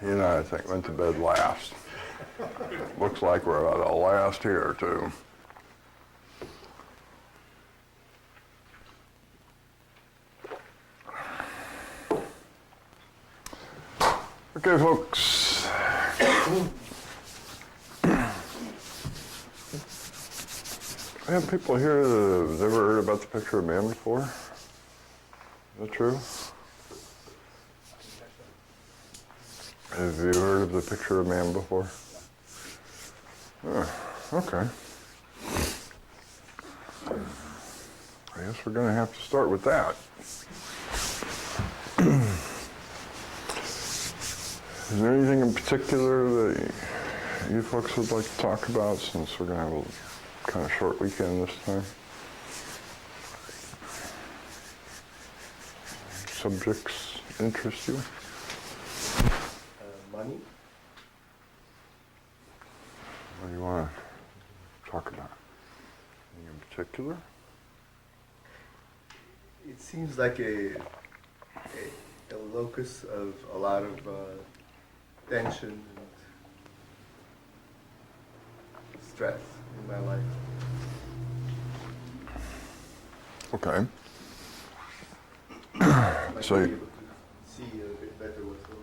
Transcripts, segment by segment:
He and I think went to bed last. Looks like we're at the last here too. Okay, folks. I have people here that have never heard about the picture of man before. Is that true? Have you heard of the picture of man before? Oh, okay. I guess we're going to have to start with that. Is there anything in particular that you folks would like to talk about, since we're going to have a kind of short weekend this time? Subjects interest you? Money? What do you want to talk about? Anything in particular? It seems like a locus of a lot of tension and stress in my life. Okay. I'd So like to be able to see a bit better what's going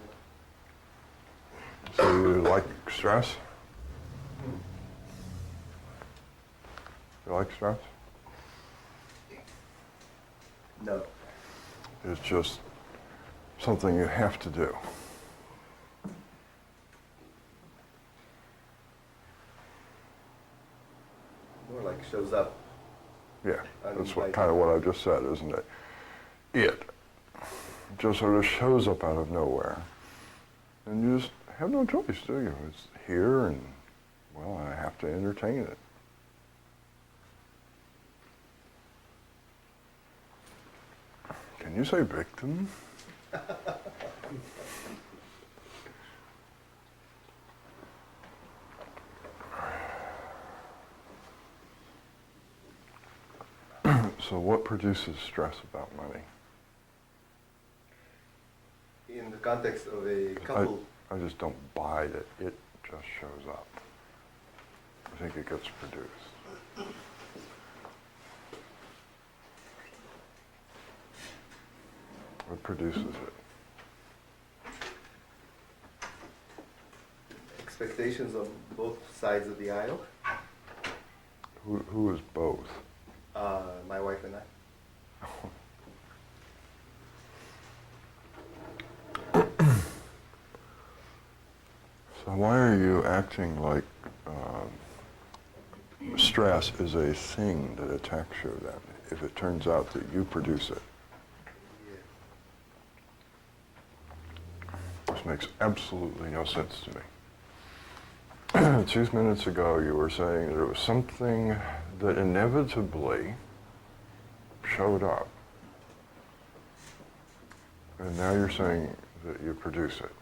on. So you like stress? You like stress? No. It's just something you have to do. More like shows up. Yeah, that's what Uninvited. kind of what I just said, isn't it? It just sort of shows up out of nowhere. And you just have no choice, do you? It's here and, well, I have to entertain it. Can you say victim? So what produces stress about money? In the context of a couple, I just don't buy that it just shows up. I think it gets produced. What produces it? expectations on both sides of the aisle. Who is both? My wife and I. So why are you acting like stress is a thing that attacks you then, if it turns out that you produce it? This makes absolutely no sense to me. 2 minutes ago you were saying that it was something that inevitably showed up. And now you're saying that you produce it.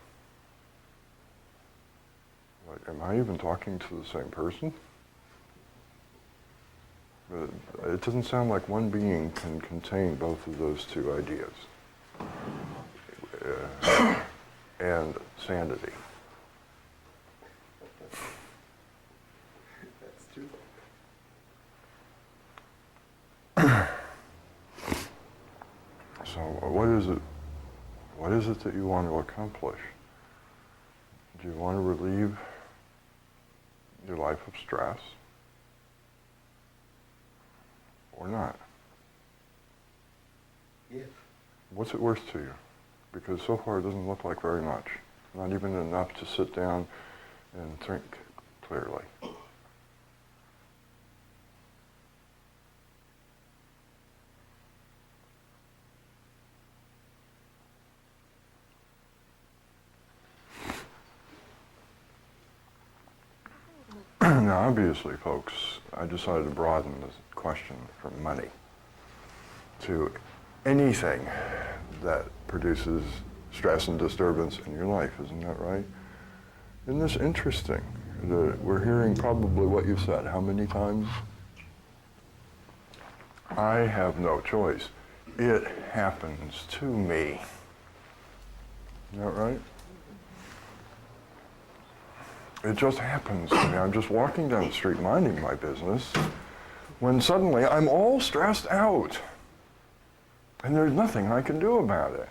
Like, am I even talking to the same person? It doesn't sound like one being can contain both of those two ideas. And sanity. That's true. So what is it? What is it that you want to accomplish? Do you want to relieve your life of stress? Or not? Yeah. What's it worth to you? Because so far it doesn't look like very much. Not even enough to sit down and think clearly. Now, obviously, folks, I decided to broaden the question from money to anything that produces stress and disturbance in your life. Isn't that right? Isn't this interesting? We're hearing probably what you said. How many times? I have no choice. It happens to me. Isn't that right? It just happens to me. I'm just walking down the street minding my business when suddenly I'm all stressed out. And there's nothing I can do about it.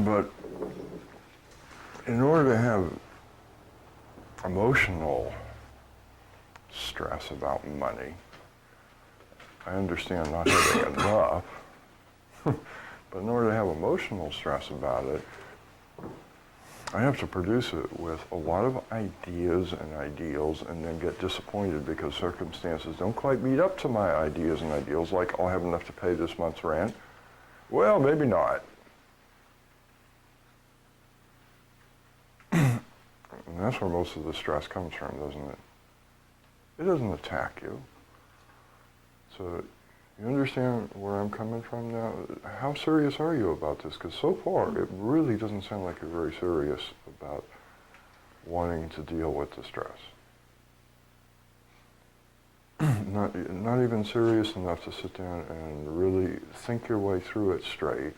But in order to have emotional stress about money, I understand not having enough, but in order to have emotional stress about it, I have to produce it with a lot of ideas and ideals and then get disappointed because circumstances don't quite meet up to my ideas and ideals, like I'll have enough to pay this month's rent. Well, maybe not. And that's where most of the stress comes from, doesn't it? It doesn't attack you. So you understand where I'm coming from now? How serious are you about this? Because so far, it really doesn't sound like you're very serious about wanting to deal with the stress. Not even serious enough to sit down and really think your way through it straight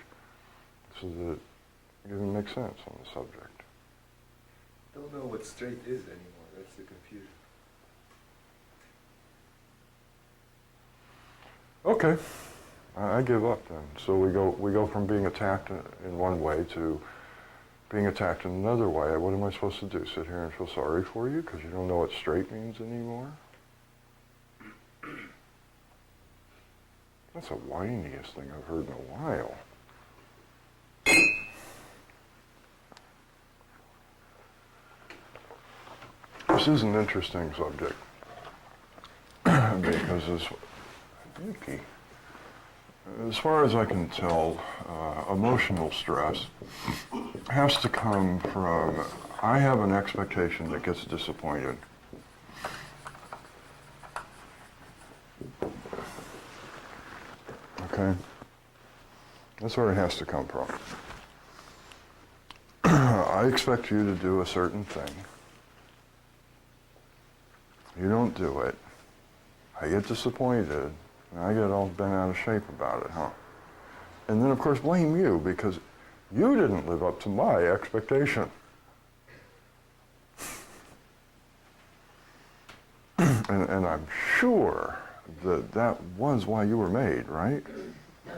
so that it even makes sense on the subject. I don't know what straight is anymore. That's the confusion. Okay, I give up then. So we go from being attacked in one way to being attacked in another way. What am I supposed to do? Sit here and feel sorry for you because you don't know what straight means anymore? That's the whiniest thing I've heard in a while. This is an interesting subject because as far as I can tell, emotional stress has to come from, I have an expectation that gets disappointed. Okay? That's where it has to come from. I expect you to do a certain thing. You don't do it. I get disappointed, and I get all bent out of shape about it, huh? And then, of course, blame you because you didn't live up to my expectation. And I'm sure that was why you were made, right?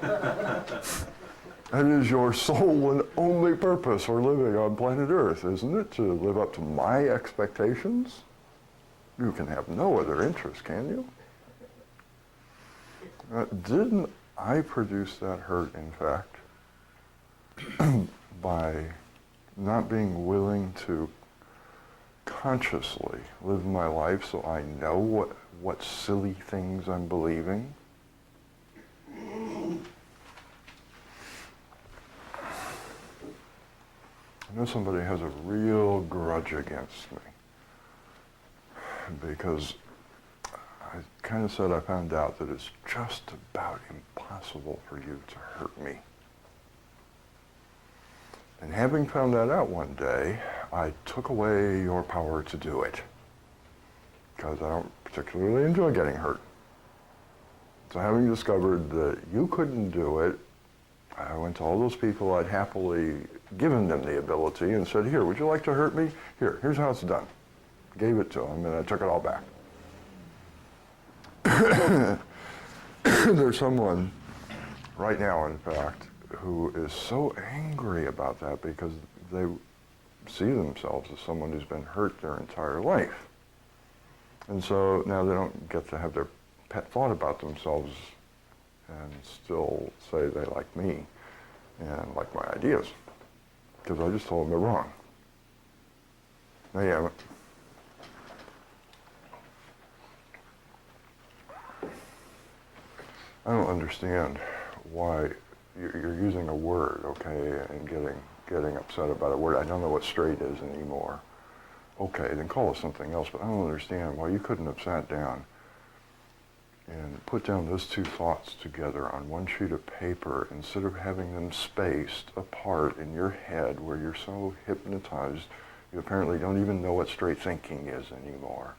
That is your sole and only purpose for living on planet Earth, isn't it? To live up to my expectations? You can have no other interest, can you? Didn't I produce that hurt, in fact, by not being willing to consciously live my life so I know what silly things I'm believing? I know somebody has a real grudge against me because I kind of said I found out that it's just about impossible for you to hurt me. And having found that out one day, I took away your power to do it because I don't particularly enjoy getting hurt. So having discovered that you couldn't do it, I went to all those people I'd happily given them the ability and said, here, would you like to hurt me? Here's how it's done. Gave it to them, and I took it all back. There's someone right now, in fact, who is so angry about that because they see themselves as someone who's been hurt their entire life. And so now they don't get to have their pet thought about themselves and still say they like me and like my ideas because I just told them they're wrong. Now you have it. I don't understand why you're using a word, okay, and getting upset about a word. I don't know what straight is anymore. Okay, then call it something else, but I don't understand why you couldn't have sat down and put down those two thoughts together on one sheet of paper instead of having them spaced apart in your head where you're so hypnotized you apparently don't even know what straight thinking is anymore.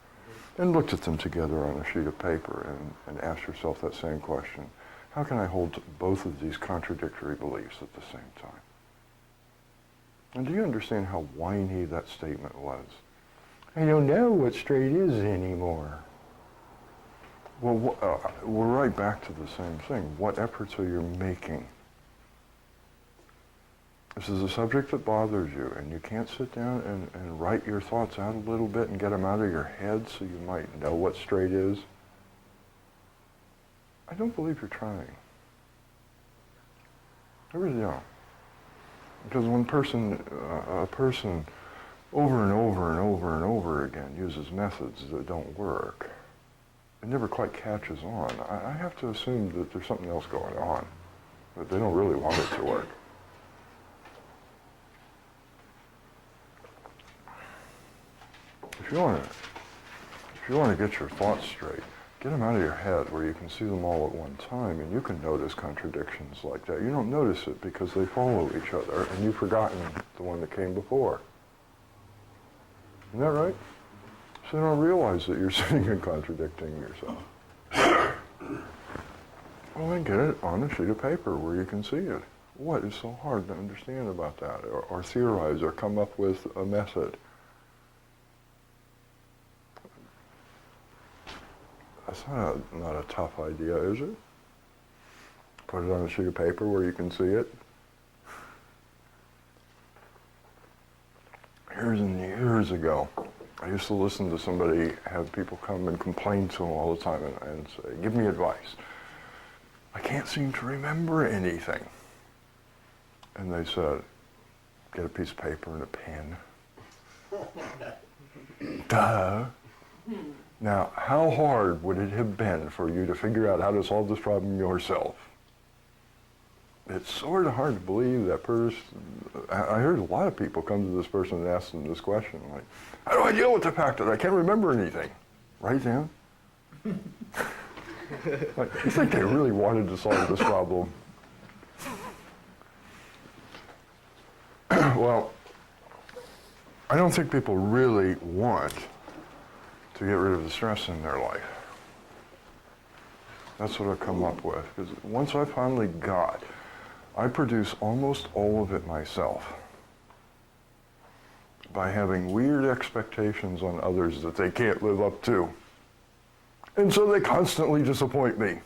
And looked at them together on a sheet of paper and asked yourself that same question. How can I hold both of these contradictory beliefs at the same time? And do you understand how whiny that statement was? I don't know what straight is anymore. Well, we're right back to the same thing. What efforts are you making? This is a subject that bothers you, and you can't sit down and write your thoughts out a little bit and get them out of your head so you might know what straight is. I don't believe you're trying. I really don't. Because when a person over and over and over and over again uses methods that don't work, it never quite catches on. I have to assume that there's something else going on, that they don't really want it to work. If you want to get your thoughts straight, get them out of your head where you can see them all at one time, and you can notice contradictions like that. You don't notice it because they follow each other, and you've forgotten the one that came before. Isn't that right? So you don't realize that you're sitting and contradicting yourself. Well, then get it on a sheet of paper where you can see it. What is so hard to understand about that? Or theorize or come up with a method. That's not a tough idea, is it? Put it on a sheet of paper where you can see it. Years and years ago, I used to listen to somebody have people come and complain to them all the time and say, give me advice. I can't seem to remember anything. And they said, get a piece of paper and a pen. Duh. Now, how hard would it have been for you to figure out how to solve this problem yourself? It's sort of hard to believe that person. I heard a lot of people come to this person and ask them this question, like, how do I deal with the fact that I can't remember anything? Write down. Like, you think they really wanted to solve this problem? Well, I don't think people really want to get rid of the stress in their life. That's what I've come up with. Because once I finally I produce almost all of it myself by having weird expectations on others that they can't live up to. And so they constantly disappoint me.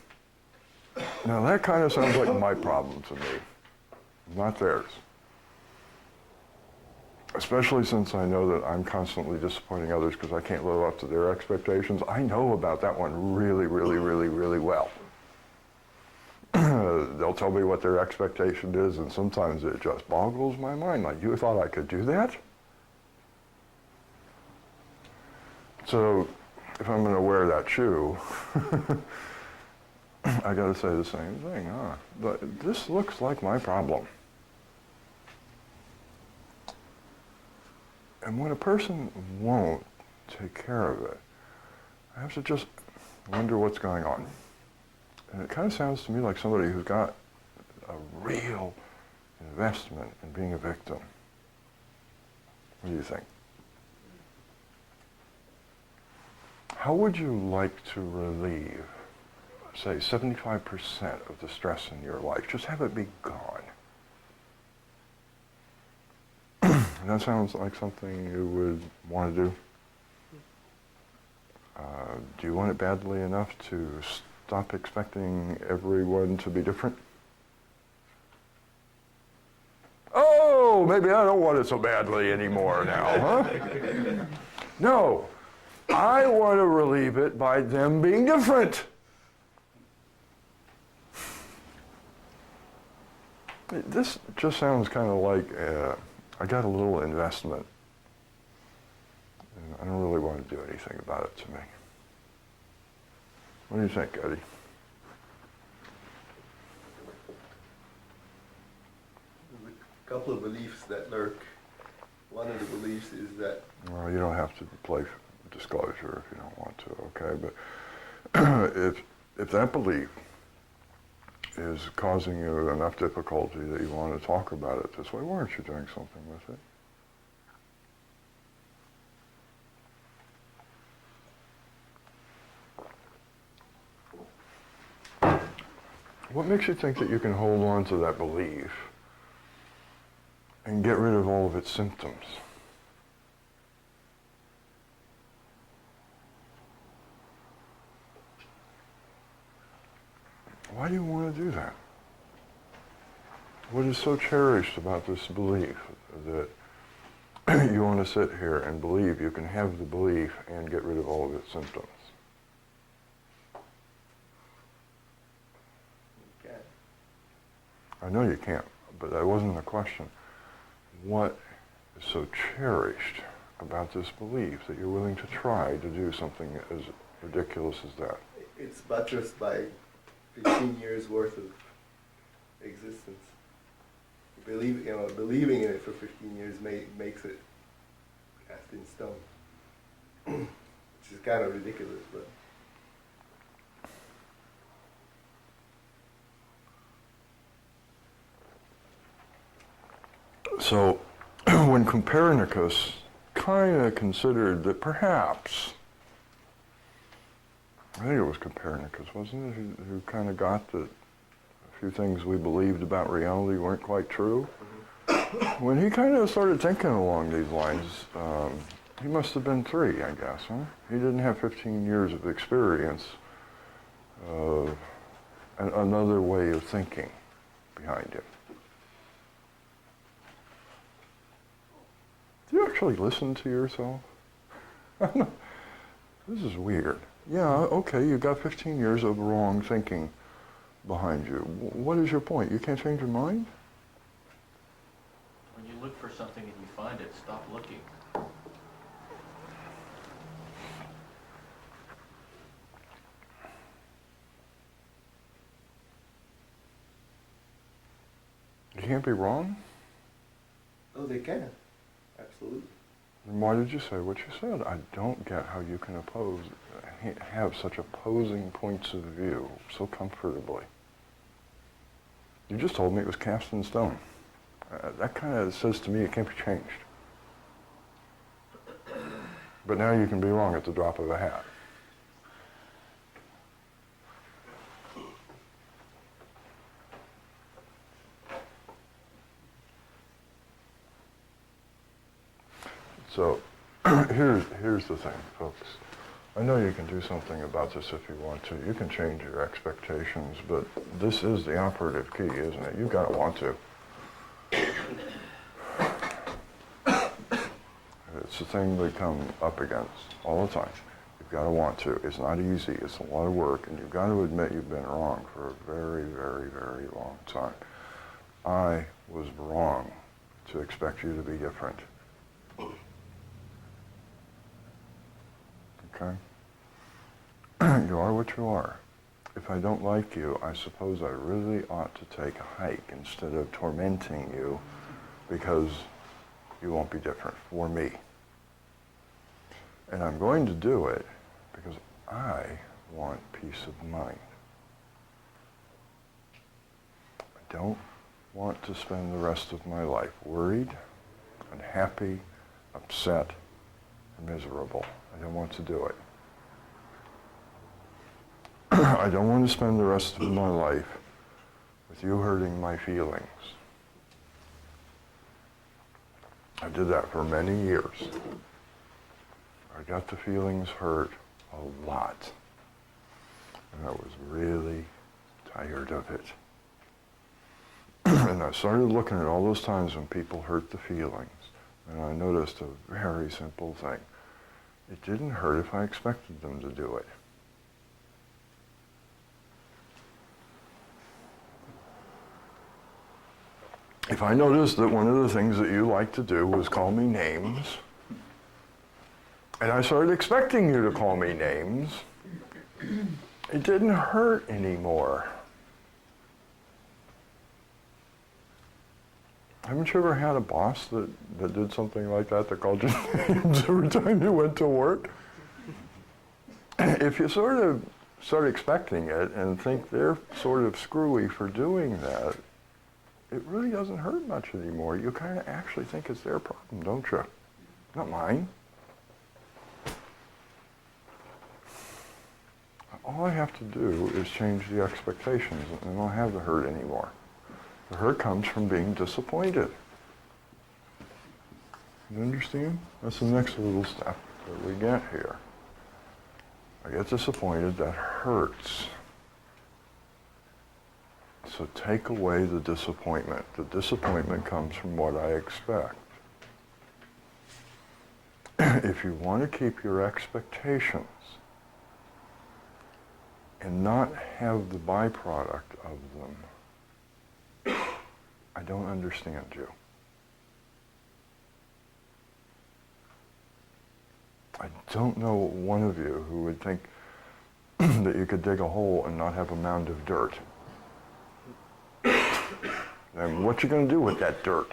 Now that kind of sounds like my problem to me, not theirs. Especially since I know that I'm constantly disappointing others because I can't live up to their expectations. I know about that one really, really, really, really well. They'll tell me what their expectation is, and sometimes it just boggles my mind. Like, you thought I could do that? So, if I'm going to wear that shoe, I got to say the same thing. But this looks like my problem. And when a person won't take care of it, I have to just wonder what's going on. And it kind of sounds to me like somebody who's got a real investment in being a victim. What do you think? How would you like to relieve, say, 75% of the stress in your life? Just have it be gone. That sounds like something you would want to do. Do you want it badly enough to stop expecting everyone to be different? Oh, maybe I don't want it so badly anymore now, huh? No, I want to relieve it by them being different. This just sounds kind of like I got a little investment, and I don't really want to do anything about it to me. What do you think, Eddie? There's a couple of beliefs that lurk. One of the beliefs is that... Well, you don't have to play disclosure if you don't want to, okay? But if that belief is causing you enough difficulty that you want to talk about it this way, why aren't you doing something with it? What makes you think that you can hold on to that belief and get rid of all of its symptoms. Why do you want to do that? What is so cherished about this belief that you want to sit here and believe you can have the belief and get rid of all of its symptoms? You can't. I know you can't, but that wasn't the question. What is so cherished about this belief that you're willing to try to do something as ridiculous as that? It's buttressed by 15 years worth of existence. Believing in it for 15 years makes it cast in stone, which is kind of ridiculous, but. So, when Copernicus kind of considered that perhaps, I think it was Copernicus, wasn't it, who kind of got that a few things we believed about reality weren't quite true? Mm-hmm. When he kind of started thinking along these lines, he must have been 3, I guess, huh? He didn't have 15 years of experience, another way of thinking behind him. Do you actually listen to yourself? This is weird. Yeah, okay, you got 15 years of wrong thinking behind you. What is your point? You can't change your mind? When you look for something and you find it, stop looking. You can't be wrong? Oh, they can. Absolutely. Then why did you say what you said? I don't get how you can have such opposing points of view so comfortably. You just told me it was cast in stone. That kind of says to me it can't be changed. But now you can be wrong at the drop of a hat. So here's the thing, folks. I know you can do something about this if you want to. You can change your expectations, but this is the operative key, isn't it? You've got to want to. It's the thing we come up against all the time. You've got to want to. It's not easy. It's a lot of work, and you've got to admit you've been wrong for a very, very, very long time. I was wrong to expect you to be different. Okay? You are what you are. If I don't like you, I suppose I really ought to take a hike instead of tormenting you because you won't be different for me. And I'm going to do it because I want peace of mind. I don't want to spend the rest of my life worried, unhappy, upset, and miserable. I don't want to do it. I don't want to spend the rest of my life with you hurting my feelings. I did that for many years. I got the feelings hurt a lot. And I was really tired of it. And I started looking at all those times when people hurt the feelings. And I noticed a very simple thing. It didn't hurt if I expected them to do it. If I noticed that one of the things that you like to do was call me names, and I started expecting you to call me names, it didn't hurt anymore. Haven't you ever had a boss that did something like that called you names every time you went to work? If you sort of start expecting it and think they're sort of screwy for doing that, it really doesn't hurt much anymore. You kind of actually think it's their problem, don't you? Not mine. All I have to do is change the expectations and I don't have the hurt anymore. The hurt comes from being disappointed. You understand? That's the next little step that we get here. I get disappointed, that hurts. So take away the disappointment. The disappointment comes from what I expect. If you want to keep your expectations and not have the byproduct of them, I don't understand you. I don't know one of you who would think that you could dig a hole and not have a mound of dirt. And what you going to do with that dirt?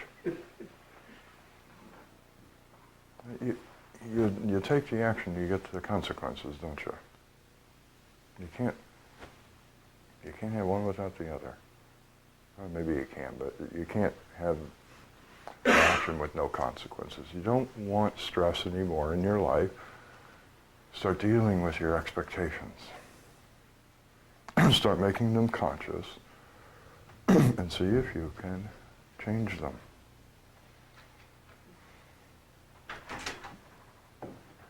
You take the action, you get the consequences, don't you? You can't have one without the other. Well, maybe you can, but you can't have action with no consequences. You don't want stress anymore in your life. Start dealing with your expectations. Start making them conscious and see if you can change them.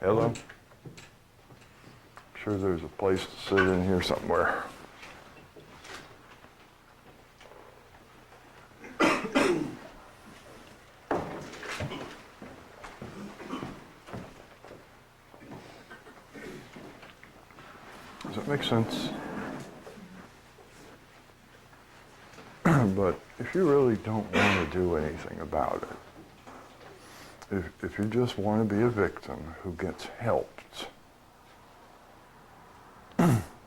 Hello? I'm sure there's a place to sit in here somewhere. Does that make sense? But if you really don't want to do anything about it, if you just want to be a victim who gets helped,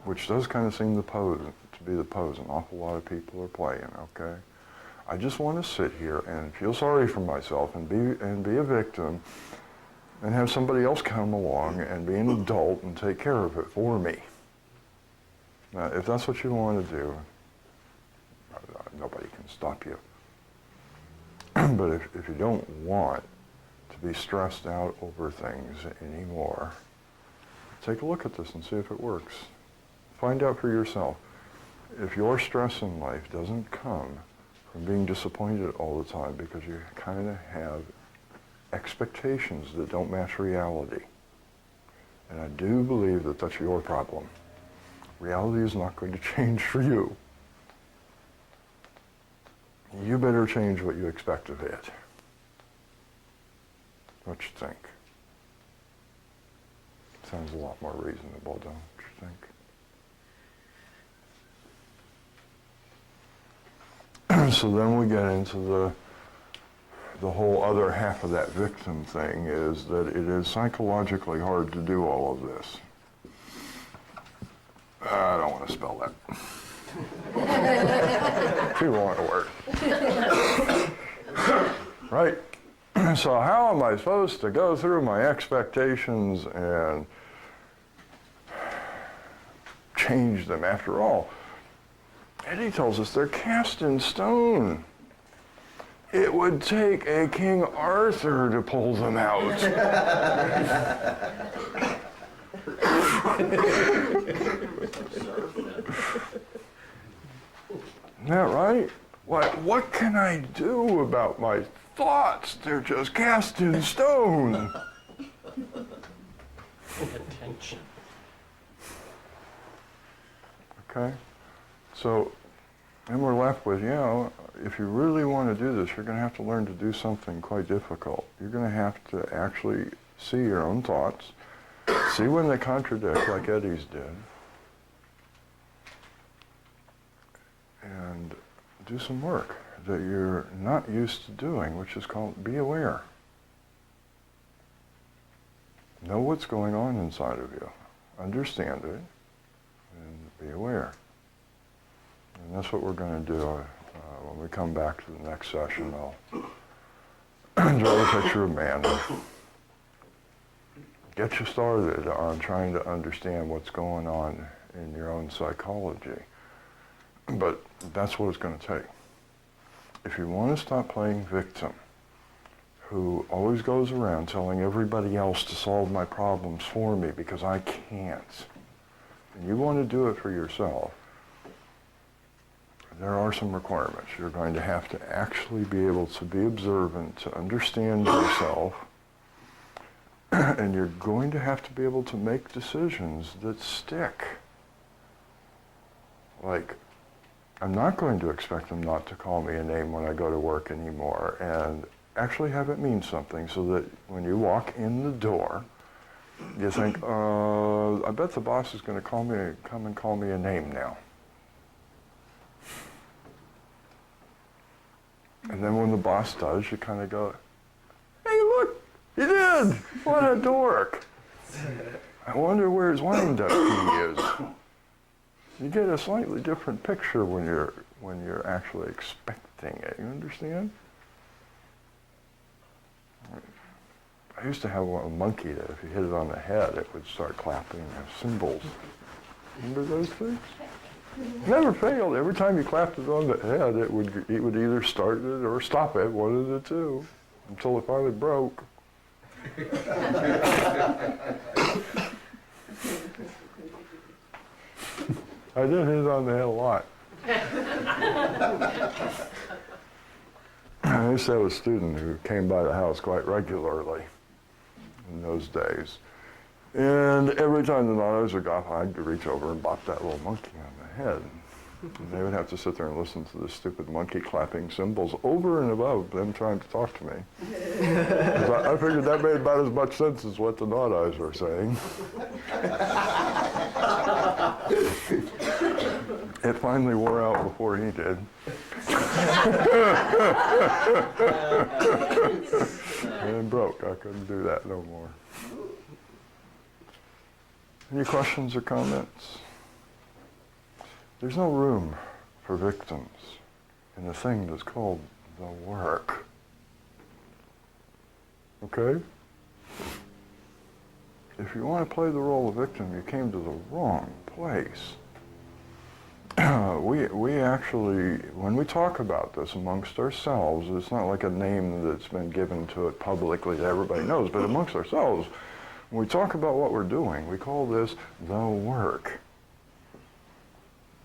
which does kind of seem to be the pose an awful lot of people are playing, okay? I just want to sit here and feel sorry for myself and be a victim and have somebody else come along and be an adult and take care of it for me. Now, if that's what you want to do, nobody can stop you. But if you don't want to be stressed out over things anymore, take a look at this and see if it works. Find out for yourself. If your stress in life doesn't come from being disappointed all the time because you kind of have expectations that don't match reality, and I do believe that that's your problem. Reality is not going to change for you. You better change what you expect of it. What you think? Sounds a lot more reasonable, don't you think? So then we get into the whole other half of that victim thing, is that it is psychologically hard to do all of this. I don't want to spell that. Too long a word. Right? So how am I supposed to go through my expectations and change them? After all, Eddie tells us they're cast in stone. It would take a King Arthur to pull them out. Isn't that right? What can I do about my thoughts? They're just cast in stone. Attention. Okay? So, then we're left with, if you really want to do this, you're going to have to learn to do something quite difficult. You're going to have to actually see your own thoughts, see when they contradict, like Eddie's did, and do some work that you're not used to doing, which is called be aware. Know what's going on inside of you. Understand it, and be aware. And that's what we're going to do. When we come back to the next session, I'll draw a picture of man. Get you started on trying to understand what's going on in your own psychology. But that's what it's going to take. If you want to stop playing victim, who always goes around telling everybody else to solve my problems for me because I can't, and you want to do it for yourself, there are some requirements. You're going to have to actually be able to be observant, to understand yourself, And you're going to have to be able to make decisions that stick. Like, I'm not going to expect them not to call me a name when I go to work anymore, and actually have it mean something so that when you walk in the door, you think, I bet the boss is going to come and call me a name now. And then when the boss does, you kind of go, hey, look, he did! What a dork! I wonder where his wind-up key is. You get a slightly different picture when you're actually expecting it. You understand? I used to have a monkey that if you hit it on the head, it would start clapping cymbals. Remember those things? Never failed. Every time you clapped it on the head, it would either start it or stop it, one of the two, until it finally broke. I did hit it on the head a lot. I used to have a student who came by the house quite regularly in those days. And every time the knives would go off, I'd reach over and bop that little monkey on the head. And they would have to sit there and listen to this stupid monkey clapping cymbals over and above them trying to talk to me. 'Cause I figured that made about as much sense as what the Knot Eyes were saying. It finally wore out before he did. And it broke. I couldn't do that no more. Any questions or comments? There's no room for victims in the thing that's called the work. Okay? If you want to play the role of victim, you came to the wrong place. We actually, when we talk about this amongst ourselves, it's not like a name that's been given to it publicly that everybody knows, but amongst ourselves, when we talk about what we're doing, we call this the work.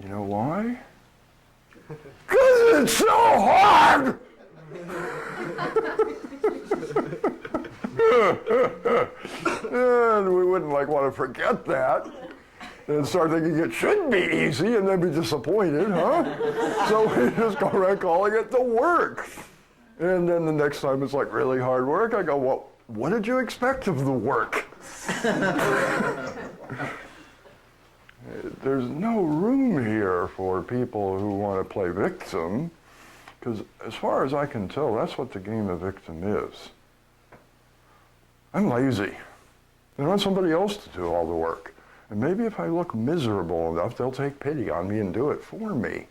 You know why? Because it's so hard! And we wouldn't want to forget that and start thinking it should be easy and then be disappointed, huh? So we just go around calling it the work. And then the next time it's really hard work, I go, well, what did you expect of the work? There's no room here for people who want to play victim, because as far as I can tell, that's what the game of victim is. I'm lazy. I want somebody else to do all the work. And maybe if I look miserable enough, they'll take pity on me and do it for me.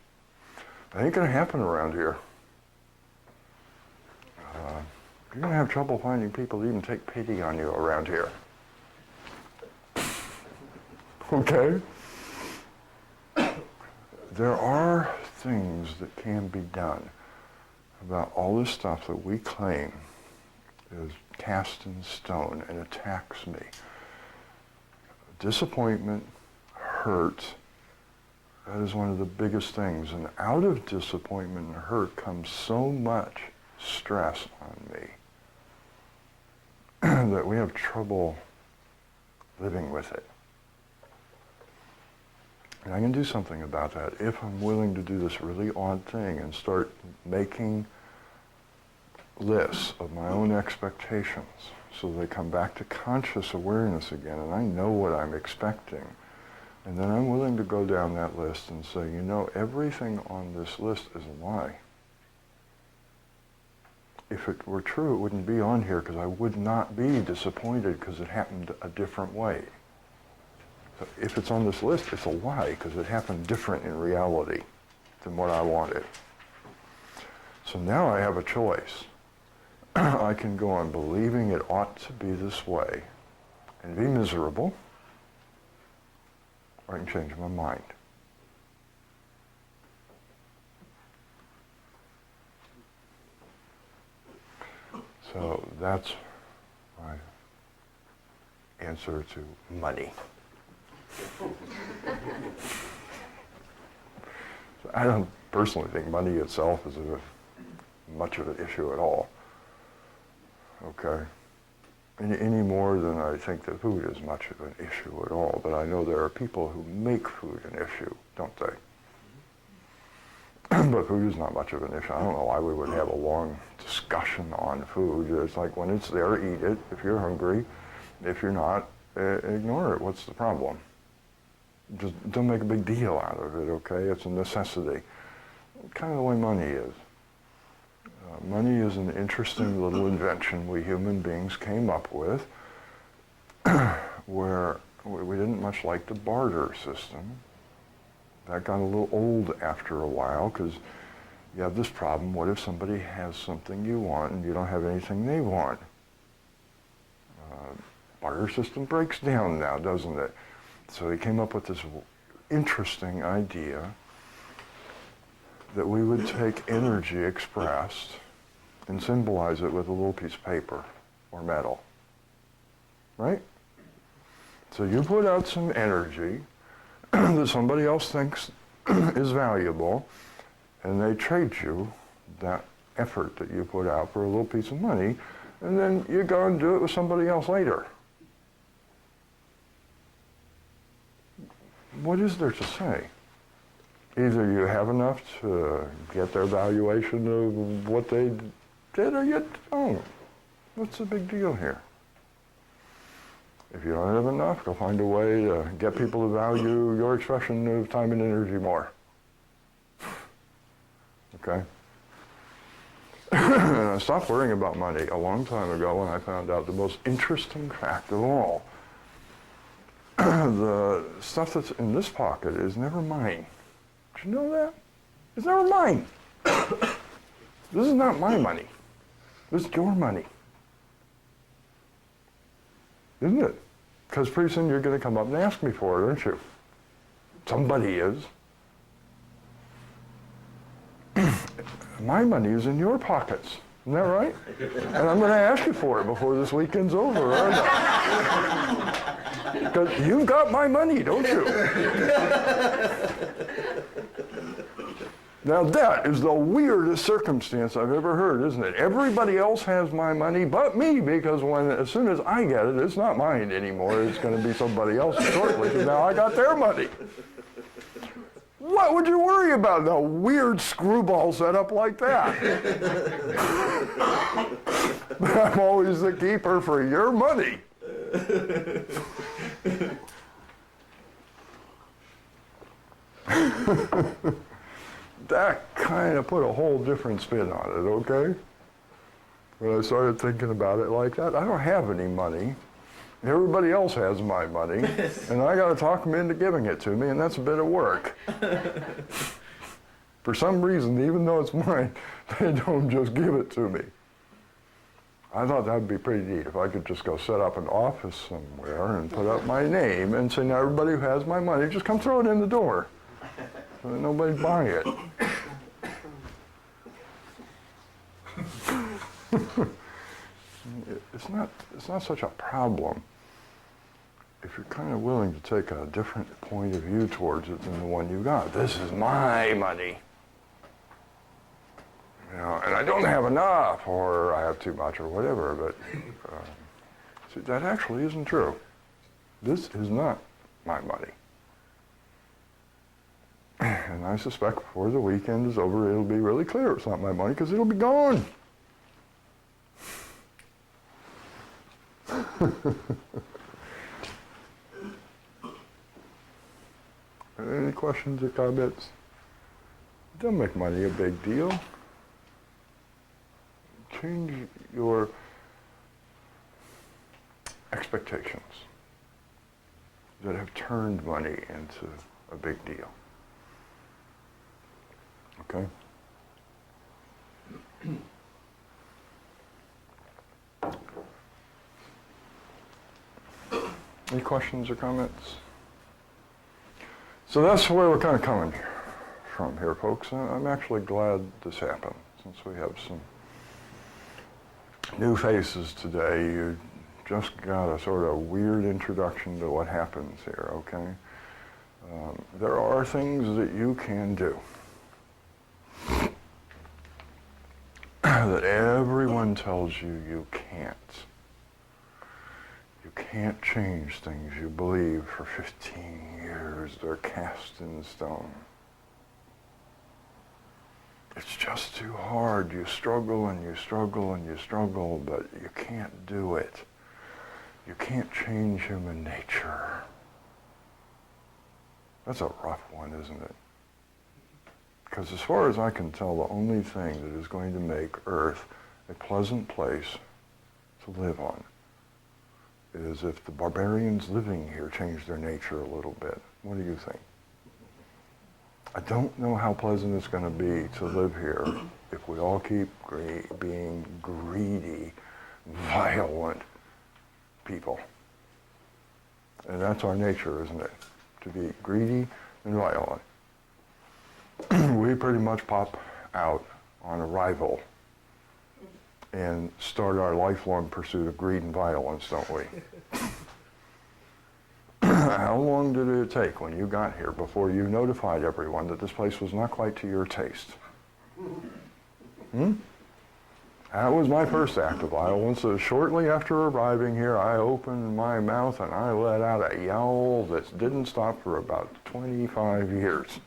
That ain't going to happen around here. You're going to have trouble finding people to even take pity on you around here. Okay? There are things that can be done about all this stuff that we claim is cast in stone and attacks me. Disappointment, hurt, that is one of the biggest things. And out of disappointment and hurt comes so much stress on me that we have trouble living with it. And I can do something about that if I'm willing to do this really odd thing and start making lists of my own expectations so they come back to conscious awareness again and I know what I'm expecting. And then I'm willing to go down that list and say, you know, everything on this list is a lie. If it were true, it wouldn't be on here because I would not be disappointed because it happened a different way. So if it's on this list, it's a lie because it happened different in reality than what I wanted. So now I have a choice. I can go on believing it ought to be this way and be miserable, or I can change my mind. So that's my answer to money. So I don't personally think money itself is much of an issue at all. Okay? any more than I think that food is much of an issue at all. But I know there are people who make food an issue, don't they? But food is not much of an issue. I don't know why we would have a long discussion on food. It's like when it's there, eat it. If you're hungry, if you're not, ignore it. What's the problem? Just don't make a big deal out of it, okay? It's a necessity. Kind of the way money is. Money is an interesting little invention we human beings came up with where we didn't much like the barter system. That got a little old after a while because you have this problem. What if somebody has something you want and you don't have anything they want? Barter system breaks down now, doesn't it? So he came up with this interesting idea that we would take energy expressed and symbolize it with a little piece of paper or metal, right? So you put out some energy that somebody else thinks is valuable, and they trade you that effort that you put out for a little piece of money, and then you go and do it with somebody else later. What is there to say? Either you have enough to get their valuation of what they did, or you don't. What's the big deal here? If you don't have enough, go find a way to get people to value your expression of time and energy more. Okay? And I stopped worrying about money a long time ago when I found out the most interesting fact of all. The stuff that's in this pocket is never mine. Did you know that? It's never mine. This is not my money. This is your money. Isn't it? Because pretty soon you're going to come up and ask me for it, aren't you? Somebody is. My money is in your pockets. Isn't that right? And I'm going to ask you for it before this weekend's over, aren't I? Because you've got my money, don't you? Now that is the weirdest circumstance I've ever heard, isn't it? Everybody else has my money but me, because as soon as I get it, it's not mine anymore. It's going to be somebody else's shortly, because now I got their money. What would you worry about a weird screwball setup like that? I'm always the keeper for your money. That kind of put a whole different spin on it, okay? When I started thinking about it like that, I don't have any money. Everybody else has my money, and I got to talk them into giving it to me, and that's a bit of work. For some reason, even though it's mine, they don't just give it to me. I thought that'd be pretty neat if I could just go set up an office somewhere and put up my name and say, now everybody who has my money, just come throw it in the door. So that nobody'd buy it. It's not such a problem if you're kind of willing to take a different point of view towards it than the one you got. This is my money. You know, and I don't have enough, or I have too much, or whatever, but see, that actually isn't true. This is not my money. And I suspect before the weekend is over, it'll be really clear it's not my money, because it'll be gone. Any questions or comments? Don't make money a big deal. Change your expectations that have turned money into a big deal. Okay? Any questions or comments? So that's where we're kind of coming from here, folks. I'm actually glad this happened, since we have some new faces today. You just got a sort of weird introduction to what happens here, okay? There are things that you can do that everyone tells you you can't. can't change things you believe for 15 years. They're cast in stone. It's just too hard. You struggle and you struggle and you struggle, but you can't do it. You can't change human nature. That's a rough one, isn't it? Because as far as I can tell, the only thing that is going to make Earth a pleasant place to live on is if the barbarians living here change their nature a little bit. What do you think? I don't know how pleasant it's going to be to live here if we all keep being greedy, violent people. And that's our nature, isn't it? To be greedy and violent. We pretty much pop out on arrival and start our lifelong pursuit of greed and violence, don't we? How long did it take when you got here before you notified everyone that this place was not quite to your taste? That was my first act of violence. Shortly after arriving here, I opened my mouth and I let out a yowl that didn't stop for about 25 years.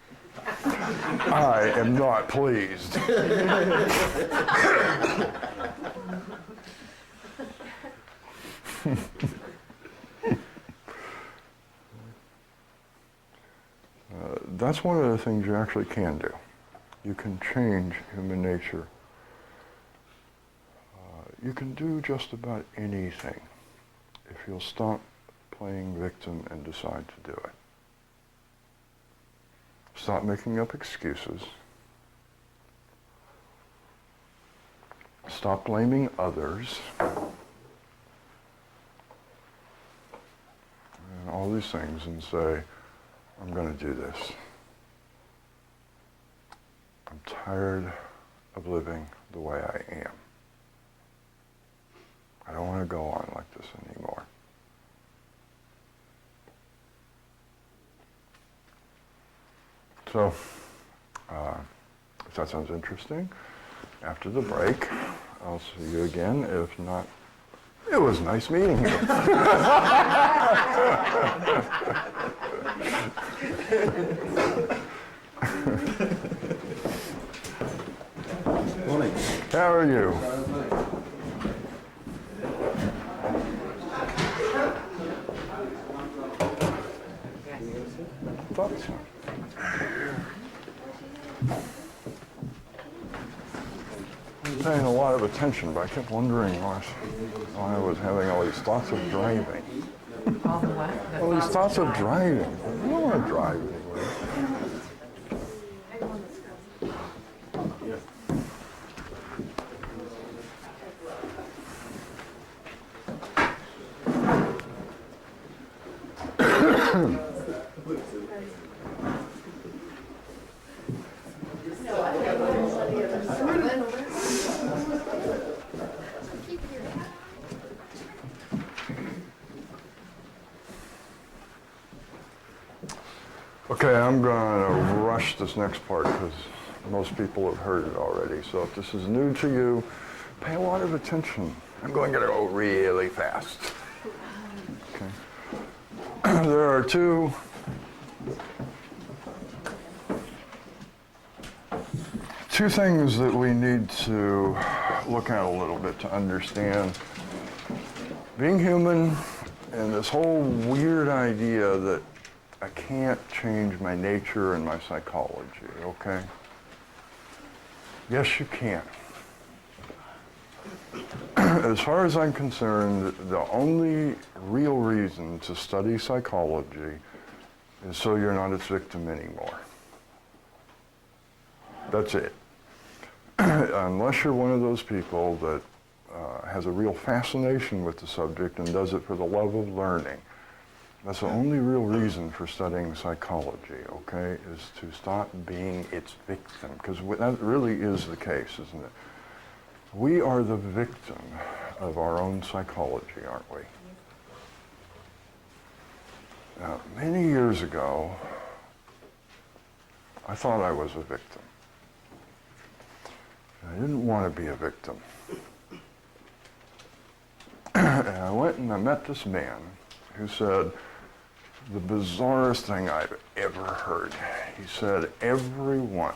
I am not pleased. That's one of the things you actually can do. You can change human nature. You can do just about anything if you'll stop playing victim and decide to do it. Stop making up excuses. Stop blaming others. And all these things, and say, I'm going to do this. I'm tired of living the way I am. I don't want to go on like this anymore. So, if that sounds interesting, after the break, I'll see you again. If not, it was nice meeting you. Morning. How are you? Thought so. I was paying a lot of attention, but I kept wondering why I was having all these thoughts of driving. All the what? All these thoughts of driving. I don't want to drive anywhere. Okay, I'm going to rush this next part because most people have heard it already. So if this is new to you, pay a lot of attention. I'm going to go really fast. Okay. There are two things that we need to look at a little bit to understand being human and this whole weird idea that I can't change my nature and my psychology, okay? Yes, you can. As far as I'm concerned, the only real reason to study psychology is so you're not its victim anymore. That's it. Unless you're one of those people that has a real fascination with the subject and does it for the love of learning. That's the only real reason for studying psychology, okay, is to stop being its victim, because that really is the case, isn't it? We are the victim of our own psychology, aren't we? Now, many years ago, I thought I was a victim. I didn't want to be a victim. And I went went and I met this man who said the bizarrest thing I've ever heard. He said, everyone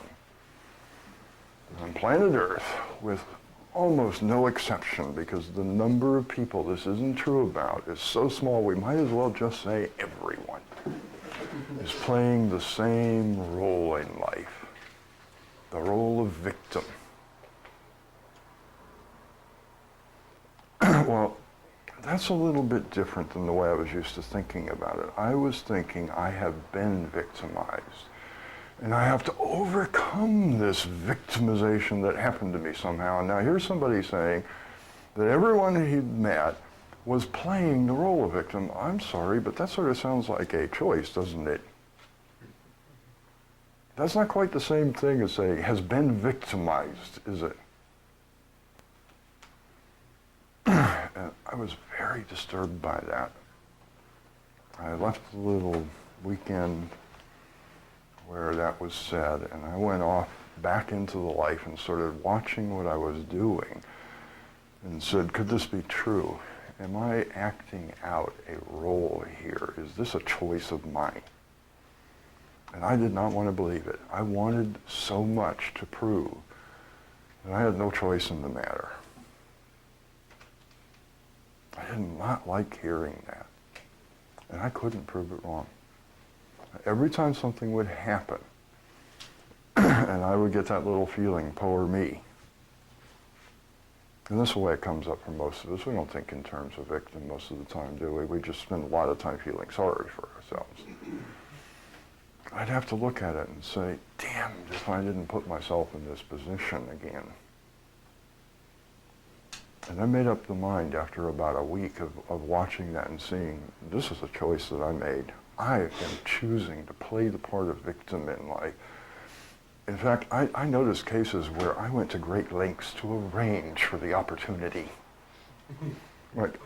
on planet Earth, with almost no exception, because the number of people this isn't true about is so small, we might as well just say everyone, is playing the same role in life, the role of victim. Well, that's a little bit different than the way I was used to thinking about it. I was thinking I have been victimized, and I have to overcome this victimization that happened to me somehow. And now here's somebody saying that everyone he'd met was playing the role of victim. I'm sorry, but that sort of sounds like a choice, doesn't it? That's not quite the same thing as saying has been victimized, is it? And I was very disturbed by that. I left the little weekend where that was said, and I went off back into the life and started watching what I was doing and said, could this be true? Am I acting out a role here? Is this a choice of mine? And I did not want to believe it. I wanted so much to prove that I had no choice in the matter. I did not like hearing that. And I couldn't prove it wrong. Every time something would happen, and I would get that little feeling, poor me. And this is the way it comes up for most of us. We don't think in terms of victim most of the time, do we? We just spend a lot of time feeling sorry for ourselves. I'd have to look at it and say, damned if I didn't put myself in this position again. And I made up the mind after about a week of watching that and seeing, this is a choice that I made. I am choosing to play the part of victim in life. In fact, I noticed cases where I went to great lengths to arrange for the opportunity. Like,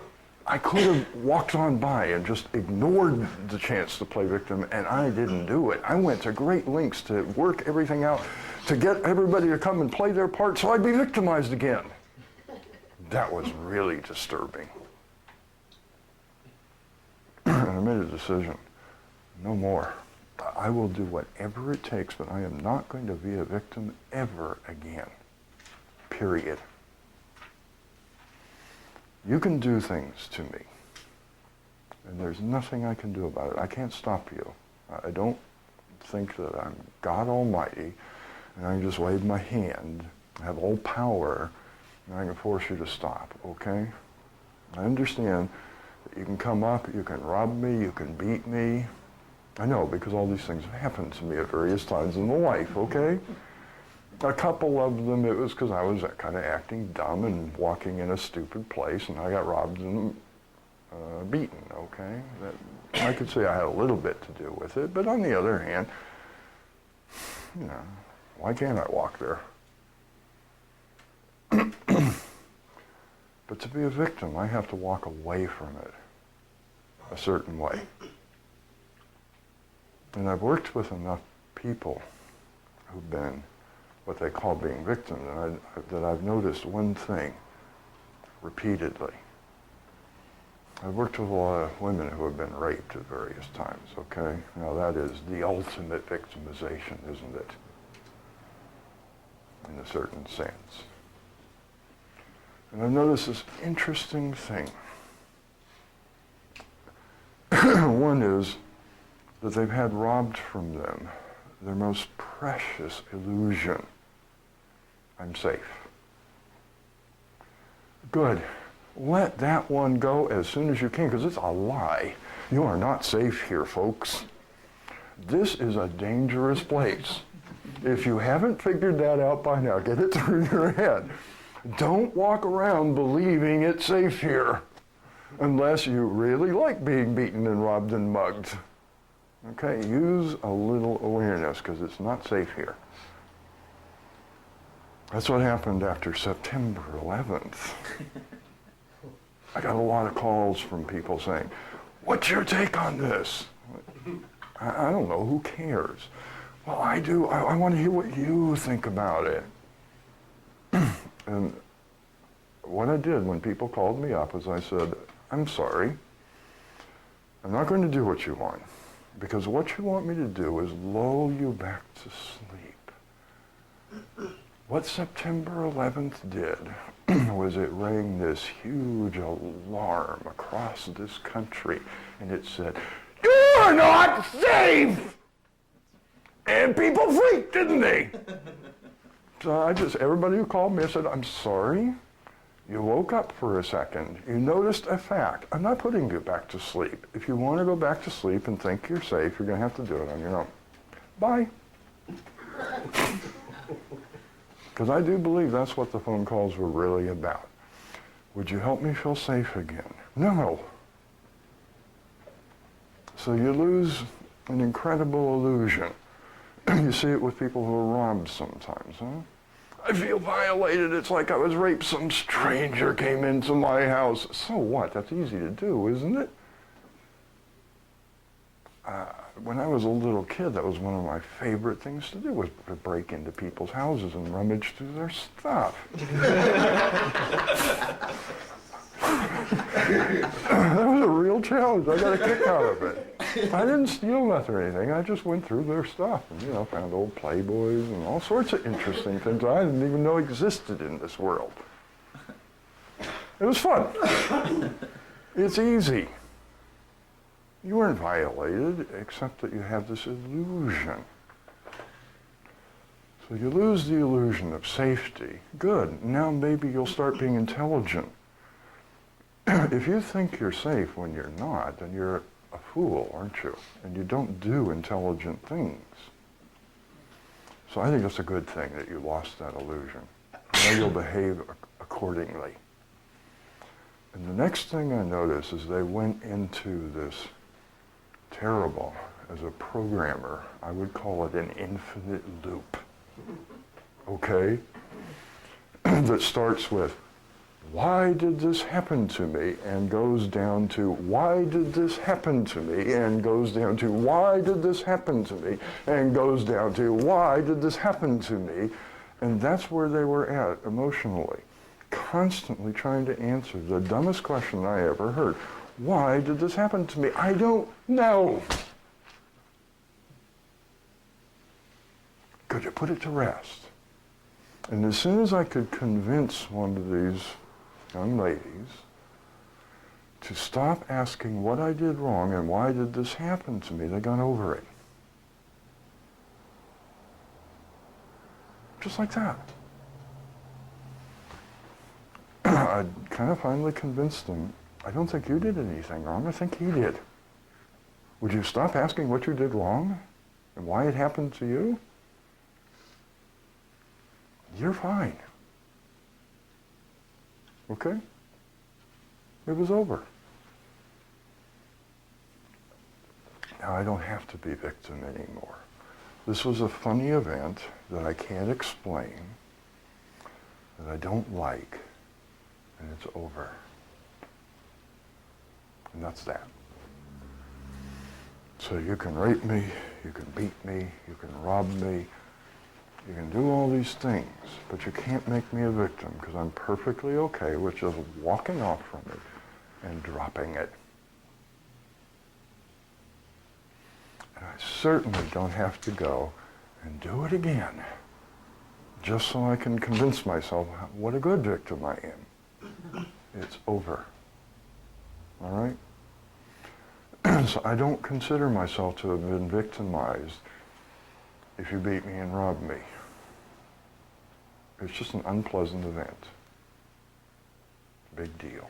I could have walked on by and just ignored the chance to play victim, and I didn't do it. I went to great lengths to work everything out, to get everybody to come and play their part so I'd be victimized again. That was really disturbing. And I made a decision. No more. I will do whatever it takes, but I am not going to be a victim ever again. Period. You can do things to me, and there's nothing I can do about it. I can't stop you. I don't think that I'm God Almighty, and I can just wave my hand, have all power, and I can force you to stop, okay? I understand that you can come up, you can rob me, you can beat me. I know, because all these things have happened to me at various times in my life, okay? A couple of them, it was because I was kind of acting dumb and walking in a stupid place, and I got robbed and beaten, okay? I could say I had a little bit to do with it, but on the other hand, you know, why can't I walk there? But to be a victim, I have to walk away from it a certain way. And I've worked with enough people who've been what they call being victims, and that I've noticed one thing repeatedly. I've worked with a lot of women who have been raped at various times, okay? Now that is the ultimate victimization, isn't it? In a certain sense. And I've noticed this interesting thing. One is that they've had robbed from them their most precious illusion. I'm safe. Good. Let that one go as soon as you can, because it's a lie. You are not safe here, folks. This is a dangerous place. If you haven't figured that out by now, get it through your head. Don't walk around believing it's safe here unless you really like being beaten and robbed and mugged. Okay, use a little awareness because it's not safe here. That's what happened after September 11th. I got a lot of calls from people saying, what's your take on this? I don't know, who cares? Well, I do. I want to hear what you think about it. And what I did when people called me up is I said, I'm sorry. I'm not going to do what you want, because what you want me to do is lull you back to sleep. What September 11th did was it rang this huge alarm across this country, and it said, "You're not safe!" And people freaked, didn't they? So everybody who called me, I said, I'm sorry. You woke up for a second. You noticed a fact. I'm not putting you back to sleep. If you want to go back to sleep and think you're safe, you're going to have to do it on your own. Bye. Because I do believe that's what the phone calls were really about. Would you help me feel safe again? No. So you lose an incredible illusion. You see it with people who are robbed sometimes, huh? I feel violated. It's like I was raped. Some stranger came into my house. So what? That's easy to do, isn't it? When I was a little kid, that was one of my favorite things to do, was to break into people's houses and rummage through their stuff. That was a real challenge. I got a kick out of it. I didn't steal nothing or anything. I just went through their stuff and, found old Playboys and all sorts of interesting things I didn't even know existed in this world. It was fun. It's easy. You weren't violated, except that you have this illusion. So you lose the illusion of safety. Good. Now maybe you'll start being intelligent. If you think you're safe when you're not, then you're a fool, aren't you? And you don't do intelligent things. So I think it's a good thing that you lost that illusion. Now you'll behave accordingly. And the next thing I noticed is they went into this terrible, as a programmer, I would call it an infinite loop. Okay? That starts with, why did this happen to me? And goes down to, why did this happen to me? And goes down to, why did this happen to me? And goes down to, why did this happen to me? And that's where they were at emotionally, constantly trying to answer the dumbest question I ever heard. Why did this happen to me? I don't know. Could you put it to rest? And as soon as I could convince one of these young ladies to stop asking what I did wrong and why did this happen to me, they got over it. Just like that. I kind of finally convinced them, I don't think you did anything wrong, I think he did. Would you stop asking what you did wrong and why it happened to you? You're fine. Okay? It was over. Now I don't have to be victim anymore. This was a funny event that I can't explain, that I don't like, and it's over. And that's that. So you can rape me, you can beat me, you can rob me, you can do all these things, but you can't make me a victim, because I'm perfectly okay with just walking off from it and dropping it. And I certainly don't have to go and do it again, just so I can convince myself what a good victim I am. It's over. All right? So I don't consider myself to have been victimized if you beat me and rob me. It's just an unpleasant event. Big deal.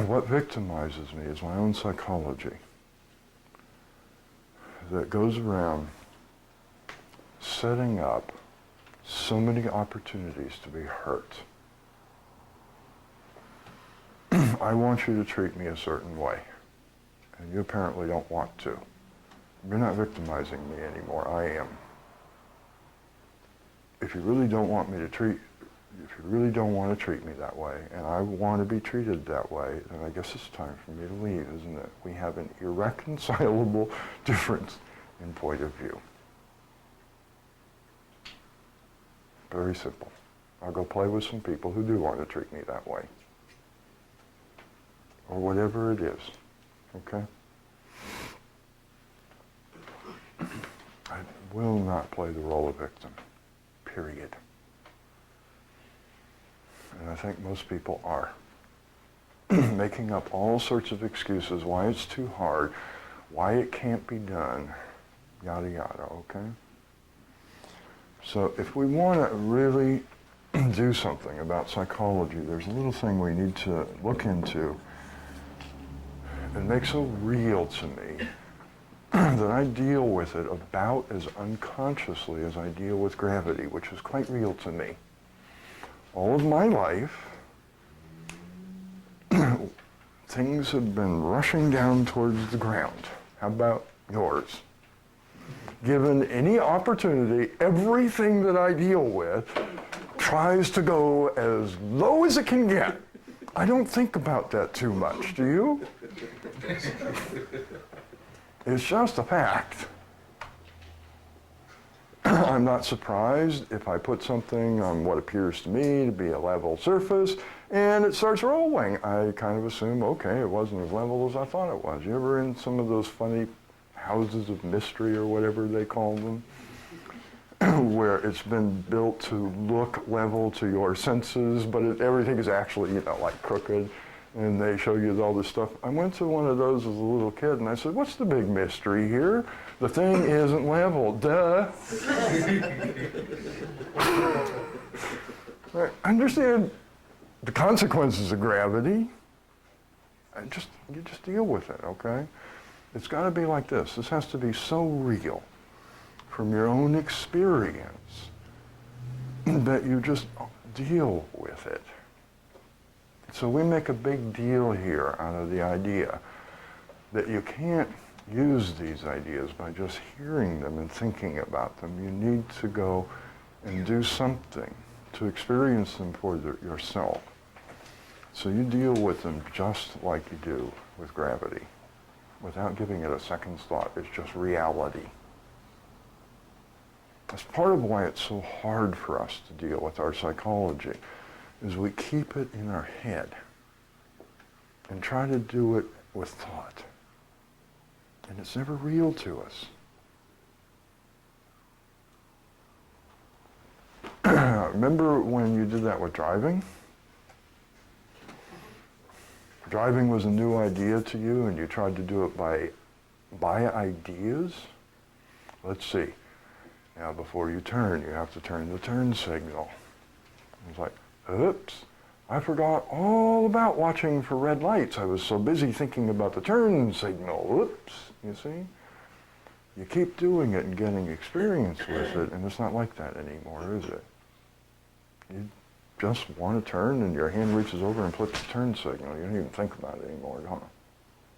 What victimizes me is my own psychology that goes around setting up so many opportunities to be hurt. I want you to treat me a certain way, and you apparently don't want to. You're not victimizing me anymore, I am. If you really don't want me to treat, if you really don't want to treat me that way, and I want to be treated that way, then I guess it's time for me to leave, isn't it? We have an irreconcilable difference in point of view. Very simple. I'll go play with some people who do want to treat me that way. Or whatever it is, okay? I will not play the role of victim, period. And I think most people are. Making up all sorts of excuses why it's too hard, why it can't be done, yada yada, okay? So if we want to really do something about psychology, there's a little thing we need to look into. It makes so real to me that I deal with it about as unconsciously as I deal with gravity, which is quite real to me. All of my life, things have been rushing down towards the ground. How about yours? Given any opportunity, everything that I deal with tries to go as low as it can get. I don't think about that too much, do you? It's just a fact. I'm not surprised if I put something on what appears to me to be a level surface and it starts rolling. I kind of assume, okay, it wasn't as level as I thought it was. You ever in some of those funny houses of mystery or whatever they call them? Where it's been built to look level to your senses, but everything is actually, like crooked, and they show you all this stuff. I went to one of those as a little kid, and I said, what's the big mystery here? The thing isn't level, duh. I understand the consequences of gravity. You just deal with it, okay? It's got to be like this. This has to be so real from your own experience that you just deal with it. So we make a big deal here out of the idea that you can't use these ideas by just hearing them and thinking about them. You need to go and do something to experience them for yourself. So you deal with them just like you do with gravity, without giving it a second's thought. It's just reality. That's part of why it's so hard for us to deal with our psychology, is we keep it in our head and try to do it with thought. And it's never real to us. Remember when you did that with driving? Driving was a new idea to you and you tried to do it by ideas? Let's see. Now before you turn, you have to turn the turn signal. It's like, oops, I forgot all about watching for red lights. I was so busy thinking about the turn signal. Whoops, you see? You keep doing it and getting experience with it, and it's not like that anymore, is it? You just want to turn, and your hand reaches over and flips the turn signal. You don't even think about it anymore, don't you?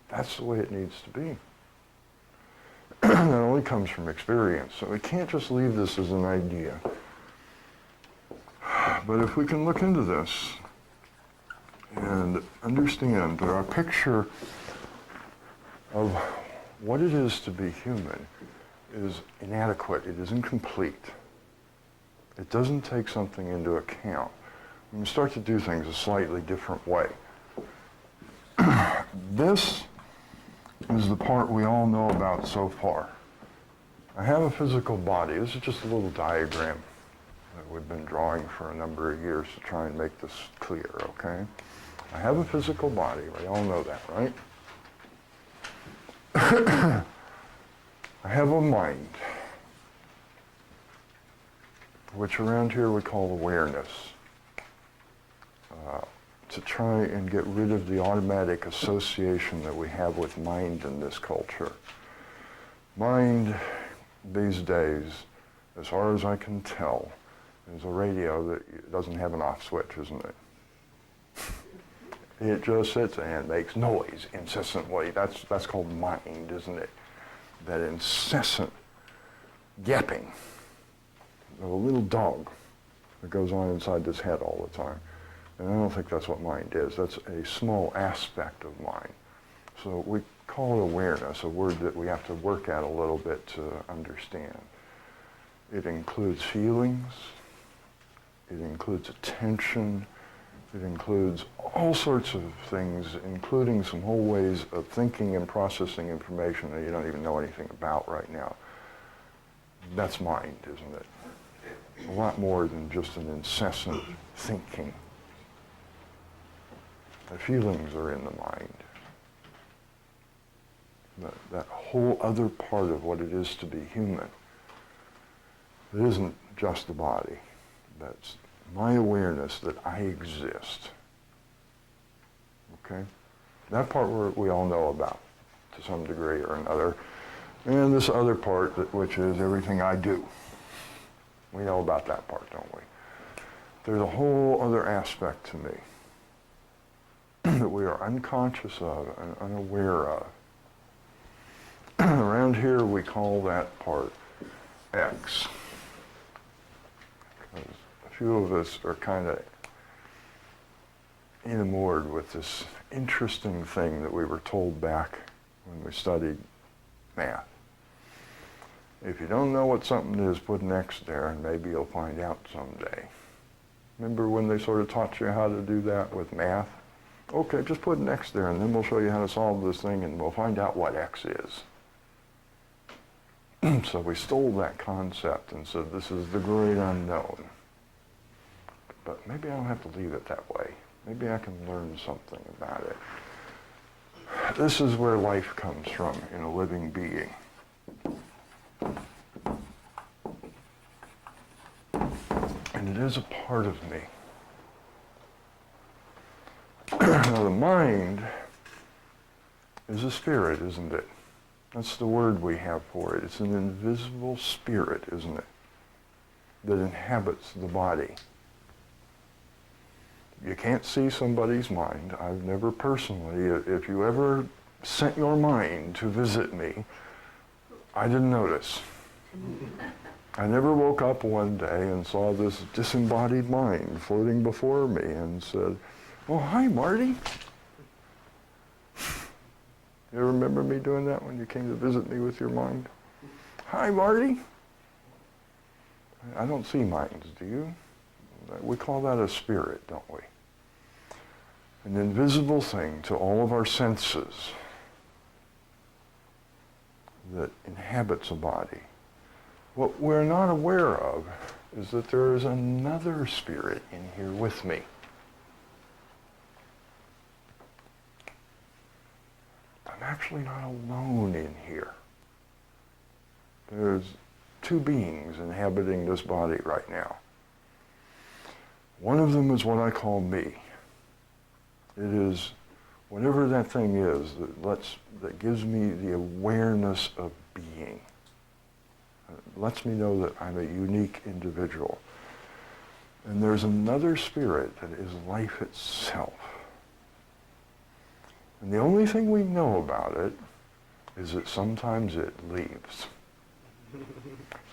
That's the way it needs to be. That only comes from experience. So we can't just leave this as an idea. But if we can look into this and understand that our picture of what it is to be human is inadequate, it is incomplete. It doesn't take something into account. We start to do things a slightly different way. This is the part we all know about so far. I have a physical body. This is just a little diagram that we've been drawing for a number of years to try and make this clear, okay? I have a physical body. We all know that, right? I have a mind, which around here we call awareness, to try and get rid of the automatic association that we have with mind in this culture. Mind these days, as far as I can tell, is a radio that doesn't have an off switch, isn't it? It just sits and makes noise incessantly. That's called mind, isn't it? That incessant yapping of a little dog that goes on inside this head all the time. And I don't think that's what mind is. That's a small aspect of mind. So we call it awareness, a word that we have to work at a little bit to understand. It includes feelings. it includes attention, it includes all sorts of things, including some whole ways of thinking and processing information that you don't even know anything about right now. That's mind, isn't it? A lot more than just an incessant thinking. The feelings are in the mind. That whole other part of what it is to be human. It isn't just the body. That's my awareness that I exist. Okay? That part we all know about to some degree or another. And this other part, which is everything I do. We know about that part, don't we? There's a whole other aspect to me that we are unconscious of and unaware of. Around here we call that part X. Because a few of us are kind of enamored with this interesting thing that we were told back when we studied math. If you don't know what something is, put an X there and maybe you'll find out someday. Remember when they sort of taught you how to do that with math? Okay, just put an X there and then we'll show you how to solve this thing and we'll find out what X is. So we stole that concept and said this is the great unknown. But maybe I don't have to leave it that way. Maybe I can learn something about it. This is where life comes from in a living being. And it is a part of me. Now the mind is a spirit, isn't it? That's the word we have for it. It's an invisible spirit, isn't it? That inhabits the body. You can't see somebody's mind. I've never personally, if you ever sent your mind to visit me, I didn't notice. I never woke up one day and saw this disembodied mind floating before me and said, "Oh, hi, Marty." You ever remember me doing that when you came to visit me with your mind? "Hi, Marty." I don't see minds, do you? We call that a spirit, don't we? An invisible thing to all of our senses that inhabits a body. What we're not aware of is that there is another spirit in here with me. I'm actually not alone in here. There's two beings inhabiting this body right now. One of them is what I call me. It is whatever that thing is that gives me the awareness of being. It lets me know that I'm a unique individual. And there's another spirit that is life itself. And the only thing we know about it is that sometimes it leaves.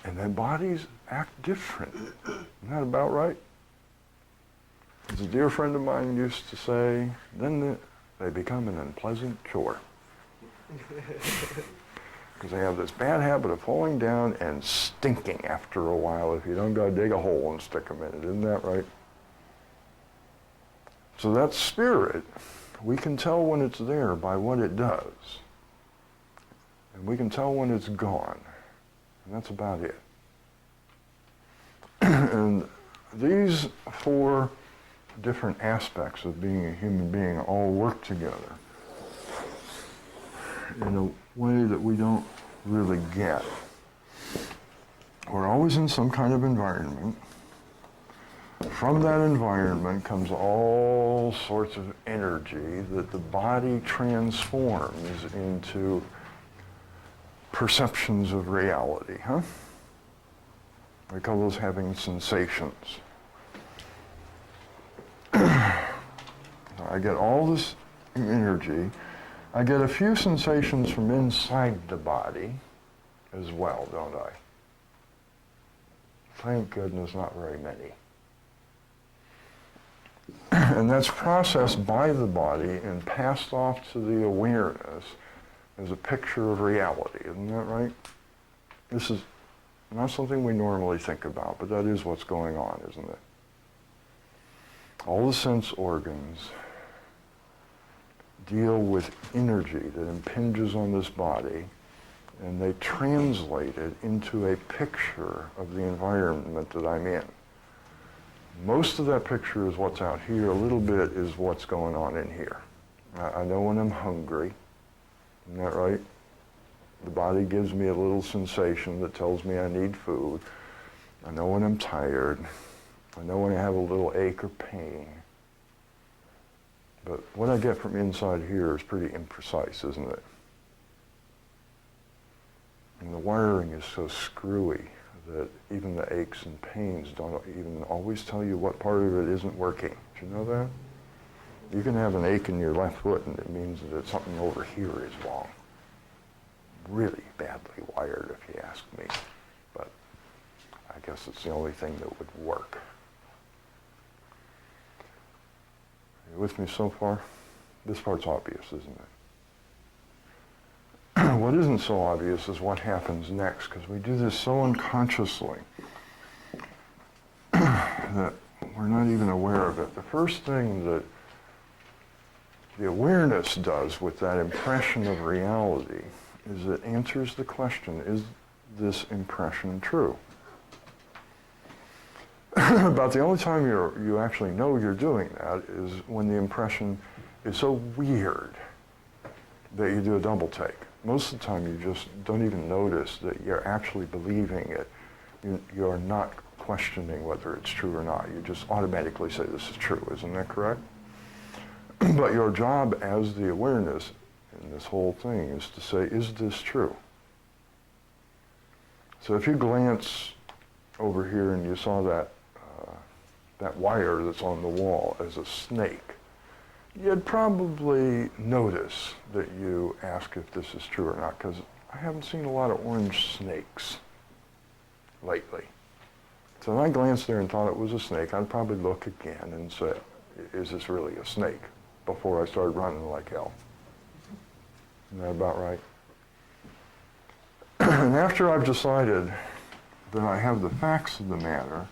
And then bodies act different. Isn't that about right? As a dear friend of mine used to say, then they become an unpleasant chore. Because they have this bad habit of falling down and stinking after a while if you don't go dig a hole and stick them in it. Isn't that right? So that spirit, we can tell when it's there by what it does. And we can tell when it's gone. And that's about it. And these four different aspects of being a human being all work together in a way that we don't really get. We're always in some kind of environment. From that environment comes all sorts of energy that the body transforms into perceptions of reality, huh? We call those having sensations. I get all this energy. I get a few sensations from inside the body as well, don't I? Thank goodness, not very many. And that's processed by the body and passed off to the awareness as a picture of reality. Isn't that right? This is not something we normally think about, but that is what's going on, isn't it? All the sense organs deal with energy that impinges on this body, and they translate it into a picture of the environment that I'm in. Most of that picture is what's out here. A little bit is what's going on in here. I know when I'm hungry. Isn't that right? The body gives me a little sensation that tells me I need food. I know when I'm tired. I know when I have a little ache or pain. But what I get from inside here is pretty imprecise, isn't it? And the wiring is so screwy that even the aches and pains don't even always tell you what part of it isn't working. Do you know that? You can have an ache in your left foot and it means that something over here is wrong. Really badly wired, if you ask me. But I guess it's the only thing that would work. Are you with me so far? This part's obvious, isn't it? What isn't so obvious is what happens next, because we do this so unconsciously that we're not even aware of it. The first thing that the awareness does with that impression of reality is it answers the question, is this impression true? About the only time you actually know you're doing that is when the impression is so weird that you do a double take. Most of the time you just don't even notice that you're actually believing it. You're not questioning whether it's true or not. You just automatically say this is true. Isn't that correct? But your job as the awareness in this whole thing is to say, is this true? So if you glance over here and you saw that wire that's on the wall as a snake, you'd probably notice that you ask if this is true or not, because I haven't seen a lot of orange snakes lately. So if I glanced there and thought it was a snake, I'd probably look again and say, is this really a snake? Before I started running like hell. Isn't that about right? And after I've decided that I have the facts of the matter,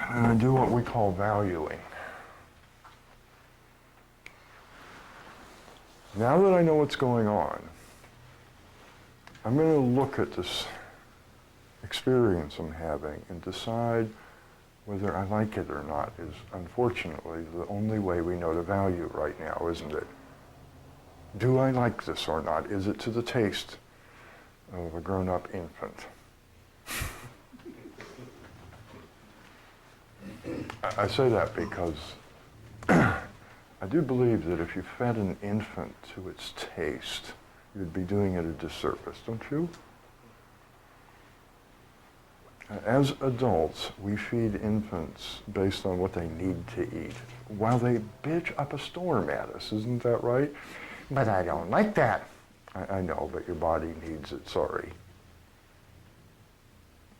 and I do what we call valuing. Now that I know what's going on, I'm going to look at this experience I'm having and decide whether I like it or not is, unfortunately, the only way we know to value right now, isn't it? Do I like this or not? Is it to the taste of a grown-up infant? I say that because I do believe that if you fed an infant to its taste, you'd be doing it a disservice, don't you? As adults, we feed infants based on what they need to eat, while they bitch up a storm at us, isn't that right? But I don't like that. I know, but your body needs it, sorry.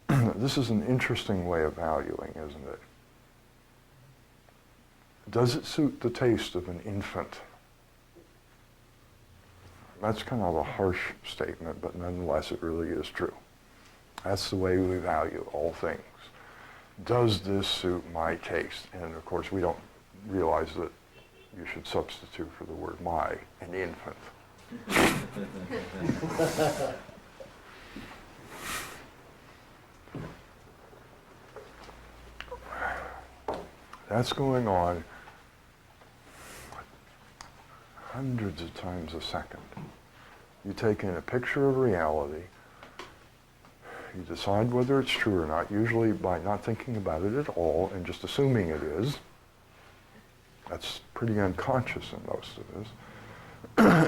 This is an interesting way of valuing, isn't it? Does it suit the taste of an infant? That's kind of a harsh statement, but nonetheless, it really is true. That's the way we value all things. Does this suit my taste? And of course, we don't realize that you should substitute for the word my, an infant. That's going on hundreds of times a second. You take in a picture of reality, you decide whether it's true or not, usually by not thinking about it at all and just assuming it is. That's pretty unconscious in most of us.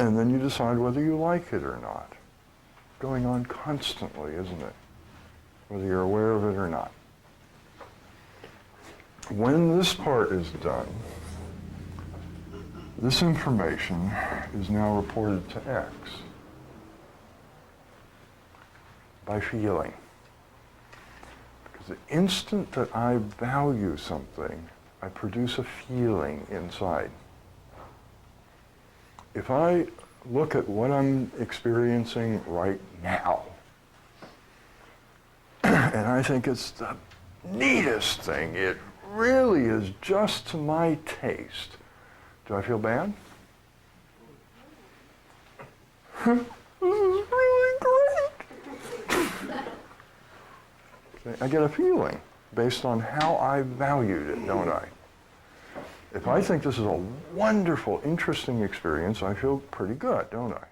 And then you decide whether you like it or not. Going on constantly, isn't it? Whether you're aware of it or not. When this part is done, this information is now reported to X by feeling. Because the instant that I value something, I produce a feeling inside. If I look at what I'm experiencing right now, and I think it's the neatest thing, it really is just to my taste, do I feel bad? This is really great. See, I get a feeling based on how I valued it, don't I? If I think this is a wonderful, interesting experience, I feel pretty good, don't I?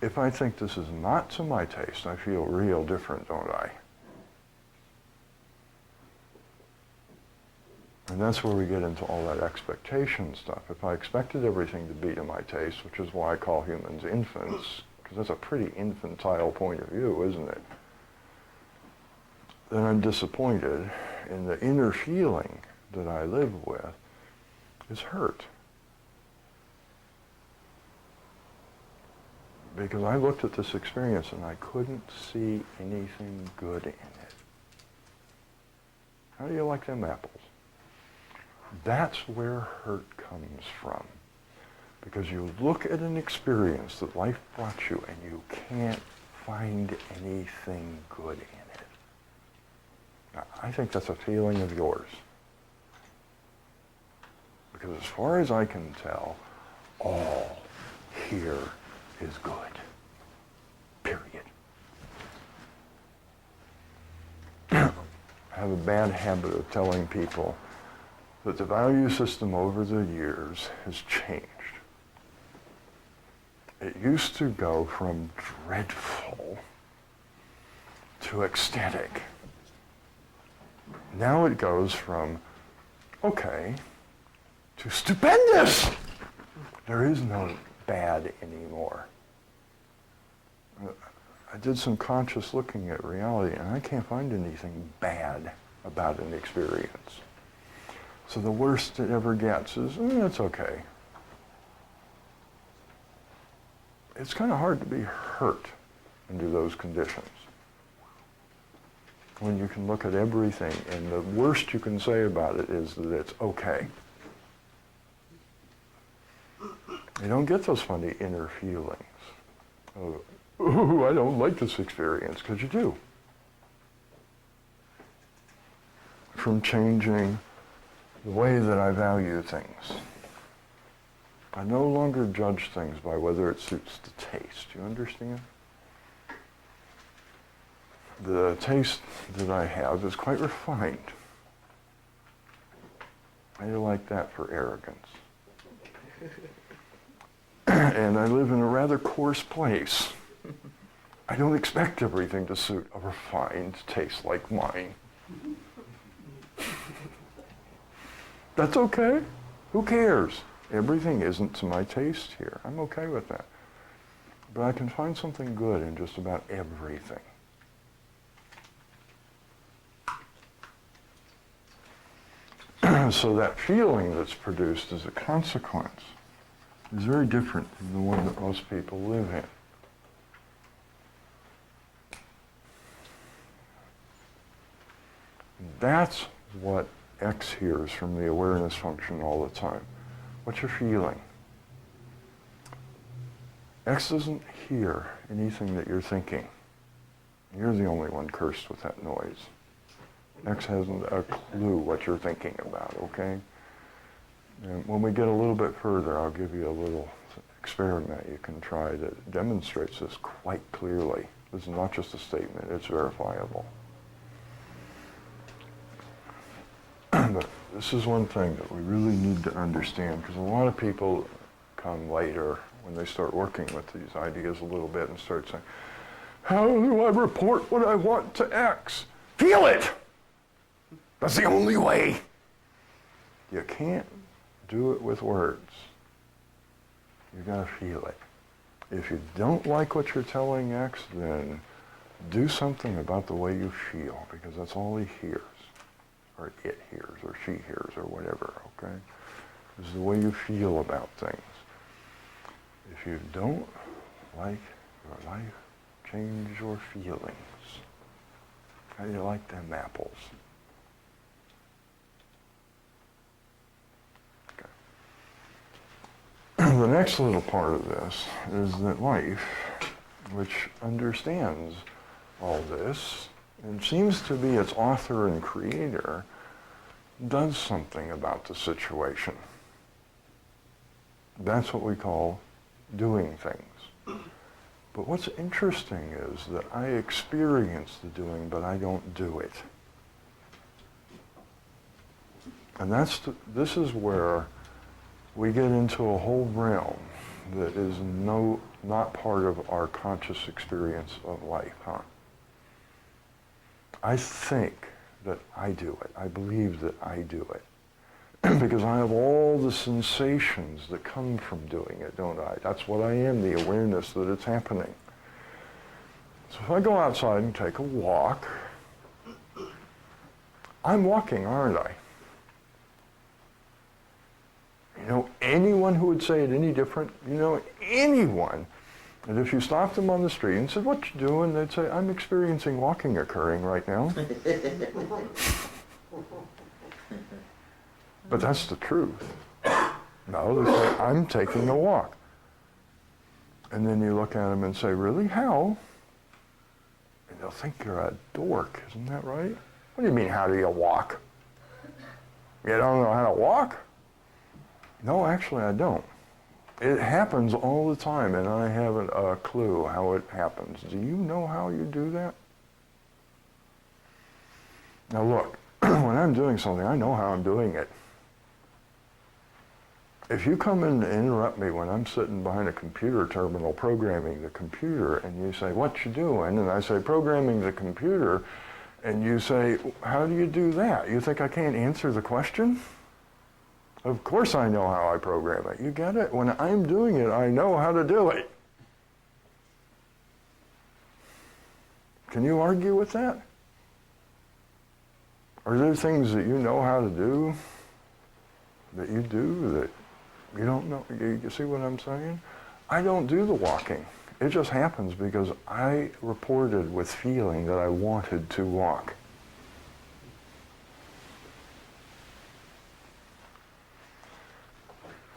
If I think this is not to my taste, I feel real different, don't I? And that's where we get into all that expectation stuff. If I expected everything to be to my taste, which is why I call humans infants, because that's a pretty infantile point of view, isn't it? Then I'm disappointed, and the inner feeling that I live with is hurt. Because I looked at this experience and I couldn't see anything good in it. How do you like them apples? That's where hurt comes from. Because you look at an experience that life brought you and you can't find anything good in it. Now, I think that's a feeling of yours. Because as far as I can tell, all here is good. Period. I have a bad habit of telling people that the value system over the years has changed. It used to go from dreadful to ecstatic. Now it goes from okay to stupendous. There is no bad anymore. I did some conscious looking at reality and I can't find anything bad about an experience. So the worst it ever gets is, it's okay. It's kind of hard to be hurt under those conditions. When you can look at everything and the worst you can say about it is that it's okay. You don't get those funny inner feelings of, ooh, I don't like this experience, because you do. From changing the way that I value things. I no longer judge things by whether it suits the taste. You understand? The taste that I have is quite refined. How do you like that for arrogance? And I live in a rather coarse place. I don't expect everything to suit a refined taste like mine. That's okay. Who cares? Everything isn't to my taste here. I'm okay with that. But I can find something good in just about everything. So that feeling that's produced as a consequence is very different from the one that most people live in. That's what X hears from the awareness function all the time. What's your feeling? X doesn't hear anything that you're thinking. You're the only one cursed with that noise. X hasn't a clue what you're thinking about, okay? And when we get a little bit further, I'll give you a little experiment you can try that demonstrates this quite clearly. This is not just a statement, it's verifiable. But this is one thing that we really need to understand, because a lot of people come later when they start working with these ideas a little bit and start saying, how do I report what I want to X? Feel it! That's the only way. You can't do it with words. You gotta feel it. If you don't like what you're telling X, then do something about the way you feel, because that's all he hears, or it hears, or she hears, or whatever, okay? This is the way you feel about things. If you don't like your life, change your feelings. How do you like them apples? The next little part of this is that life, which understands all this and seems to be its author and creator, does something about the situation. That's what we call doing things. But what's interesting is that I experience the doing, but I don't do it. And this is where we get into a whole realm that is not part of our conscious experience of life, huh? I think that I do it. I believe that I do it. Because I have all the sensations that come from doing it, don't I? That's what I am, the awareness that it's happening. So if I go outside and take a walk, I'm walking, aren't I? You know, anyone who would say it any different, you know, anyone. And if you stopped them on the street and said, "What you doing?" they'd say, "I'm experiencing walking occurring right now." But that's the truth. No, they say, "I'm taking a walk." And then you look at them and say, "Really? How?" And they'll think you're a dork, isn't that right? What do you mean, how do you walk? You don't know how to walk? No, actually I don't. It happens all the time, and I haven't a clue how it happens. Do you know how you do that? Now look, when I'm doing something, I know how I'm doing it. If you come in and interrupt me when I'm sitting behind a computer terminal programming the computer, and you say, "What you doing?" and I say, "Programming the computer," and you say, "How do you do that?" You think I can't answer the question? Of course I know how I program it. You get it? When I'm doing it, I know how to do it. Can you argue with that? Are there things that you know how to do that you do that you don't know? You see what I'm saying? I don't do the walking. It just happens because I reported with feeling that I wanted to walk.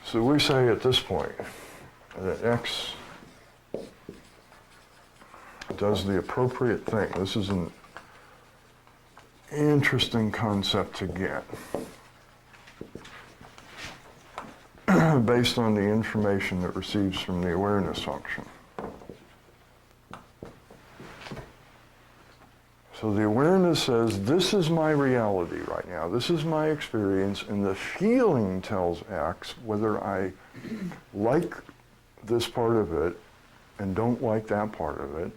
So we say at this point that X does the appropriate thing. This is an interesting concept to get based on the information it receives from the awareness function. So the awareness says, this is my reality right now, this is my experience, and the feeling tells X whether I like this part of it and don't like that part of it.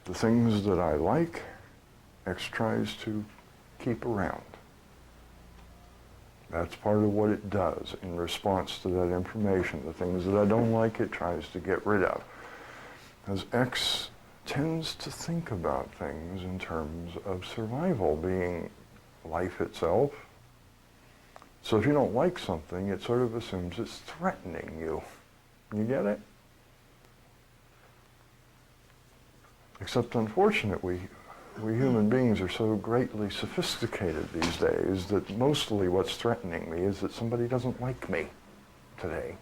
The things that I like, X tries to keep around. That's part of what it does in response to that information. The things that I don't like, it tries to get rid of. As X tends to think about things in terms of survival being life itself. So if you don't like something, it sort of assumes it's threatening you. You get it? Except unfortunately, we human beings are so greatly sophisticated these days that mostly what's threatening me is that somebody doesn't like me today.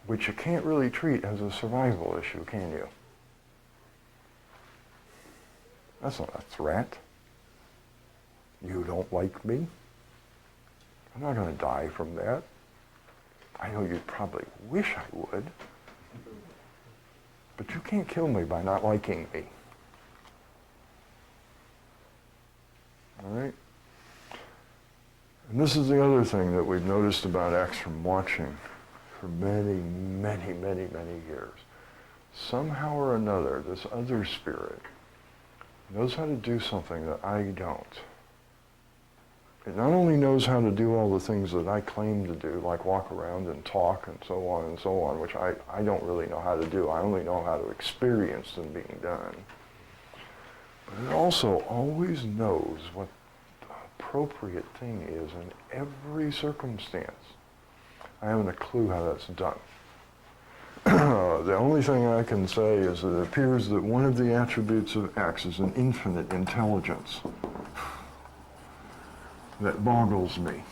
Which you can't really treat as a survival issue, can you? That's not a threat. You don't like me? I'm not going to die from that. I know you'd probably wish I would. But you can't kill me by not liking me. All right? And this is the other thing that we've noticed about X from watching for many, many, many, many years. Somehow or another, this other spirit knows how to do something that I don't. It not only knows how to do all the things that I claim to do, like walk around and talk and so on, which I don't really know how to do. I only know how to experience them being done. But it also always knows what the appropriate thing is in every circumstance. I haven't a clue how that's done. The only thing I can say is that it appears that one of the attributes of X is an infinite intelligence that boggles me.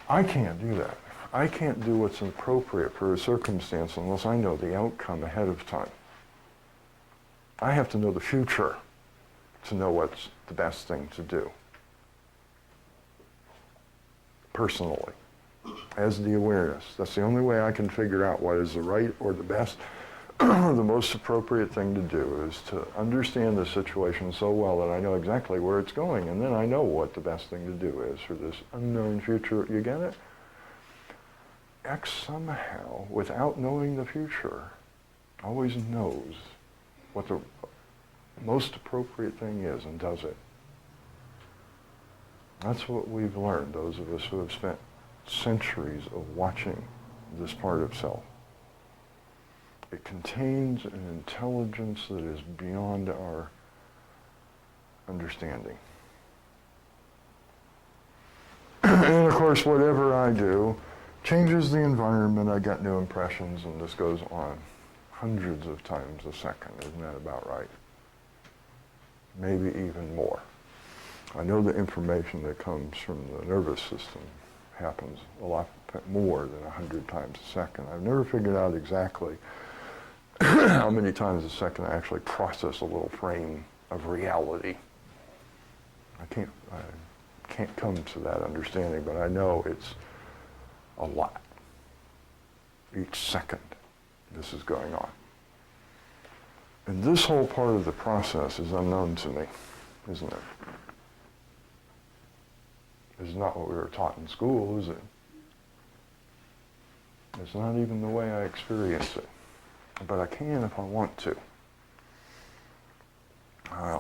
I can't do that. I can't do what's appropriate for a circumstance unless I know the outcome ahead of time. I have to know the future. to know what's the best thing to do. Personally, as the awareness. That's the only way I can figure out what is the right or the best, the most appropriate thing to do is to understand the situation so well that I know exactly where it's going, and then I know what the best thing to do is for this unknown future. You get it? X somehow, without knowing the future, always knows what the most appropriate thing is and does it. That's what we've learned, those of us who have spent centuries of watching this part of self. It contains an intelligence that is beyond our understanding. And of course, whatever I do changes the environment. I get new impressions, and this goes on hundreds of times a second. Isn't that about right? Maybe even more. I know the information that comes from the nervous system happens a lot more than 100 times a second. I've never figured out exactly how many times a second I actually process a little frame of reality. I can't come to that understanding, but I know it's a lot. Each second this is going on. And this whole part of the process is unknown to me, isn't it? It's not what we were taught in school, is it? It's not even the way I experience it. But I can if I want to. I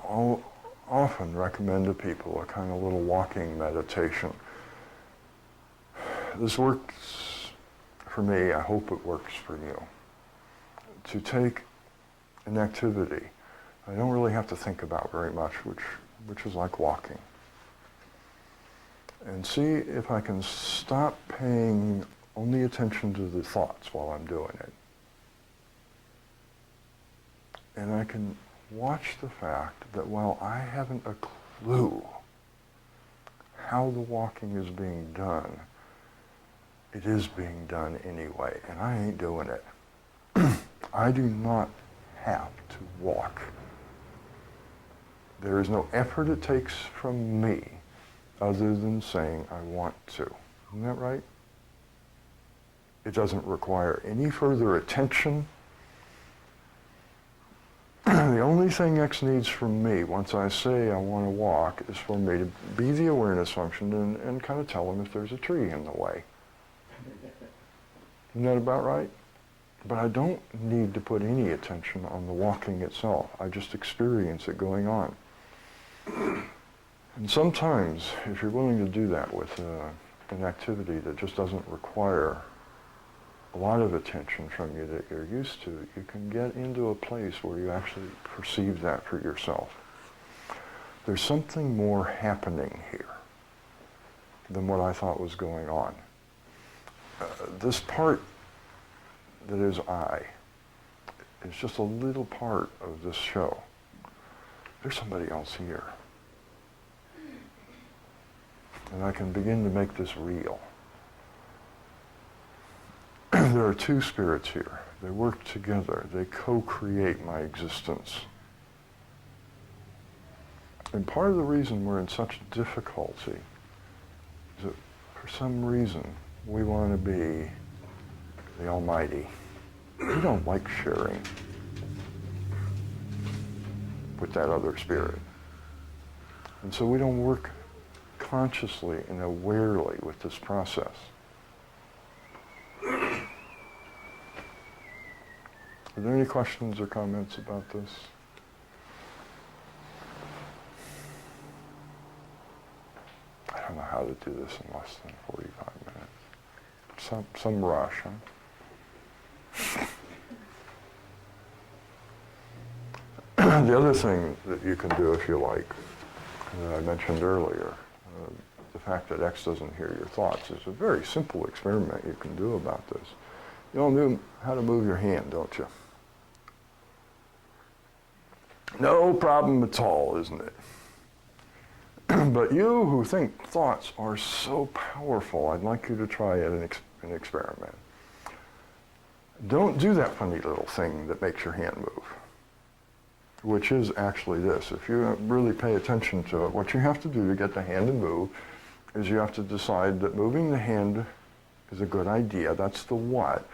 often recommend to people a kind of little walking meditation. This works for me. I hope it works for you. To take an activity I don't really have to think about very much, which is like walking. And see if I can stop paying only attention to the thoughts while I'm doing it. And I can watch the fact that while I haven't a clue how the walking is being done, it is being done anyway, and I ain't doing it. I do not have to walk. There is no effort it takes from me other than saying I want to. Isn't that right? It doesn't require any further attention. The only thing X needs from me once I say I want to walk is for me to be the awareness function and kind of tell them if there's a tree in the way. Isn't that about right? But I don't need to put any attention on the walking itself. I just experience it going on. And sometimes, if you're willing to do that with an activity that just doesn't require a lot of attention from you that you're used to, you can get into a place where you actually perceive that for yourself. There's something more happening here than what I thought was going on. This part that is I is just a little part of this show. There's somebody else here. And I can begin to make this real. There are two spirits here. They work together. They co-create my existence. And part of the reason we're in such difficulty is that for some reason we want to be the Almighty. We don't like sharing with that other spirit. And so we don't work consciously and awarely with this process. Are there any questions or comments about this? I don't know how to do this in less than 45 minutes. Some rush, huh? The other thing that you can do if you like, that I mentioned earlier, the fact that X doesn't hear your thoughts is a very simple experiment you can do about this. You all know how to move your hand, don't you? No problem at all, isn't it? But you who think thoughts are so powerful, I'd like you to try an experiment. Don't do that funny little thing that makes your hand move. which is actually this. If you really pay attention to it, what you have to do to get the hand to move is you have to decide that moving the hand is a good idea. That's the what.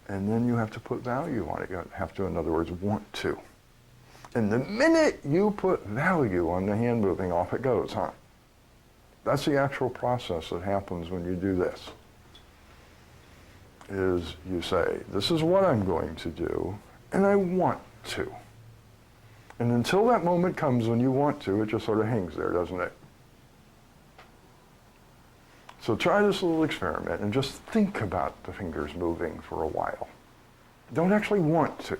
And then you have to put value on it. You have to, in other words, want to. And the minute you put value on the hand moving, off it goes, huh? That's the actual process that happens when you do this. Is you say, this is what I'm going to do, and I want to. And until that moment comes when you want to, it just sort of hangs there, doesn't it? So try this little experiment and just think about the fingers moving for a while. Don't actually want to.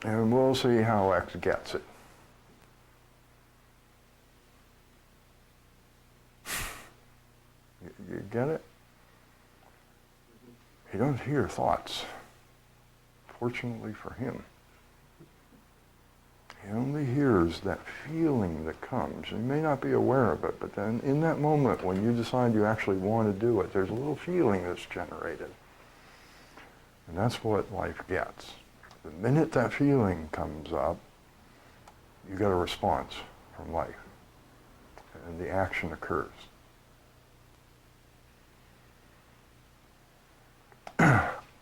And we'll see how X gets it. You get it? He doesn't hear thoughts, fortunately for him. He only hears that feeling that comes. You may not be aware of it, but then in that moment when you decide you actually want to do it, there's a little feeling that's generated. And that's what life gets. The minute that feeling comes up, you get a response from life. And the action occurs.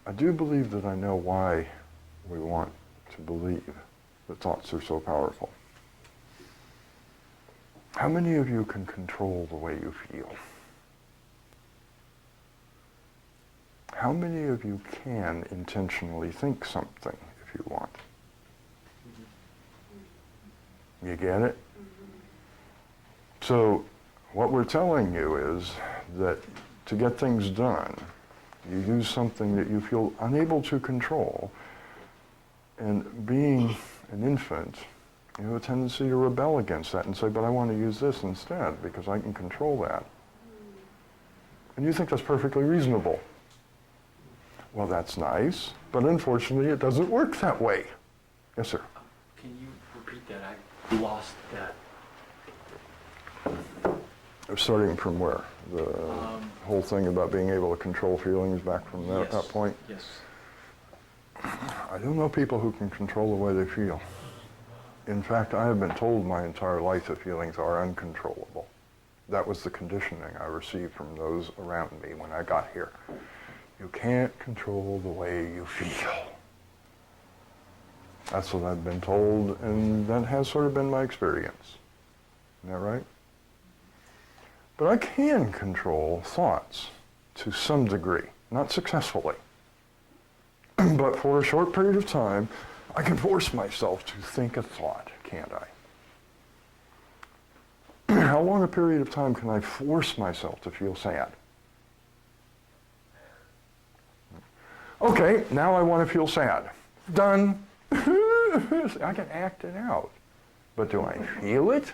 I do believe that I know why we want to believe that thoughts are so powerful. How many of you can control the way you feel? How many of you can intentionally think something if you want? You get it? So what we're telling you is that to get things done, you use something that you feel unable to control. And being an infant, you have a tendency to rebel against that and say, but I want to use this instead because I can control that. And you think that's perfectly reasonable. Well, that's nice, but unfortunately it doesn't work that way. Yes, sir? Can you repeat that? I lost that. Starting from where? The whole thing about being able to control feelings back from that point? Yes. I don't know people who can control the way they feel. In fact, I have been told my entire life that feelings are uncontrollable. That was the conditioning I received from those around me when I got here. You can't control the way you feel. That's what I've been told, and that has sort of been my experience. Isn't that right? But I can control thoughts to some degree, not successfully. But for a short period of time, I can force myself to think a thought, can't I? How long a period of time can I force myself to feel sad? Okay, now I want to feel sad. Done. I can act it out. But do I feel it?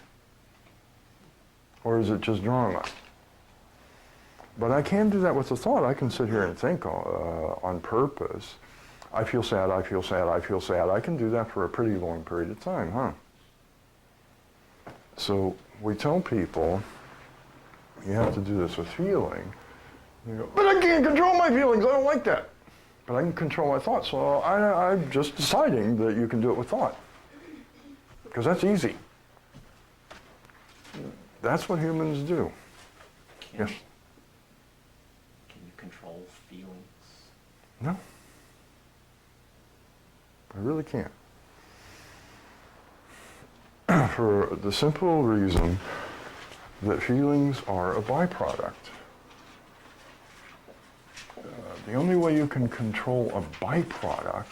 Or is it just drama? But I can do that with a thought. I can sit here and think on purpose. I feel sad, I feel sad, I feel sad. I can do that for a pretty long period of time, huh? So we tell people, you have to do this with feeling. You go, but I can't control my feelings, I don't like that. But I can control my thoughts, so I'm just deciding that you can do it with thought. Because that's easy. That's what humans do. Yes? Can you control feelings? No. I really can't. For the simple reason that feelings are a byproduct. The only way you can control a byproduct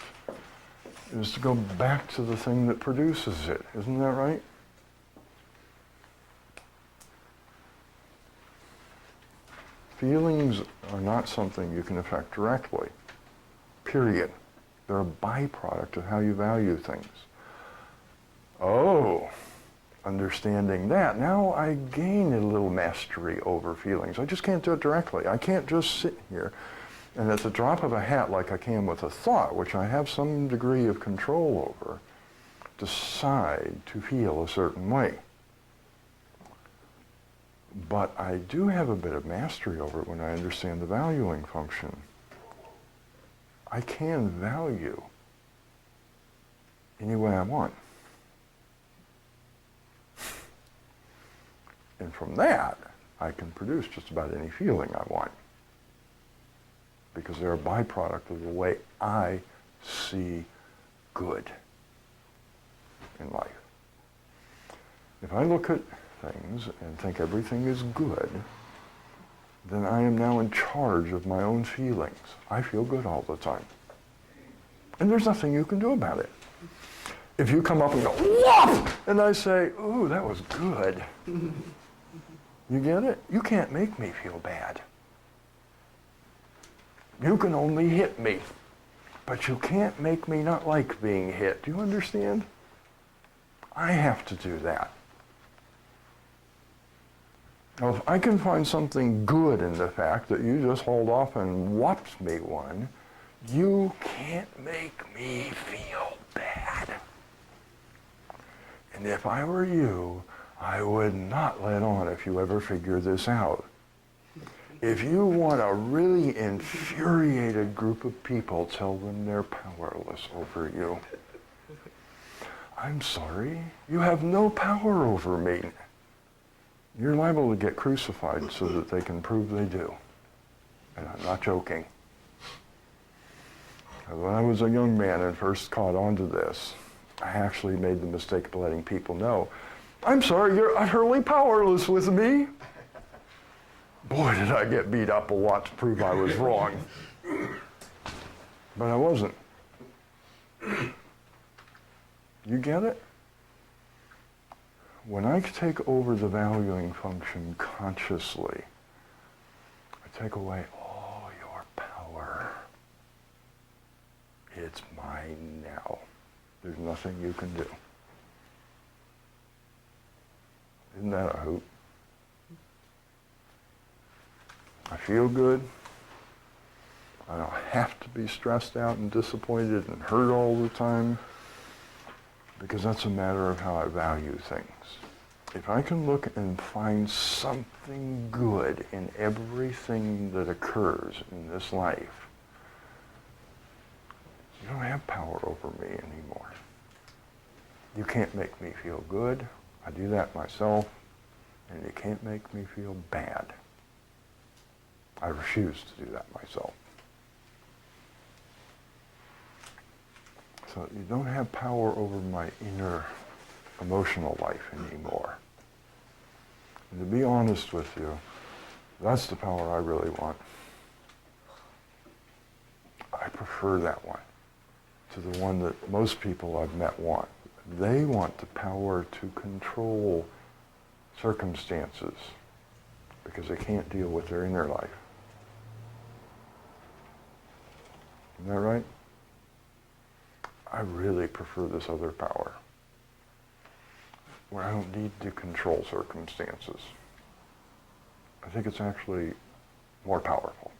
is to go back to the thing that produces it. Isn't that right? Feelings are not something you can affect directly, period. They're a byproduct of how you value things. Oh, understanding that, now I gain a little mastery over feelings. I just can't do it directly. I can't just sit here and at the drop of a hat, like I can with a thought, which I have some degree of control over, decide to feel a certain way. But I do have a bit of mastery over it when I understand the valuing function. I can value. any way I want. And from that, I can produce just about any feeling I want. Because they're a byproduct of the way I see good in life. If I look at things and think everything is good, then I am now in charge of my own feelings. I feel good all the time. And there's nothing you can do about it. If you come up and go, whoop! And I say, ooh, that was good. You get it? You can't make me feel bad. You can only hit me, but you can't make me not like being hit. Do you understand? I have to do that. Now, if I can find something good in the fact that you just hauled off and whopped me one, you can't make me feel bad. And if I were you, I would not let on if you ever figure this out. If you want a really infuriated group of people, tell them they're powerless over you. I'm sorry, you have no power over me. You're liable to get crucified so that they can prove they do. And I'm not joking. When I was a young man and first caught on to this, I actually made the mistake of letting people know, I'm sorry, you're utterly powerless with me. Boy, did I get beat up a lot to prove I was wrong. But I wasn't. You get it? When I take over the valuing function consciously, I take away all your power. It's mine now. There's nothing you can do. Isn't that a hoot? I feel good. I don't have to be stressed out and disappointed and hurt all the time, because that's a matter of how I value things. If I can look and find something good in everything that occurs in this life, you don't have power over me anymore. You can't make me feel good. I do that myself. And you can't make me feel bad. I refuse to do that myself. So you don't have power over my inner emotional life anymore. And to be honest with you, that's the power I really want. I prefer that one to the one that most people I've met want. They want the power to control circumstances because they can't deal with their inner life. Isn't that right? I really prefer this other power, where I don't need to control circumstances. I think it's actually more powerful,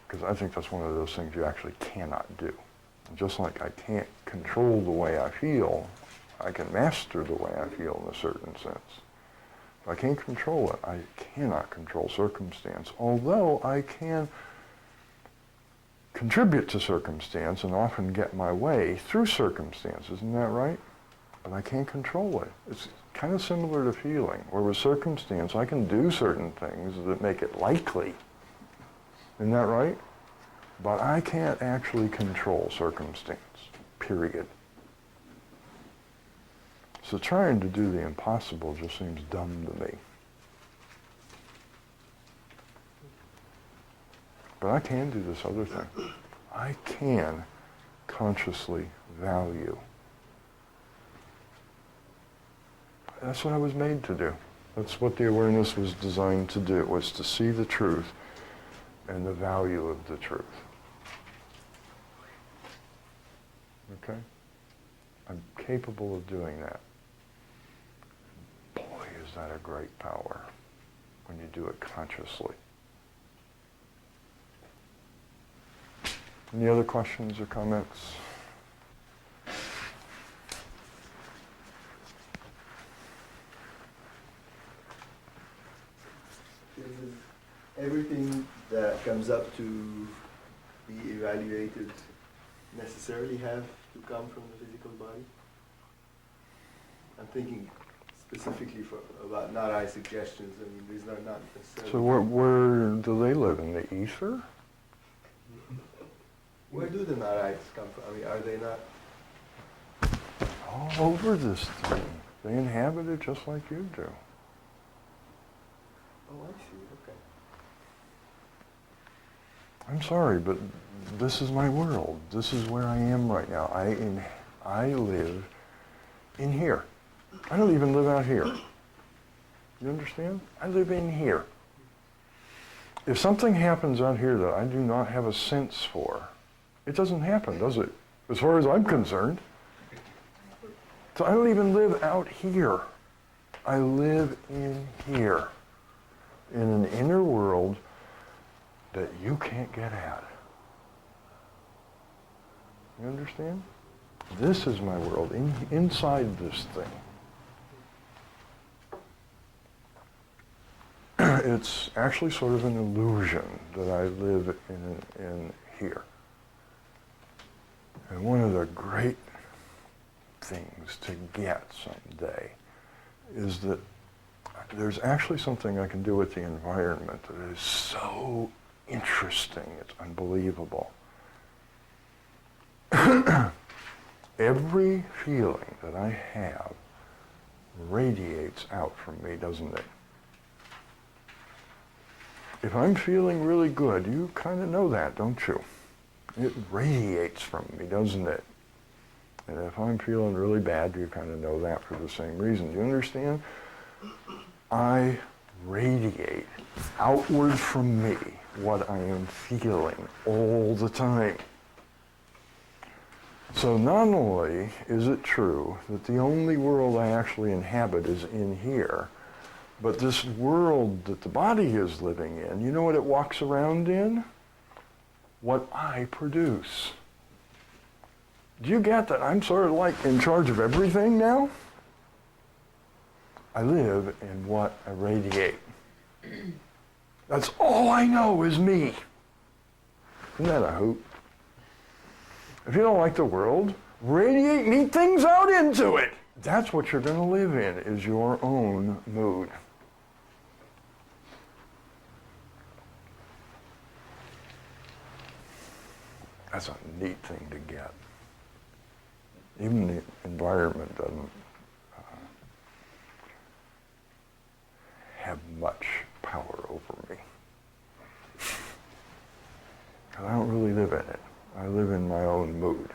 because I think that's one of those things you actually cannot do. And just like I can't control the way I feel, I can master the way I feel in a certain sense. If I can't control it, I cannot control circumstance, although I can contribute to circumstance and often get my way through circumstance. Isn't that right? But I can't control it. It's kind of similar to feeling, where with circumstance I can do certain things that make it likely. Isn't that right? But I can't actually control circumstance, period. So trying to do the impossible just seems dumb to me. But I can do this other thing. I can consciously value. That's what I was made to do. That's what the awareness was designed to do, was to see the truth and the value of the truth. Okay? I'm capable of doing that. Boy, is that a great power when you do it consciously. Any other questions or comments? Does everything that comes up to be evaluated necessarily have to come from the physical body? I'm thinking specifically about not eye suggestions. I mean, these are not necessarily. So where do they live? In the ether? Where do the not eyes come from? I mean, are they not? All over this thing. They inhabit it just like you do. Oh, I see. Okay. I'm sorry, but this is my world. This is where I am right now. I live in here. I don't even live out here. You understand? I live in here. If something happens out here that I do not have a sense for, it doesn't happen, does it? As far as I'm concerned. So I don't even live out here. I live in here, in an inner world that you can't get at. You understand? This is my world, inside this thing. It's actually sort of an illusion that I live in here. And one of the great things to get someday is that there's actually something I can do with the environment that is so interesting, it's unbelievable. Every feeling that I have radiates out from me, doesn't it? If I'm feeling really good, you kind of know that, don't you? It radiates from me, doesn't it? And if I'm feeling really bad, you kind of know that for the same reason. Do you understand? I radiate outward from me what I am feeling all the time. So not only is it true that the only world I actually inhabit is in here, but this world that the body is living in, you know what it walks around in? What I produce. Do you get that I'm sort of like in charge of everything now? I live in what I radiate. That's all I know is me. Isn't that a hoot? If you don't like the world, radiate neat things out into it. That's what you're going to live in, is your own mood. That's a neat thing to get. Even the environment doesn't have much power over me. Because I don't really live in it. I live in my own mood.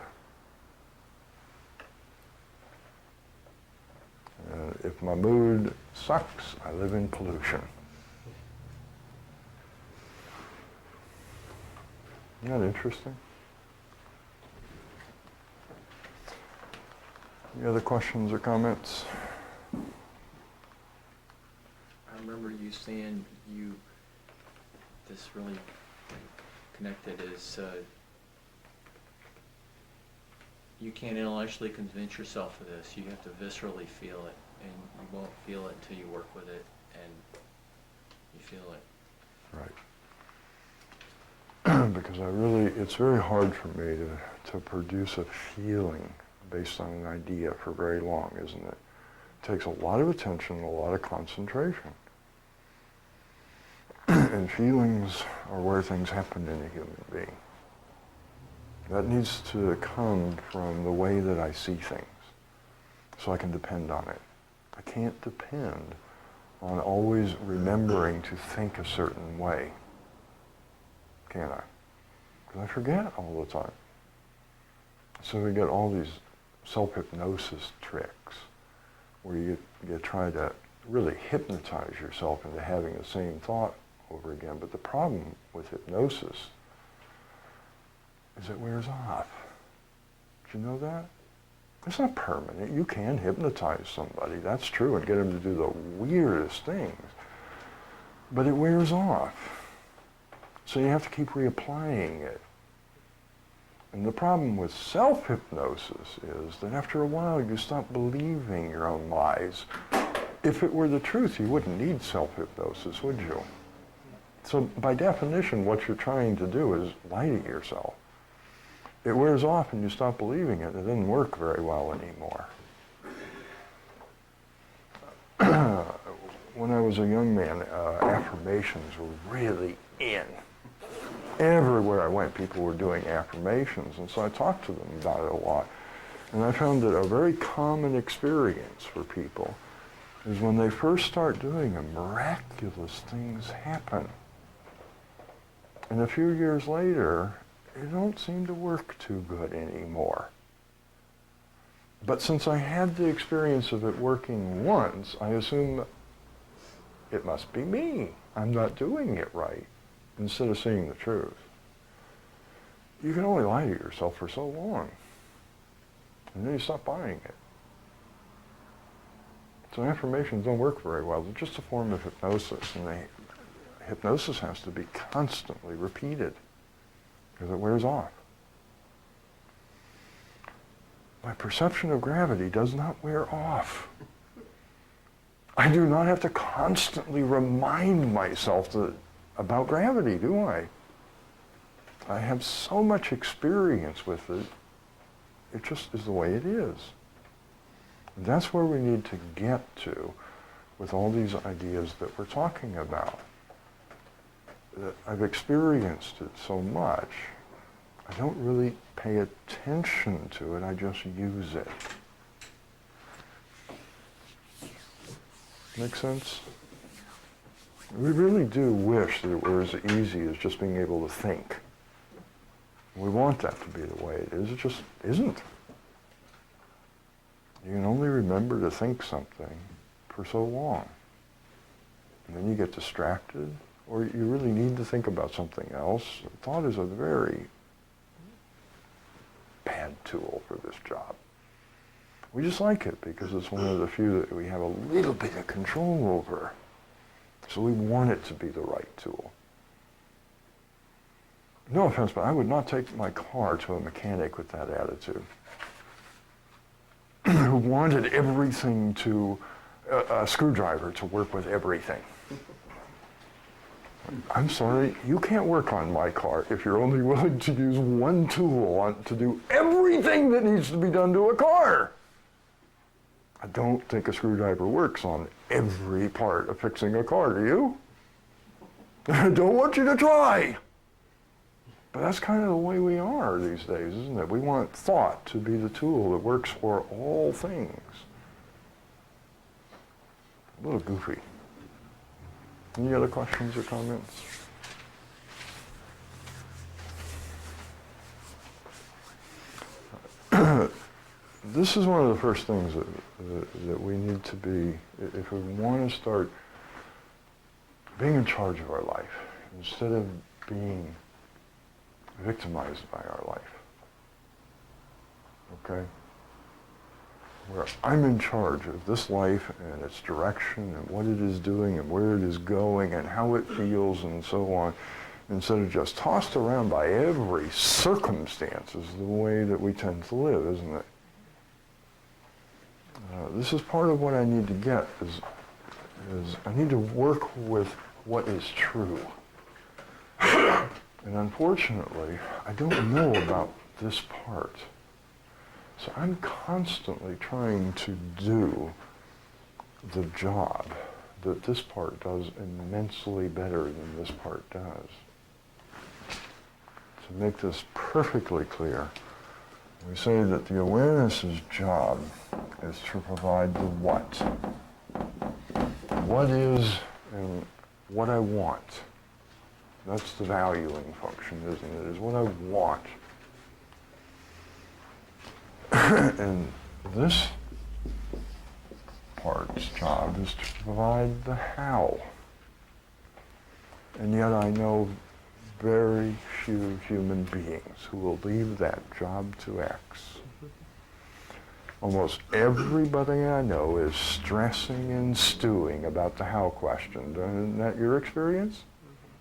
If my mood sucks, I live in pollution. Isn't that interesting? Any other questions or comments? I remember you saying this really connected is you can't intellectually convince yourself of this. You have to viscerally feel it, and you won't feel it until you work with it and you feel it. Right. Because it's very hard for me to produce a feeling based on an idea for very long, isn't it? It takes a lot of attention, a lot of concentration. And feelings are where things happen in a human being. That needs to come from the way that I see things, so I can depend on it. I can't depend on always remembering to think a certain way, can I? Because I forget all the time. So we get all these self-hypnosis tricks where you try to really hypnotize yourself into having the same thought over again. But the problem with hypnosis is it wears off. Did you know that? It's not permanent. You can hypnotize somebody, that's true, and get them to do the weirdest things. But it wears off. So you have to keep reapplying it. And the problem with self-hypnosis is that after a while you stop believing your own lies. If it were the truth, you wouldn't need self-hypnosis, would you? So by definition, what you're trying to do is lie to yourself. it wears off and you stop believing it. It doesn't work very well anymore. When I was a young man, affirmations were really in. Everywhere I went, people were doing affirmations, and so I talked to them about it a lot. And I found that a very common experience for people is when they first start doing them, miraculous things happen. And a few years later, it don't seem to work too good anymore. But since I had the experience of it working once, I assume it must be me. I'm not doing it right, instead of seeing the truth. You can only lie to yourself for so long, and then you stop buying it. So affirmations don't work very well. They're just a form of hypnosis, and hypnosis has to be constantly repeated because it wears off. My perception of gravity does not wear off. I do not have to constantly remind myself about gravity, do I? I have so much experience with it, it just is the way it is. And that's where we need to get to with all these ideas that we're talking about. I've experienced it so much, I don't really pay attention to it, I just use it. Make sense? We really do wish that it were as easy as just being able to think. We want that to be the way it is. It just isn't. You can only remember to think something for so long. And then you get distracted, or you really need to think about something else. Thought is a very bad tool for this job. We just like it because it's one of the few that we have a little bit of control over. So we want it to be the right tool. No offense, but I would not take my car to a mechanic with that attitude. Who wanted everything to, a screwdriver to work with everything. I'm sorry, you can't work on my car if you're only willing to use one tool to do everything that needs to be done to a car. I don't think a screwdriver works on every part of fixing a car, do you? I don't want you to try. But that's kind of the way we are these days, isn't it? We want thought to be the tool that works for all things. A little goofy. Any other questions or comments? This is one of the first things that we need to be, if we want to start being in charge of our life, instead of being victimized by our life. Okay? Where I'm in charge of this life and its direction and what it is doing and where it is going and how it feels and so on, instead of just tossed around by every circumstance is the way that we tend to live, isn't it? This is part of what I need to get, is I need to work with what is true. And unfortunately, I don't know about this part. So I'm constantly trying to do the job that this part does immensely better than this part does. To make this perfectly clear, we say that the awareness's job is to provide the what. What is and what I want. That's the valuing function, isn't it? Is what I want. And this part's job is to provide the how. And yet I know very few human beings who will leave that job to X. Almost everybody I know is stressing and stewing about the how question. Isn't that your experience?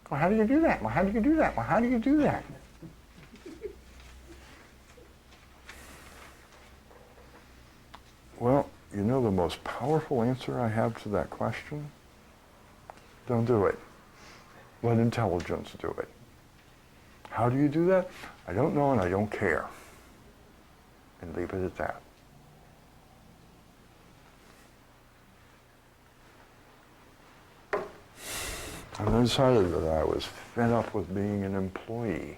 Well, how do you do that? Well, how do you do that? Well, how do you do that? Well, you know the most powerful answer I have to that question? Don't do it. Let intelligence do it. How do you do that? I don't know and I don't care. And leave it at that. And I decided that I was fed up with being an employee.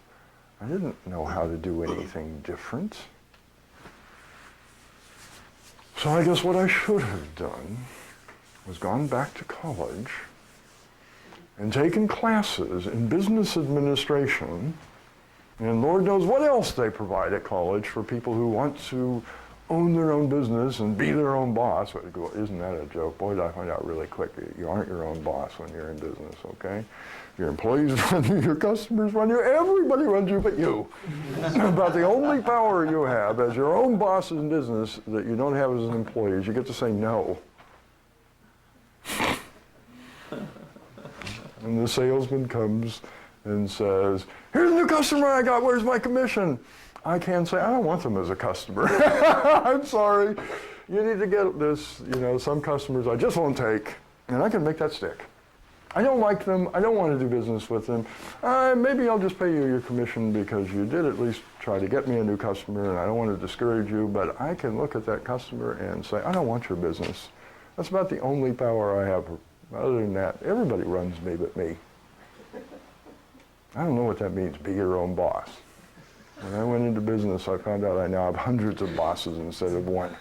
I didn't know how to do anything different. So I guess what I should have done was gone back to college and taken classes in business administration, and Lord knows what else they provide at college for people who want to own their own business and be their own boss. Isn't that a joke? Boy, did I find out really quick. You aren't your own boss when you're in business, okay? Your employees run you, your customers run you, everybody runs you but you. About the only power you have as your own boss in business that you don't have as an employee is you get to say no. And the salesman comes and says, here's a new customer I got, where's my commission? I can say, I don't want them as a customer. I'm sorry. You need to get this, some customers I just won't take, and I can make that stick. I don't like them. I don't want to do business with them. Maybe I'll just pay you your commission because you did at least try to get me a new customer, and I don't want to discourage you, but I can look at that customer and say, I don't want your business. That's about the only power I have. Other than that, everybody runs me but me. I don't know what that means, be your own boss. When I went into business, I found out I now have hundreds of bosses instead of one.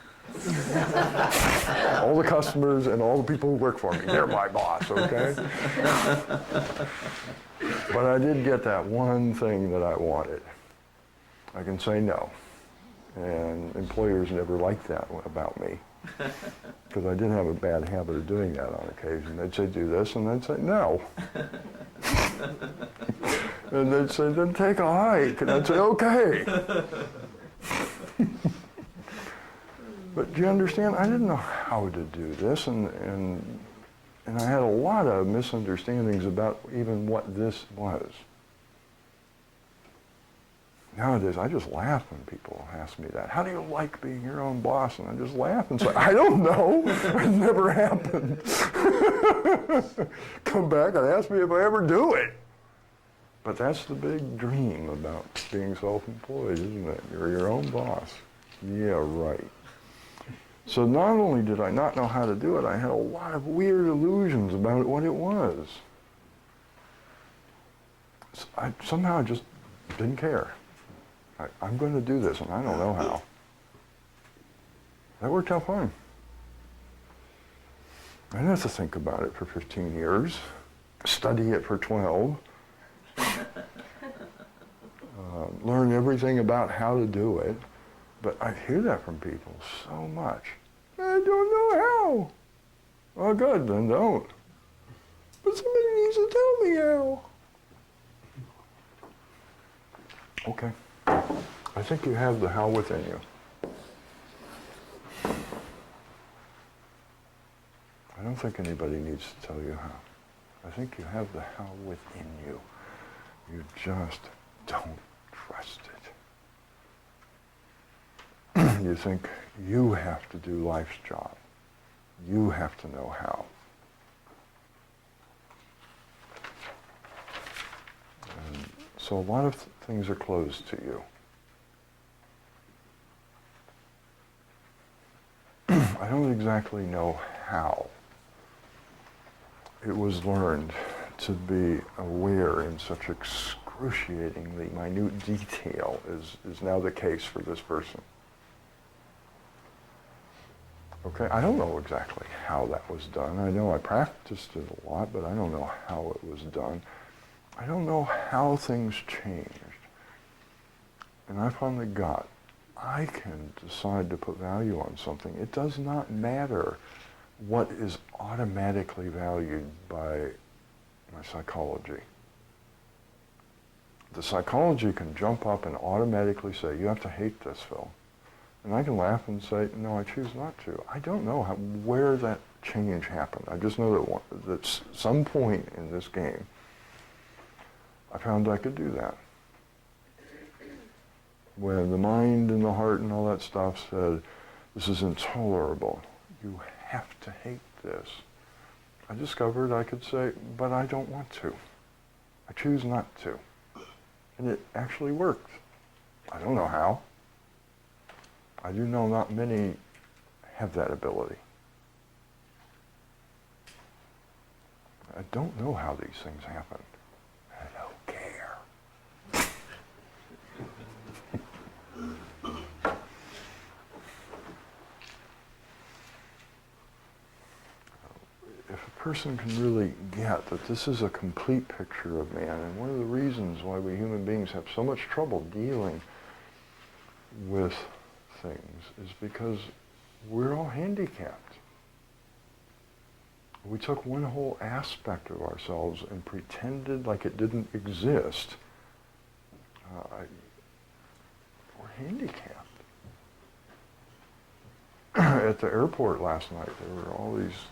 All the customers and all the people who work for me, they're my boss, okay? But I did get that one thing that I wanted. I can say no. And employers never liked that about me. Because I did have a bad habit of doing that on occasion. They'd say, do this, and I'd say, no. And they'd say, then take a hike. And I'd say, okay. But do you understand? I didn't know how to do this, and I had a lot of misunderstandings about even what this was. Nowadays, I just laugh when people ask me that. How do you like being your own boss? And I just laugh and say, I don't know. It never happened. Come back and ask me if I ever do it. But that's the big dream about being self-employed, isn't it? You're your own boss. Yeah, right. So not only did I not know how to do it, I had a lot of weird illusions about what it was. Somehow I just didn't care. I'm going to do this, and I don't know how. That worked out fine. I didn't have to think about it for 15 years, study it for 12, learn everything about how to do it. But I hear that from people so much. I don't know how. Well, good, then don't. But somebody needs to tell me how. Okay. I think you have the how within you. I don't think anybody needs to tell you how. I think you have the how within you. You just don't trust it. You think you have to do life's job. You have to know how. And so a lot of things are closed to you. I don't exactly know how. It was learned to be aware in such excruciatingly minute detail is now the case for this person. Okay, I don't know exactly how that was done. I know I practiced it a lot, but I don't know how it was done. I don't know how things changed. And I finally got, I can decide to put value on something. It does not matter what is automatically valued by my psychology. The psychology can jump up and automatically say, you have to hate this, Phil. And I can laugh and say, no, I choose not to. I don't know where that change happened. I just know that at some point in this game, I found I could do that. When the mind and the heart and all that stuff said, this is intolerable, you have to hate this, I discovered I could say, but I don't want to. I choose not to. And it actually worked. I don't know how. I do know not many have that ability. I don't know how these things happen. I don't care. If a person can really get that this is a complete picture of man, and one of the reasons why we human beings have so much trouble dealing with things is because we're all handicapped. We took one whole aspect of ourselves and pretended like it didn't exist. We're handicapped. At the airport last night, there were all these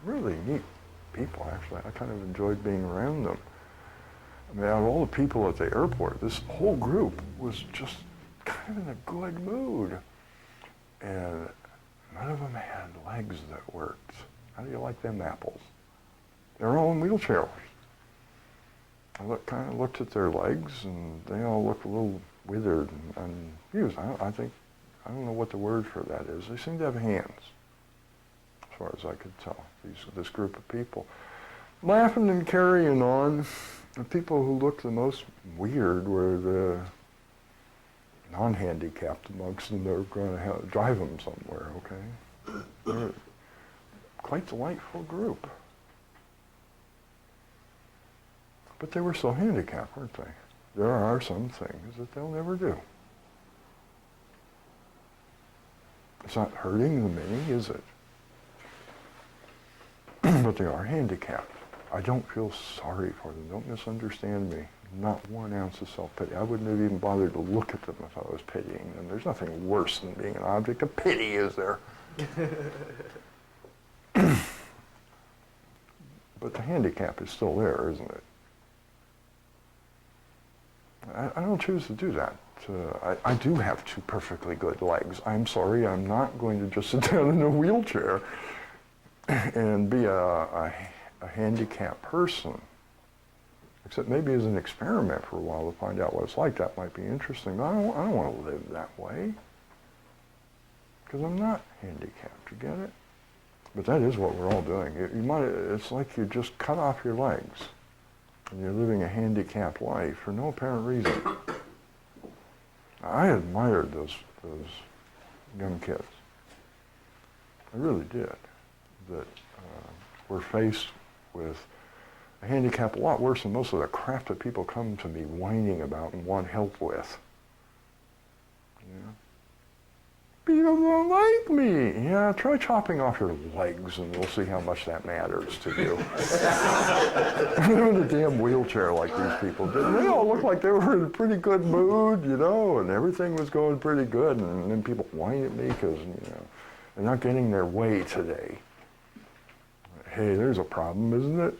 really neat people, actually. I kind of enjoyed being around them. I mean, out of all the people at the airport, this whole group was just kind of in a good mood. And none of them had legs that worked. How do you like them apples? They're all in wheelchairs. I kind of looked at their legs, and they all looked a little withered and confused. I don't know what the word for that is. They seem to have hands, as far as I could tell, this group of people. Laughing and carrying on. The people who looked the most weird were the non-handicapped amongst them. They were going to drive them somewhere, okay? They're quite delightful group. But they were so handicapped, weren't they? There are some things that they'll never do. It's not hurting the many, is it? But they are handicapped. I don't feel sorry for them. Don't misunderstand me. Not 1 ounce of self-pity. I wouldn't have even bothered to look at them if I was pitying them. There's nothing worse than being an object of pity, is there? But the handicap is still there, isn't it? I don't choose to do that. I do have 2 perfectly good legs. I'm sorry, I'm not going to just sit down in a wheelchair and be a handicapped person. Except maybe as an experiment for a while to find out what it's like. That might be interesting. But I don't want to live that way. Because I'm not handicapped, you get it? But that is what we're all doing. It's like you just cut off your legs and you're living a handicapped life for no apparent reason. I admired those young kids. I really did. That were faced with a handicap a lot worse than most of the crap that people come to me whining about and want help with. Yeah. People don't like me. Yeah, try chopping off your legs and we'll see how much that matters to you. They're in a damn wheelchair like these people did. They all looked like they were in a pretty good mood, you know, and everything was going pretty good. And then people whine at me because, you know, they're not getting their way today. Hey, there's a problem, isn't it?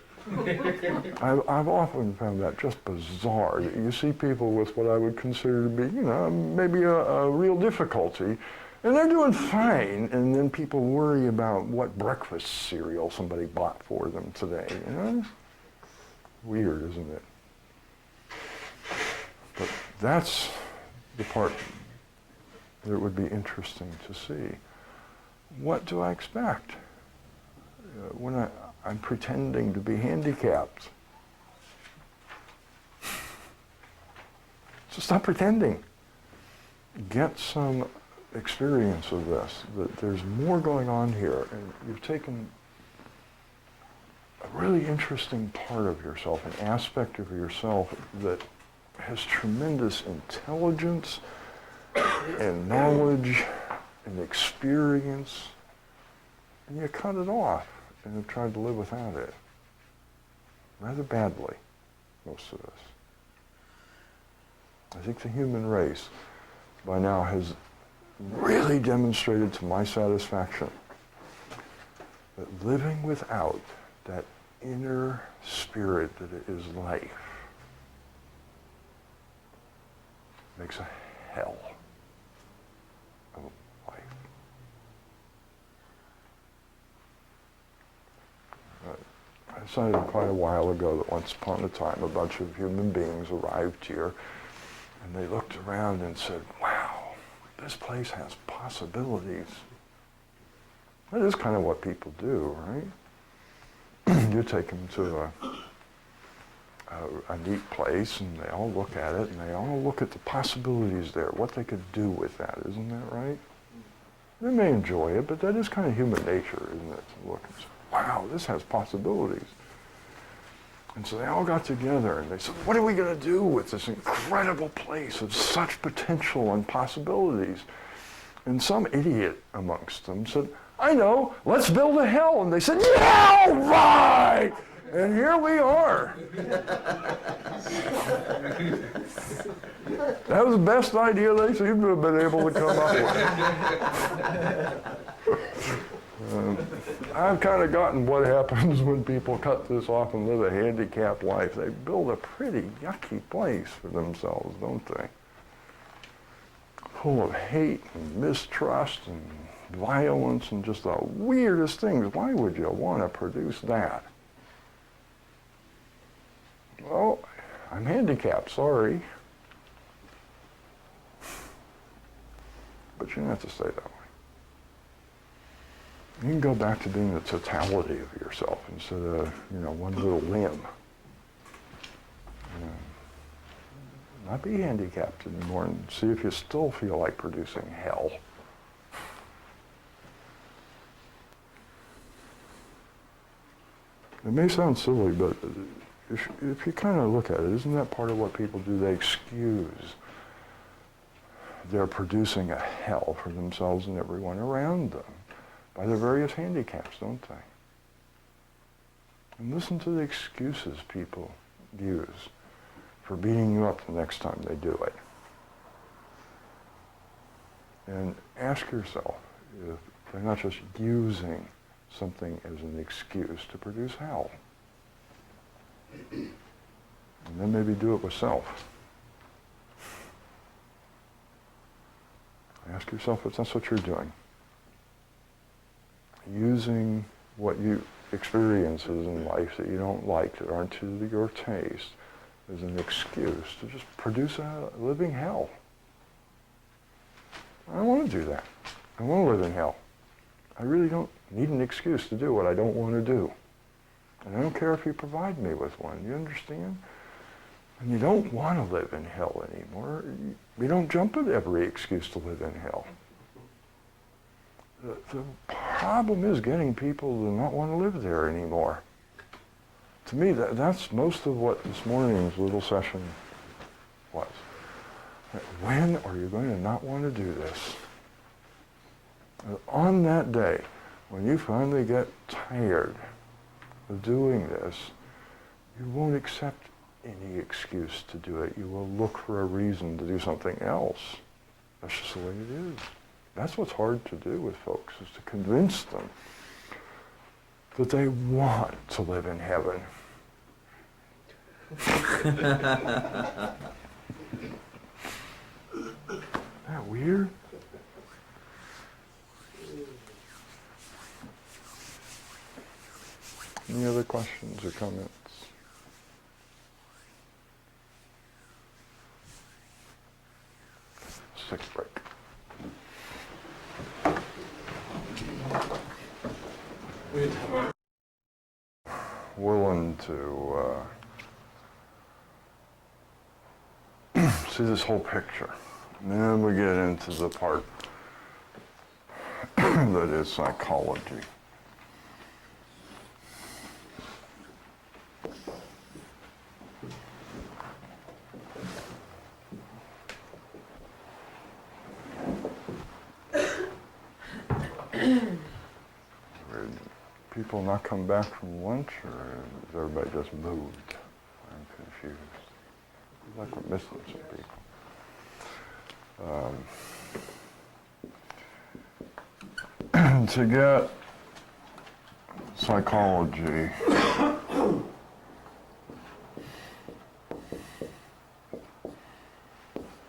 I've often found that just bizarre. You see people with what I would consider to be, you know, maybe a real difficulty, and they're doing fine, and then people worry about what breakfast cereal somebody bought for them today, you know? Weird, isn't it? But that's the part that would be interesting to see. What do I expect when I'm pretending to be handicapped? So stop pretending. Get some experience of this, that there's more going on here, and you've taken a really interesting part of yourself, an aspect of yourself that has tremendous intelligence and knowledge and experience, and you cut it off and have tried to live without it. Rather badly, most of us. I think the human race by now has really demonstrated to my satisfaction that living without that inner spirit that is life makes a hell of a life. I I decided quite a while ago that once upon a time a bunch of human beings arrived here and they looked around and said, wow, this place has possibilities. That is kind of what people do, right? You take them to a neat place and they all look at it and they all look at the possibilities there, what they could do with that, isn't that right? They may enjoy it, but that is kind of human nature, isn't it? To look and say, wow, this has possibilities. And so they all got together and they said, what are we going to do with this incredible place of such potential and possibilities? And some idiot amongst them said, I know, let's build a hell. And they said, yeah, all right! And here we are. That was the best idea they seem to have been able to come up with. I've kind of gotten what happens when people cut this off and live a handicapped life. They build a pretty yucky place for themselves, don't they? Full of hate and mistrust and violence and just the weirdest things. Why would you want to produce that? Well, I'm handicapped, sorry. But you don't have to stay that way. You can go back to being the totality of yourself instead of, one little limb. Not be handicapped anymore and see if you still feel like producing hell. It may sound silly, but if you kind of look at it, isn't that part of what people do? They excuse they're producing a hell for themselves and everyone around them by their various handicaps, don't they? And listen to the excuses people use for beating you up the next time they do it. And ask yourself if they're not just using something as an excuse to produce hell. And then maybe do it with self. Ask yourself if that's what you're doing. Using what you experiences in life that you don't like, that aren't to your taste, as an excuse to just produce a living hell. I don't want to do that. I want to live in hell. I really don't need an excuse to do what I don't want to do. And I don't care if you provide me with one. You understand? And you don't want to live in hell anymore. You don't jump at every excuse to live in hell. The problem is getting people to not want to live there anymore. To me, that's most of what this morning's little session was. When are you going to not want to do this? On that day, when you finally get tired of doing this, you won't accept any excuse to do it. You will look for a reason to do something else. That's just the way it is. That's what's hard to do with folks, is to convince them that they want to live in heaven. Isn't that weird? Any other questions or comments? Let's take a break. Willing to see this whole picture. And then we get into the part that is psychology. People not come back from lunch, or is everybody just moved? I'm confused. It's like we're missing some people. To get psychology,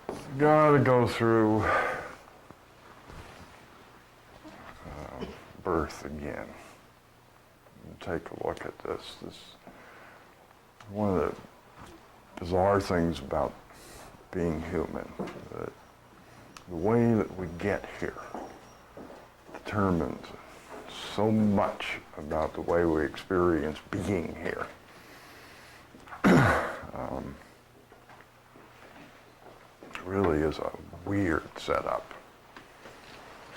you gotta go through birth again. take a look at this. One of the bizarre things about being human, that the way that we get here determines so much about the way we experience being here. It really is a weird setup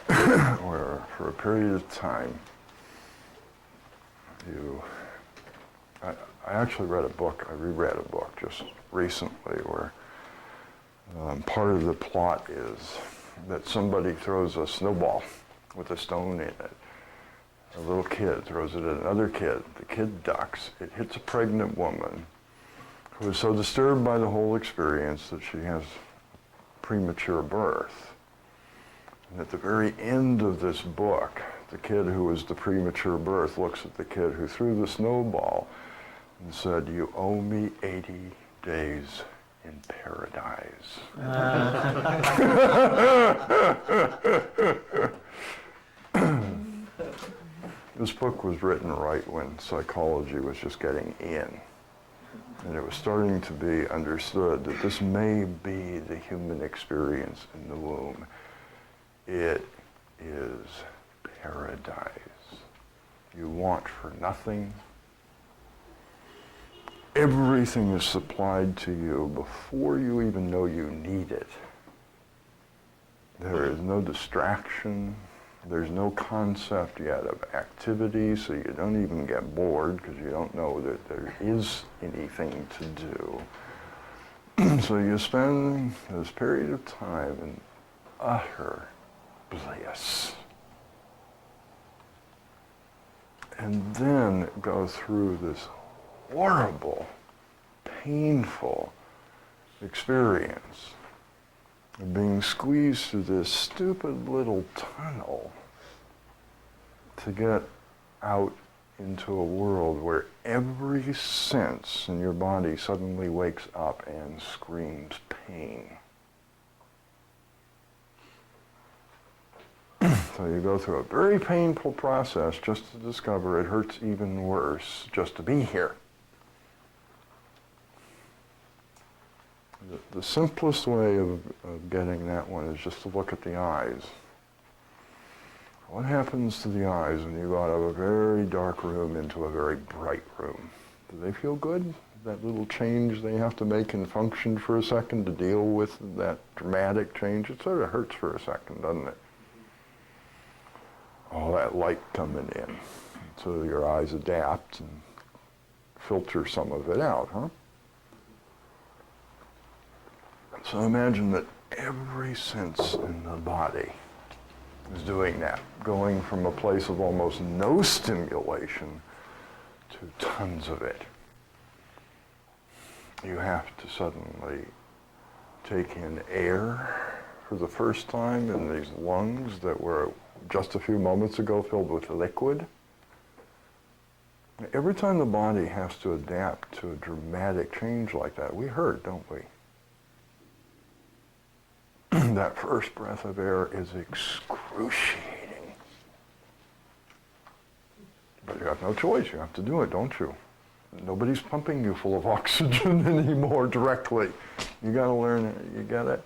where for a period of time I actually read a book, I reread a book just recently where part of the plot is that somebody throws a snowball with a stone in it. A little kid throws it at another kid. The kid ducks. It hits a pregnant woman who is so disturbed by the whole experience that she has premature birth. And at the very end of this book, the kid who was the premature birth looks at the kid who threw the snowball and said, "You owe me 80 days in paradise." This book was written right when psychology was just getting in. And it was starting to be understood that this may be the human experience in the womb. It is paradise. You want for nothing. Everything is supplied to you before you even know you need it. There is no distraction. There's no concept yet of activity, so you don't even get bored because you don't know that there is anything to do. So you spend this period of time in utter bliss. And then go through this horrible, painful experience of being squeezed through this stupid little tunnel to get out into a world where every sense in your body suddenly wakes up and screams pain. So you go through a very painful process just to discover it hurts even worse just to be here. The simplest way of getting that one is just to look at the eyes. What happens to the eyes when you go out of a very dark room into a very bright room? Do they feel good? That little change they have to make in function for a second to deal with that dramatic change? It sort of hurts for a second, doesn't it? All that light coming in. So your eyes adapt and filter some of it out, huh? So imagine that every sense in the body is doing that, going from a place of almost no stimulation to tons of it. You have to suddenly take in air for the first time in these lungs that were just a few moments ago filled with liquid. Every time the body has to adapt to a dramatic change like that, we hurt, don't we? That first breath of air is excruciating. But you have no choice. You have to do it, don't you? Nobody's pumping you full of oxygen anymore directly. You got to learn it. You got it.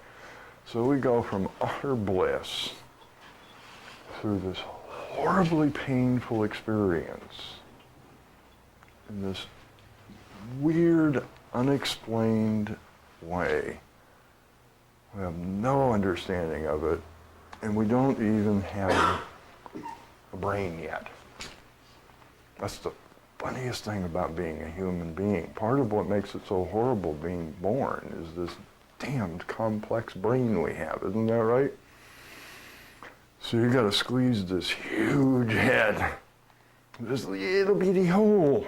So we go from utter bliss through this horribly painful experience in this weird, unexplained way. We have no understanding of it, and we don't even have a brain yet. That's the funniest thing about being a human being. Part of what makes it so horrible being born is this damned complex brain we have, isn't that right? So you got to squeeze this huge head, this little bitty hole.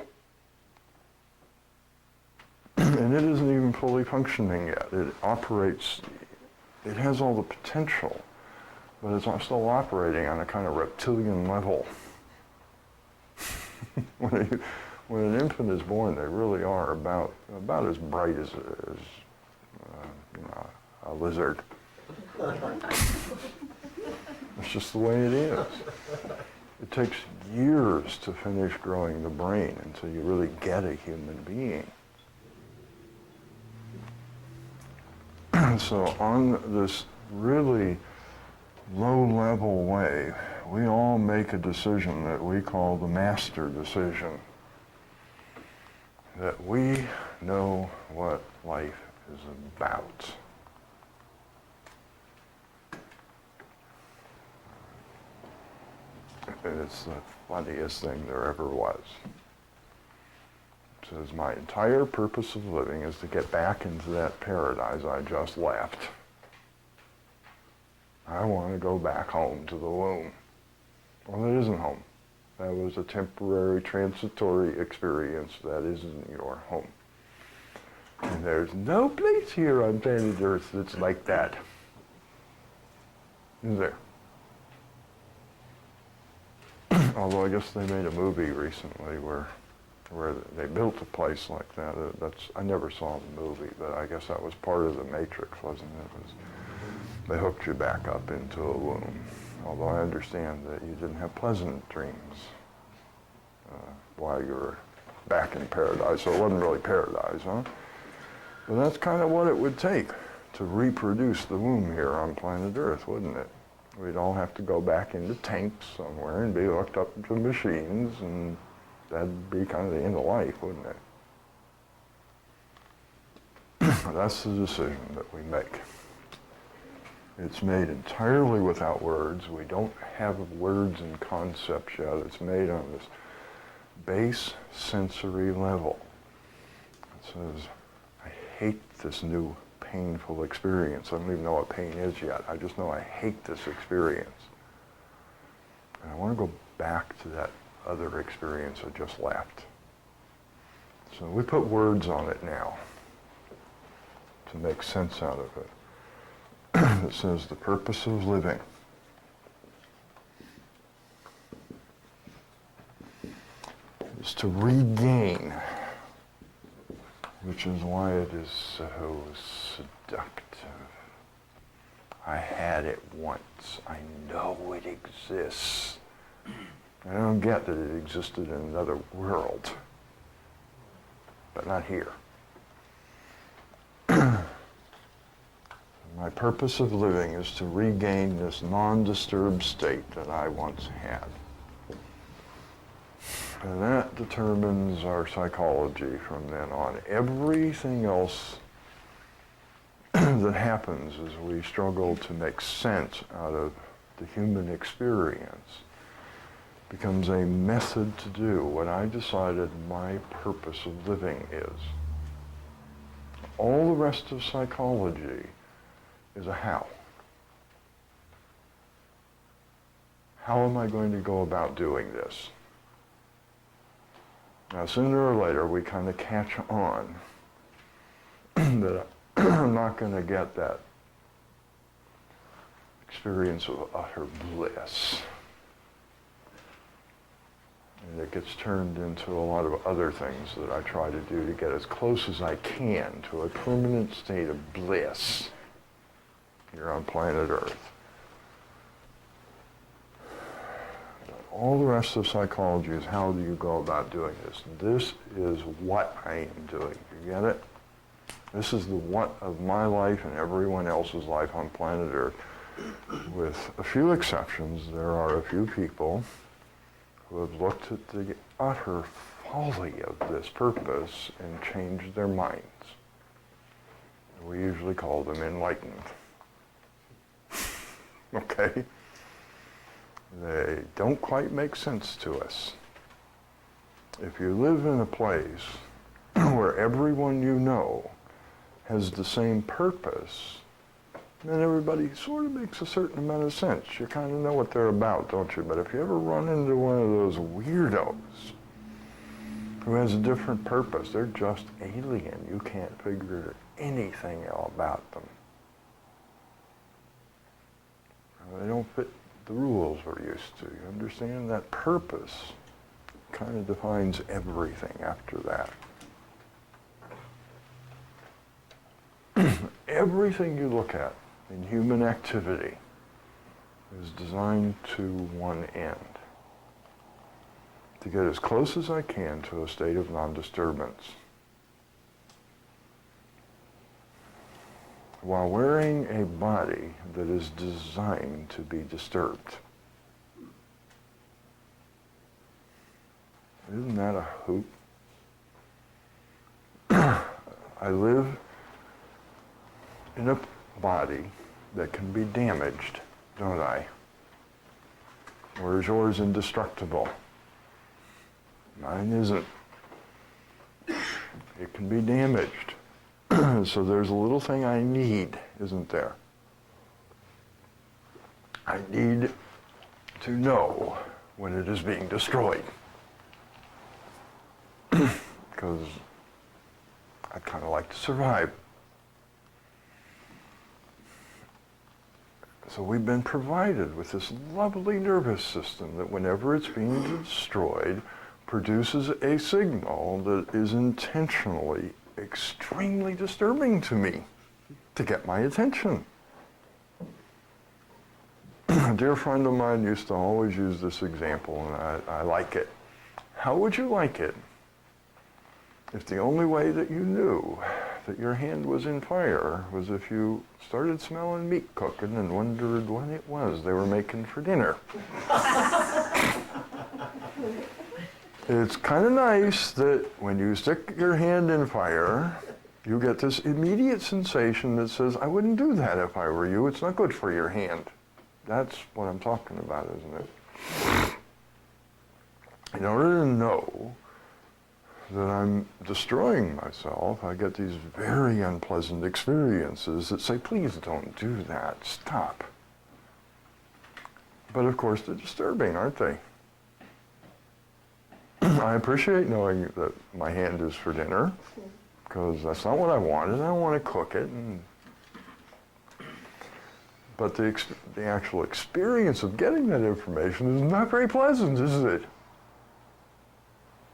And it isn't even fully functioning yet. It operates, it has all the potential, but it's still operating on a kind of reptilian level. When an infant is born, they really are about as bright as a lizard. It's just the way it is. It takes years to finish growing the brain until you really get a human being. So on this really low-level way, we all make a decision that we call the master decision. That we know what life is about. And it's the funniest thing there ever was. It says, my entire purpose of living is to get back into that paradise I just left. I want to go back home to the womb. Well, it isn't home. That was a temporary, transitory experience. That isn't your home. And there's no place here on planet Earth that's like that. Is there? Although I guess they made a movie recently where they built a place like that. I never saw the movie, but I guess that was part of the Matrix, wasn't it? They hooked you back up into a womb. Although I understand that you didn't have pleasant dreams while you were back in paradise, so it wasn't really paradise, huh? But that's kind of what it would take to reproduce the womb here on planet Earth, wouldn't it? We'd all have to go back into tanks somewhere and be hooked up to machines, and that'd be kind of the end of life, wouldn't it? That's the decision that we make. It's made entirely without words. We don't have words and concepts yet. It's made on this base sensory level. It says, I hate this new painful experience. I don't even know what pain is yet. I just know I hate this experience. And I want to go back to that other experience I just left. So we put words on it now to make sense out of it. It says the purpose of living is to regain, which is why it is so seductive. I had it once. I know it exists. I don't get that it existed in another world, but not here. My purpose of living is to regain this non-disturbed state that I once had. And that determines our psychology from then on. Everything else that happens as we struggle to make sense out of the human experience becomes a method to do what I decided my purpose of living is. All the rest of psychology is a how. How am I going to go about doing this? Now, sooner or later, we kind of catch on that I'm not going to get that experience of utter bliss. And it gets turned into a lot of other things that I try to do to get as close as I can to a permanent state of bliss here on planet Earth. All the rest of psychology is how do you go about doing this. This is what I am doing. You get it? This is the what of my life and everyone else's life on planet Earth. With a few exceptions, there are a few people who have looked at the utter folly of this purpose and changed their minds. We usually call them enlightened. Okay? They don't quite make sense to us. If you live in a place where everyone you know has the same purpose, then everybody sort of makes a certain amount of sense. You kind of know what they're about, don't you? But if you ever run into one of those weirdos who has a different purpose, they're just alien. You can't figure anything out about them. They don't fit the rules we're used to. You understand? That purpose kind of defines everything after that. Everything you look at in human activity is designed to one end. to get as close as I can to a state of non-disturbance, while wearing a body that is designed to be disturbed. Isn't that a hoot? I live in a body that can be damaged, don't I? Or is yours indestructible? Mine isn't. It can be damaged. So there's a little thing I need, isn't there? I need to know when it is being destroyed. Because I'd kind of like to survive. So we've been provided with this lovely nervous system that whenever it's being destroyed, produces a signal that is intentionally extremely disturbing to me to get my attention. A dear friend of mine used to always use this example, and I like it. How would you like it if the only way that you knew that your hand was in fire was if you started smelling meat cooking and wondered what it was they were making for dinner? It's kind of nice that when you stick your hand in fire, you get this immediate sensation that says, I wouldn't do that if I were you. It's not good for your hand. That's what I'm talking about, isn't it? In order to know that I'm destroying myself, I get these very unpleasant experiences that say, please don't do that, stop. But of course they're disturbing, aren't they? I appreciate knowing that my hand is for dinner, because that's not what I wanted. I don't want to cook it. But the actual experience of getting that information is not very pleasant, is it?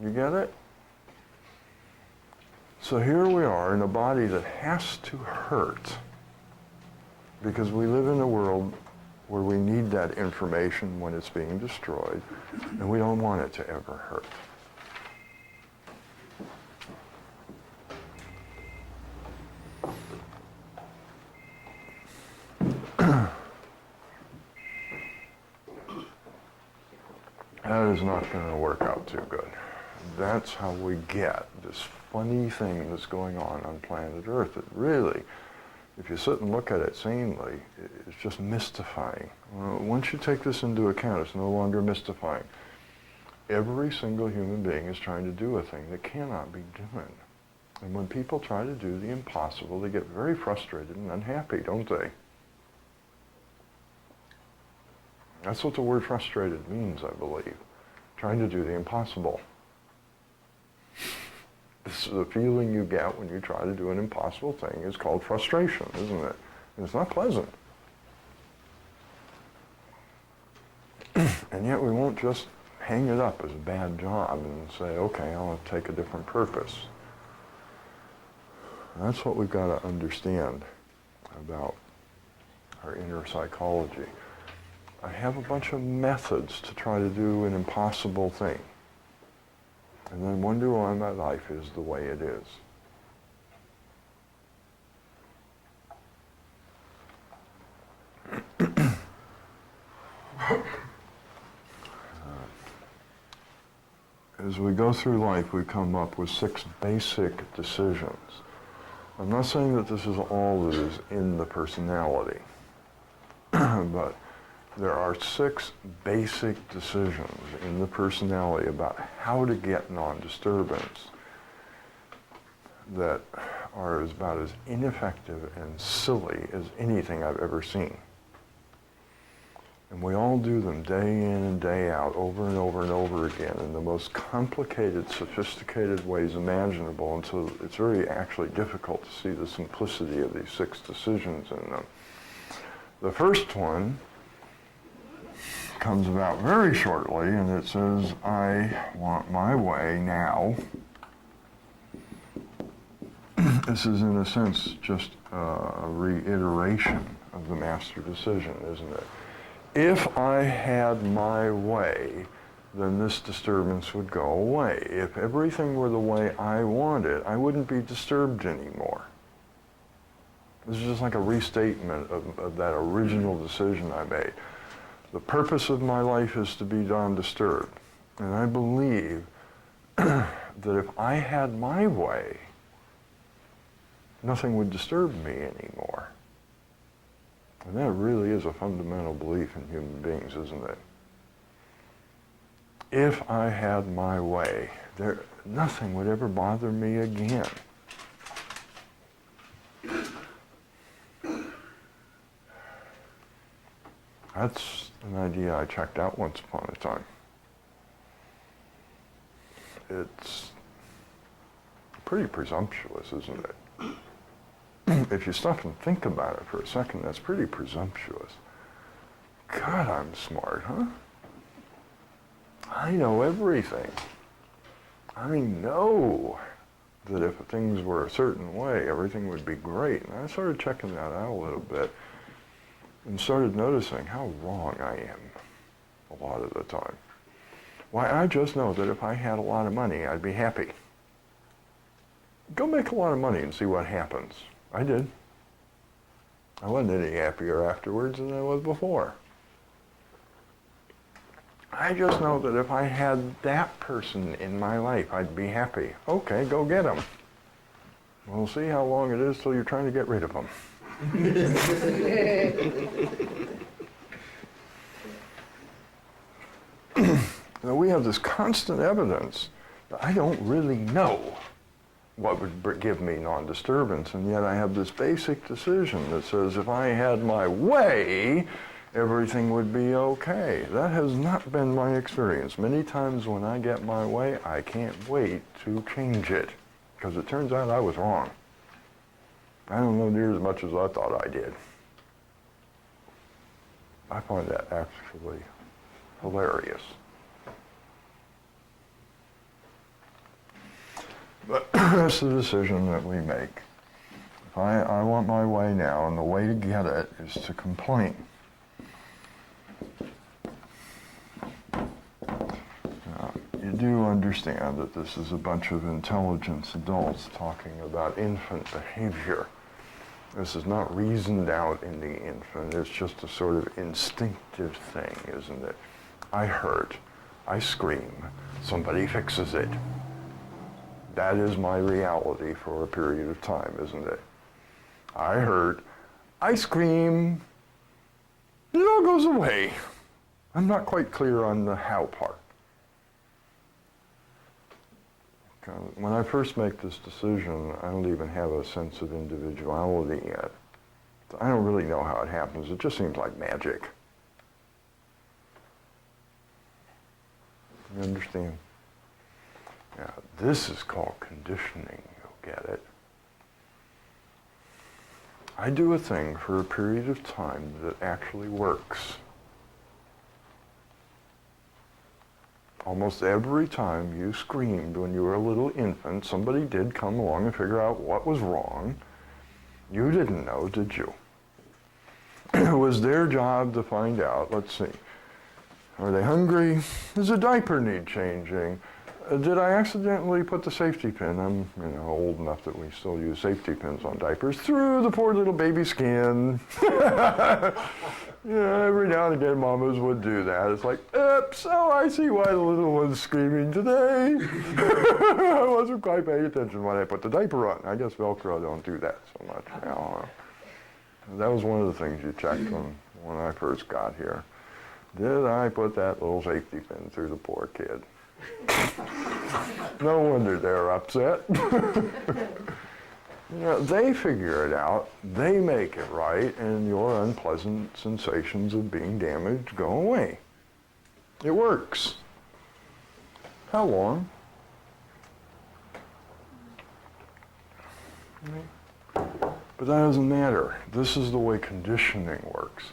You get it? So here we are in a body that has to hurt, because we live in a world where we need that information when it's being destroyed, and we don't want it to ever hurt. That is not going to work out too good. That's how we get this funny thing that's going on planet Earth. It really, if you sit and look at it sanely, it's just mystifying. Once you take this into account, it's no longer mystifying. Every single human being is trying to do a thing that cannot be done. And when people try to do the impossible, they get very frustrated and unhappy, don't they? That's what the word frustrated means, I believe. Trying to do the impossible. This is the feeling you get when you try to do an impossible thing. It's called frustration, isn't it? And it's not pleasant. And yet we won't just hang it up as a bad job and say, okay, I'll take a different purpose. That's what we've got to understand about our inner psychology. I have a bunch of methods to try to do an impossible thing. And then wonder why my life is the way it is. As we go through life, we come up with 6 basic decisions. I'm not saying that this is all that is in the personality, but there are 6 basic decisions in the personality about how to get non-disturbance that are about as ineffective and silly as anything I've ever seen. And we all do them day in and day out, over and over and over again, in the most complicated, sophisticated ways imaginable, until it's very actually difficult to see the simplicity of these 6 decisions in them. The first one comes about very shortly, and it says, I want my way now. This is, in a sense, just a reiteration of the master decision, isn't it? If I had my way, then this disturbance would go away. If everything were the way I wanted, I wouldn't be disturbed anymore. This is just like a restatement of that original decision I made. The purpose of my life is to be non-disturbed. And I believe that if I had my way, nothing would disturb me anymore. And that really is a fundamental belief in human beings, isn't it? If I had my way, nothing would ever bother me again. That's an idea I checked out once upon a time. It's pretty presumptuous, isn't it? If you stop and think about it for a second, that's pretty presumptuous. God, I'm smart, huh? I know everything. I know that if things were a certain way, everything would be great. And I started checking that out a little bit and started noticing how wrong I am a lot of the time. Why, I just know that if I had a lot of money, I'd be happy. Go make a lot of money and see what happens. I did. I wasn't any happier afterwards than I was before. I just know that if I had that person in my life, I'd be happy. Okay, go get them. We'll see how long it is till you're trying to get rid of them. Now, we have this constant evidence that I don't really know what would give me non-disturbance, and yet I have this basic decision that says if I had my way, everything would be okay. That has not been my experience. Many times when I get my way, I can't wait to change it, because it turns out I was wrong. I don't know near as much as I thought I did. I find that actually hilarious. But that's the decision that we make. If I want my way now, and the way to get it is to complain. Now, you do understand that this is a bunch of intelligent adults talking about infant behavior. This is not reasoned out in the infant. It's just a sort of instinctive thing, isn't it? I hurt. I scream. Somebody fixes it. That is my reality for a period of time, isn't it? I hurt. I scream. It all goes away. I'm not quite clear on the how part. When I first make this decision, I don't even have a sense of individuality yet. I don't really know how it happens. It just seems like magic. You understand? Now, this is called conditioning, you'll get it. I do a thing for a period of time that actually works. Almost every time you screamed when you were a little infant, somebody did come along and figure out what was wrong. You didn't know, did you? It was their job to find out. Let's see. Are they hungry? Does a diaper need changing? Did I accidentally put the safety pin? I'm old enough that we still use safety pins on diapers through the poor little baby skin. Every now and again mamas would do that. It's like, oops, oh, I see why the little one's screaming today. I wasn't quite paying attention when I put the diaper on. I guess Velcro don't do that so much now. That was one of the things you checked when I first got here. Did I put that little safety pin through the poor kid? No wonder they're upset. They figure it out, they make it right, and your unpleasant sensations of being damaged go away. It works. How long? But that doesn't matter. This is the way conditioning works.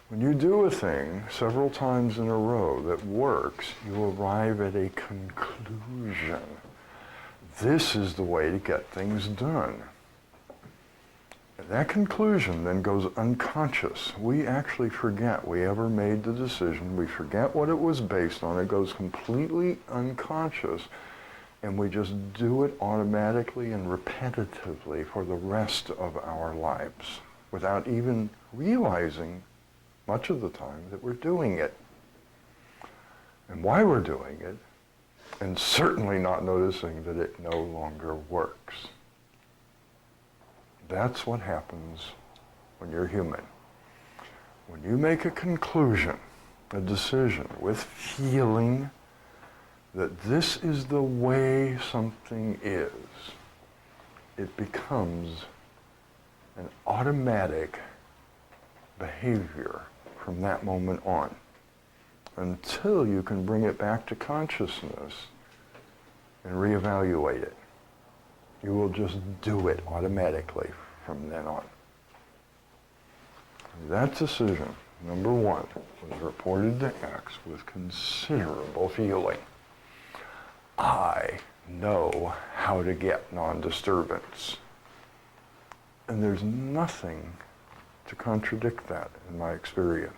When you do a thing several times in a row that works, you arrive at a conclusion. This is the way to get things done. And that conclusion then goes unconscious. We actually forget we ever made the decision. We forget what it was based on. It goes completely unconscious. And we just do it automatically and repetitively for the rest of our lives without even realizing much of the time that we're doing it and why we're doing it, and certainly not noticing that it no longer works. That's what happens when you're human. When you make a conclusion, a decision with feeling that this is the way something is, it becomes an automatic behavior from that moment on, until you can bring it back to consciousness and reevaluate it. You will just do it automatically from then on. That decision, number one, was reported to X with considerable feeling. I know how to get non-disturbance. And there's nothing to contradict that in my experience.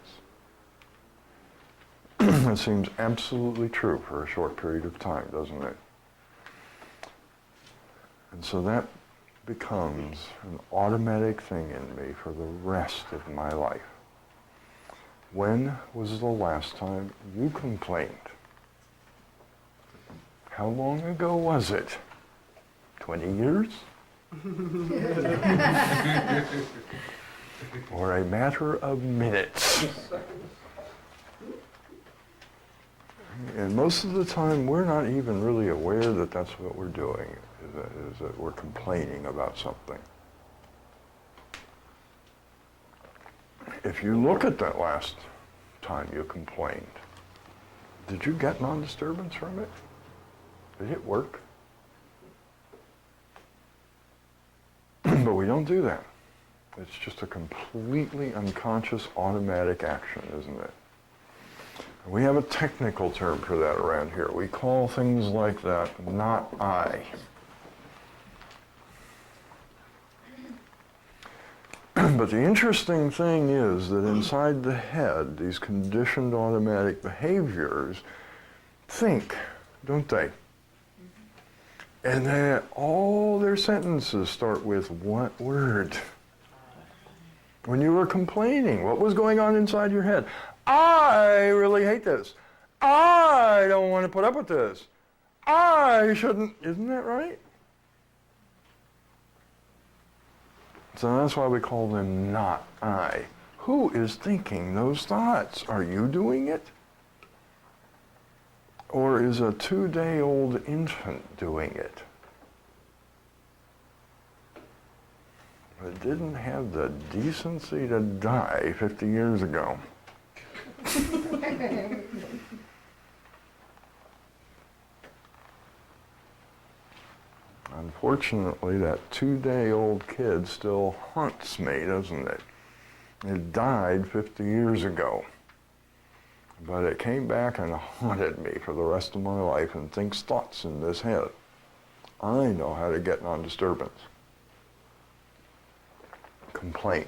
It seems absolutely true for a short period of time, doesn't it? And so that becomes an automatic thing in me for the rest of my life. When was the last time you complained? How long ago was it? 20 years? Or a matter of minutes? And most of the time, we're not even really aware that that's what we're doing, is that we're complaining about something. If you look at that last time you complained, did you get non-disturbance from it? Did it work? But we don't do that. It's just a completely unconscious automatic action, isn't it? We have a technical term for that around here. We call things like that not I. But the interesting thing is that inside the head, these conditioned automatic behaviors think, don't they? And then all their sentences start with what word? When you were complaining, what was going on inside your head? I really hate this. I don't want to put up with this. I shouldn't. Isn't that right? So that's why we call them not I. Who is thinking those thoughts? Are you doing it? Or is a 2-day-old infant doing it? It didn't have the decency to die 50 years ago. Unfortunately, that 2-day-old kid still haunts me, doesn't it? It died 50 years ago. But it came back and haunted me for the rest of my life and thinks thoughts in this head. I know how to get non-disturbance. Complain.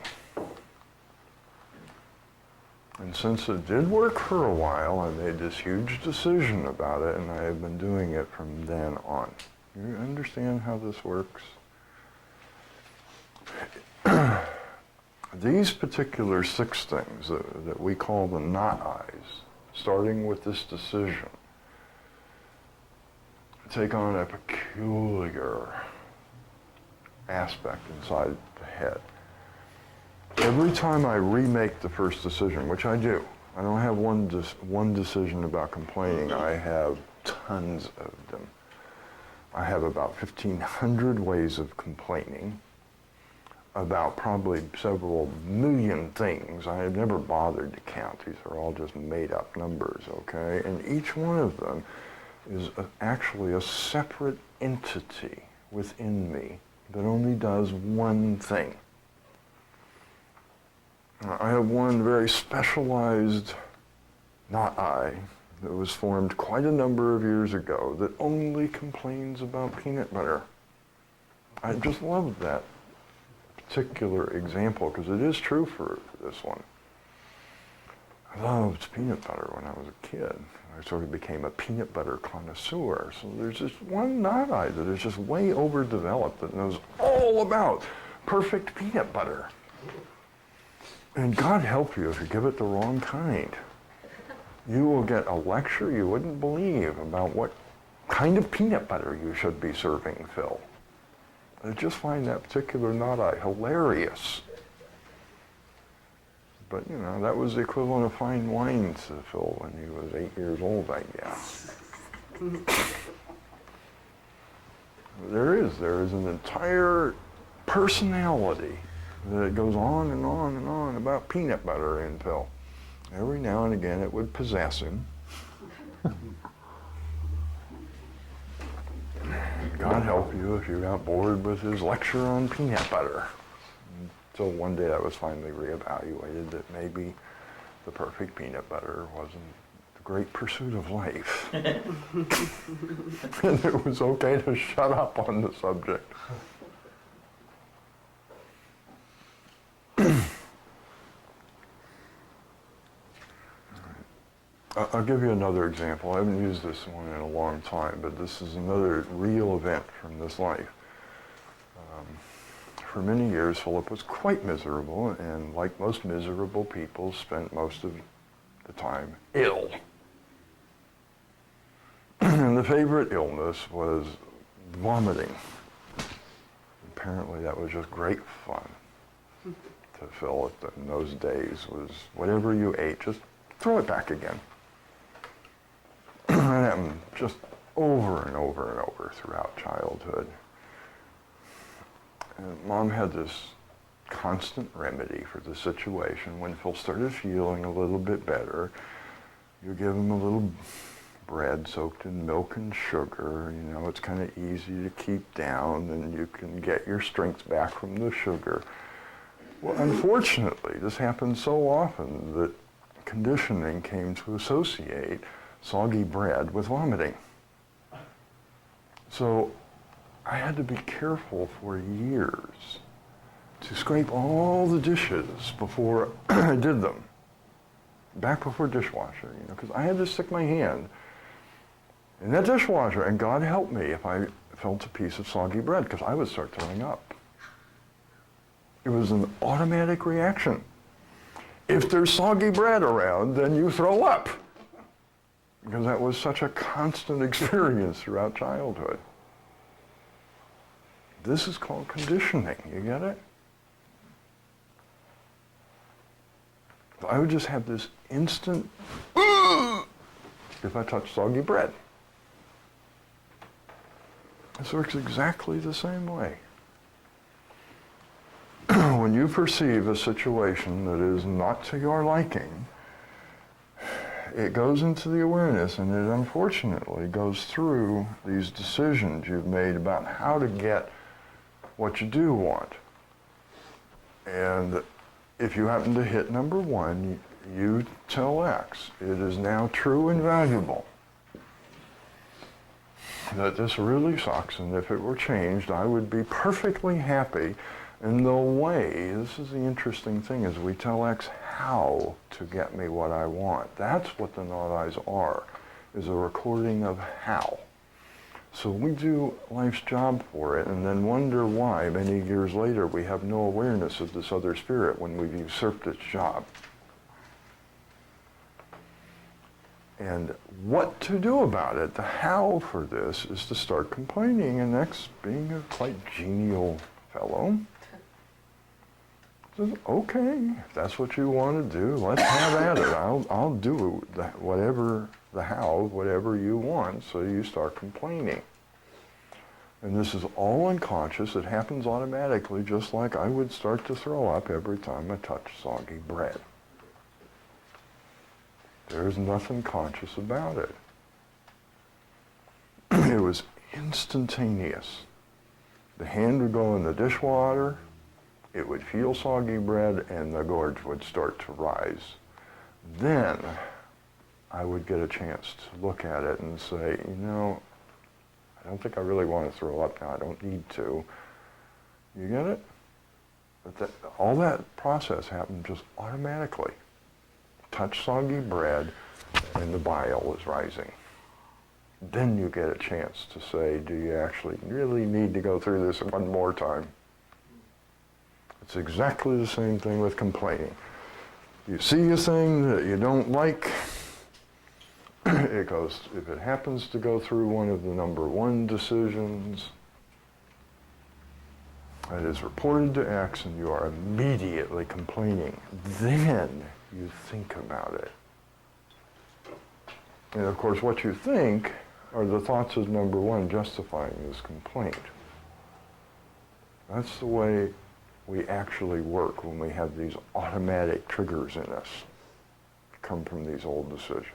And since it did work for a while, I made this huge decision about it, and I have been doing it from then on. You understand how this works? These particular 6 things that we call the not I's, starting with this decision, take on a peculiar aspect inside the head. Every time I remake the first decision, which I do, I don't have one decision about complaining, I have tons of them. I have about 1,500 ways of complaining about probably several million things. I have never bothered to count. These are all just made up numbers, okay? And each one of them is actually a separate entity within me that only does one thing. I have one very specialized not I that was formed quite a number of years ago that only complains about peanut butter. I just love that particular example because it is true for this one. I loved peanut butter when I was a kid. I sort of became a peanut butter connoisseur. So there's this one knot-eye that is just way overdeveloped that knows all about perfect peanut butter. And God help you if you give it the wrong kind. You will get a lecture you wouldn't believe about what kind of peanut butter you should be serving Phil. I just find that particular knot-eye hilarious. But, you know, that was the equivalent of fine wine to Phil when he was 8 years old, I guess. There is an entire personality that goes on and on and on about peanut butter in Phil. Every now and again it would possess him. God help you if you got bored with his lecture on peanut butter. Until one day I was finally reevaluated that maybe the perfect peanut butter wasn't the great pursuit of life. And it was okay to shut up on the subject. I'll give you another example. I haven't used this one in a long time, but this is another real event from this life. For many years, Philip was quite miserable, and like most miserable people, spent most of the time ill. And the favorite illness was vomiting. Apparently that was just great fun to Philip in those days, was whatever you ate, just throw it back again. And that happened just over and over and over throughout childhood. And Mom had this constant remedy for the situation. When Phil started feeling a little bit better, you give him a little bread soaked in milk and sugar. You know, it's kind of easy to keep down, and you can get your strength back from the sugar. Well, unfortunately, this happened so often that conditioning came to associate soggy bread with vomiting. So I had to be careful for years to scrape all the dishes before I did them, back before dishwasher, you know, because I had to stick my hand in that dishwasher, and God help me if I felt a piece of soggy bread, because I would start throwing up. It was an automatic reaction. If there's soggy bread around, then you throw up, because that was such a constant experience throughout childhood. This is called conditioning, you get it? I would just have this instant if I touch soggy bread. This works exactly the same way. When you perceive a situation that is not to your liking, it goes into the awareness, and it unfortunately goes through these decisions you've made about how to get what you do want. And if you happen to hit number one, you tell X, it is now true and valuable that this really sucks, and if it were changed, I would be perfectly happy. And the way, this is the interesting thing, is we tell X how to get me what I want. That's what the knot-eyes are, is a recording of how. So we do life's job for it and then wonder why many years later we have no awareness of this other spirit when we've usurped its job. And what to do about it, the how for this, is to start complaining, and X, being a quite genial fellow, says, okay, if that's what you want to do, let's have at it. I'll do whatever you want, so you start complaining. And this is all unconscious. It happens automatically, just like I would start to throw up every time I touch soggy bread. There's nothing conscious about it. It was instantaneous. The hand would go in the dishwater, it would feel soggy bread, and the gorge would start to rise. Then I would get a chance to look at it and say, you know, I don't think I really want to throw up now. I don't need to. You get it? All that process happened just automatically. Touch soggy bread and the bile is rising. Then you get a chance to say, do you actually really need to go through this one more time? It's exactly the same thing with complaining. You see a thing that you don't like, it goes, if it happens to go through one of the number one decisions, it is reported to X and you are immediately complaining. Then you think about it. And of course what you think are the thoughts of number one justifying this complaint. That's the way we actually work when we have these automatic triggers in us come from these old decisions.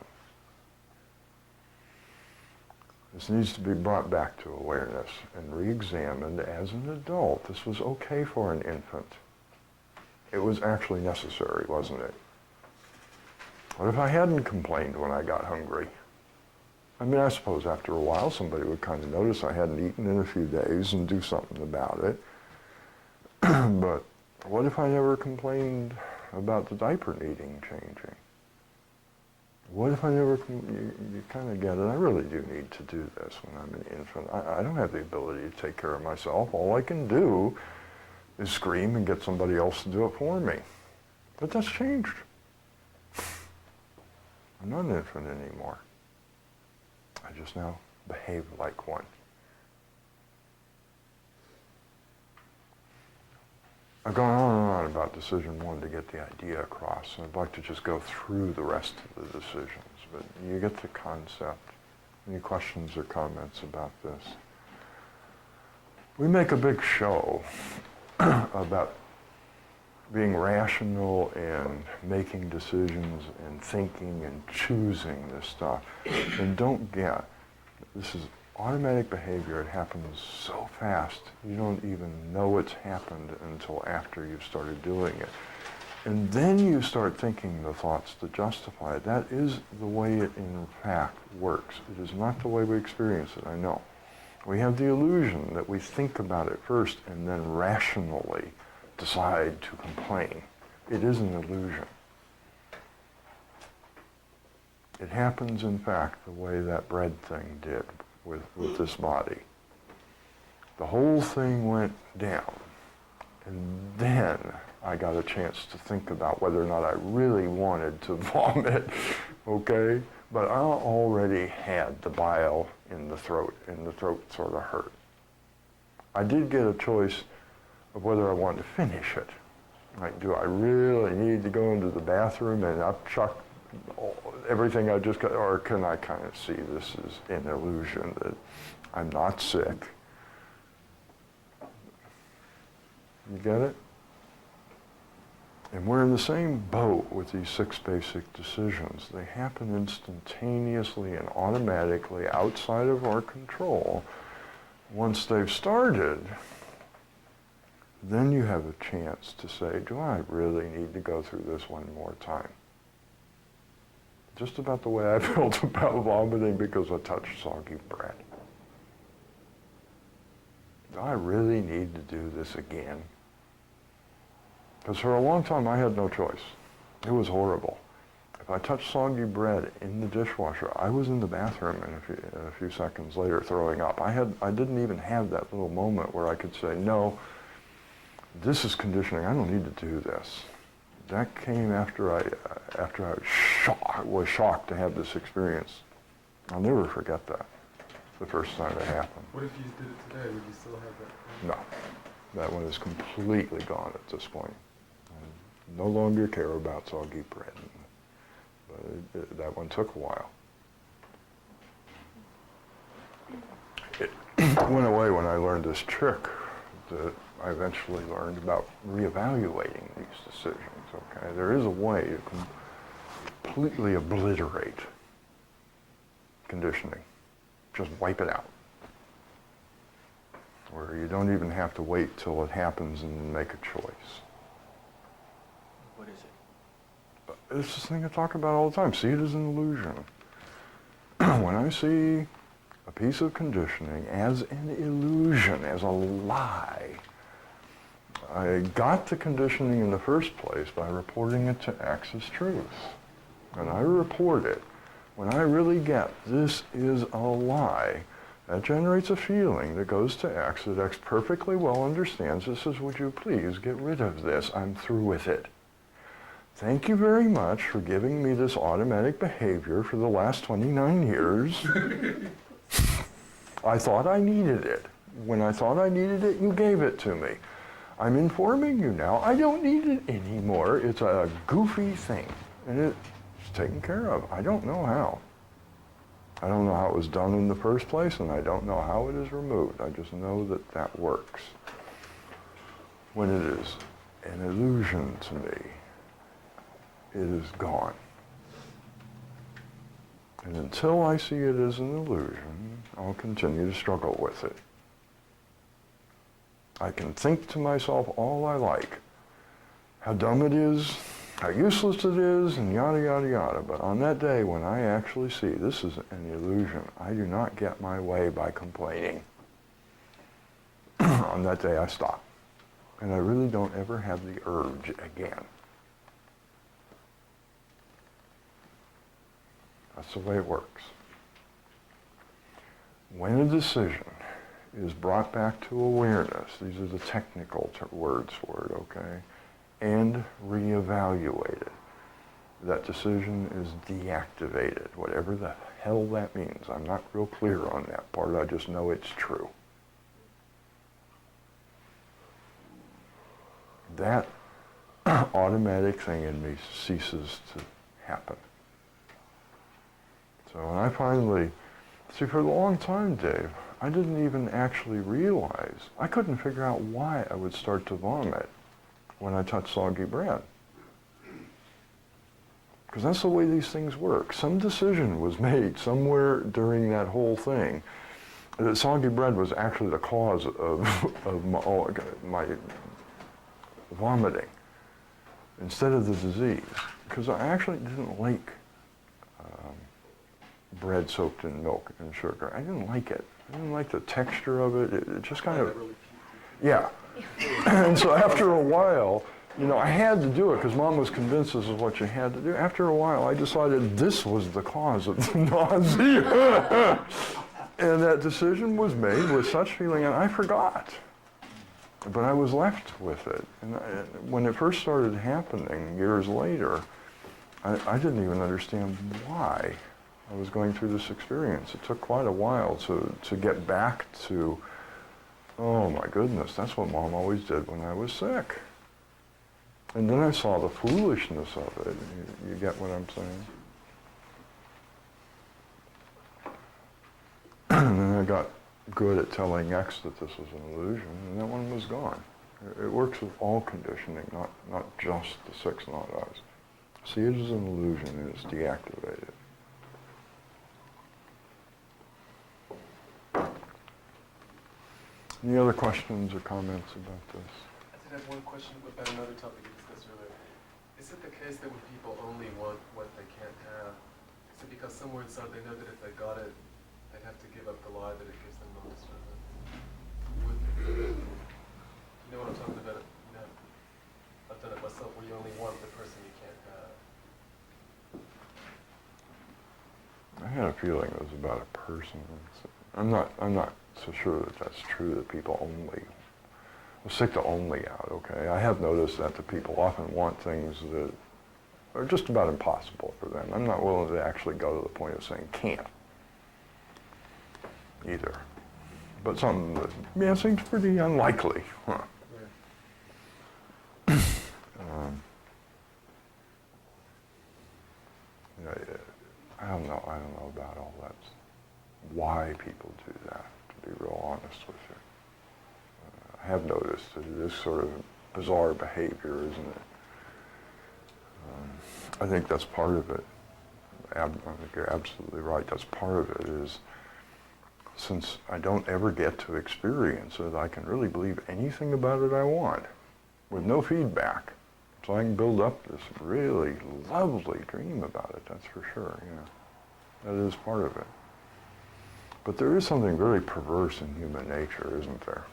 This needs to be brought back to awareness and re-examined as an adult. This was okay for an infant. It was actually necessary, wasn't it? What if I hadn't complained when I got hungry? I mean, I suppose after a while somebody would kind of notice I hadn't eaten in a few days and do something about it. But what if I never complained about the diaper needing changing? What if I never, you kind of get it, I really do need to do this when I'm an infant. I don't have the ability to take care of myself. All I can do is scream and get somebody else to do it for me. But that's changed. I'm not an infant anymore. I just now behave like one. I've gone on and on about decision one to get the idea across, and I'd like to just go through the rest of the decisions, but you get the concept. Any questions or comments about this? We make a big show about being rational and making decisions and thinking and choosing this stuff. And don't get, this is automatic behavior. It happens so fast, you don't even know it's happened until after you've started doing it. And then you start thinking the thoughts to justify it. That is the way it in fact works. It is not the way we experience it, I know. We have the illusion that we think about it first and then rationally decide to complain. It is an illusion. It happens in fact the way that bread thing did with this body. The whole thing went down, and then I got a chance to think about whether or not I really wanted to vomit, okay? But I already had the bile in the throat, and the throat sort of hurt. I did get a choice of whether I wanted to finish it. Like, do I really need to go into the bathroom and upchuck everything I just got, or can I kind of see this is an illusion that I'm not sick? You get it? And we're in the same boat with these 6 basic decisions. They happen instantaneously and automatically outside of our control. Once they've started, then you have a chance to say, do I really need to go through this one more time? Just about the way I felt about vomiting because I touched soggy bread. Do I really need to do this again? Because for a long time I had no choice. It was horrible. If I touched soggy bread in the dishwasher, I was in the bathroom and a few seconds later throwing up. I didn't even have that little moment where I could say, no, this is conditioning, I don't need to do this. That came after I was shocked to have this experience. I'll never forget that, the first time it happened. What if you did it today? Would you still have that? No, that one is completely gone at this point. I no longer care about soggy bread. But that one took a while. It went away when I learned this trick that I eventually learned about reevaluating these decisions, okay? There is a way to completely obliterate conditioning. Just wipe it out. Where you don't even have to wait till it happens and make a choice. What is it? It's this thing I talk about all the time. See it as an illusion. When I see a piece of conditioning as an illusion, as a lie, I got the conditioning in the first place by reporting it to X as truth. And I report it. When I really get this is a lie, that generates a feeling that goes to X, that X perfectly well understands. It says, would you please get rid of this? I'm through with it. Thank you very much for giving me this automatic behavior for the last 29 years. I thought I needed it. When I thought I needed it, you gave it to me. I'm informing you now, I don't need it anymore. It's a goofy thing, and it's taken care of. I don't know how. I don't know how it was done in the first place, and I don't know how it is removed. I just know that that works. When it is an illusion to me, it is gone. And until I see it as an illusion, I'll continue to struggle with it. I can think to myself all I like, how dumb it is, how useless it is, and yada, yada, yada. But on that day when I actually see this is an illusion, I do not get my way by complaining. On that day I stop. And I really don't ever have the urge again. That's the way it works. When a decision is brought back to awareness, these are the technical words for it, okay, and reevaluated, that decision is deactivated, whatever the hell that means. I'm not real clear on that part, I just know it's true. That automatic thing in me ceases to happen. So when I finally, see, for a long time, Dave, I didn't even actually realize, I couldn't figure out why I would start to vomit when I touched soggy bread. Because that's the way these things work. Some decision was made somewhere during that whole thing. The soggy bread was actually the cause of my vomiting instead of the disease. Because I actually didn't like bread soaked in milk and sugar. I didn't like it. I didn't like the texture of it. It just kind of, yeah. And so after a while, you know, I had to do it because Mom was convinced this is what you had to do. After a while, I decided this was the cause of the nausea. And that decision was made with such feeling, and I forgot. But I was left with it. And when it first started happening years later, I didn't even understand why I was going through this experience. It took quite a while to get back to, oh my goodness, that's what Mom always did when I was sick. And then I saw the foolishness of it. You get what I'm saying? And then I got good at telling X that this was an illusion, and that one was gone. It works with all conditioning, not just the six not us. See it as an illusion and it's deactivated. Any other questions or comments about this? I did have one question about another topic you discussed earlier. Is it the case that when people only want what they can't have, is it because somewhere inside they know that if they got it, they'd have to give up the lie that it gives them no disturbance? You know what I'm talking about? You know, I've done it myself where you only want the person you can't have. I had a feeling it was about a person. I'm not so sure that that's true, that people only, well, stick to only out, okay? I have noticed that the people often want things that are just about impossible for them. I'm not willing to actually go to the point of saying can't either. But something that, yeah, seems pretty unlikely, huh? You know, I don't know about all that, why people do that, to be real honest with you. I have noticed that it is sort of bizarre behavior, isn't it? I think that's part of it. I think you're absolutely right. That's part of it is, since I don't ever get to experience it, I can really believe anything about it I want with no feedback. So I can build up this really lovely dream about it, that's for sure, yeah. That is part of it. But there is something very perverse in human nature, isn't there?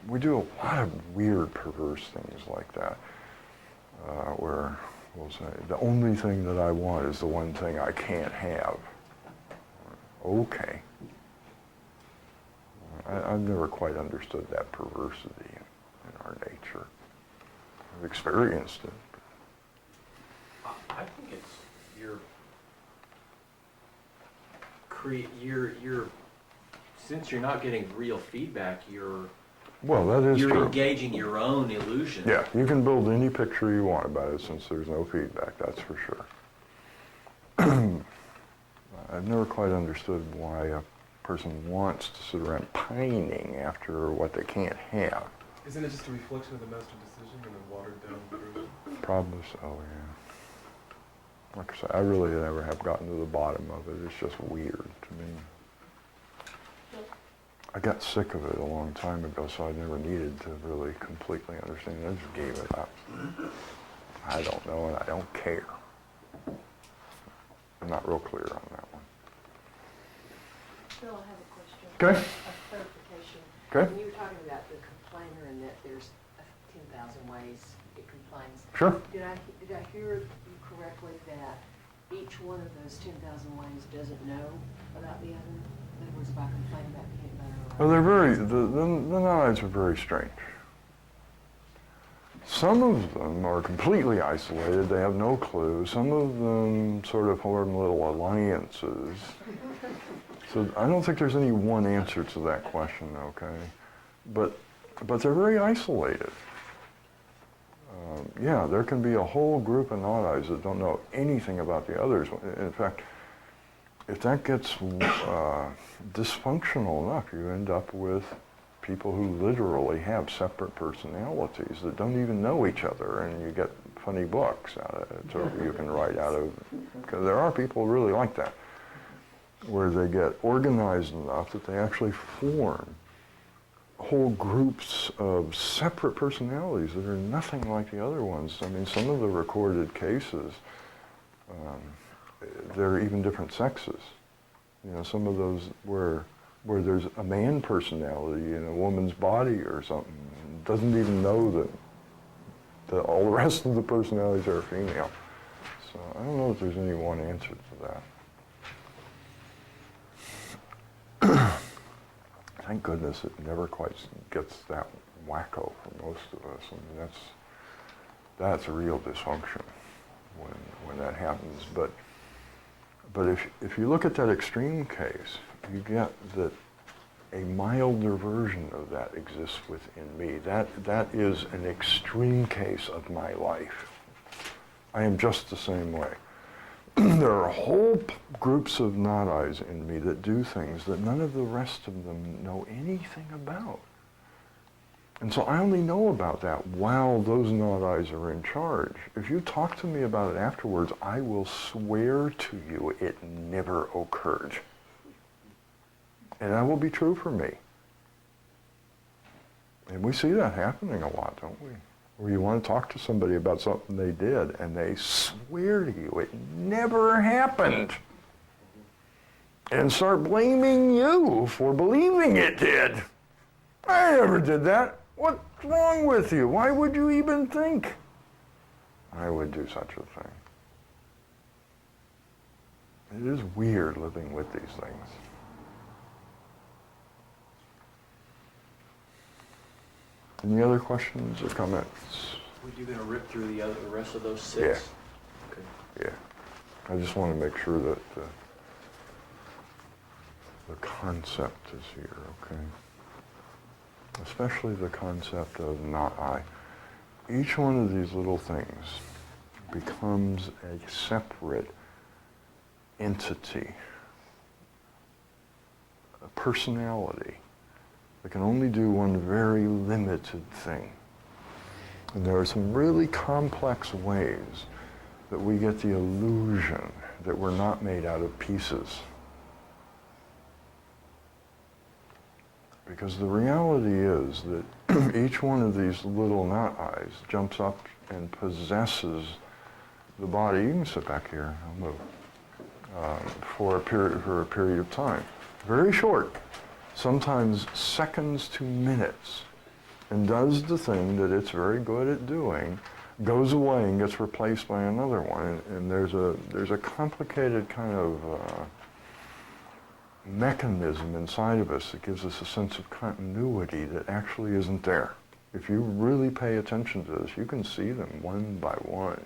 we do a lot of weird, perverse things like that, where we'll say, the only thing that I want is the one thing I can't have. Okay. I've never quite understood that perversity in our nature. I've experienced it. I think it's you're since you're not getting real feedback, Well, that is you're true. engaging your own illusion. Yeah, you can build any picture you want about it since there's no feedback, that's for sure. I've never quite understood why a person wants to sit around pining after what they can't have. Isn't it just a reflection of the master decision and a watered down version? Probably so, yeah. Like I said, I really never have gotten to the bottom of it. It's just weird to me. I got sick of it a long time ago, so I never needed to really completely understand it. I just gave it up. I don't know, and I don't care. I'm not real clear on that one. Bill, I have a question. Okay. A clarification. Okay. When you were talking about the complainer and that there's 10,000 ways it complains. Sure. Did I hear you correctly that each one of those 10,000 ways doesn't know about the other? In other words, if I complain about peanut butter or... Well, they're very, the knives are very strange. Some of them are completely isolated, they have no clue. Some of them sort of form little alliances. So I don't think there's any one answer to that question, okay? But they're very isolated. Yeah, there can be a whole group of knot-eyes that don't know anything about the others. In fact, if that gets dysfunctional enough, you end up with people who literally have separate personalities that don't even know each other, and you get funny books out of it, so you can write out of, because there are people really like that, where they get organized enough that they actually form whole groups of separate personalities that are nothing like the other ones. I mean, some of the recorded cases, they're even different sexes. You know, some of those where there's a man personality in a woman's body or something, doesn't even know that all the rest of the personalities are female. So I don't know if there's any one answer to that. Thank goodness it never quite gets that wacko for most of us. I mean, that's a real dysfunction when that happens. But if you look at that extreme case, you get that a milder version of that exists within me. That is an extreme case of my life. I am just the same way. There are whole groups of knot-eyes in me that do things that none of the rest of them know anything about. And so I only know about that while those knot-eyes are in charge. If you talk to me about it afterwards, I will swear to you it never occurred. And that will be true for me. And we see that happening a lot, don't we? Where you want to talk to somebody about something they did, and they swear to you it never happened. And start blaming you for believing it did. I never did that. What's wrong with you? Why would you even think I would do such a thing? It is weird living with these things. Any other questions or comments? Were you going to rip through the rest of those 6? Yeah. Okay. Yeah. I just want to make sure that the concept is here, okay? Especially the concept of not I. Each one of these little things becomes a separate entity, a personality that can only do one very limited thing. And there are some really complex ways that we get the illusion that we're not made out of pieces. Because the reality is that each one of these little knot-eyes jumps up and possesses the body. You can sit back here, I'll move, for a period of time. Very short, sometimes seconds to minutes. and does the thing that it's very good at doing, goes away and gets replaced by another one. And there's a complicated kind of mechanism inside of us that gives us a sense of continuity that actually isn't there. If you really pay attention to this, you can see them one by one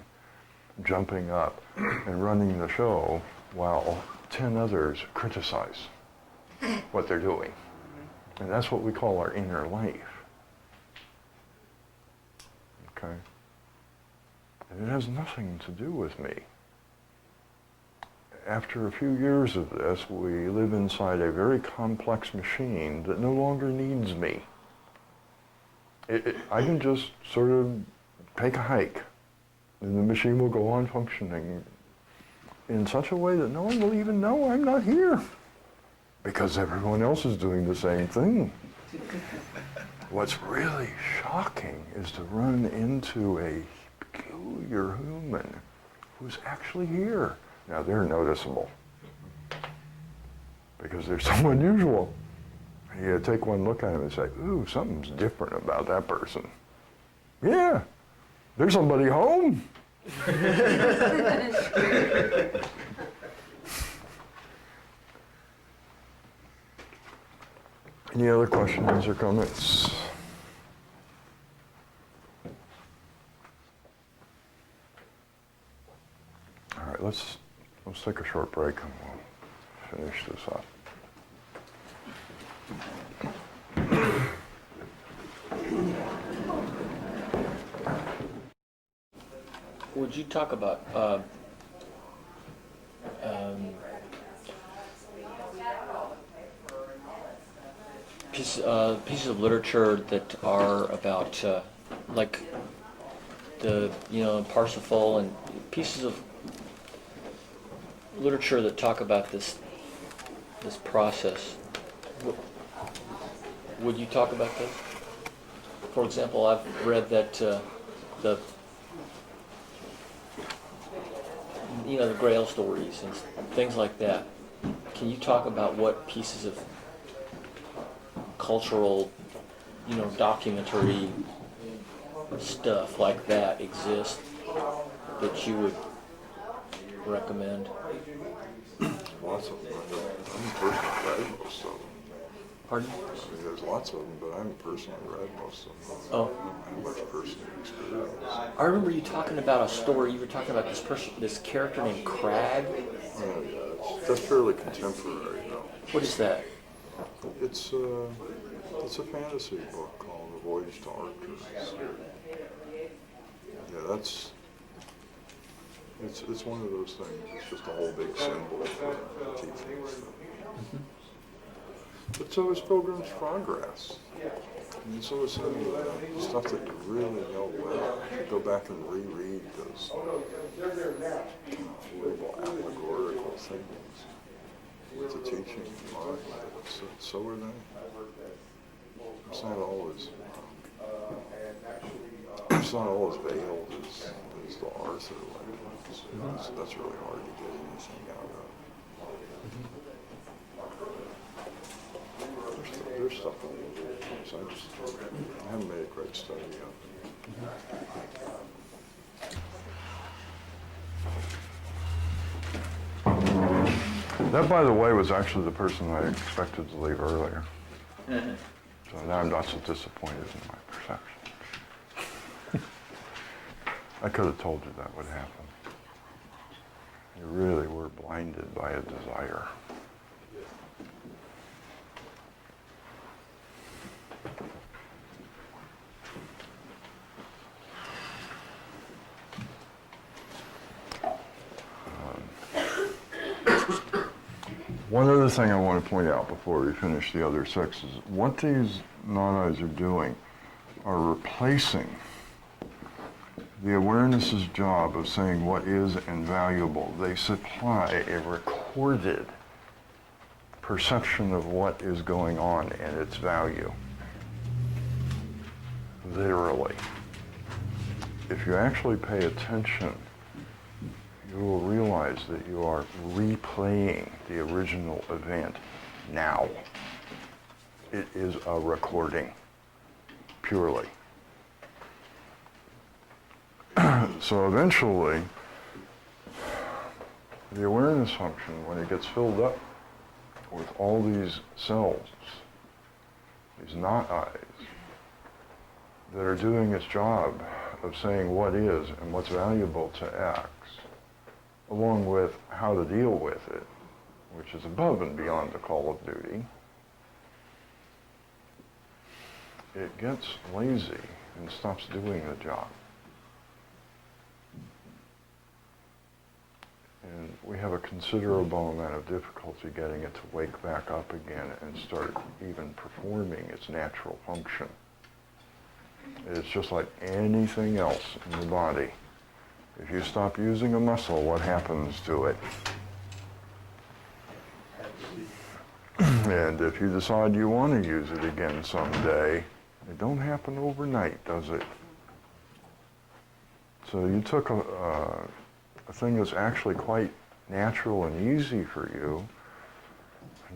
jumping up and running the show while 10 others criticize what they're doing. And that's what we call our inner life. Okay? And it has nothing to do with me. After a few years of this, we live inside a very complex machine that no longer needs me. I can just sort of take a hike, and the machine will go on functioning in such a way that no one will even know I'm not here, because everyone else is doing the same thing. What's really shocking is to run into a peculiar human who's actually here. Now, they're noticeable because they're so unusual. You take one look at him and say, ooh, something's different about that person. Yeah, there's somebody home. Any other questions or comments? All right, let's take a short break and we'll finish this up. Would you talk about pieces of literature that are about like the Parsifal and pieces of literature that talk about this process? Would you talk about this? For example, I've read that the Grail stories and things like that. Can you talk about what pieces of cultural, documentary stuff like that exist that you would recommend? Lots of them. I'm personally read most of them. Pardon? I mean, there's lots of them, but I haven't personally read most of them. Oh. I have much personal experience. I remember you talking about a story. You were talking about this character named Crag. Oh, yeah, that's fairly contemporary, though. What is that? It's a fantasy book called The Voyage to Arcturus. Yeah, it's one of those things. It's just a whole big symbol for teaching stuff. But so is Pilgrim's Progress. And so is some of the stuff that you really know well. Go back and reread those horrible allegorical things. With the teaching in mind. So are they. It's not always veiled as the Arthur legend. So that's really hard to get anything out of. There's stuff on the so I haven't made a great study of it. That, by the way, was actually the person I expected to leave earlier. So now I'm not so disappointed in my perception. I could have told you that would happen. You really were blinded by a desire. One other thing I want to point out before we finish the other six is what these non-I's are doing are replacing the awareness's job of saying what is invaluable. They supply a recorded perception of what is going on and its value. Literally. If you actually pay attention, you will realize that you are replaying the original event now. It is a recording. purely. So eventually, the awareness function, when it gets filled up with all these cells, these not eyes, that are doing its job of saying what is and what's valuable to X, along with how to deal with it, which is above and beyond the call of duty, it gets lazy and stops doing the job. And we have a considerable amount of difficulty getting it to wake back up again and start even performing its natural function. It's just like anything else in the body. If you stop using a muscle, what happens to it? And if you decide you want to use it again someday, it don't happen overnight, does it? So you took a thing that's actually quite natural and easy for you,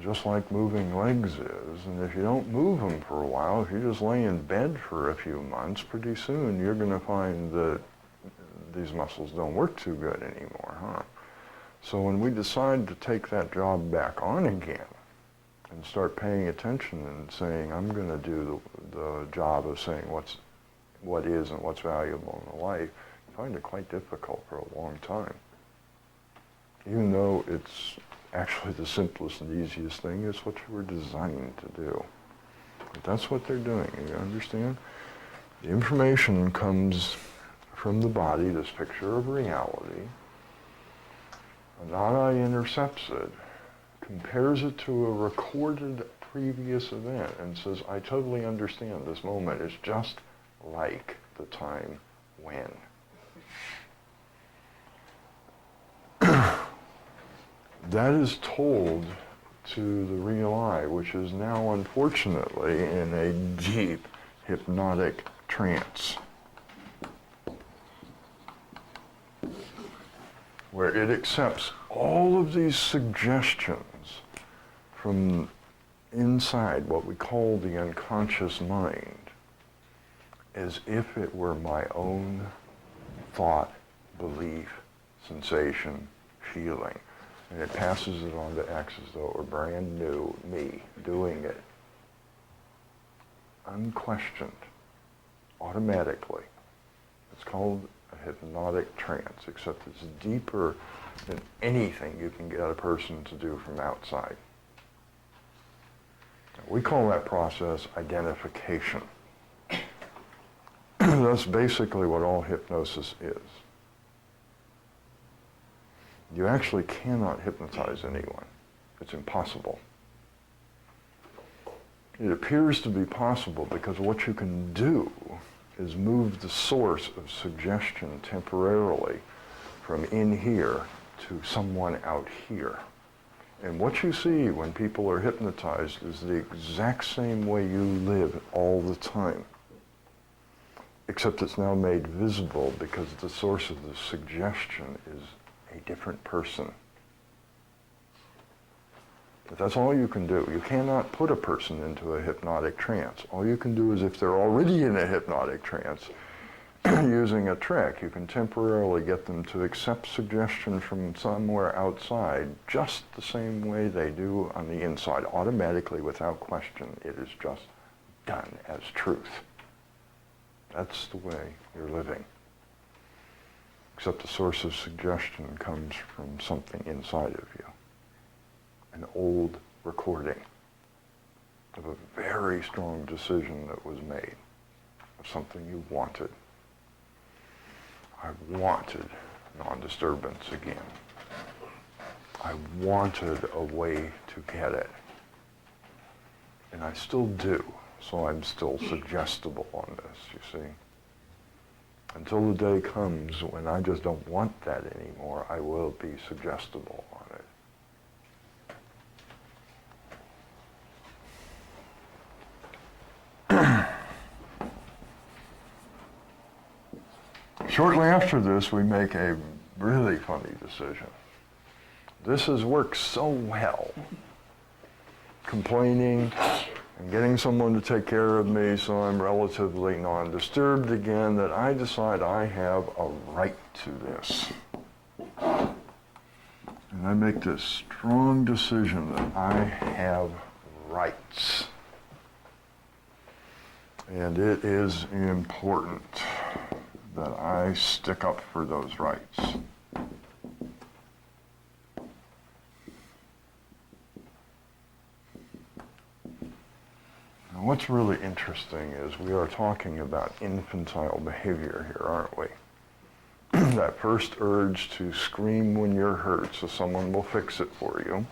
just like moving legs is, and if you don't move them for a while, if you just lay in bed for a few months, pretty soon you're going to find that these muscles don't work too good anymore, huh? So when we decide to take that job back on again and start paying attention and saying, I'm going to do the job of saying what is and what's valuable in life, you find it quite difficult for a long time. Even though it's actually the simplest and easiest thing, it's what you were designed to do. But that's what they're doing, you understand? The information comes from the body, this picture of reality. A non-eye intercepts it, compares it to a recorded previous event, and says, I totally understand this moment. It's just like the time when. That is told to the real eye, which is now unfortunately in a deep hypnotic trance, where it accepts all of these suggestions from inside what we call the unconscious mind as if it were my own thought, belief, sensation, feeling. And it passes it on to X as though it were brand new me doing it. Unquestioned, automatically. It's called a hypnotic trance, except it's deeper than anything you can get a person to do from outside. We call that process identification. That's basically what all hypnosis is. You actually cannot hypnotize anyone. It's impossible. It appears to be possible because what you can do is move the source of suggestion temporarily from in here to someone out here. And what you see when people are hypnotized is the exact same way you live all the time, except it's now made visible because the source of the suggestion is a different person. But that's all you can do. You cannot put a person into a hypnotic trance. All you can do is, if they're already in a hypnotic trance, using a trick, you can temporarily get them to accept suggestion from somewhere outside just the same way they do on the inside, automatically, without question. It is just done as truth. That's the way you're living. Except the source of suggestion comes from something inside of you. An old recording of a very strong decision that was made, of something you wanted. I wanted non-disturbance again. I wanted a way to get it. And I still do, so I'm still suggestible on this, you see. Until the day comes when I just don't want that anymore, I will be suggestible on it. Shortly after this, we make a really funny decision. This has worked so well. Complaining and getting someone to take care of me so I'm relatively non-disturbed again, that I decide I have a right to this. And I make this strong decision that I have rights. And it is important that I stick up for those rights. Now, what's really interesting is we are talking about infantile behavior here, aren't we? That first urge to scream when you're hurt so someone will fix it for you,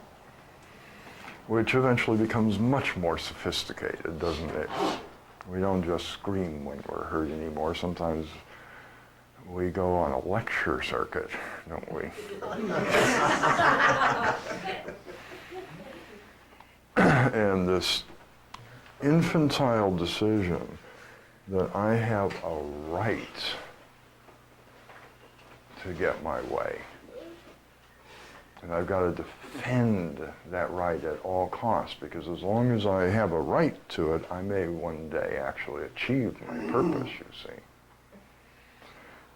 which eventually becomes much more sophisticated, doesn't it? We don't just scream when we're hurt anymore. Sometimes we go on a lecture circuit, don't we? And this infantile decision that I have a right to get my way. And I've got to defend that right at all costs, because as long as I have a right to it, I may one day actually achieve my purpose, you see.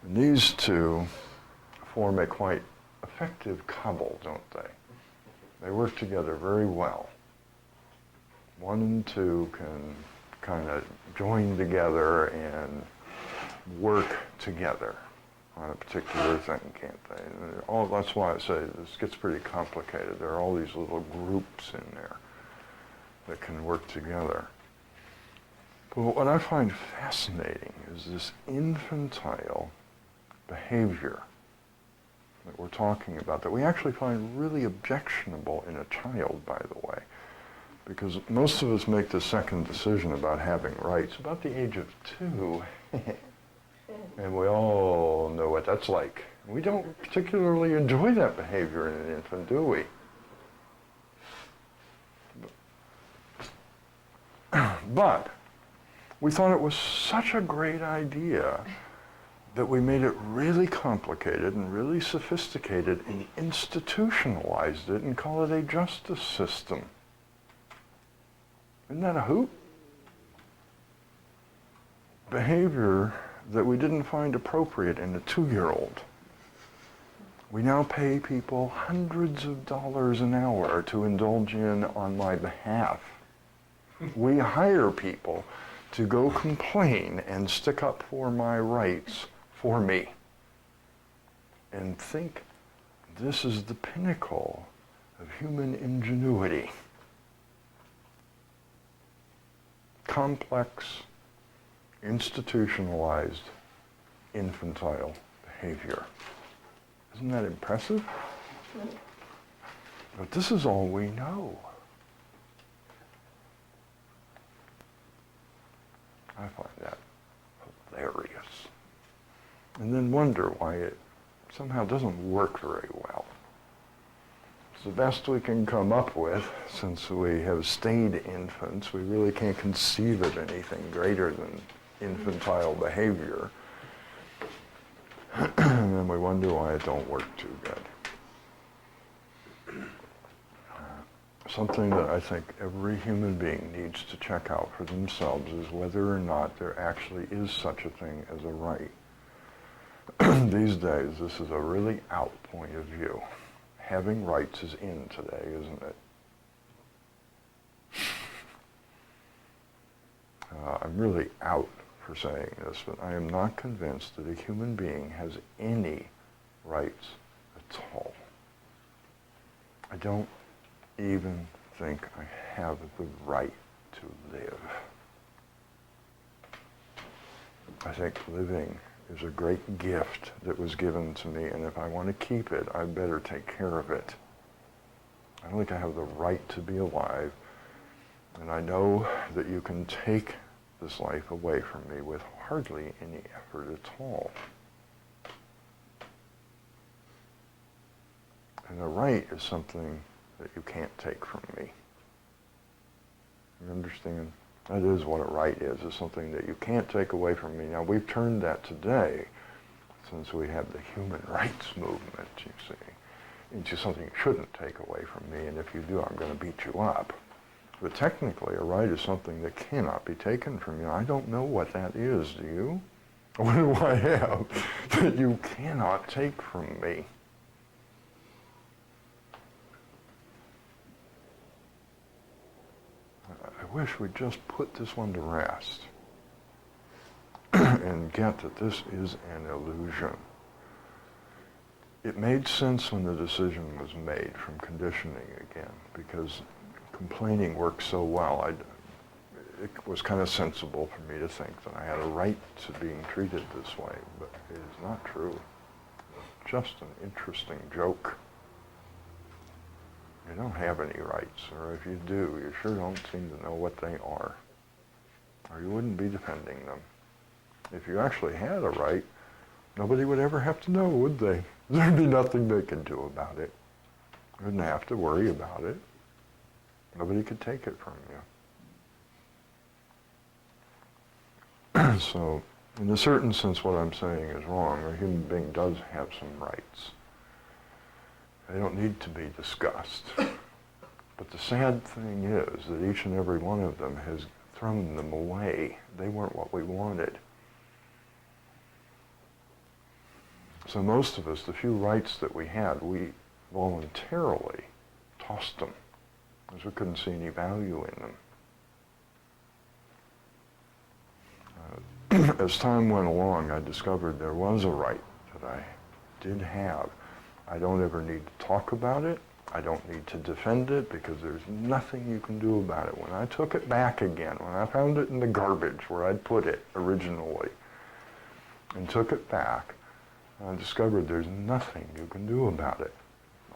And these two form a quite effective couple, don't they? They work together very well. 1 and 2 can kind of join together and work together on a particular thing, can't they? And that's why I say this gets pretty complicated. There are all these little groups in there that can work together. But what I find fascinating is this infantile behavior that we're talking about, that we actually find really objectionable in a child, by the way. Because most of us make the second decision about having rights about the age of 2. And we all know what that's like. We don't particularly enjoy that behavior in an infant, do we? But we thought it was such a great idea that we made it really complicated and really sophisticated and institutionalized it and call it a justice system. Isn't that a hoot? Behavior that we didn't find appropriate in a 2-year-old. We now pay people hundreds of dollars an hour to indulge in on my behalf. We hire people to go complain and stick up for my rights for me. And think this is the pinnacle of human ingenuity. Complex, institutionalized, infantile behavior. Isn't that impressive? But this is all we know. I find that hilarious. And then wonder why it somehow doesn't work very well. It's the best we can come up with, since we have stayed infants. We really can't conceive of anything greater than infantile behavior. And then we wonder why it don't work too good. Something that I think every human being needs to check out for themselves is whether or not there actually is such a thing as a right. These days, this is a really out point of view. Having rights is in today, isn't it? I'm really out for saying this, but I am not convinced that a human being has any rights at all. I don't even think I have the right to live. I think living is a great gift that was given to me, and if I want to keep it, I better take care of it. I don't think I have the right to be alive, and I know that you can take this life away from me with hardly any effort at all. And a right is something that you can't take from me. You understand? That is what a right is something that you can't take away from me. Now, we've turned that today, since we have the human rights movement, you see, into something you shouldn't take away from me, and if you do, I'm going to beat you up. But technically, a right is something that cannot be taken from you. I don't know what that is, do you? What do I have that you cannot take from me? I wish we'd just put this one to rest and get that this is an illusion. It made sense when the decision was made from conditioning again, because complaining works so well. It was kind of sensible for me to think that I had a right to being treated this way, but it is not true. Just an interesting joke. You don't have any rights, or if you do, you sure don't seem to know what they are, or you wouldn't be defending them. If you actually had a right, nobody would ever have to know, would they? There'd be nothing they could do about it. You wouldn't have to worry about it. Nobody could take it from you. So, in a certain sense, what I'm saying is wrong. A human being does have some rights. They don't need to be discussed. But the sad thing is that each and every one of them has thrown them away. They weren't what we wanted. So most of us, the few rights that we had, we voluntarily tossed them, because we couldn't see any value in them. As time went along, I discovered there was a right that I did have. I don't ever need to talk about it. I don't need to defend it, because there's nothing you can do about it. When I took it back again, when I found it in the garbage where I'd put it originally, and took it back, I discovered there's nothing you can do about it.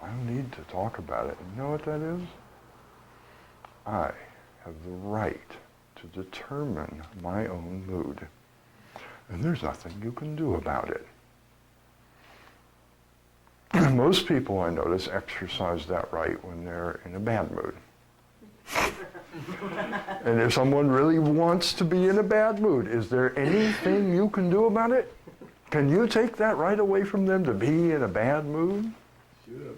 I don't need to talk about it. You know what that is? I have the right to determine my own mood. And there's nothing you can do about it. Most people, I notice, exercise that right when they're in a bad mood. And if someone really wants to be in a bad mood, is there anything you can do about it? Can you take that right away from them to be in a bad mood? Sure.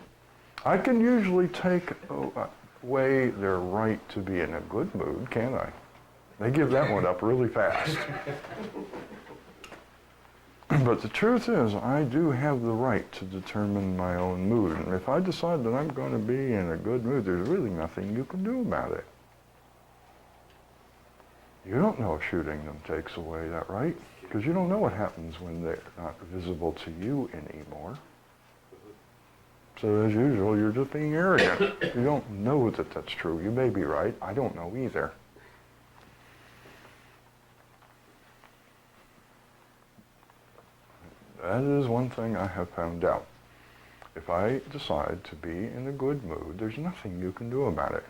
I can usually take away their right to be in a good mood, can't I? They give that one up really fast. But the truth is, I do have the right to determine my own mood. And if I decide that I'm going to be in a good mood, there's really nothing you can do about it. You don't know if shooting them takes away that right, because you don't know what happens when they're not visible to you anymore. So as usual, you're just being arrogant. You don't know that that's true. You may be right. I don't know either. That is one thing I have found out. If I decide to be in a good mood, there's nothing you can do about it.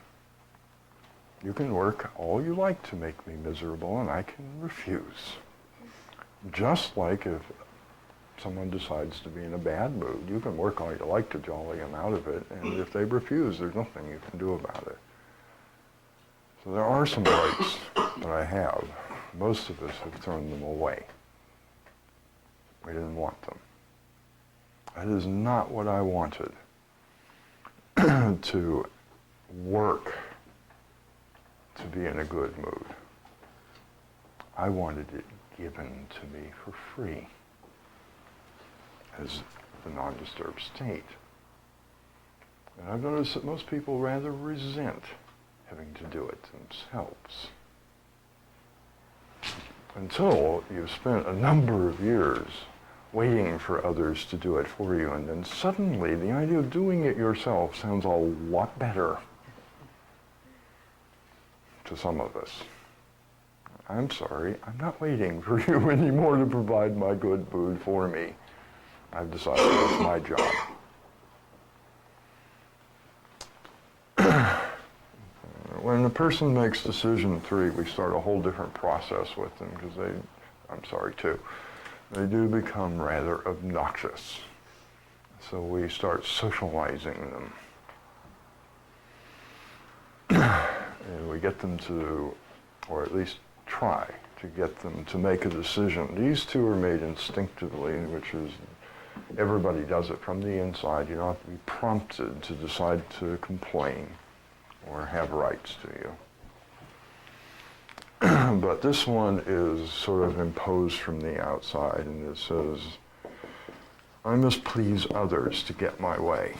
You can work all you like to make me miserable, and I can refuse. Just like if someone decides to be in a bad mood, you can work all you like to jolly them out of it, and if they refuse, there's nothing you can do about it. So there are some rights that I have. Most of us have thrown them away. We didn't want them. That is not what I wanted. To work to be in a good mood. I wanted it given to me for free as the non-disturbed state. And I've noticed that most people rather resent having to do it themselves. Until you've spent a number of years waiting for others to do it for you, and then suddenly the idea of doing it yourself sounds a lot better to some of us. I'm sorry, I'm not waiting for you anymore to provide my good mood for me. I've decided that's my job. When a person makes decision 3, we start a whole different process with them, because they do become rather obnoxious. So we start socializing them. And we get them to, or at least try to get them to make a decision. These two are made instinctively, which is everybody does it from the inside. You don't have to be prompted to decide to complain or have rights to you. But this one is sort of imposed from the outside, and it says, I must please others to get my way.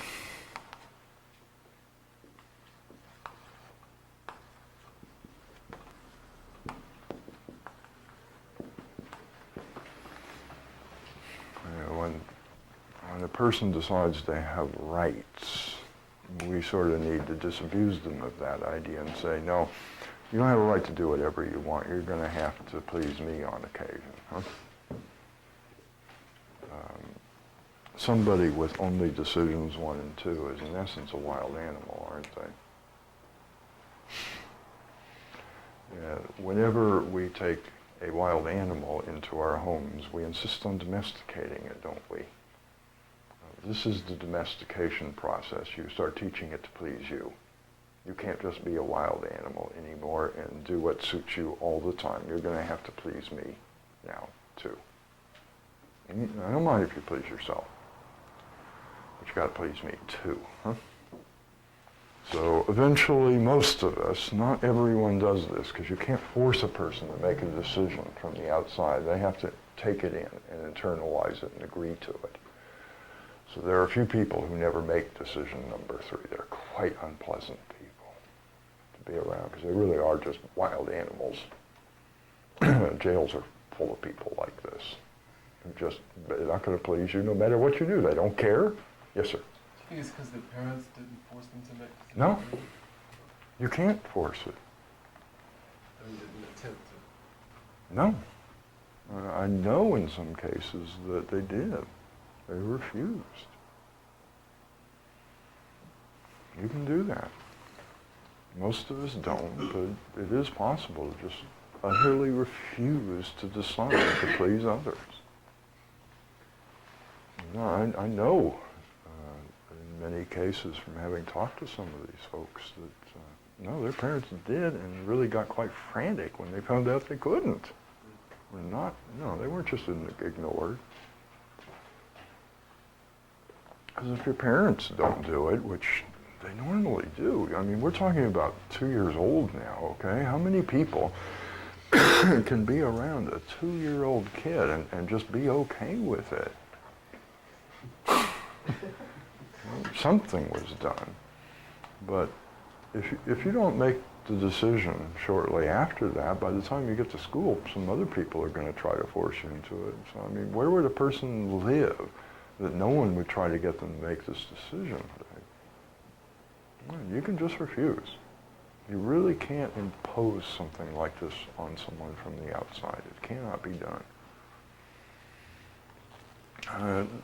When a person decides they have rights, we sort of need to disabuse them of that idea and say, no, you don't have a right to do whatever you want. You're going to have to please me on occasion. Huh? Somebody with only decisions 1 and 2 is in essence a wild animal, aren't they? Whenever we take a wild animal into our homes, we insist on domesticating it, don't we? This is the domestication process. You start teaching it to please you. You can't just be a wild animal anymore and do what suits you all the time. You're going to have to please me now, too. And I don't mind if you please yourself, but you got to please me, too. Huh? So eventually, most of us, not everyone does this, because you can't force a person to make a decision from the outside. They have to take it in and internalize it and agree to it. So there are a few people who never make decision number 3. They're quite unpleasant people to be around, because they really are just wild animals. Jails are full of people like this. They're not going to please you no matter what you do. They don't care. Yes, sir. Do you think it's because the parents didn't force them to make decisions? No. You can't force it. I mean, didn't attempt to. No. I know in some cases that they did. They refused. You can do that. Most of us don't, but it is possible to just utterly refuse to decide to please others. No, I know in many cases from having talked to some of these folks that, no, their parents did and really got quite frantic when they found out they couldn't. They weren't just ignored. Because if your parents don't do it, which they normally do, I mean, we're talking about 2 years old now, okay? How many people can be around a 2-year-old kid and just be okay with it? Something was done. But if you don't make the decision shortly after that, by the time you get to school, some other people are going to try to force you into it. So, I mean, where would a person live that no one would try to get them to make this decision? You can just refuse. You really can't impose something like this on someone from the outside. It cannot be done.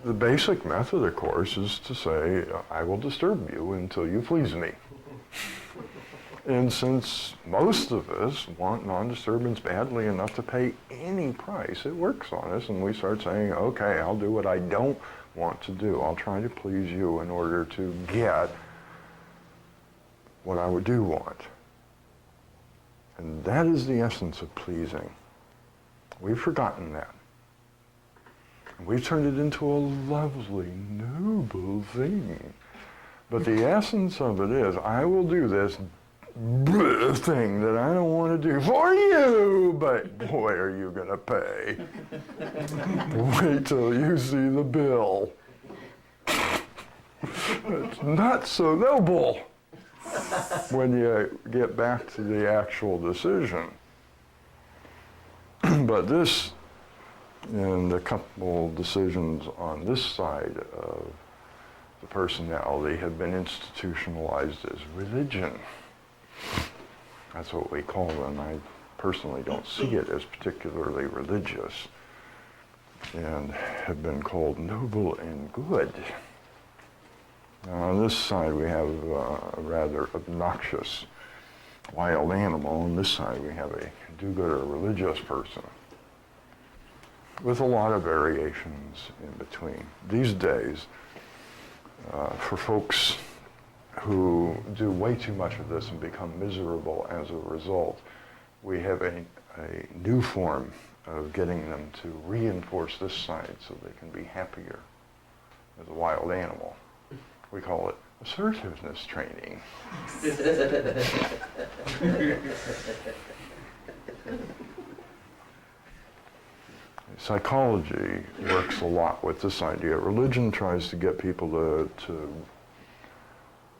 The basic method, of course, is to say, I will disturb you until you please me. And since most of us want non-disturbance badly enough to pay any price, it works on us, and we start saying, okay, I'll do what I don't want to do. I'll try to please you in order to get what I do want. And that is the essence of pleasing. We've forgotten that. We've turned it into a lovely, noble thing. But the essence of it is, I will do this thing that I don't want to do for you, but boy, are you going to pay. Wait till you see the bill. It's not so noble when you get back to the actual decision. But this, and a couple decisions on this side of the personality have been institutionalized as religion. That's what we call them. I personally don't see it as particularly religious, and have been called noble and good. Now on this side we have a rather obnoxious wild animal. On this side we have a do-gooder religious person, with a lot of variations in between. These days, for folks who do way too much of this and become miserable as a result, we have a new form of getting them to reinforce this side so they can be happier as a wild animal. We call it assertiveness training. Psychology works a lot with this idea. Religion tries to get people to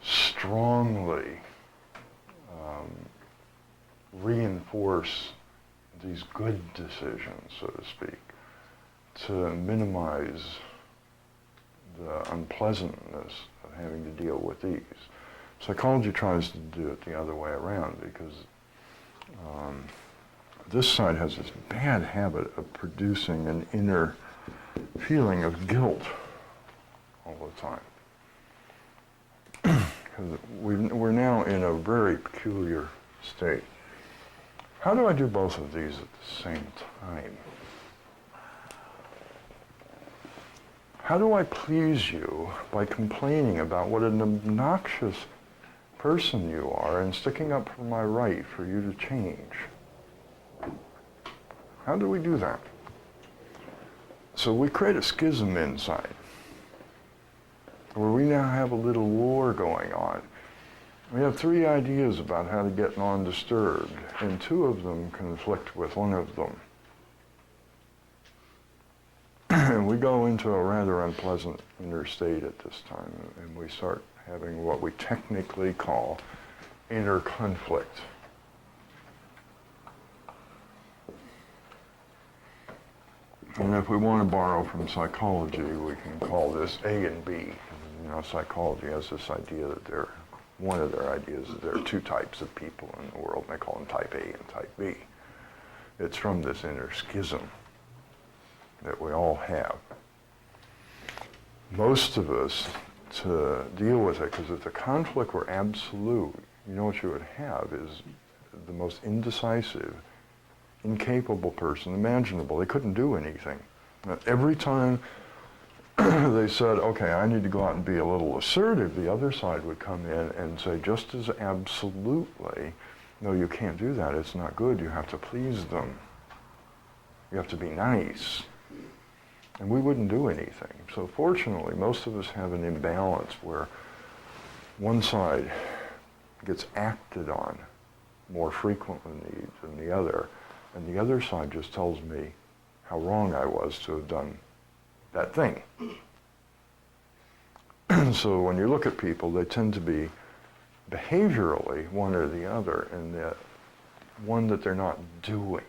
strongly reinforce these good decisions, so to speak, to minimize the unpleasantness of having to deal with these. Psychology tries to do it the other way around because this side has this bad habit of producing an inner feeling of guilt all the time. Because we're now in a very peculiar state. How do I do both of these at the same time? How do I please you by complaining about what an obnoxious person you are and sticking up for my right for you to change? How do we do that? So we create a schism inside, where we now have a little war going on. We have three ideas about how to get non-disturbed, and two of them conflict with one of them. And we go into a rather unpleasant inner state at this time, and we start having what we technically call inner conflict. And if we want to borrow from psychology, we can call this A and B. You know, psychology has this idea that one of their ideas is there are two types of people in the world, and they call them type A and type B. It's from this inner schism that we all have. Most of us, to deal with it, because if the conflict were absolute, you know what you would have is the most indecisive, incapable person imaginable. They couldn't do anything. Every time they said, okay, I need to go out and be a little assertive, the other side would come in and say just as absolutely, no, you can't do that, it's not good, you have to please them. You have to be nice. And we wouldn't do anything. So fortunately, most of us have an imbalance where one side gets acted on more frequently than the other, and the other side just tells me how wrong I was to have done that thing. So when you look at people, they tend to be behaviorally one or the other, and the one that they're not doing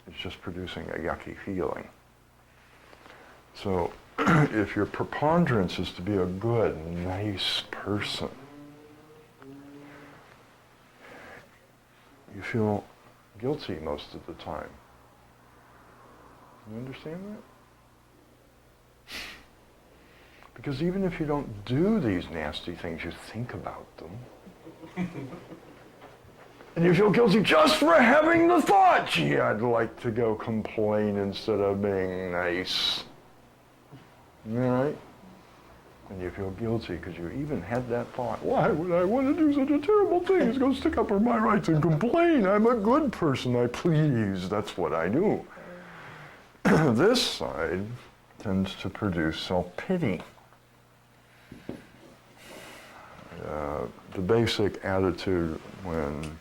is just producing a yucky feeling. So if your preponderance is to be a good, nice person, you feel guilty most of the time. You understand that? Because even if you don't do these nasty things, you think about them. And you feel guilty just for having the thought, gee, I'd like to go complain instead of being nice. All right? And you feel guilty because you even had that thought. Why would I want to do such a terrible thing as go stick up for my rights and complain? I'm a good person, I please. That's what I do. This side tends to produce self-pity. The basic attitude when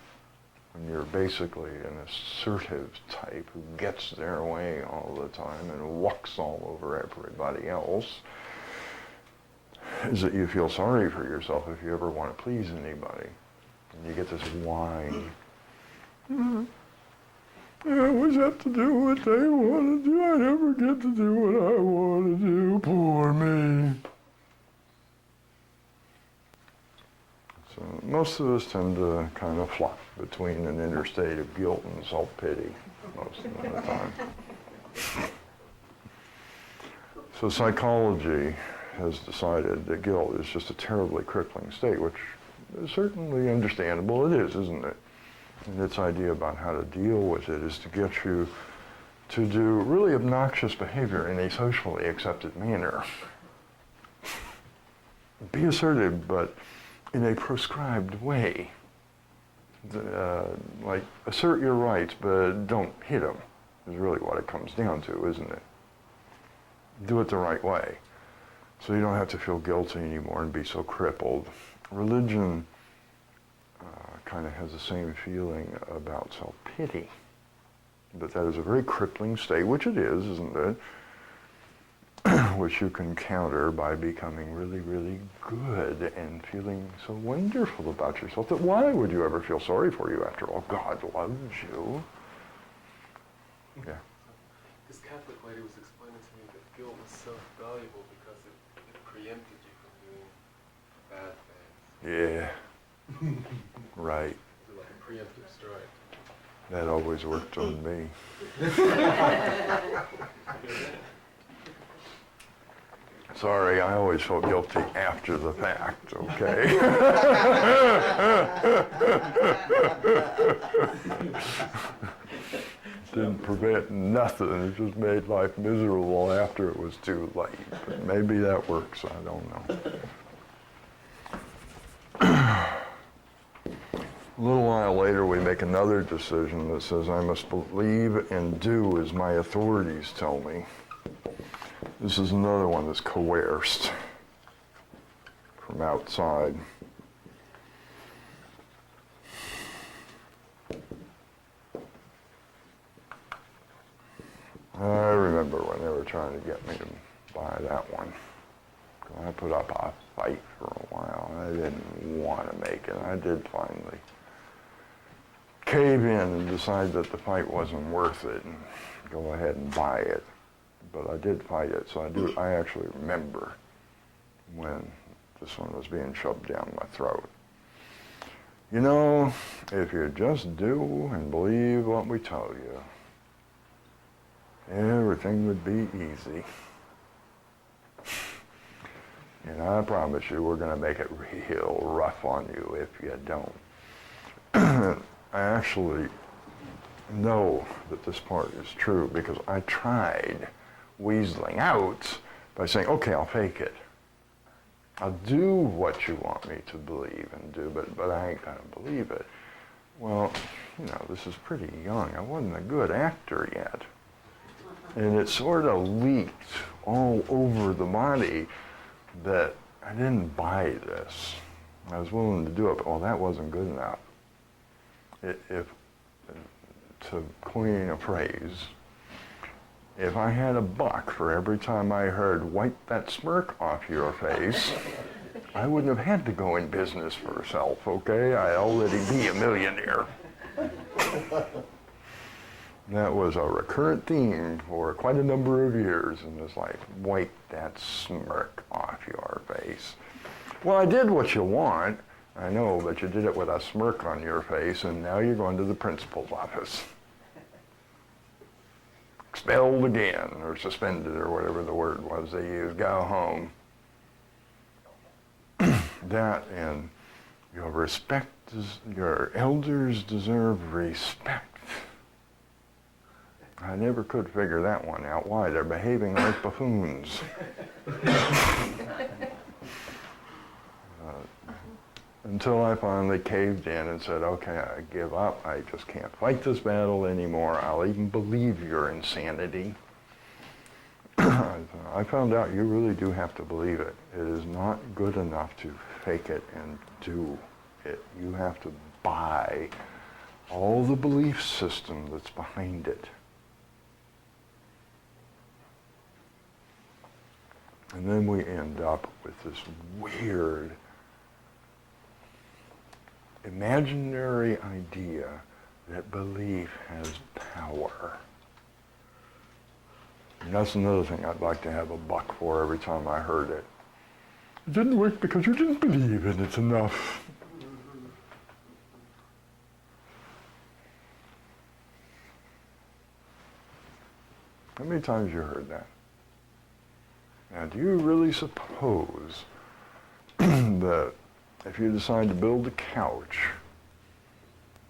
you're basically an assertive type who gets their way all the time and walks all over everybody else is that you feel sorry for yourself if you ever want to please anybody. And you get this whine. I always have to do what they want to do. I never get to do what I want to do. Poor me. So most of us tend to kind of flop between an inner state of guilt and self-pity most of the time. So psychology has decided that guilt is just a terribly crippling state, which is certainly understandable. It is, isn't it? And its idea about how to deal with it is to get you to do really obnoxious behavior in a socially accepted manner. Be assertive, but in a prescribed way. Like, assert your rights, but don't hit them, is really what it comes down to, isn't it? Do it the right way, so you don't have to feel guilty anymore and be so crippled. Religion kind of has the same feeling about self-pity. But that is a very crippling state, which it is, isn't it? Which you can counter by becoming really, really good and feeling so wonderful about yourself that why would you ever feel sorry for you after all? God loves you. Yeah. This Catholic lady was explaining to me that guilt was so valuable because it preempted you from doing bad things. Yeah. Right. It was like a preemptive strike. That always worked on me. Sorry, I always felt guilty after the fact, okay? Didn't prevent nothing, it just made life miserable after it was too late. But maybe that works, I don't know. A little while later, we make another decision that says, I must believe and do as my authorities tell me. This is another one that's coerced from outside. I remember when they were trying to get me to buy that one. I put up a fight for a while. I didn't want to make it. I did finally cave in and decide that the fight wasn't worth it and go ahead and buy it. But I did fight it, so I actually remember when this one was being shoved down my throat. You know, if you just do and believe what we tell you, everything would be easy. And I promise you, we're going to make it real rough on you if you don't. I actually know that this part is true because I tried weaseling out by saying, okay, I'll fake it. I'll do what you want me to believe and do, but I ain't going to believe it. Well, you know, this is pretty young. I wasn't a good actor yet. And it sort of leaked all over the body that I didn't buy this. I was willing to do it, but well, that wasn't good enough. To coin a phrase, if I had a buck for every time I heard, wipe that smirk off your face, I wouldn't have had to go in business for self, okay? I'd already be a millionaire. That was a recurrent theme for quite a number of years, and it's like, wipe that smirk off your face. Well, I did what you want, I know, but you did it with a smirk on your face, and now you're going to the principal's office. Expelled again, or suspended, or whatever the word was they used. Go home. That and your elders deserve respect. I never could figure that one out. Why? They're behaving like buffoons. Until I finally caved in and said, okay, I give up. I just can't fight this battle anymore. I'll even believe your insanity. I found out you really do have to believe it. It is not good enough to fake it and do it. You have to buy all the belief system that's behind it. And then we end up with this weird imaginary idea that belief has power. And that's another thing I'd like to have a buck for every time I heard it. It didn't work because you didn't believe in it enough. How many times you heard that? Now, do you really suppose that if you decide to build a couch,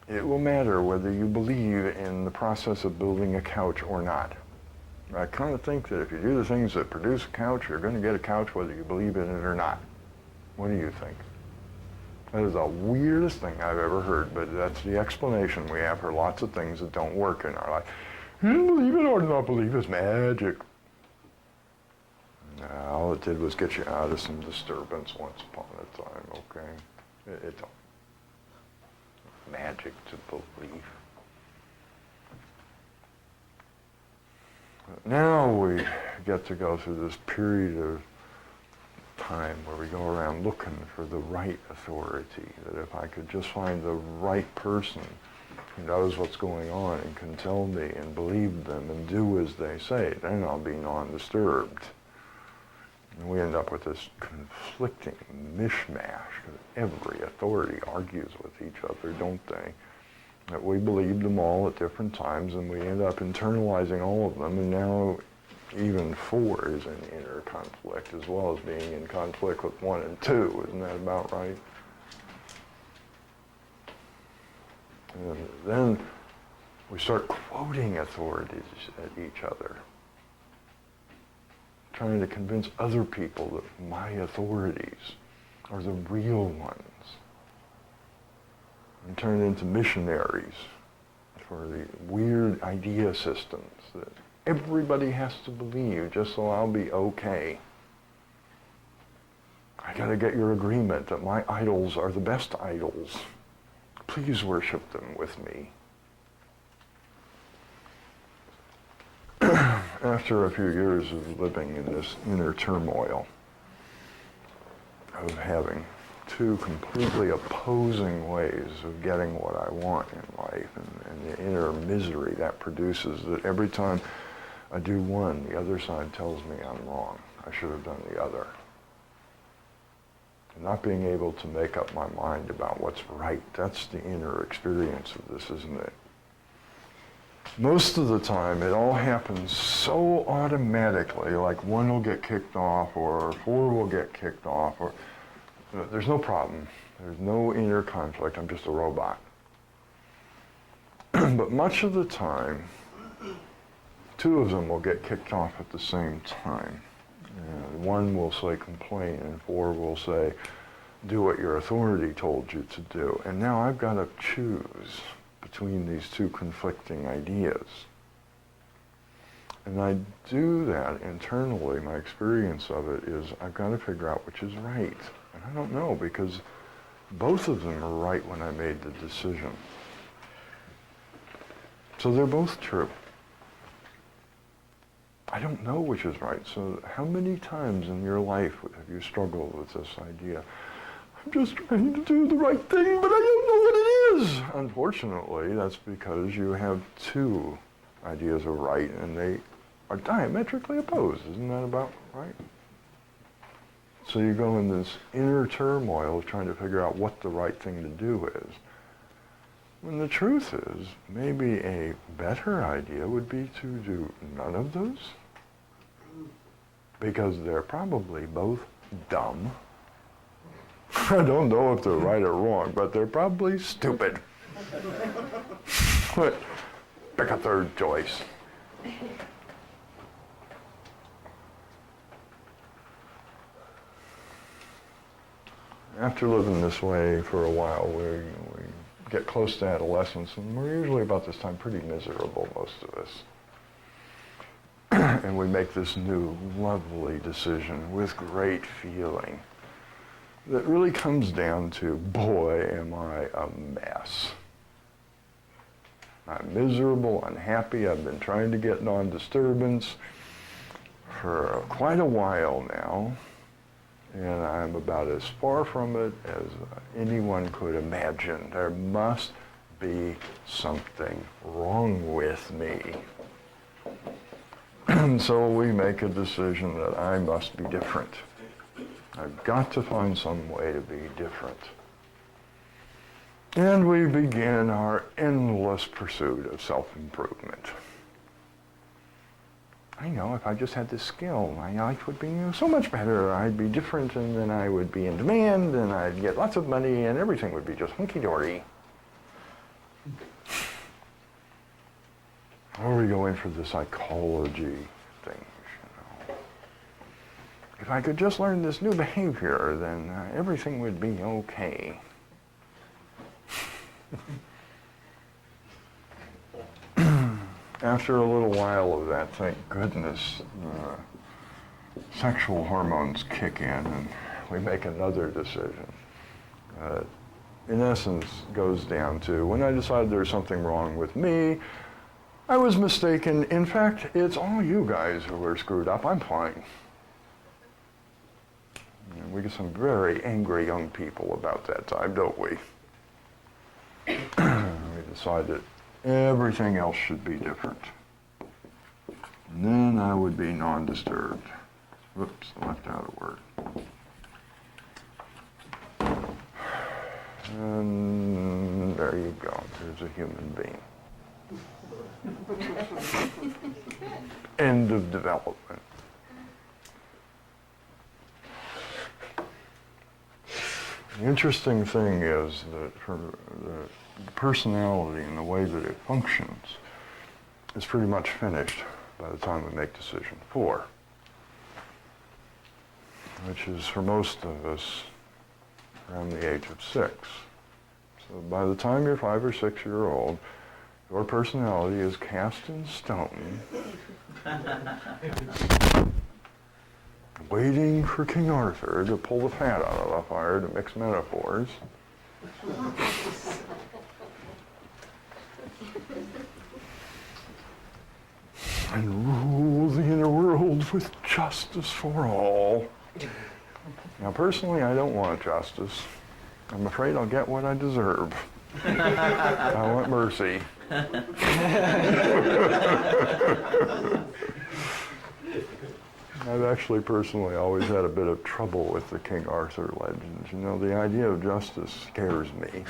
it will matter whether you believe in the process of building a couch or not? I kind of think that if you do the things that produce a couch, you're going to get a couch whether you believe in it or not. What do you think? That is the weirdest thing I've ever heard, but that's the explanation we have for lots of things that don't work in our life. You didn't believe it or not believe it's magic. No, all it did was get you out of some disturbance once upon a time, okay? It's magic to believe. Now we get to go through this period of time where we go around looking for the right authority, that if I could just find the right person who knows what's going on and can tell me and believe them and do as they say, then I'll be non-disturbed. And we end up with this conflicting mishmash, because every authority argues with each other, don't they? That we believed them all at different times, and we end up internalizing all of them, and now even 4 is in inner conflict, as well as being in conflict with 1 and 2. Isn't that about right? And then we start quoting authorities at each other, trying to convince other people that my authorities are the real ones, and turn into missionaries for the weird idea systems that everybody has to believe just so I'll be okay. I gotta get your agreement that my idols are the best idols. Please worship them with me. After a few years of living in this inner turmoil, of having 2 completely opposing ways of getting what I want in life, and the inner misery that produces, that every time I do one, the other side tells me I'm wrong. I should have done the other. And not being able to make up my mind about what's right, that's the inner experience of this, isn't it? Most of the time, it all happens so automatically, like 1 will get kicked off, or 4 will get kicked off, or there's no problem. There's no inner conflict. I'm just a robot. But much of the time, 2 of them will get kicked off at the same time. And 1 will say complain, and 4 will say do what your authority told you to do. And now I've got to choose between these 2 conflicting ideas. And I do that internally. My experience of it is I've got to figure out which is right. And I don't know, because both of them are right when I made the decision. So they're both true. I don't know which is right. So how many times in your life have you struggled with this idea? I'm just trying to do the right thing, but I don't know what it is. Unfortunately, that's because you have 2 ideas of right, and they are diametrically opposed. Isn't that about right? So you go in this inner turmoil of trying to figure out what the right thing to do is. When the truth is, maybe a better idea would be to do none of those, because they're probably both dumb. I don't know if they're right or wrong, but they're probably stupid. But pick a third choice. After living this way for a while, we get close to adolescence, and we're usually about this time pretty miserable, most of us. And we make this new, lovely decision with great feeling that really comes down to, boy, am I a mess. I'm miserable, unhappy. I've been trying to get non-disturbance for quite a while now, and I'm about as far from it as anyone could imagine. There must be something wrong with me. And so we make a decision that I must be different. I've got to find some way to be different. And we begin our endless pursuit of self-improvement. I know if I just had this skill, my life would be so much better. I'd be different, and then I would be in demand, and I'd get lots of money, and everything would be just hunky-dory. Or we go in for the psychology things, you know. If I could just learn this new behavior, then everything would be okay. After a little while of that, thank goodness, sexual hormones kick in, and we make another decision. In essence, goes down to, when I decide there's something wrong with me, I was mistaken. In fact, it's all you guys who are screwed up. I'm fine. And we get some very angry young people about that time, don't we? We decide that everything else should be different. And then I would be non-disturbed. Whoops, I left out a word. And there you go. There's a human being. End of development. The interesting thing is that for the personality and the way that it functions is pretty much finished by the time we make decision 4, which is for most of us around the age of 6. So by the time you're 5 or 6 year old, your personality is cast in stone, waiting for King Arthur to pull the fat out of the fire, to mix metaphors. And rule the inner world with justice for all. Now, personally, I don't want justice. I'm afraid I'll get what I deserve. I want mercy. I've actually personally always had a bit of trouble with the King Arthur legends. You know, the idea of justice scares me.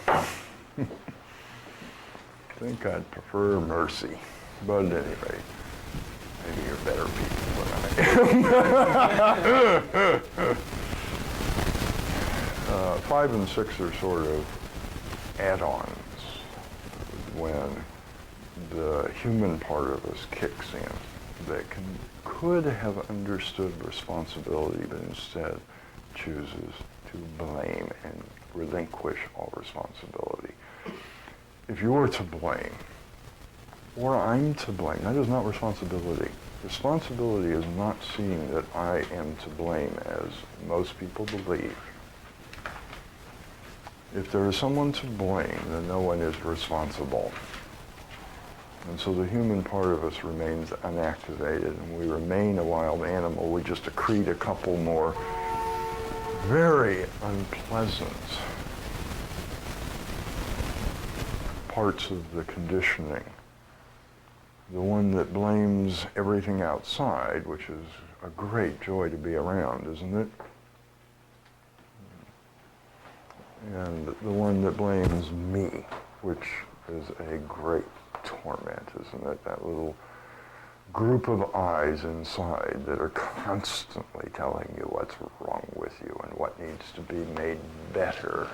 I think I'd prefer mercy. But at any rate, maybe you're better people than I am. 5 and 6 are sort of add-ons when the human part of us kicks in that could have understood responsibility, but instead chooses to blame and relinquish all responsibility. If you're to blame, or I'm to blame, that is not responsibility. Responsibility is not seeing that I am to blame, as most people believe. If there is someone to blame, then no one is responsible. And so the human part of us remains unactivated, and we remain a wild animal. We just accrete a couple more very unpleasant parts of the conditioning. The one that blames everything outside, which is a great joy to be around, isn't it? And the one that blames me, which is a great torment, isn't it? That little group of eyes inside that are constantly telling you what's wrong with you and what needs to be made better,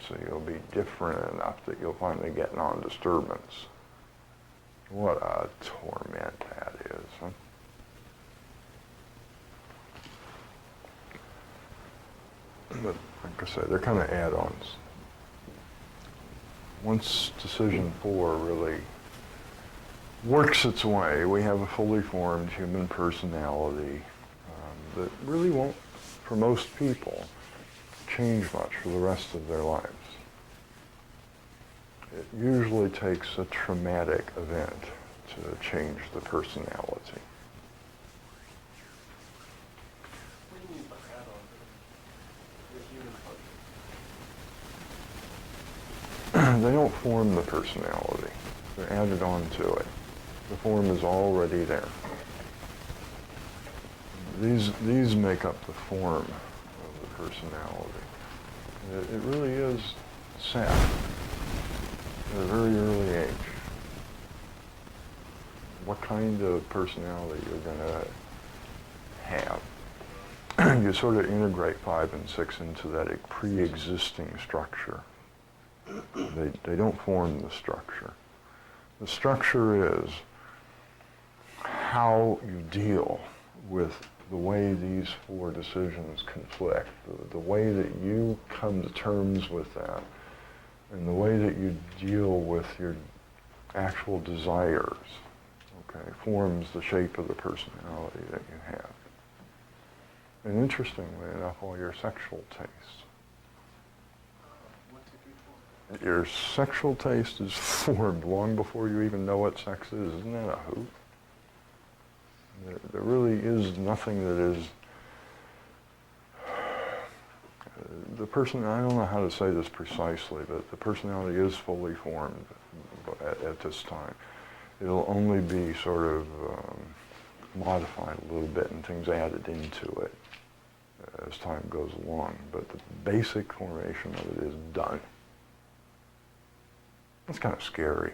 so you'll be different enough that you'll finally get non-disturbance. What a torment that is, huh? But like I said, they're kind of add-ons. Once decision 4 really works its way, we have a fully formed human personality that really won't, for most people, change much for the rest of their lives. It usually takes a traumatic event to change the personality. What do you mean by add-on? The human part. They don't form the personality. They're added on to it. The form is already there. These make up the form of the personality. It really is set at a very early age. What kind of personality you're going to have. You sort of integrate 5 and 6 into that pre-existing structure. They don't form the structure. The structure is how you deal with the way these 4 decisions conflict, the way that you come to terms with that, and the way that you deal with your actual desires, okay, forms the shape of the personality that you have. And interestingly enough, all your sexual tastes. What to Your sexual taste is formed long before you even know what sex is. Isn't that a hoot? There really is nothing that is... the person, I don't know how to say this precisely, but the personality is fully formed at this time. It'll only be sort of modified a little bit and things added into it as time goes along. But the basic formation of it is done. It's kind of scary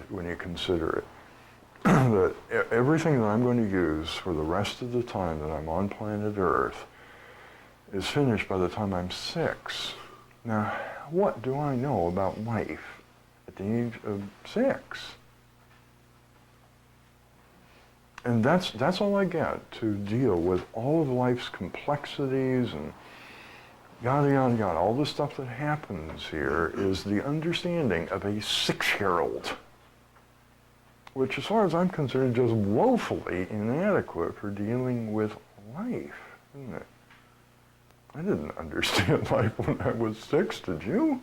when you consider it. That everything that I'm going to use for the rest of the time that I'm on planet Earth is finished by the time I'm 6. Now, what do I know about life at the age of 6? And that's all I get to deal with all of life's complexities and yada, yada, yada. All the stuff that happens here is the understanding of a 6-year-old, which as far as I'm concerned is just woefully inadequate for dealing with life, isn't it? I didn't understand life when I was 6, did you?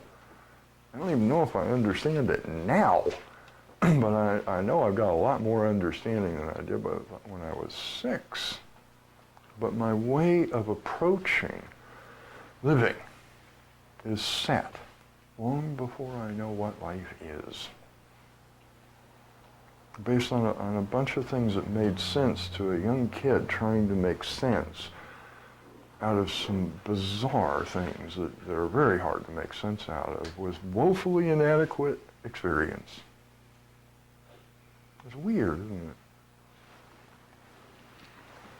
I don't even know if I understand it now, but I know I've got a lot more understanding than I did when I was 6. But my way of approaching living is set long before I know what life is, based on a bunch of things that made sense to a young kid trying to make sense out of some bizarre things that are very hard to make sense out of, was woefully inadequate experience. It's weird, isn't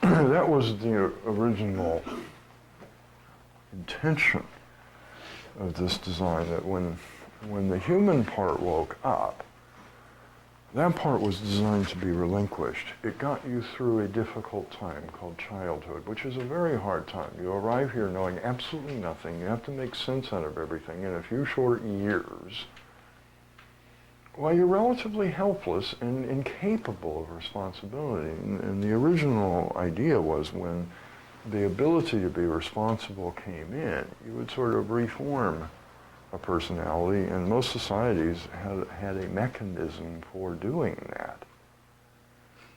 it? That was the original intention of this design, that when the human part woke up, that part was designed to be relinquished. It got you through a difficult time called childhood, which is a very hard time. You arrive here knowing absolutely nothing. You have to make sense out of everything in a few short years, while you're relatively helpless and incapable of responsibility. And the original idea was, when the ability to be responsible came in, you would sort of reform a personality, and most societies had a mechanism for doing that,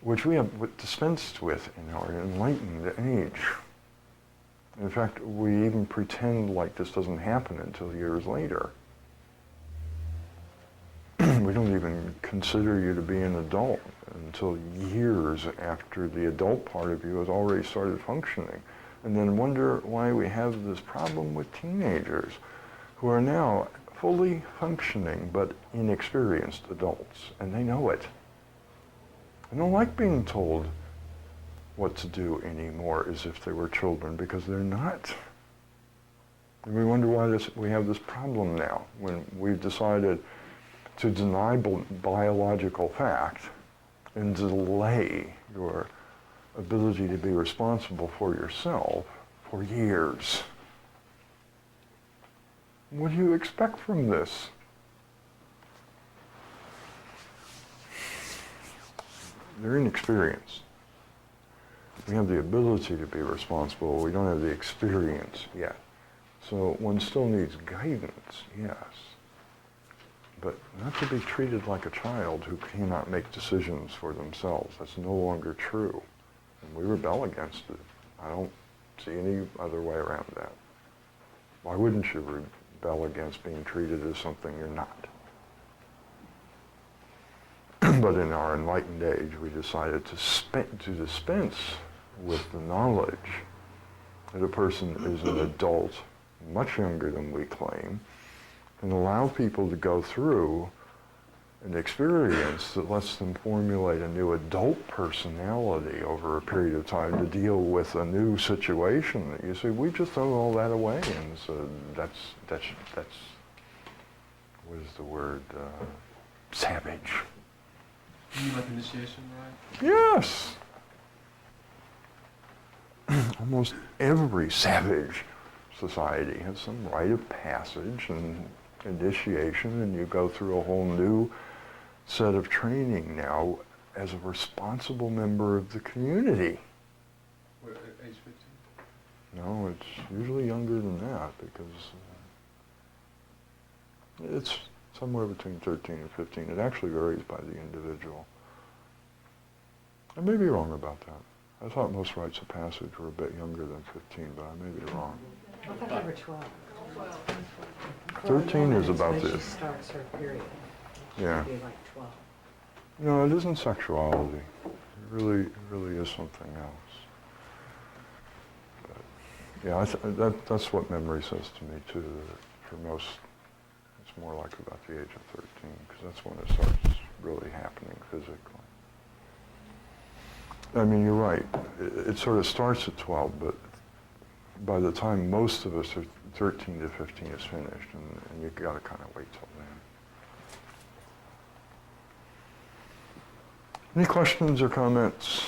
which we have dispensed with in our enlightened age. In fact, we even pretend like this doesn't happen until years later. We don't even consider you to be an adult until years after the adult part of you has already started functioning, and then wonder why we have this problem with teenagers who are now fully functioning but inexperienced adults, and they know it. They don't like being told what to do anymore as if they were children, because they're not. And we wonder why we have this problem now, when we've decided to deny biological fact and delay your ability to be responsible for yourself for years. What do you expect from this? They're inexperienced. We have the ability to be responsible. We don't have the experience yet. So one still needs guidance, yes, but not to be treated like a child who cannot make decisions for themselves. That's no longer true. And we rebel against it. I don't see any other way around that. Why wouldn't you rebel against being treated as something you're not? But in our enlightened age, we decided to dispense with the knowledge that a person is an adult, much younger than we claim, and allow people to go through an experience that lets them formulate a new adult personality over a period of time to deal with a new situation. You see, we just throw all that away, and so that's what is the word? Savage. You mean like initiation, right? Yes. Almost every savage society has some rite of passage and initiation, and you go through a whole new set of training now as a responsible member of the community. What, at age 15? No, it's usually younger than that, because It's somewhere between 13 and 15. It actually varies by the individual. I may be wrong about that. I thought most rites of passage were a bit younger than 15, but I may be wrong. I thought they were 12. 13 is about when she this. starts her period. Yeah. She'd be like 12. No, it isn't sexuality. It really is something else. But, yeah, that's what memory says to me too. That for most, it's more like about the age of 13, because that's when it starts really happening physically. I mean, you're right. It sort of starts at 12, but by the time most of us are 13 to 15 is finished, and you've got to kind of wait till then. Any questions or comments?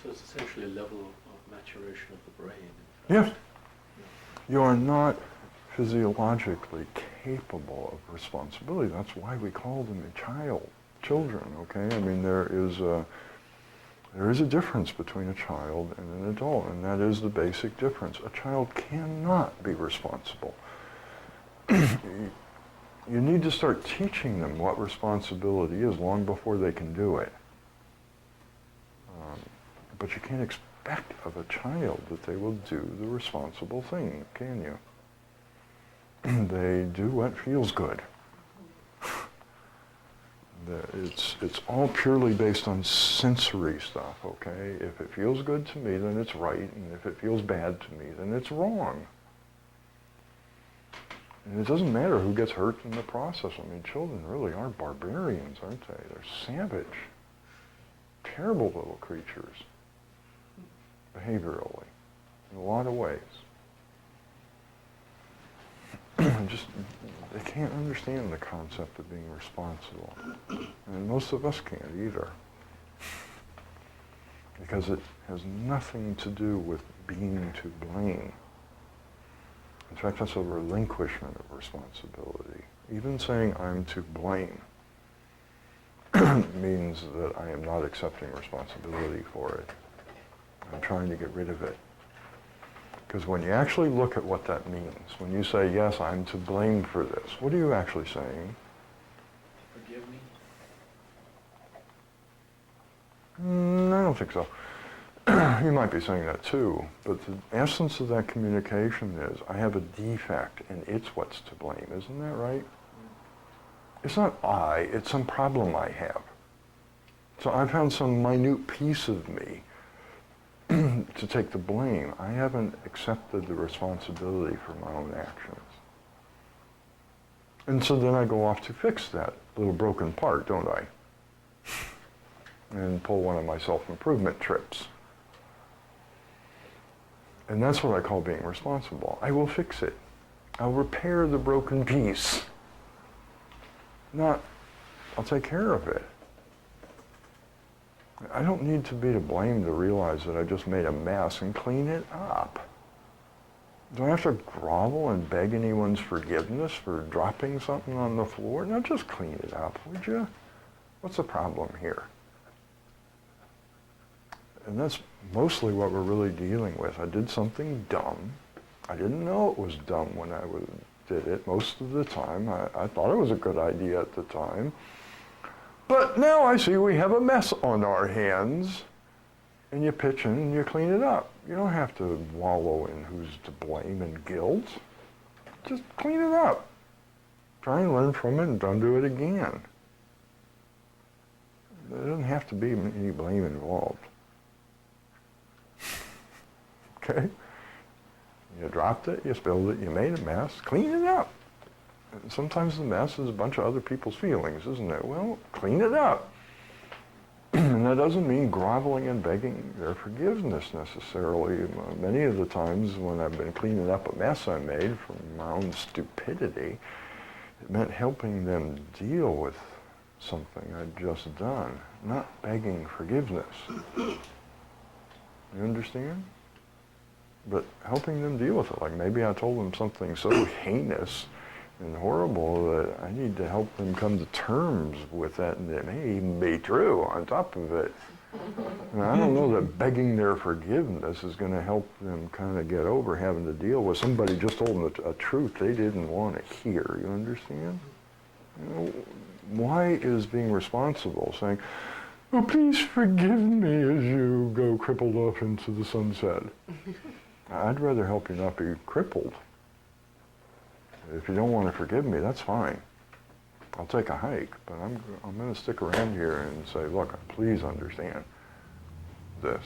So it's essentially a level of maturation of the brain. Yeah. You are not physiologically capable of responsibility. That's why we call them children, okay? I mean, there is a difference between a child and an adult, and that is the basic difference. A child cannot be responsible. You need to start teaching them what responsibility is long before they can do it. But you can't expect of a child that they will do the responsible thing, can you? They do what feels good. It's all purely based on sensory stuff, okay? If it feels good to me, then it's right, and if it feels bad to me, then it's wrong. And it doesn't matter who gets hurt in the process. I mean, children really are barbarians, aren't they? They're savage, terrible little creatures, behaviorally, in a lot of ways. They can't understand the concept of being responsible. And most of us can't either. Because it has nothing to do with being to blame. In fact, that's a relinquishment of responsibility. Even saying I'm to blame means that I am not accepting responsibility for it. I'm trying to get rid of it. Because when you actually look at what that means, when you say, yes, I'm to blame for this, what are you actually saying? Forgive me? I don't think so. You might be saying that too, but the essence of that communication is, I have a defect and it's what's to blame. Isn't that right? It's not it's some problem I have. So I found some minute piece of me to take the blame. I haven't accepted the responsibility for my own actions. And so then I go off to fix that little broken part, don't I? And pull one of my self-improvement trips. And that's what I call being responsible. I will fix it. I'll repair the broken piece. Not, I'll take care of it. I don't need to be to blame to realize that I just made a mess and clean it up. Do I have to grovel and beg anyone's forgiveness for dropping something on the floor? No, just clean it up, would you? What's the problem here? And that's mostly what we're really dealing with. I did something dumb. I didn't know it was dumb when I did it most of the time. I thought it was a good idea at the time. But now I see we have a mess on our hands, and you pitch in and you clean it up. You don't have to wallow in who's to blame and guilt. Just clean it up. Try and learn from it and don't do it again. There doesn't have to be any blame involved. Okay? You dropped it, you spilled it, you made a mess, clean it up. And sometimes the mess is a bunch of other people's feelings, isn't it? Well, clean it up. And that doesn't mean groveling and begging their forgiveness necessarily. Many of the times when I've been cleaning up a mess I made from my own stupidity, it meant helping them deal with something I'd just done, not begging forgiveness. You understand? But helping them deal with it. Like maybe I told them something so heinous and horrible that I need to help them come to terms with that, and it may even be true on top of it. And I don't know that begging their forgiveness is going to help them kind of get over having to deal with somebody just told them a truth they didn't want to hear. You understand? You know, why is being responsible saying, "Oh, please forgive me," as you go crippled off into the sunset? I'd rather help you not be crippled. If you don't want to forgive me, that's fine. I'll take a hike, but I'm going to stick around here and say, look, please understand this.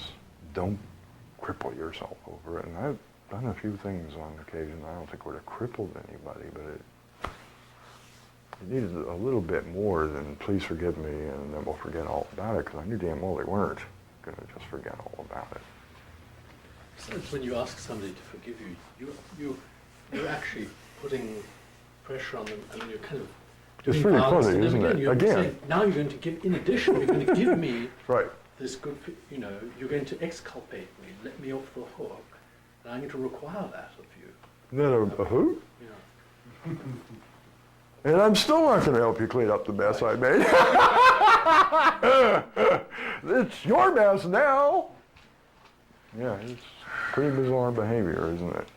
Don't cripple yourself over it. And I've done a few things on occasion I don't think would have crippled anybody, but it needed a little bit more than please forgive me and then we'll forget all about it, because I knew damn well they weren't going to just forget all about it. So when you ask somebody to forgive you, you're actually putting pressure on them. I mean, you're kind of It's doing pretty violence funny, to them isn't it? You're Again. saying, now you're going to give, in addition, you're going to give me Right. this good, you know, you're going to exculpate me, let me off the hook, and I'm going to require that of you. Isn't that a hoot? Yeah. And I'm still not going to help you clean up the mess I made. It's your mess now. Yeah, it's pretty bizarre behavior, isn't it?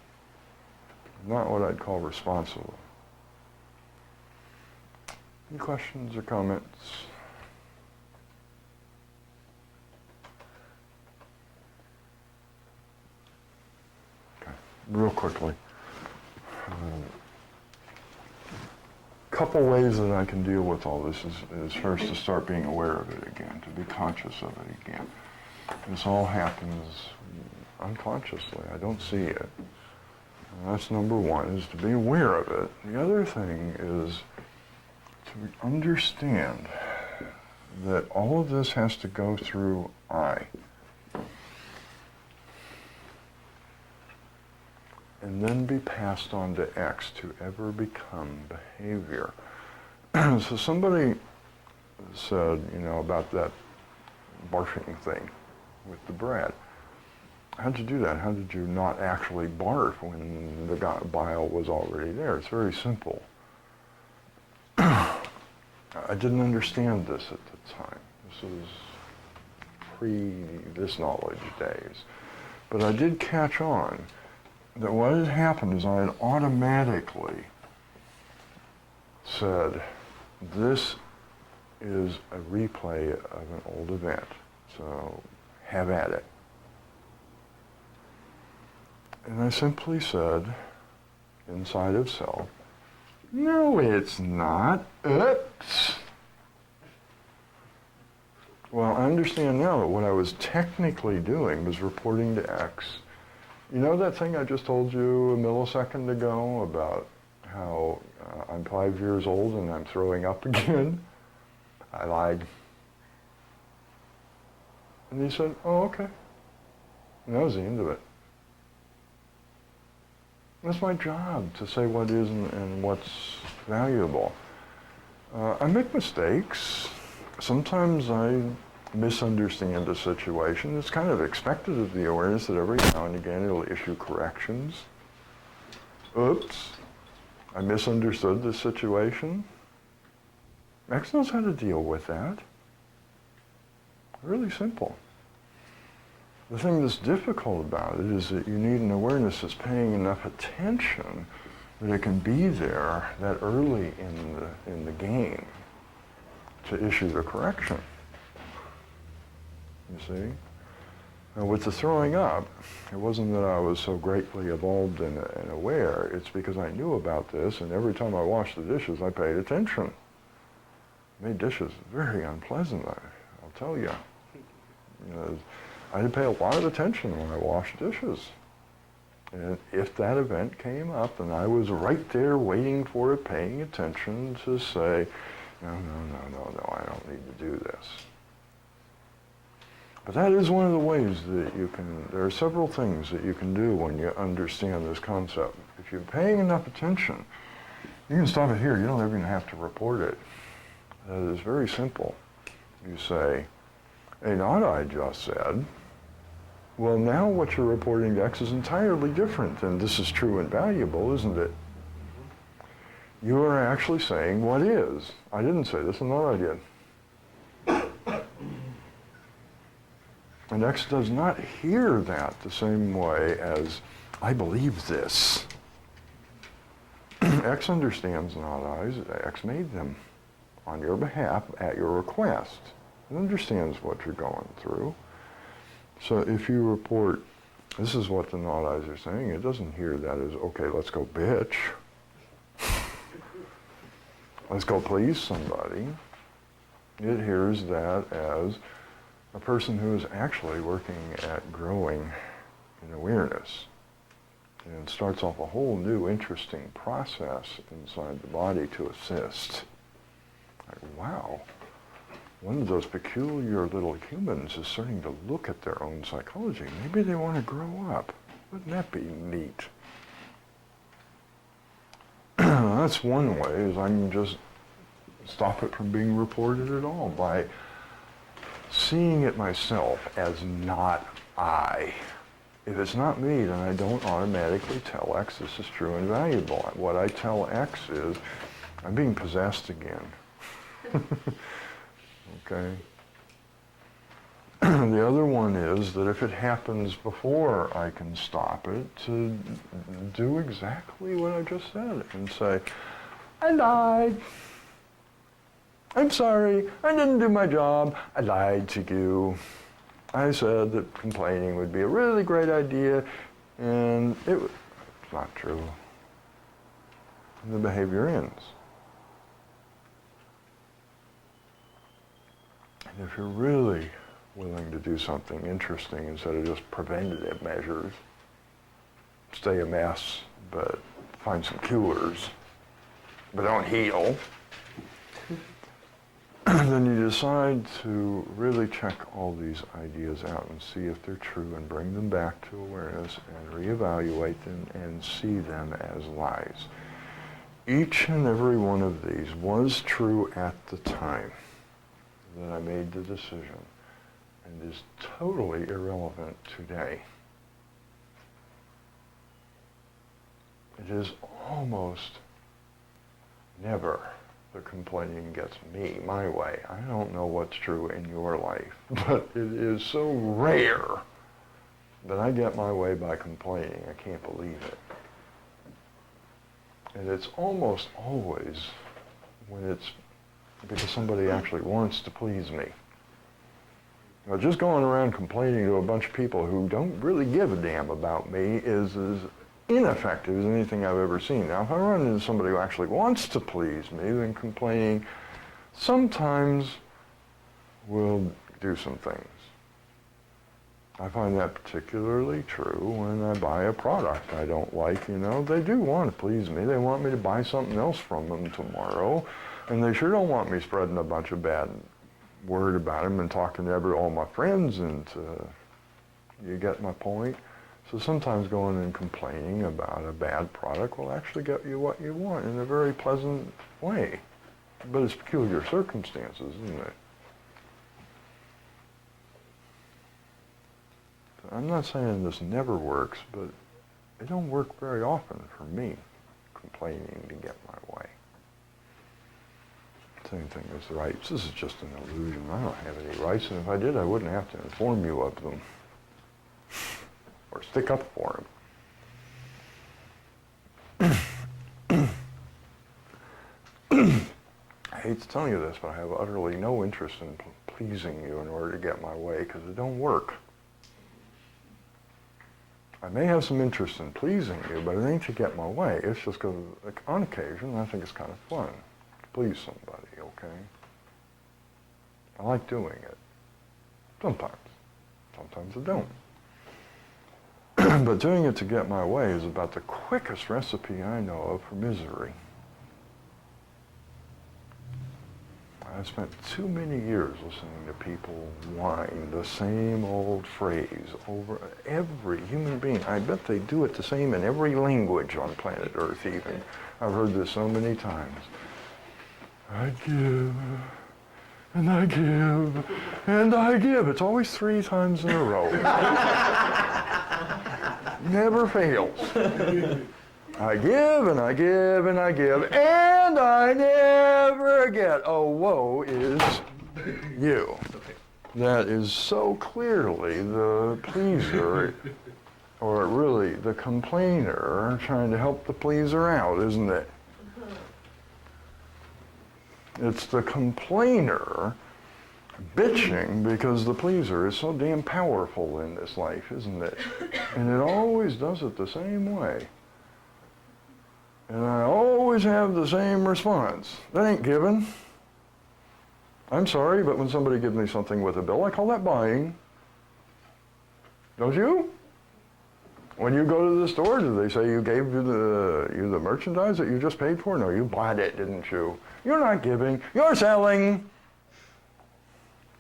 Not what I'd call responsible. Any questions or comments? Okay, real quickly. Couple ways that I can deal with all this is first to start being aware of it again, to be conscious of it again. This all happens unconsciously. I don't see it. And that's number one, is to be aware of it. The other thing is to understand that all of this has to go through I. And then be passed on to X to ever become behavior. So somebody said, you know, about that barfing thing with the bread. How'd you do that? How did you not actually barf when the bile was already there? It's very simple. I didn't understand this at the time. This was pre-this knowledge days. But I did catch on that what had happened is I had automatically said, this is a replay of an old event, so have at it. And I simply said, inside of self, no, it's not. Oops. Well, I understand now that what I was technically doing was reporting to X. You know that thing I just told you a millisecond ago about how I'm 5 years old and I'm throwing up again? I lied. And he said, oh, okay. And that was the end of it. That's my job, to say what is and what's valuable. I make mistakes. Sometimes I misunderstand a situation. It's kind of expected of the awareness that every now and again it'll issue corrections. Oops, I misunderstood the situation. X knows how to deal with that. Really simple. The thing that's difficult about it is that you need an awareness that's paying enough attention that it can be there that early in the game to issue the correction. You see? Now with the throwing up, it wasn't that I was so greatly evolved and aware, it's because I knew about this, and every time I washed the dishes, I paid attention. Made dishes very unpleasant, I'll tell you. You know, I had to pay a lot of attention when I washed dishes. And if that event came up, and I was right there waiting for it, paying attention to say, no, I don't need to do this. But that is one of the ways that you can, there are several things that you can do when you understand this concept. If you're paying enough attention, you can stop it here. You don't even have to report it. That is very simple. You say, hey, not I just said. Well, now what you're reporting to X is entirely different, and this is true and valuable, isn't it? You are actually saying what is. I didn't say this, another I did. And X does not hear that the same way as, I believe this. X understands not I's. X made them on your behalf at your request. It understands what you're going through. So if you report, this is what the not I's are saying, it doesn't hear that as, okay, let's go bitch. Let's go please somebody. It hears that as a person who is actually working at growing in awareness. And starts off a whole new interesting process inside the body to assist. Like, wow, one of those peculiar little humans is starting to look at their own psychology. Maybe they want to grow up. Wouldn't that be neat? That's one way, is I can just stop it from being reported at all by seeing it myself as not I. If it's not me, then I don't automatically tell X this is true and valuable. What I tell X is, I'm being possessed again. Okay? The other one is that if it happens before I can stop it, to do exactly what I just said and say, I lied. I'm sorry, I didn't do my job. I lied to you. I said that complaining would be a really great idea, and it's not true. And the behavior ends. And if you're really willing to do something interesting instead of just preventative measures, stay a mess, but find some cures, but don't heal, then you decide to really check all these ideas out and see if they're true and bring them back to awareness and reevaluate them and see them as lies. Each and every one of these was true at the time that I made the decision and is totally irrelevant today. It is almost never the complaining gets me, my way. I don't know what's true in your life, but it is so rare that I get my way by complaining. I can't believe it. And it's almost always when it's because somebody actually wants to please me. Now, just going around complaining to a bunch of people who don't really give a damn about me is as ineffective as anything I've ever seen. Now, if I run into somebody who actually wants to please me, then complaining sometimes will do some things. I find that particularly true when I buy a product I don't like. You know, they do want to please me. They want me to buy something else from them tomorrow, and they sure don't want me spreading a bunch of bad word about them and talking to all my friends, and you get my point? So sometimes going and complaining about a bad product will actually get you what you want in a very pleasant way. But it's peculiar circumstances, isn't it? I'm not saying this never works, but it don't work very often for me, complaining to get my way. Same thing as rights. This is just an illusion. I don't have any rights, and if I did, I wouldn't have to inform you of them or stick up for them. I hate to tell you this, but I have utterly no interest in pleasing you in order to get my way, because it don't work. I may have some interest in pleasing you, but it ain't to get my way. It's just because, like, on occasion, I think it's kind of fun to please somebody, okay? I like doing it. Sometimes. Sometimes I don't. But doing it to get my way is about the quickest recipe I know of for misery. I've spent too many years listening to people whine the same old phrase over every human being. I bet they do it the same in every language on planet Earth even. I've heard this so many times. I give, and I give, and I give. It's always 3 times in a row. Never fails. I give and I give and I give, and I never get. Oh, woe is you. Okay. That is so clearly the pleaser, or really the complainer, trying to help the pleaser out, isn't it? It's the complainer bitching because the pleaser is so damn powerful in this life, isn't it? And it always does it the same way. And I always have the same response. That ain't giving. I'm sorry, but when somebody gives me something with a bill, I call that buying. Don't you? When you go to the store, do they say you gave you the merchandise that you just paid for? No, you bought it, didn't you? You're not giving, you're selling.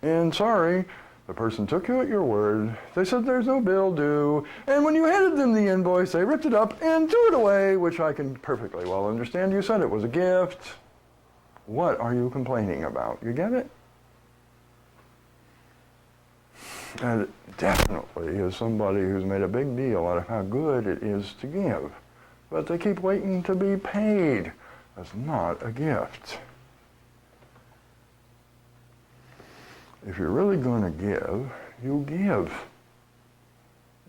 And sorry, the person took you at your word. They said there's no bill due. And when you handed them the invoice, they ripped it up and threw it away, which I can perfectly well understand. You said it was a gift. What are you complaining about? You get it? And definitely is somebody who's made a big deal out of how good it is to give. But they keep waiting to be paid. That's not a gift. If you're really going to give, you give.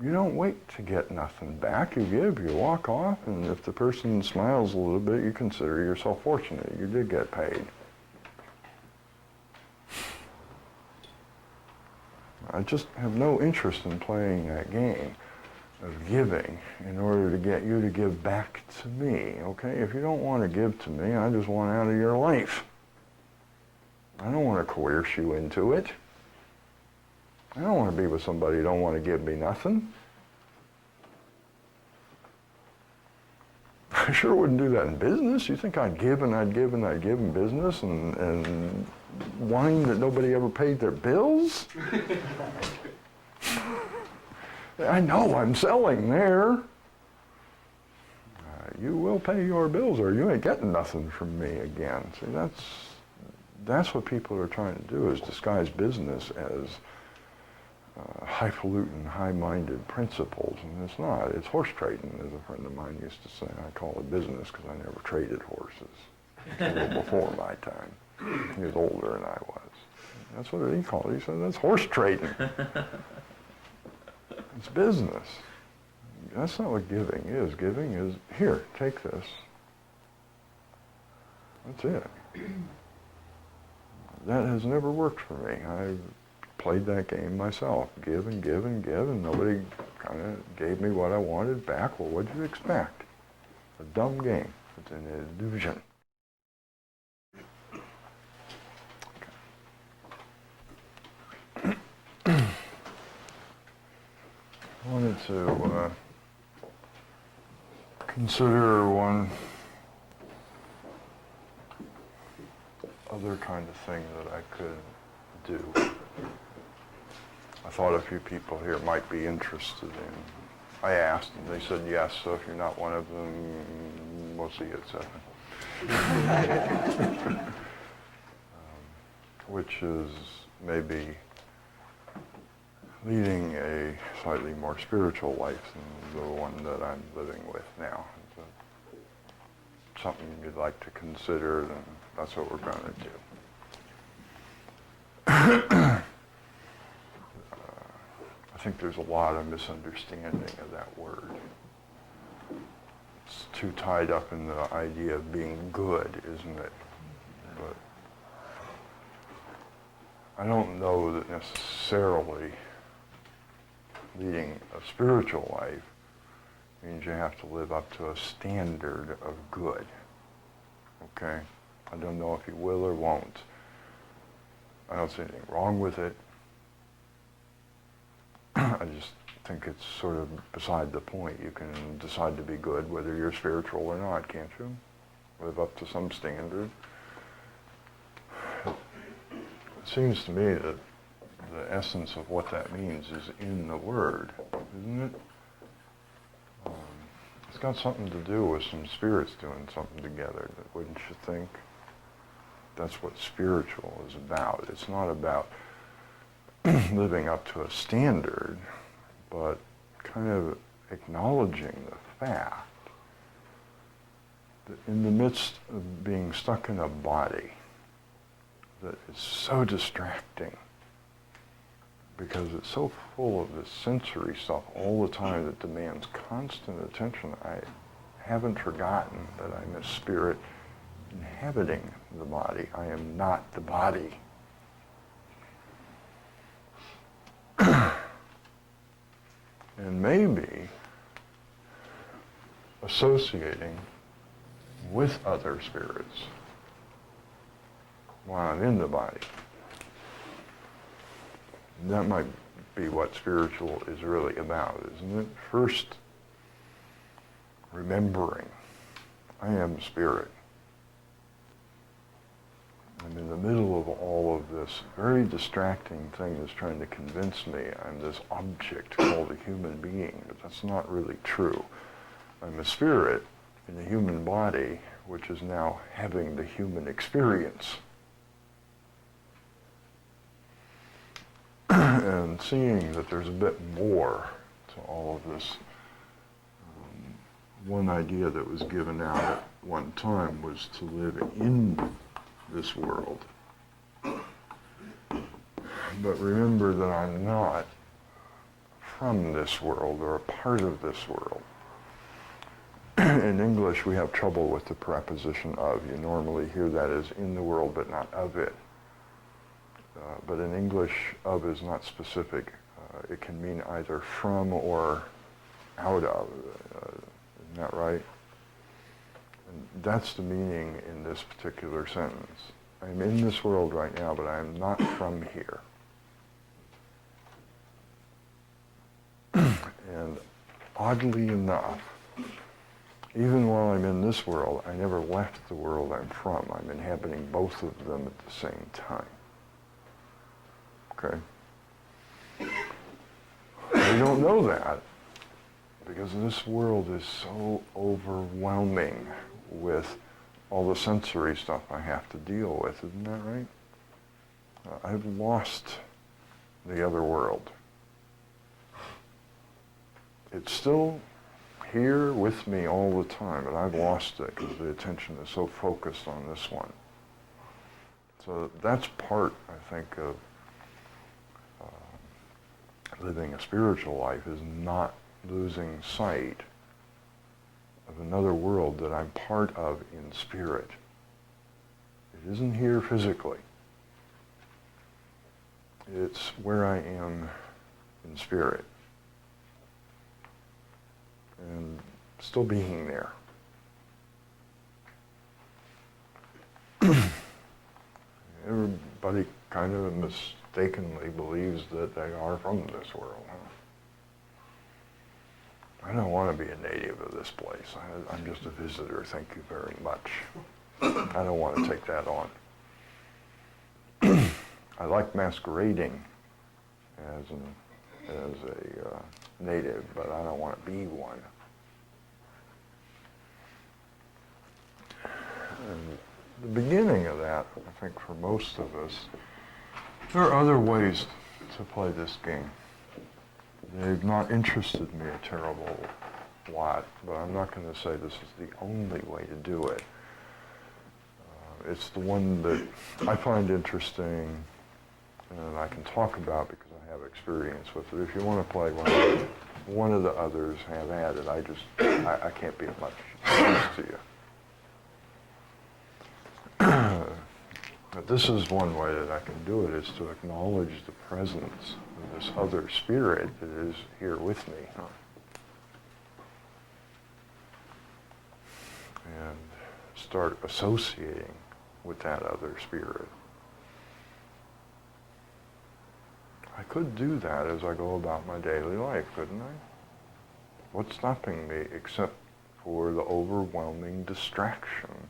You don't wait to get nothing back. You give, you walk off, and if the person smiles a little bit, you consider yourself fortunate. You did get paid. I just have no interest in playing that game of giving in order to get you to give back to me, okay? If you don't want to give to me, I just want out of your life. I don't want to coerce you into it. I don't want to be with somebody who don't want to give me nothing. I sure wouldn't do that in business. You think I'd give and I'd give and I'd give in business and whine that nobody ever paid their bills? I know I'm selling there. You will pay your bills or you ain't getting nothing from me again. See, that's what people are trying to do, is disguise business as highfalutin, high-minded principles, and it's not. It's horse trading, as a friend of mine used to say. I call it business because I never traded horses. A little before my time. He was older than I was. That's what he called it. He said, that's horse trading. It's business. That's not what giving is. Giving is, here, take this. That's it. That has never worked for me. I've played that game myself. Give and give and give, and nobody kind of gave me what I wanted back. Well, what'd you expect? A dumb game. It's an illusion. I wanted to consider one other kind of thing that I could do. I thought a few people here might be interested in. I asked and they said yes, so if you're not one of them, we'll see you at 7. Which is maybe leading a slightly more spiritual life than the one that I'm living with now. If something you'd like to consider, then that's what we're going to do. I think there's a lot of misunderstanding of that word. It's too tied up in the idea of being good, isn't it? But I don't know that necessarily leading a spiritual life means you have to live up to a standard of good. Okay? I don't know if you will or won't. I don't see anything wrong with it. I just think it's sort of beside the point. You can decide to be good whether you're spiritual or not, can't you? Live up to some standard. It seems to me that the essence of what that means is in the word, isn't it? It's got something to do with some spirits doing something together, wouldn't you think? That's what spiritual is about. It's not about living up to a standard, but kind of acknowledging the fact that in the midst of being stuck in a body that is so distracting because it's so full of this sensory stuff all the time that demands constant attention, I haven't forgotten that I'm a spirit inhabiting the body. I am not the body. And maybe associating with other spirits while I'm in the body. That might be what spiritual is really about, isn't it? First, remembering I am spirit. I'm in the middle of all of this very distracting thing that's trying to convince me I'm this object called a human being, but that's not really true. I'm a spirit in a human body, which is now having the human experience. And seeing that there's a bit more to all of this. One idea that was given out at one time was to live in this world. But remember that I'm not from this world or a part of this world. In English, we have trouble with the preposition of. You normally hear that as in the world, but not of it. But in English, of is not specific. It can mean either from or out of. Isn't that right? And that's the meaning in this particular sentence. I'm in this world right now, but I am not from here. And oddly enough, even while I'm in this world, I never left the world I'm from. I'm inhabiting both of them at the same time. Okay? We don't know that because this world is so overwhelming with all the sensory stuff I have to deal with. Isn't that right? I've lost the other world. It's still here with me all the time, but I've lost it because the attention is so focused on this one. So that's part, I think, of living a spiritual life, is not losing sight of another world that I'm part of in spirit. It isn't here physically. It's where I am in spirit. And still being there. Everybody kind of mistakenly believes that they are from this world. Huh? I don't want to be a native of this place. I'm just a visitor, thank you very much. I don't want to take that on. I like masquerading as a native, but I don't want to be one. And the beginning of that, I think for most of us, there are other ways to play this game. They've not interested me a terrible lot, but I'm not going to say this is the only way to do it. It's the one that I find interesting and I can talk about because I have experience with it. If you want to play one of the others, have at it. I can't be of much use to you. But this is one way that I can do it, is to acknowledge the presence of this other spirit that is here with me. And start associating with that other spirit. I could do that as I go about my daily life, couldn't I? What's stopping me except for the overwhelming distraction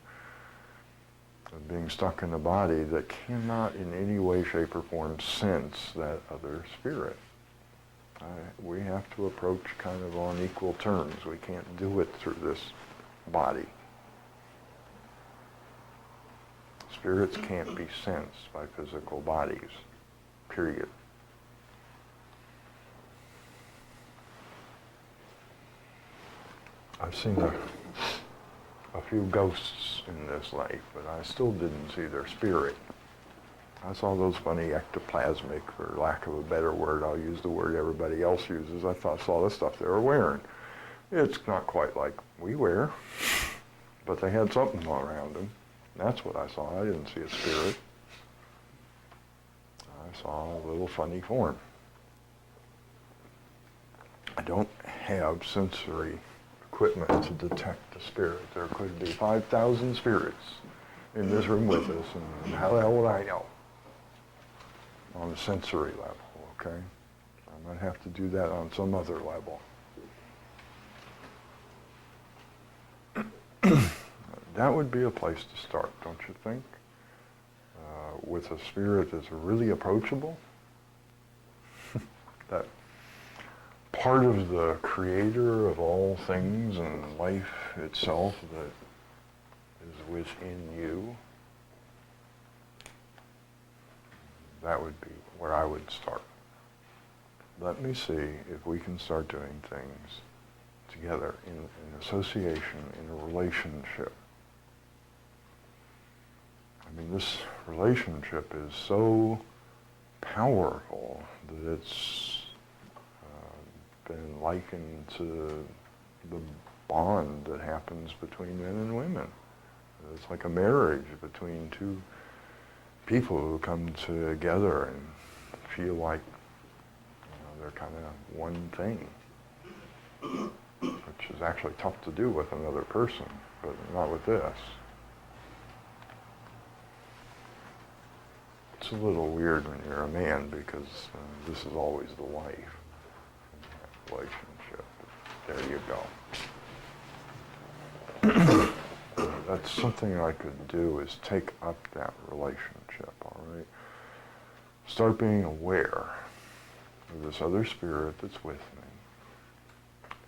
of being stuck in a body that cannot in any way, shape, or form sense that other spirit? We have to approach kind of on equal terms. We can't do it through this body. Spirits can't be sensed by physical bodies, period. I've seen a few ghosts in this life, but I still didn't see their spirit. I saw those funny ectoplasmic, for lack of a better word, I'll use the word everybody else uses. I saw the stuff they were wearing. It's not quite like we wear, but they had something around them. That's what I saw. I didn't see a spirit. I saw a little funny form. I don't have sensory equipment to detect the spirit. There could be 5,000 spirits in this room with us, and how the hell would I know? On a sensory level, okay? I might have to do that on some other level. That would be a place to start, don't you think? With a spirit that's really approachable. That part of the creator of all things and life itself that is within you. That would be where I would start. Let me see if we can start doing things together in association, in a relationship. I mean, this relationship is so powerful that it's been likened to the bond that happens between men and women. It's like a marriage between two people who come together and feel like they're kind of one thing, which is actually tough to do with another person, but not with this. It's a little weird when you're a man because this is always the wife in that relationship. But there you go. That's something I could do, is take up that relationship, all right? Start being aware of this other spirit that's with me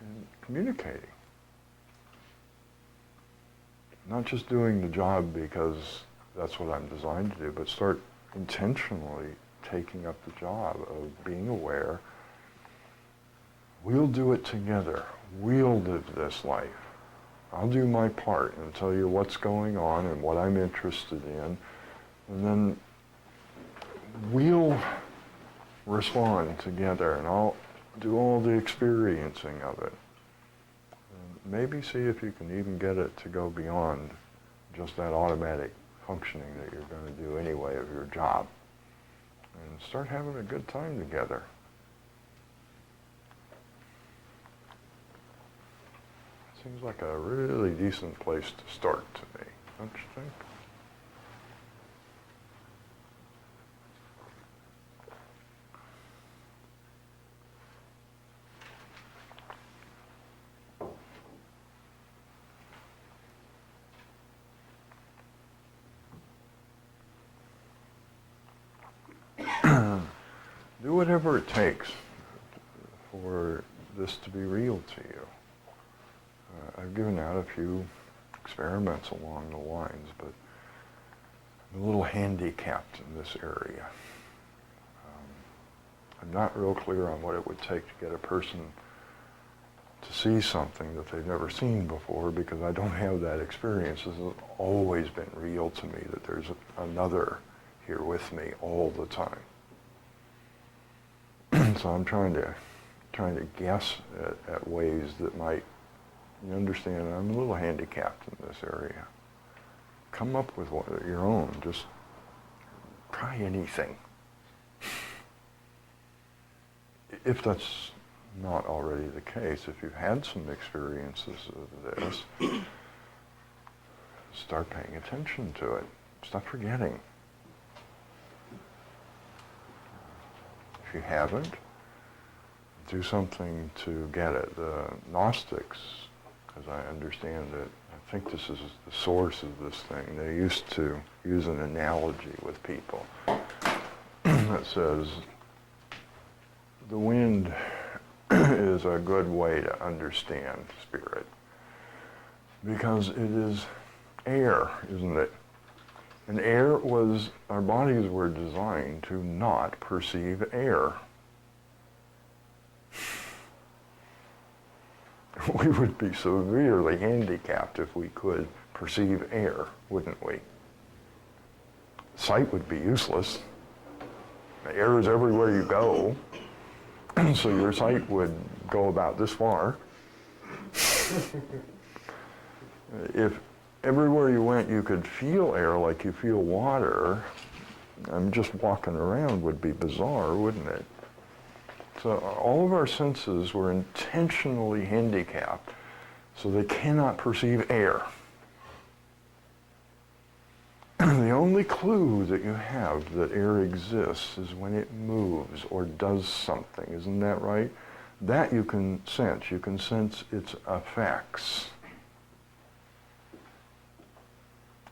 and communicating. Not just doing the job because that's what I'm designed to do, but start intentionally taking up the job of being aware. We'll do it together. We'll live this life. I'll do my part and tell you what's going on and what I'm interested in, and then we'll respond together, and I'll do all the experiencing of it. And maybe see if you can even get it to go beyond just that automatic functioning that you're going to do anyway of your job, and start having a good time together. Seems like a really decent place to start to me, don't you think? Do whatever it takes for this to be real to you. I've given out a few experiments along the lines, but I'm a little handicapped in this area. I'm not real clear on what it would take to get a person to see something that they've never seen before, because I don't have that experience. It's always been real to me that there's another here with me all the time. So I'm trying to guess at ways that might, you understand, I'm a little handicapped in this area. Come up with your own. Just try anything. If that's not already the case, if you've had some experiences of this, start paying attention to it. Stop forgetting. If you haven't, do something to get it. The Gnostics, as I understand it, I think this is the source of this thing. They used to use an analogy with people that says the wind is a good way to understand spirit, because it is air, isn't it? And air was, our bodies were designed to not perceive air. we would be severely handicapped if we could perceive air, wouldn't we? Sight would be useless. Air is everywhere you go, so your sight would go about this far. If everywhere you went you could feel air like you feel water, just walking around would be bizarre, wouldn't it? So all of our senses were intentionally handicapped so they cannot perceive air. The only clue that you have that air exists is when it moves or does something. Isn't that right? That you can sense. You can sense its effects.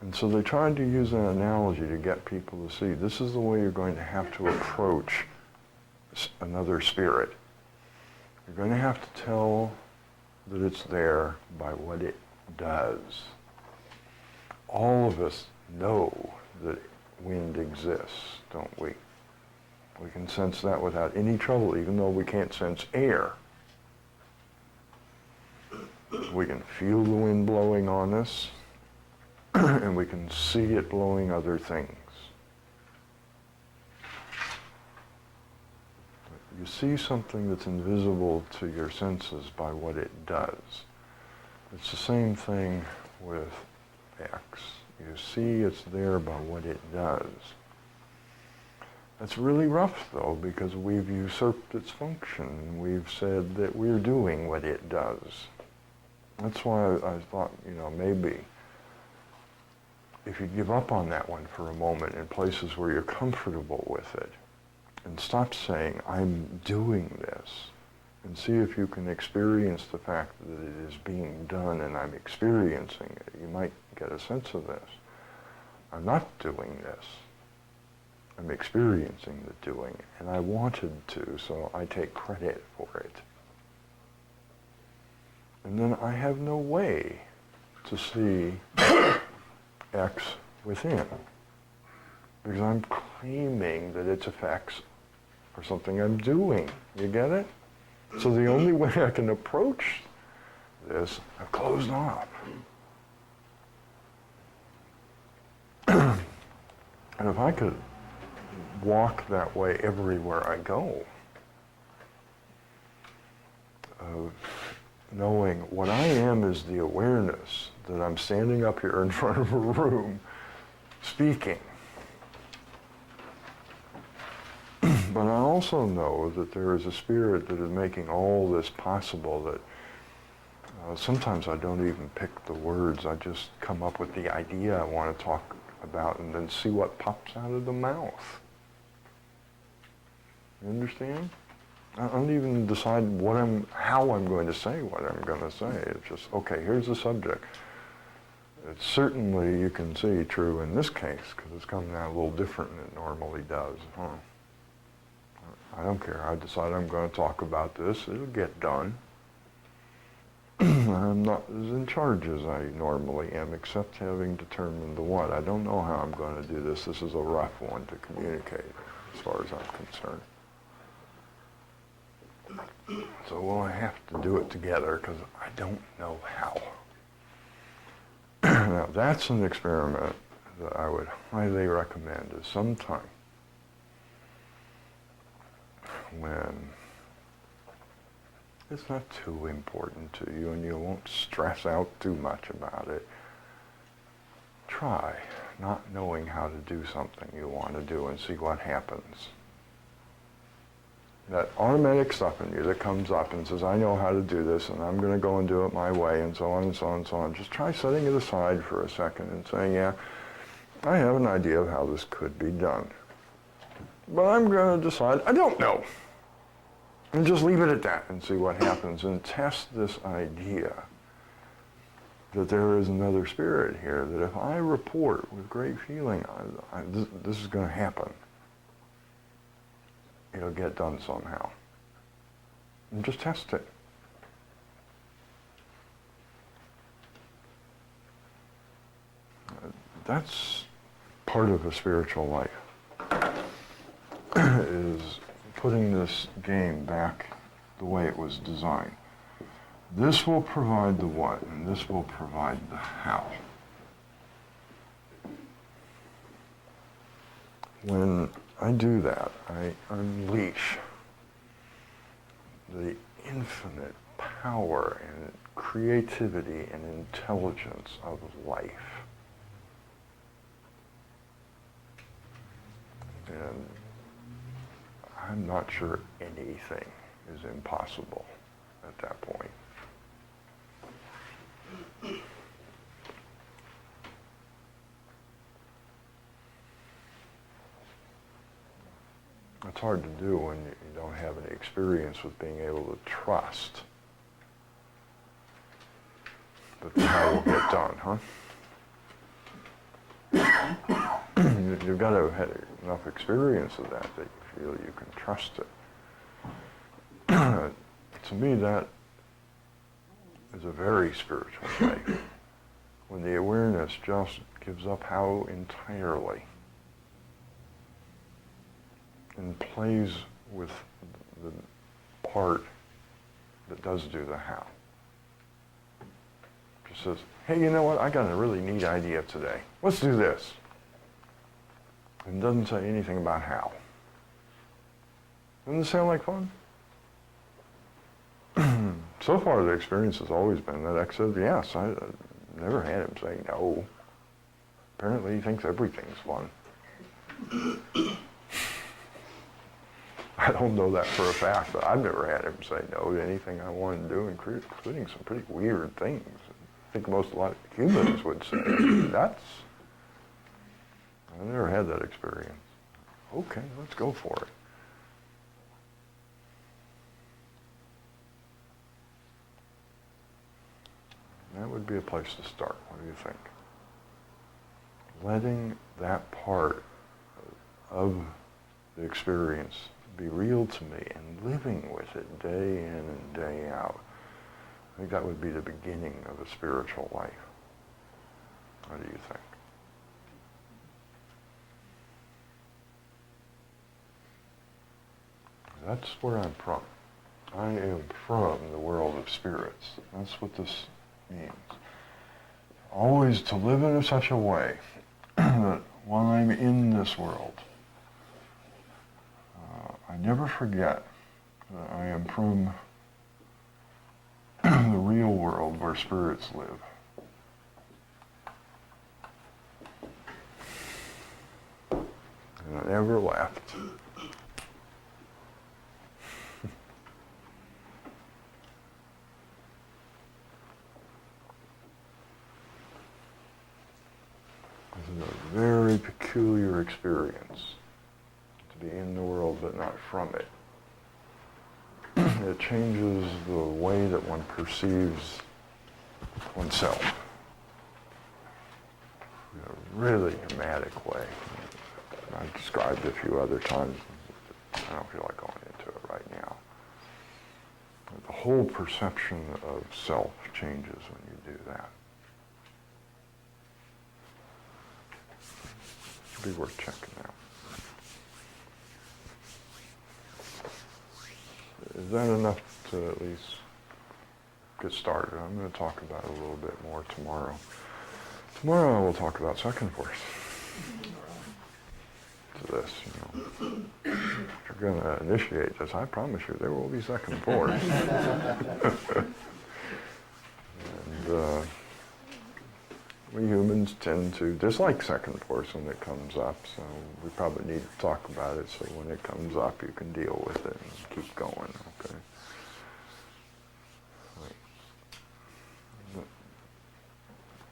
And so they tried to use an analogy to get people to see this is the way you're going to have to approach another spirit. You're going to have to tell that it's there by what it does. All of us know that wind exists, don't we? We can sense that without any trouble, even though we can't sense air. We can feel the wind blowing on us, and we can see it blowing other things. You see something that's invisible to your senses by what it does. It's the same thing with X. You see it's there by what it does. That's really rough, though, because we've usurped its function. We've said that we're doing what it does. That's why I thought, maybe if you give up on that one for a moment in places where you're comfortable with it, and stop saying, I'm doing this, and see if you can experience the fact that it is being done and I'm experiencing it. You might get a sense of this. I'm not doing this. I'm experiencing the doing, and I wanted to, so I take credit for it. And then I have no way to see X within, because I'm claiming that its effects are something I'm doing. You get it? So the only way I can approach this, I've closed off. And if I could walk that way everywhere I go, of knowing what I am is the awareness that I'm standing up here in front of a room speaking. But I also know that there is a spirit that is making all this possible, that sometimes I don't even pick the words. I just come up with the idea I want to talk about and then see what pops out of the mouth. You understand? I don't even decide how I'm going to say what I'm going to say. It's just, okay, here's the subject. It's certainly, you can see, true in this case, because it's coming out a little different than it normally does. I don't care. I decide I'm going to talk about this. It'll get done. I'm not as in charge as I normally am, except having determined the what. I don't know how I'm going to do this. This is a rough one to communicate, as far as I'm concerned. So we'll have to do it together, because I don't know how. Now, that's an experiment that I would highly recommend at some time when it's not too important to you and you won't stress out too much about it. Try not knowing how to do something you want to do and see what happens. That automatic stuff in you that comes up and says, I know how to do this and I'm going to go and do it my way and so on and so on and so on. Just try setting it aside for a second and saying, yeah, I have an idea of how this could be done. But I'm going to decide, I don't know. And just leave it at that and see what happens and test this idea that there is another spirit here, that if I report with great feeling, this is going to happen. It'll get done somehow. And just test it. That's part of a spiritual life, is putting this game back the way it was designed. This will provide the what, and this will provide the how. When I do that, I unleash the infinite power and creativity and intelligence of life. And I'm not sure anything is impossible at that point. It's hard to do when you don't have any experience with being able to trust that the how will get done, huh? You've got to have had enough experience of that you feel you can trust it. To me, that is a very spiritual life. When the awareness just gives up how entirely and plays with the part that does do the how. Just says, hey, you know what? I got a really neat idea today. Let's do this. And doesn't say anything about how. Doesn't it sound like fun? So far, the experience has always been that X said yes. I never had him say no. Apparently, he thinks everything's fun. I don't know that for a fact, but I've never had him say no to anything I wanted to do, including some pretty weird things. I think a lot of humans would say, I never had that experience. Okay, let's go for it. That would be a place to start. What do you think? Letting that part of the experience be real to me and living with it day in and day out. I think that would be the beginning of a spiritual life. What do you think? That's where I'm from. I am from the world of spirits. That's what this means. Always to live in such a way that while I'm in this world, I never forget that I am from the real world where spirits live. And I never left. This is a very peculiar experience, to be in the world but not from it. It changes the way that one perceives oneself in a really dramatic way. I've described it a few other times. I don't feel like going into it right now. The whole perception of self changes when you do that. It'd be worth checking out. Is that enough to at least get started? I'm going to talk about it a little bit more tomorrow. Tomorrow I will talk about second force. To this, if you're going to initiate this, I promise you there will be second force. And we humans tend to dislike second force when it comes up, so we probably need to talk about it so when it comes up you can deal with it and keep going, okay?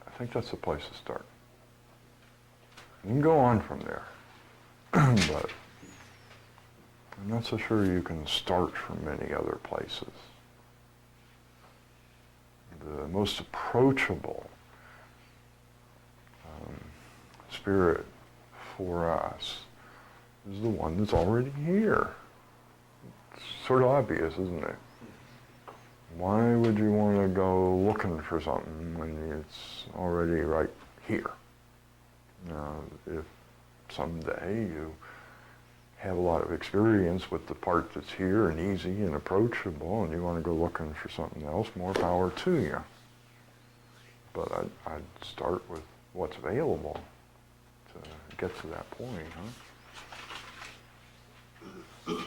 I think that's the place to start. You can go on from there, but I'm not so sure you can start from many other places. The most approachable spirit for us is the one that's already here. It's sort of obvious, isn't it? Why would you want to go looking for something when it's already right here? Now, if someday you have a lot of experience with the part that's here and easy and approachable, and you want to go looking for something else, more power to you. But I'd start with what's available to get to that point, huh?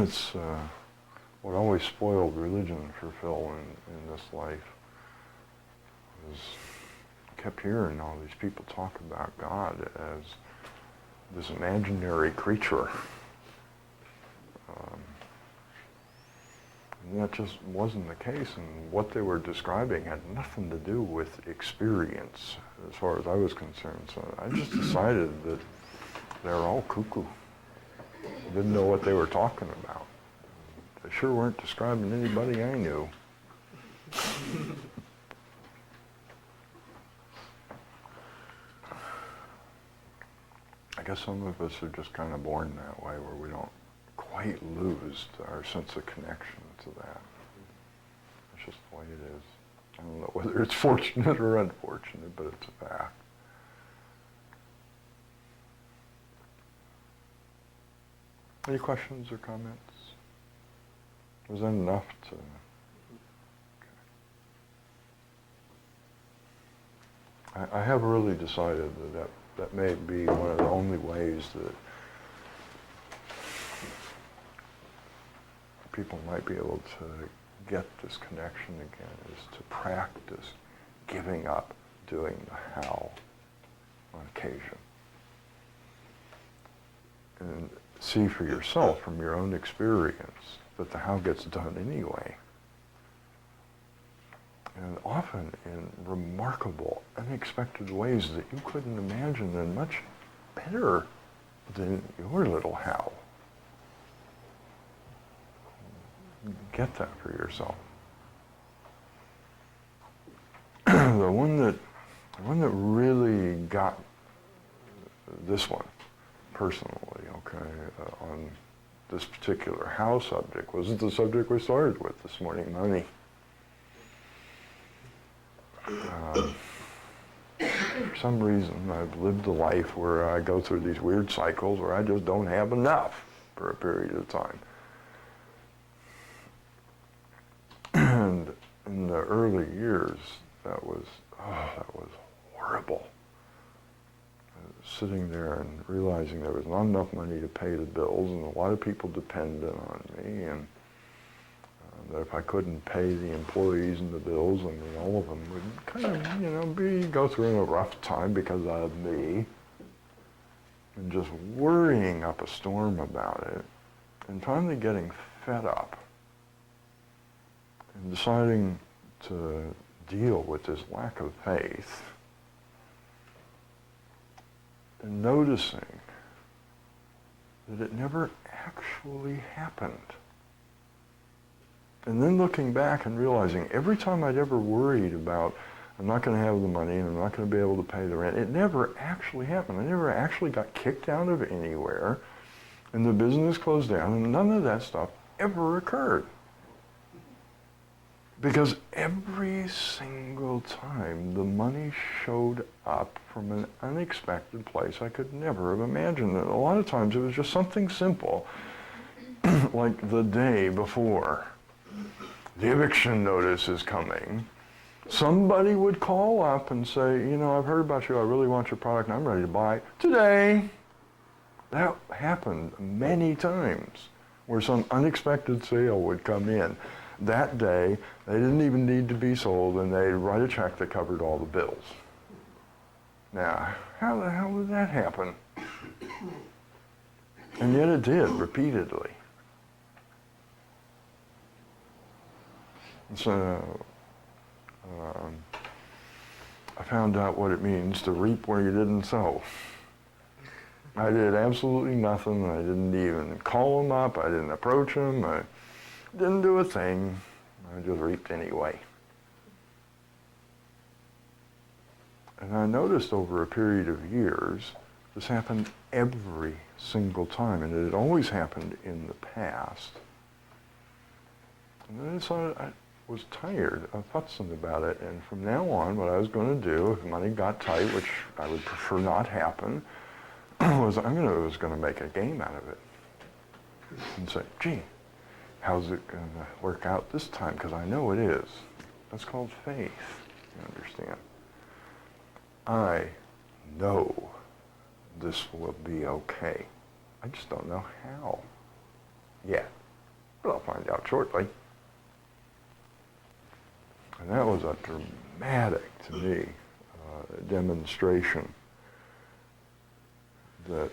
It's what always spoiled religion for Phil in this life was I kept hearing all these people talk about God as this imaginary creature. And that just wasn't the case, and what they were describing had nothing to do with experience as far as I was concerned. So I just decided that they were all cuckoo. Didn't know what they were talking about. They sure weren't describing anybody I knew. I guess some of us are just kind of born that way, where we don't quite lose our sense of connection to that. It's just the way it is. I don't know whether it's fortunate or unfortunate, but it's a fact. Any questions or comments? Was that enough to... Okay. I have really decided that may be one of the only ways that people might be able to get this connection again, is to practice giving up doing the how on occasion. And see for yourself from your own experience that the how gets done anyway. And often in remarkable, unexpected ways that you couldn't imagine, and much better than your little how. Get that for yourself. The one that really got this one personally, okay, on this particular how subject was the subject we started with this morning, money. For some reason, I've lived a life where I go through these weird cycles where I just don't have enough for a period of time. And in the early years, that was horrible. Sitting there and realizing there was not enough money to pay the bills, and a lot of people depended on me, and that if I couldn't pay the employees and the bills, I mean, all of them would kind of, go through a rough time because of me, and just worrying up a storm about it, and finally getting fed up, and deciding to deal with this lack of faith, and noticing that it never actually happened. And then looking back and realizing every time I'd ever worried about, I'm not going to have the money and I'm not going to be able to pay the rent, it never actually happened. I never actually got kicked out of anywhere, and the business closed down, and none of that stuff ever occurred. Because every single time the money showed up from an unexpected place I could never have imagined. And a lot of times it was just something simple, like the day before the eviction notice is coming. Somebody would call up and say, I've heard about you, I really want your product, and I'm ready to buy it today. That happened many times, where some unexpected sale would come in. That day, they didn't even need to be sold, and they'd write a check that covered all the bills. Now, how the hell did that happen? And yet it did, repeatedly. So, I found out what it means to reap where you didn't sow. I did absolutely nothing. I didn't even call them up. I didn't approach them. I didn't do a thing. I just reaped anyway. And I noticed over a period of years, this happened every single time, and it had always happened in the past. And then I decided, was tired of futzing about it, and from now on, what I was going to do, if money got tight, which I would prefer not happen, was was going to make a game out of it and say, gee, how's it going to work out this time? Because I know it is. That's called faith, you understand? I know this will be okay. I just don't know how yet, but I'll find out shortly. And that was a dramatic, to me, demonstration that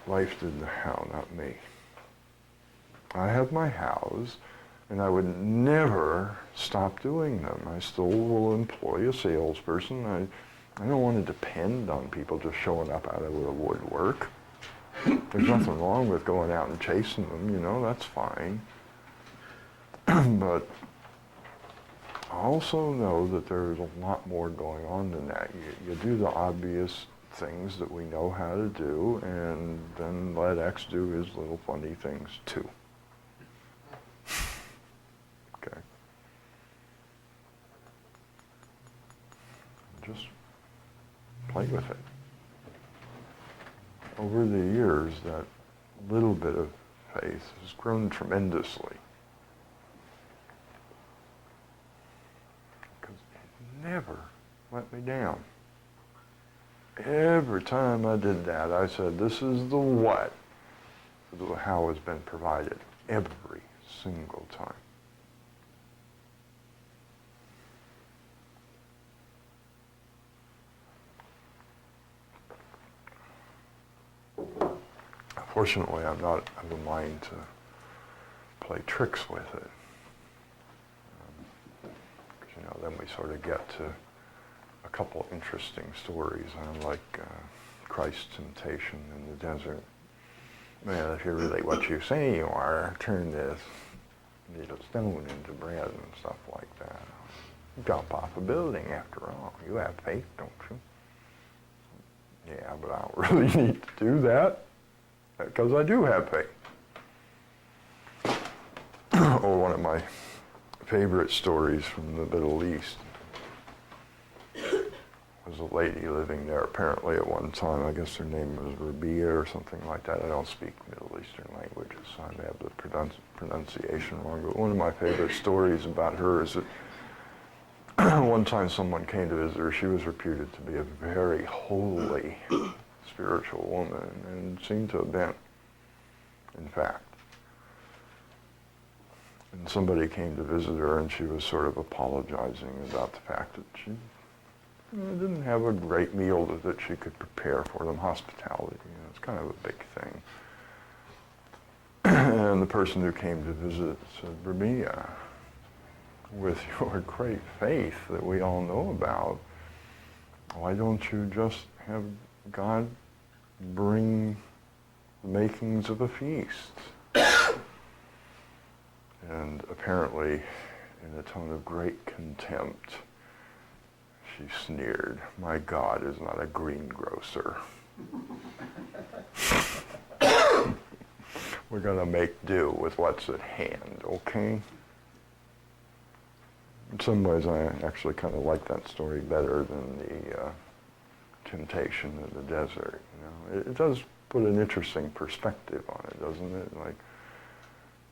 life did the how, not me. I have my hows, and I would never stop doing them. I still will employ a salesperson. I don't want to depend on people just showing up out of the woodwork. There's nothing wrong with going out and chasing them, you know, that's fine. But I also know that there's a lot more going on than that. You do the obvious things that we know how to do, and then let X do his little funny things too. Okay. Just play with it. Over the years, that little bit of faith has grown tremendously. Because it never let me down. Every time I did that, I said, this is the what. The how has been provided every single time. Fortunately, I'm not of the mind to play tricks with it. Because, you know, then we sort of get to a couple interesting stories, like Christ's temptation in the desert. Well, if you're really what you say you are, turn this little stone into bread and stuff like that. Jump off a building, after all. You have faith, don't you? Yeah, but I don't really need to do that, because I do have faith. Or one of my favorite stories from the Middle East was a lady living there apparently at one time. I guess her name was Rabia or something like that. I don't speak Middle Eastern languages, so I may have the pronunciation wrong. But one of my favorite stories about her is that one time someone came to visit her. She was reputed to be a very holy, spiritual woman, and seemed to have been, in fact. And somebody came to visit her, and she was sort of apologizing about the fact that she didn't have a great meal that she could prepare for them. Hospitality, it's kind of a big thing. And the person who came to visit said, Rabia, with your great faith that we all know about, why don't you just have God bring the makings of a feast? And apparently, in a tone of great contempt, she sneered, my God is not a greengrocer. We're going to make do with what's at hand, okay? In some ways, I actually kind of like that story better than the temptation in the desert. You know, it does put an interesting perspective on it, doesn't it? Like,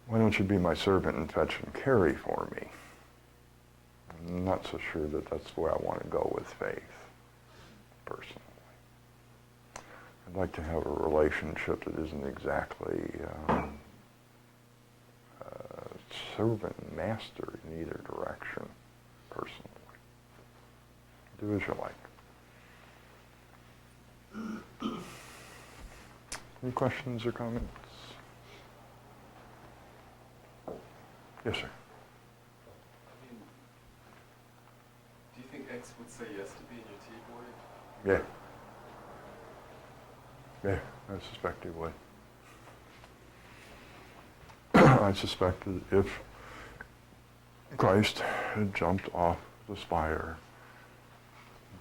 why don't you be my servant and fetch and carry for me? I'm not so sure that that's where I want to go with faith, personally. I'd like to have a relationship that isn't exactly servant and master in either direction, personally. Do as you like. Any questions or comments? Yes, sir. I mean, do you think X would say yes to being your tea boy? Yeah. Yeah, I suspect he would. I suspect that if Christ had jumped off the spire,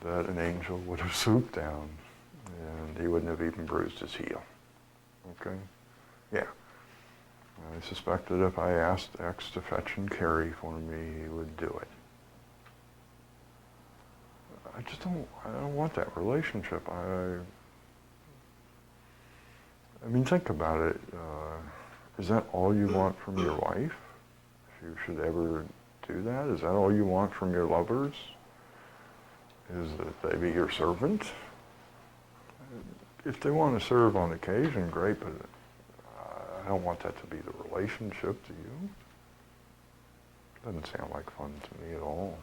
that an angel would have swooped down and he wouldn't have even bruised his heel. Okay? Yeah. I suspect that if I asked X to fetch and carry for me, he would do it. I don't want that relationship. I mean, think about it. Is that all you want from your wife? If you should ever do that? Is that all you want from your lovers? Is that they be your servant? If they want to serve on occasion, great, but I don't want that to be the relationship to you. Doesn't sound like fun to me at all.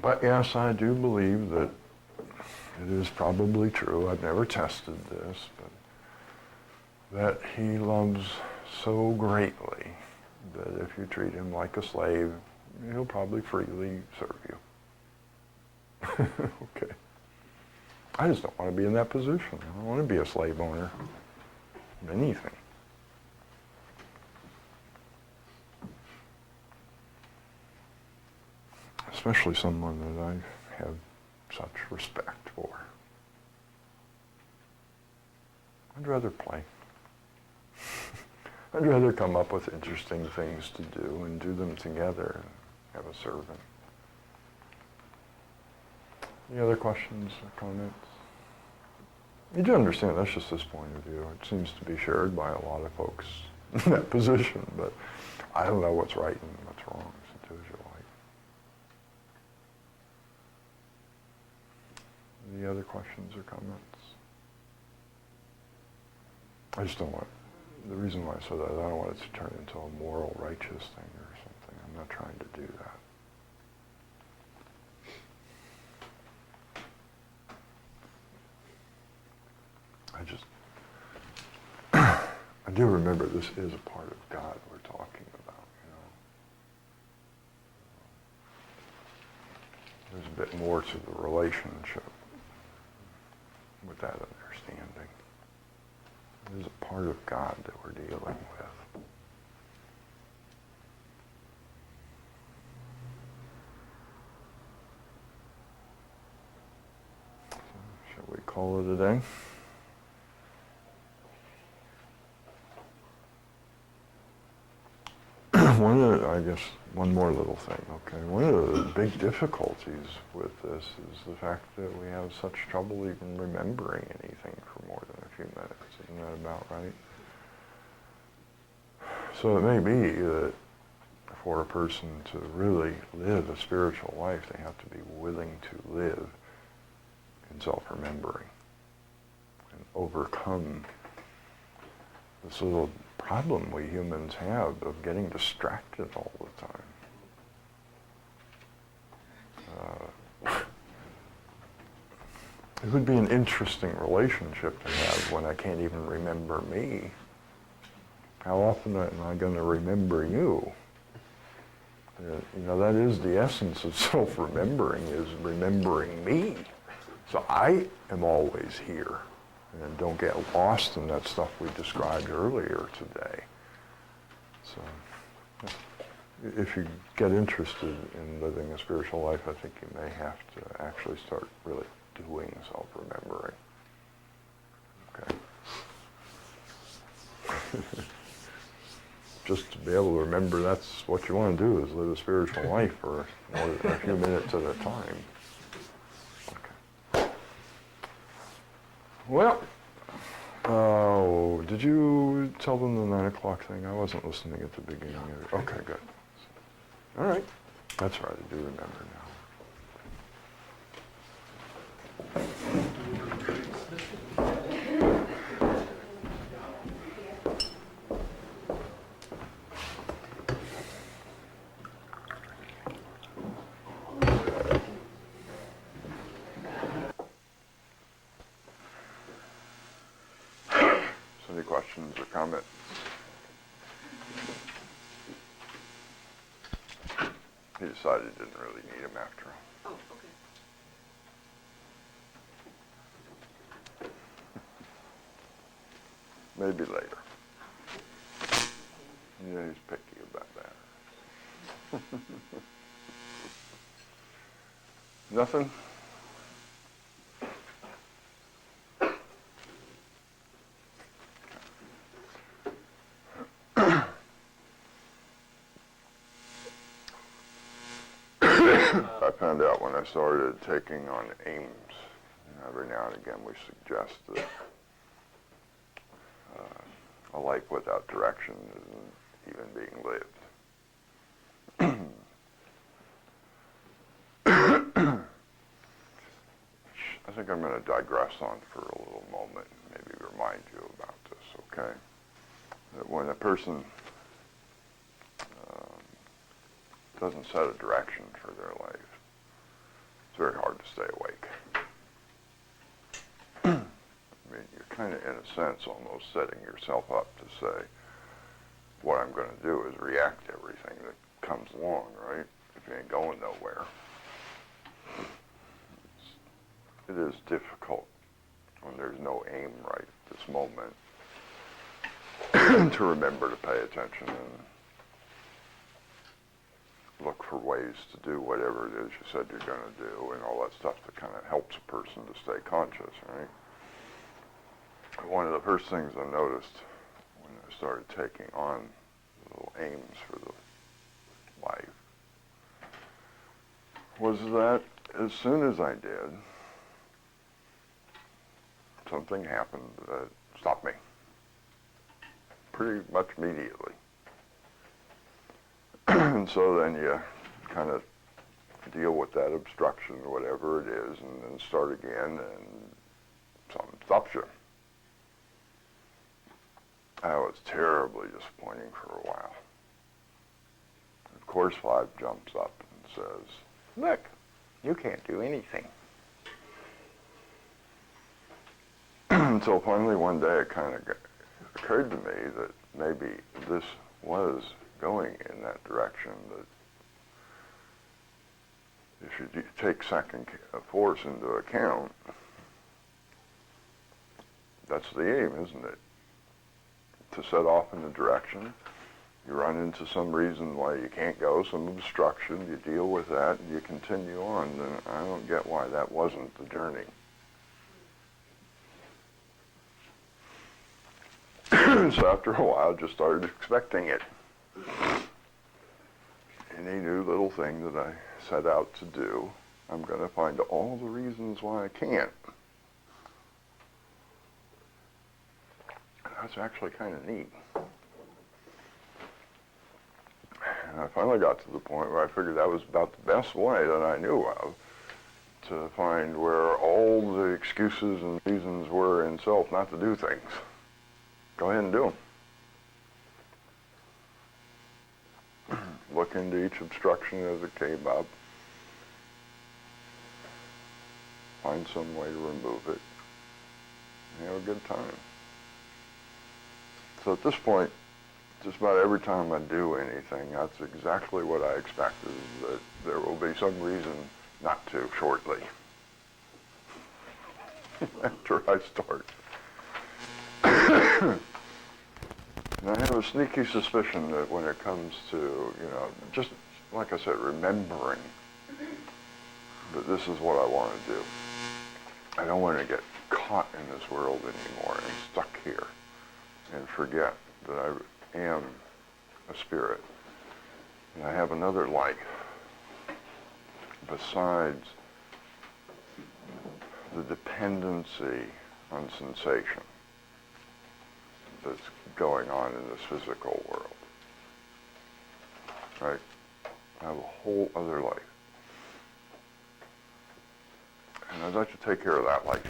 But yes, I do believe that it is probably true. I've never tested this, but that he loves so greatly that if you treat him like a slave, he'll probably freely serve you. Okay. I just don't want to be in that position. I don't want to be a slave owner of anything. Especially someone that I have such respect for. I'd rather play. I'd rather come up with interesting things to do and do them together and have a servant. Any other questions or comments? You do understand that's just this point of view. It seems to be shared by a lot of folks in that position, but I don't know what's right and what's wrong. So do as you like. Any other questions or comments? I just don't want, the reason why I said that, I don't want it to turn into a moral righteous thing or something. I'm not trying to do that. I do remember this is a part of God we're talking about, you know. There's a bit more to the relationship with that understanding. It is a part of God that we're dealing with. So, shall we call it a day? I guess one more little thing, okay? One of the big difficulties with this is the fact that we have such trouble even remembering anything for more than a few minutes. Isn't that about right? So it may be that for a person to really live a spiritual life, they have to be willing to live in self-remembering and overcome this little problem we humans have of getting distracted all the time. It would be an interesting relationship to have when I can't even remember me. How often am I going to remember you? You know, that is the essence of self-remembering, is remembering me. So I am always here. And don't get lost in that stuff we described earlier today. So, if you get interested in living a spiritual life, I think you may have to actually start really doing self-remembering. Okay. Just to be able to remember that's what you want to do, is live a spiritual life for more than a few minutes at a time. Okay. Well, did you tell them the 9 o'clock thing? I wasn't listening at the beginning of it. Okay, good. All right. That's right, I do remember now. So any questions or comments? He decided he didn't really need him after all. Oh, okay. Maybe later. Yeah, he's picky about that. Nothing? found out when I started taking on aims. Every now and again we suggest that a life without direction isn't even being lived. I think I'm going to digress on for a little moment and maybe remind you about this, okay? That when a person doesn't set a direction for their life, it's very hard to stay awake. I mean, you're kind of, in a sense, almost setting yourself up to say, what I'm going to do is react to everything that comes along, right? If you ain't going nowhere. It is difficult when there's no aim right at this moment to remember to pay attention and look for ways to do whatever it is you said you're going to do and all that stuff that kind of helps a person to stay conscious, right? One of the first things I noticed when I started taking on little aims for the life was that as soon as I did, something happened that stopped me pretty much immediately. And so then you kind of deal with that obstruction or whatever it is and then start again and something stops you. That was terribly disappointing for a while. Of course, 5 jumps up and says, "Look, you can't do anything." Until finally one day it kind of occurred to me that maybe this was going in that direction, that if you take second force into account, that's the aim, isn't it? To set off in a direction, you run into some reason why you can't go, some obstruction, you deal with that, and you continue on. Then I don't get why that wasn't the journey. So after a while, I just started expecting it. Any new little thing that I set out to do, I'm going to find all the reasons why I can't. That's actually kind of neat. And I finally got to the point where I figured that was about the best way that I knew of to find where all the excuses and reasons were in self not to do things. Go ahead and do them. Look into each obstruction as it came up. Find some way to remove it. And have a good time. So at this point, just about every time I do anything, that's exactly what I expect, is that there will be some reason not to shortly after I start. And I have a sneaky suspicion that when it comes to, just like I said, remembering that this is what I want to do. I don't want to get caught in this world anymore and stuck here and forget that I am a spirit. And I have another life besides the dependency on sensation that's going on in this physical world. Right? I have a whole other life. And I'd like to take care of that life.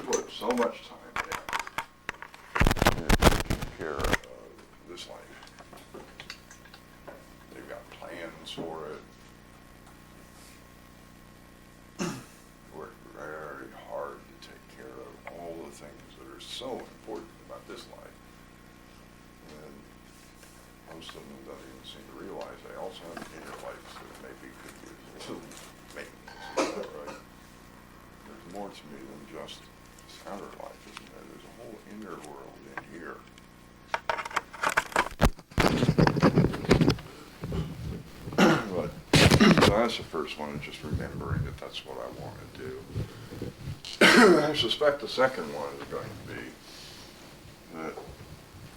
Put so much time in taking care of this life. They've got plans for it. Worked very hard to take care of all the things that are so important about this life. And most of them don't even seem to realize they also have inner lives that maybe could use a little maintenance. Is that right? There's more to me than just this outer life, isn't there? There's a whole inner world in here. But so that's the first one, is just remembering that that's what I want to do. I suspect the second one is going to be that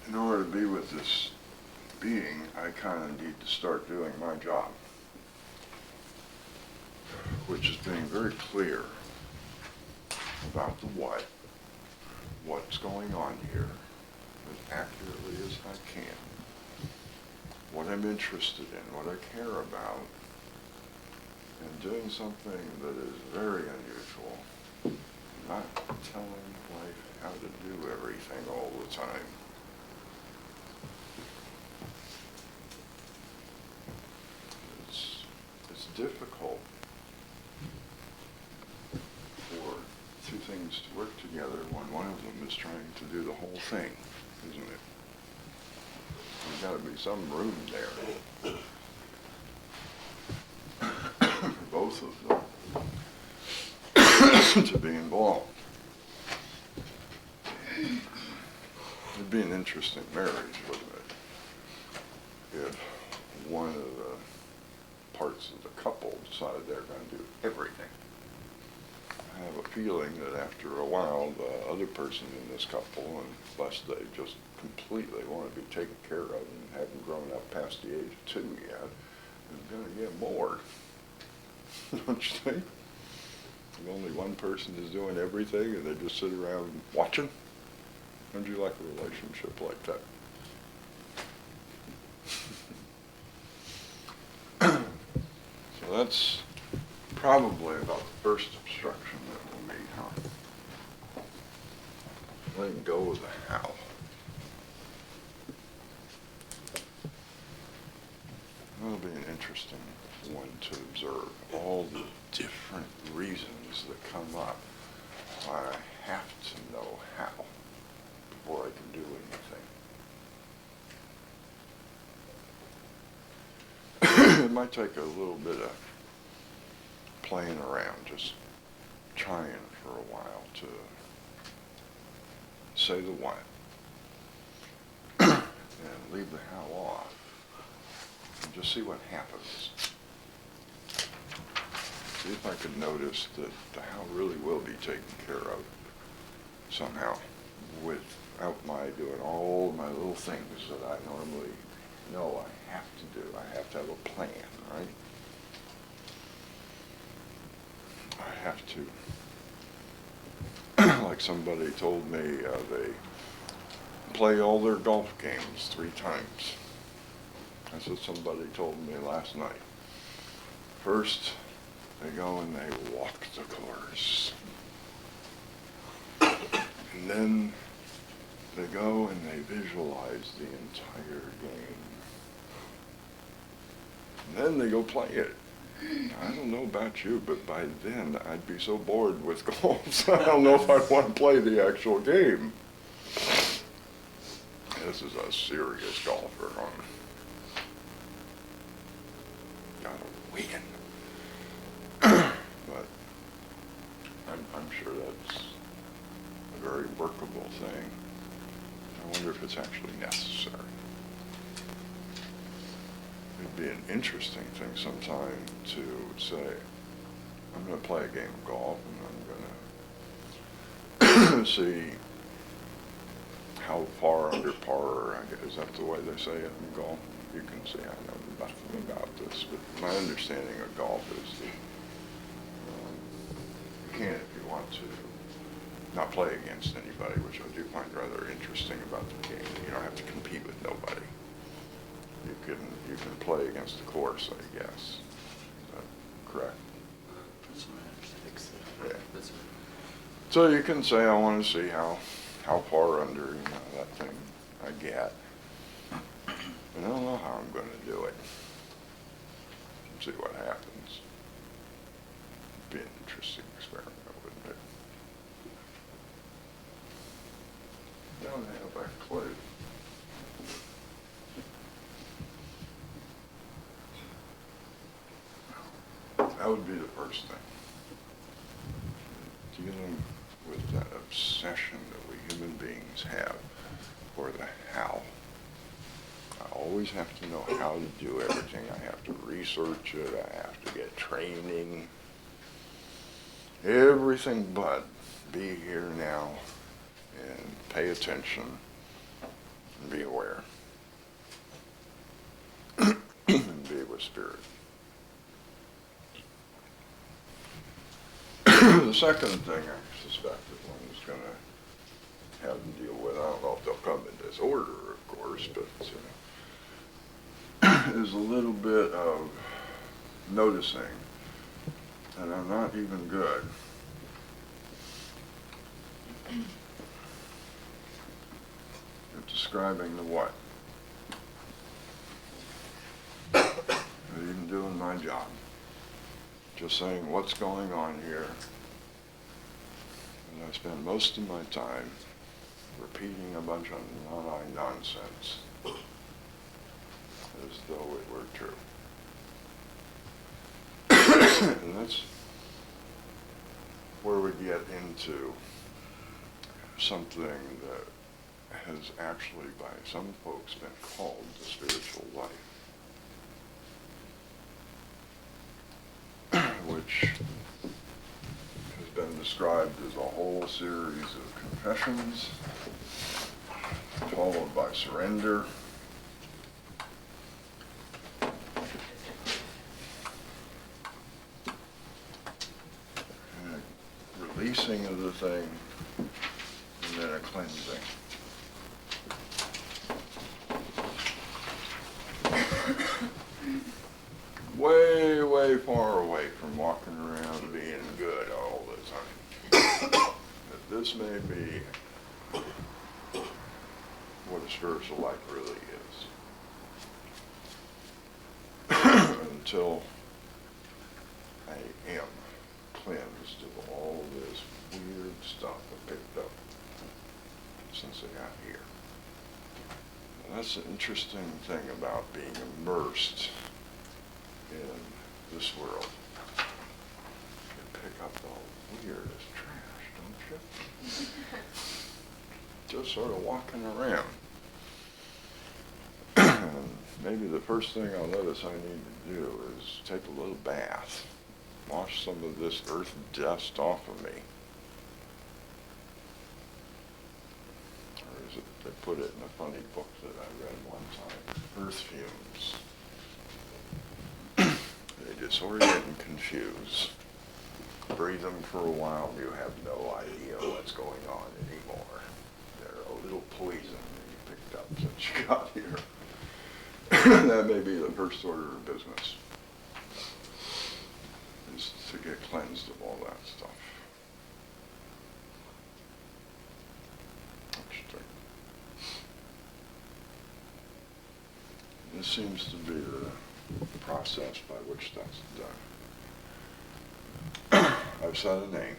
in order to be with this being I kind of need to start doing my job, which is being very clear about the what's going on here, as accurately as I can, what I'm interested in, what I care about, and doing something that is very unusual, not telling life how to do everything all the time. It's difficult for two things to work together when one of them is trying to do the whole thing, isn't it? There's got to be some room there for both of them to be involved. It'd be an interesting marriage, wouldn't it? If one of the parts of the couple decided they're going to do everything. I have a feeling that after a while, the other person in this couple, unless they just completely want to be taken care of and haven't grown up past the age of 2 yet, is going to get bored. Don't you think? If only one person is doing everything and they just sit around watching. How'd you like a relationship like that? So that's probably about the first obstruction that we'll meet, huh? Letting go of the how. That'll be an interesting one to observe. All the different reasons that come up why I have to know how before I can do anything. It might take a little bit of playing around, just trying for a while to say the what and leave the how off and just see what happens. See if I could notice that the how really will be taken care of somehow without my doing all my little things that I normally know I have to do. I have to have a plan, right? I have to, like somebody told me, they play all their golf games 3 times. That's what somebody told me last night. First, they go and they walk the course. And then they go and they visualize the entire game. And then they go play it. I don't know about you, but by then I'd be so bored with golf, so I don't know if I'd want to play the actual game. This is a serious golfer, huh? Gotta win. But I'm sure that's a very workable thing. I wonder if it's actually necessary. It'd be an interesting thing sometime to say, I'm going to play a game of golf and I'm going to see how far under par, is that the way they say it in golf? You can see I know nothing about this, but my understanding of golf is that you can, if you want to, not play against anybody, which I do find rather interesting about the game. You don't have to compete with nobody. You can play against the course, I guess. Is that correct? That's what I understand. Yeah. That's So you can say, I want to see how far under, that thing I get. And I don't know how I'm going to do it. See what happens. It'd be an interesting experiment, wouldn't it? Don't have a clue. That would be the first thing. Dealing with that obsession that we human beings have for the how. I always have to know how to do everything. I have to research it. I have to get training. Everything but be here now and pay attention and be aware. a spirit. The second thing I suspect that one is going to have to deal with, I don't know if they'll come in this order, of course, but is a little bit of noticing that I'm not even good at describing the what. Not even doing my job. Just saying what's going on here. And I spend most of my time repeating a bunch of nonsense as though it were true. And that's where we get into something that has actually by some folks been called the spiritual life, which has been described as a whole series of confessions, followed by surrender, and a releasing of the thing, and then a cleansing. Way, way far away from walking around being good all the time. That this may be what a spiritual life really is. Until I am cleansed of all this weird stuff I picked up since I got here. And that's the interesting thing about being immersed in this world. You pick up the weirdest trash, don't you? Just sort of walking around. And maybe the first thing I'll notice I need to do is take a little bath, wash some of this earth dust off of me. Or is it, they put it in a funny book that I read one time, Earth Fumes. They disorient and confuse. Breathe them for a while, you have no idea what's going on anymore. They're a little poison that you picked up since you got here. That may be the first order of business, is to get cleansed of all that stuff. Interesting. This seems to be the process by which that's done. I've set a name.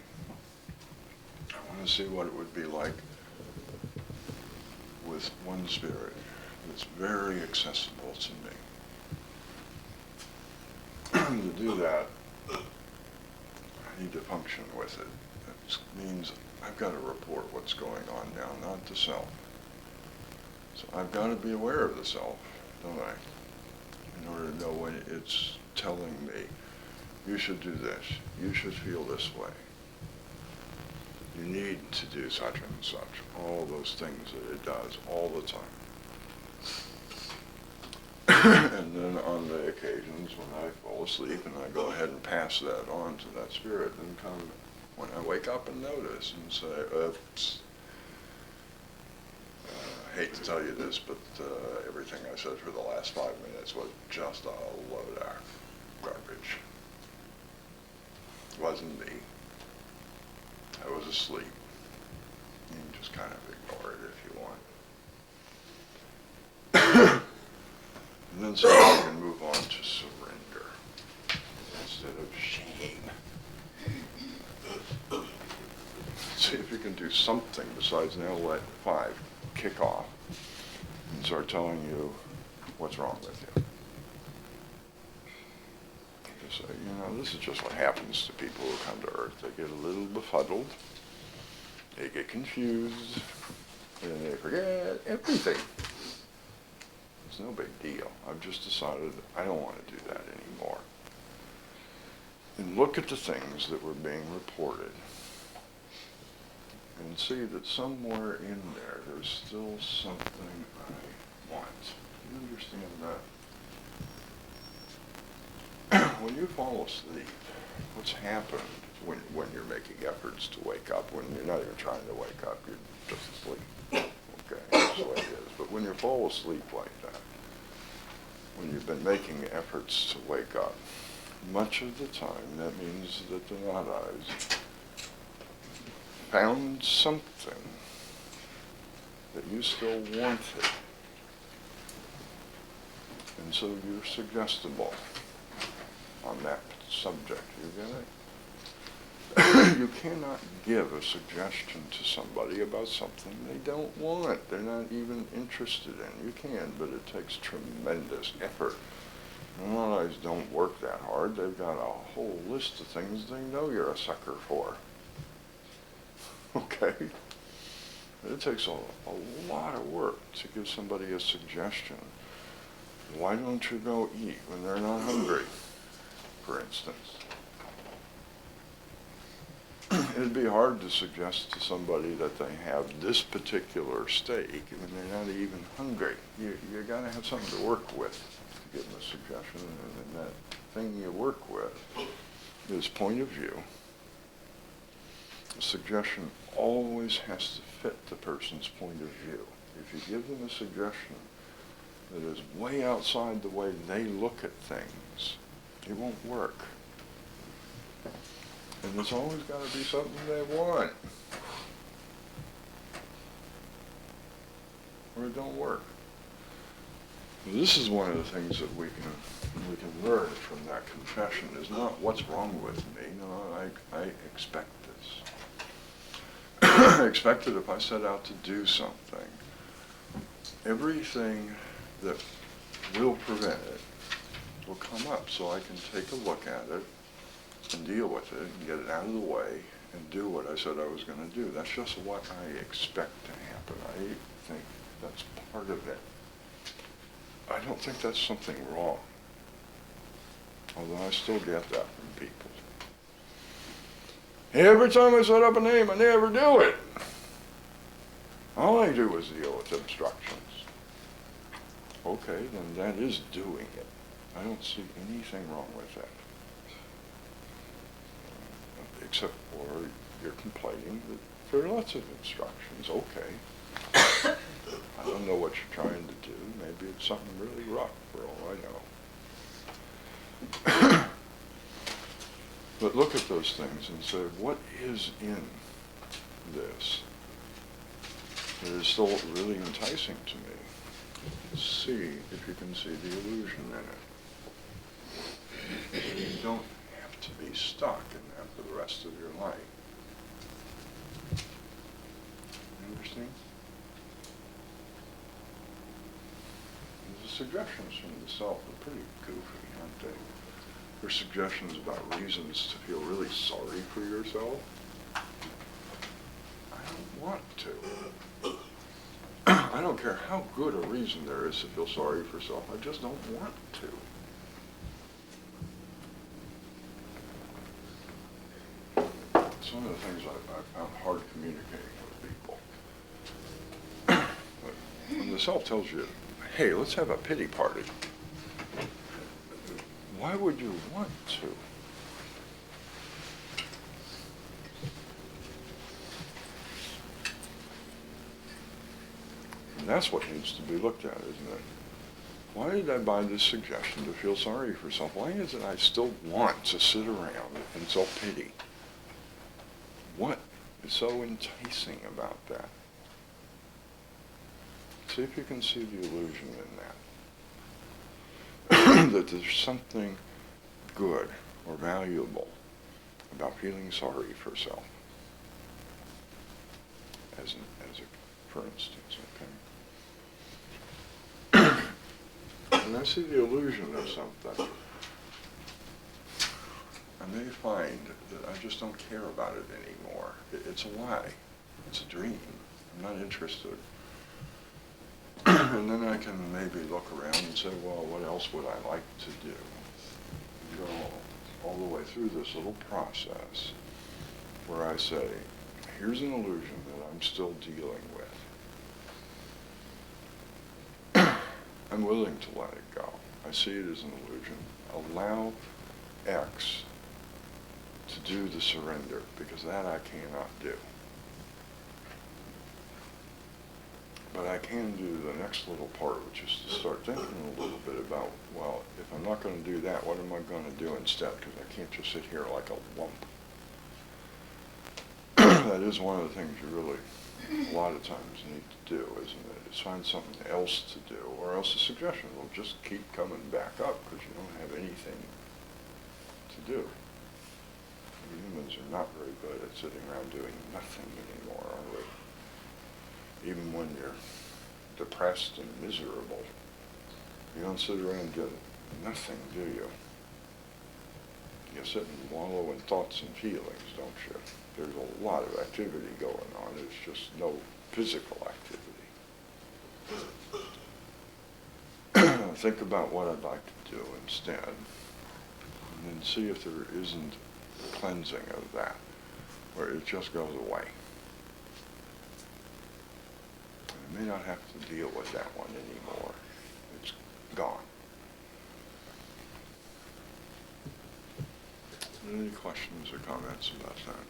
I want to see what it would be like with one spirit that's very accessible to me. To do that, I need to function with it. That means I've got to report what's going on now, not the self. So I've got to be aware of the self, don't I? In order to know when it's telling me, you should do this, you should feel this way. You need to do such and such, all those things that it does all the time. And then on the occasions when I fall asleep and I go ahead and pass that on to that spirit, and come when I wake up and notice and say, oops, I hate to tell you this, but everything I said for the last 5 minutes was just a load of garbage. It wasn't me. I was asleep. You can just kind of ignore it if you want. And then so you can move on to surrender instead of shame. See if you can do something besides now let 5 kick off and start telling you what's wrong with you. Just say, this is just what happens to people who come to Earth. They get a little befuddled, they get confused, and they forget everything. It's no big deal. I've just decided I don't want to do that anymore. And look at the things that were being reported and see that somewhere in there, there's still something I want. Do you understand that? when you fall asleep, what's happened when you're making efforts to wake up, when you're not even trying to wake up, you're just asleep. Okay, that's the way it is. But when you fall asleep like that, when you've been making efforts to wake up, much of the time that means that the not eyes found something that you still wanted. And so you're suggestible on that subject. You get it? You cannot give a suggestion to somebody about something they don't want. They're not even interested in. You can, but it takes tremendous effort. And a lot of guys don't work that hard. They've got a whole list of things they know you're a sucker for. Okay? It takes a lot of work to give somebody a suggestion. Why don't you go eat when they're not hungry, for instance? It'd be hard to suggest to somebody that they have this particular steak when they're not even hungry. You got to have something to work with to give them a suggestion, and that thing you work with is point of view. The suggestion always has to fit the person's point of view. If you give them a suggestion that is way outside the way they look at things, it won't work. And there's always got to be something they want, or it don't work. This is one of the things that we can learn from that confession, is not what's wrong with me. No, I expect this. I expect that if I set out to do something, everything that will prevent it will come up, so I can take a look at it and deal with it and get it out of the way and do what I said I was going to do. That's just what I expect to happen. I think that's part of it. I don't think that's something wrong, although I still get that from people. Every time I set up a name, I never do it. All I do is deal with obstructions. Okay, then that is doing it. I don't see anything wrong with that. Except for you're complaining that there are lots of obstructions. Okay. I don't know what you're trying to do. Maybe it's something really rough for all I know. But look at those things and say, what is in this that is still really enticing to me? See if you can see the illusion in it. You don't have to be stuck in that for the rest of your life. You understand? The suggestions from the self are pretty goofy, aren't they? They're suggestions about reasons to feel really sorry for yourself. I don't want to. I don't care how good a reason there is to feel sorry for yourself. I just don't want to. It's one of the things I've found hard communicating with people. When the self tells you, hey, let's have a pity party, why would you want to? And that's what needs to be looked at, isn't it? Why did I buy this suggestion to feel sorry for yourself? Why is it I still want to sit around and self-pity? What is so enticing about that? See if you can see the illusion in that. That there's something good or valuable about feeling sorry for self. As for instance, okay? And I see the illusion of something. I may find that I just don't care about it anymore. It's a lie. It's a dream. I'm not interested. And then I can maybe look around and say, well, what else would I like to do? Go all the way through this little process where I say, here's an illusion that I'm still dealing with. I'm willing to let it go. I see it as an illusion. Allow X to do the surrender, because that I cannot do. But I can do the next little part, which is to start thinking a little bit about, well, if I'm not going to do that, what am I going to do instead? Because I can't just sit here like a lump. That is one of the things you really, a lot of times, need to do, isn't it? Is find something else to do, or else the suggestion will just keep coming back up because you don't have anything to do. Humans are not very good at sitting around doing nothing anymore, are we? Even when you're depressed and miserable, you don't sit around doing nothing, do you? You sit and wallow in thoughts and feelings, don't you? There's a lot of activity going on. It's just no physical activity. Think about what I'd like to do instead, and then see if there isn't a cleansing of that, where it just goes away. I may not have to deal with that one anymore. It's gone. Any questions or comments about that?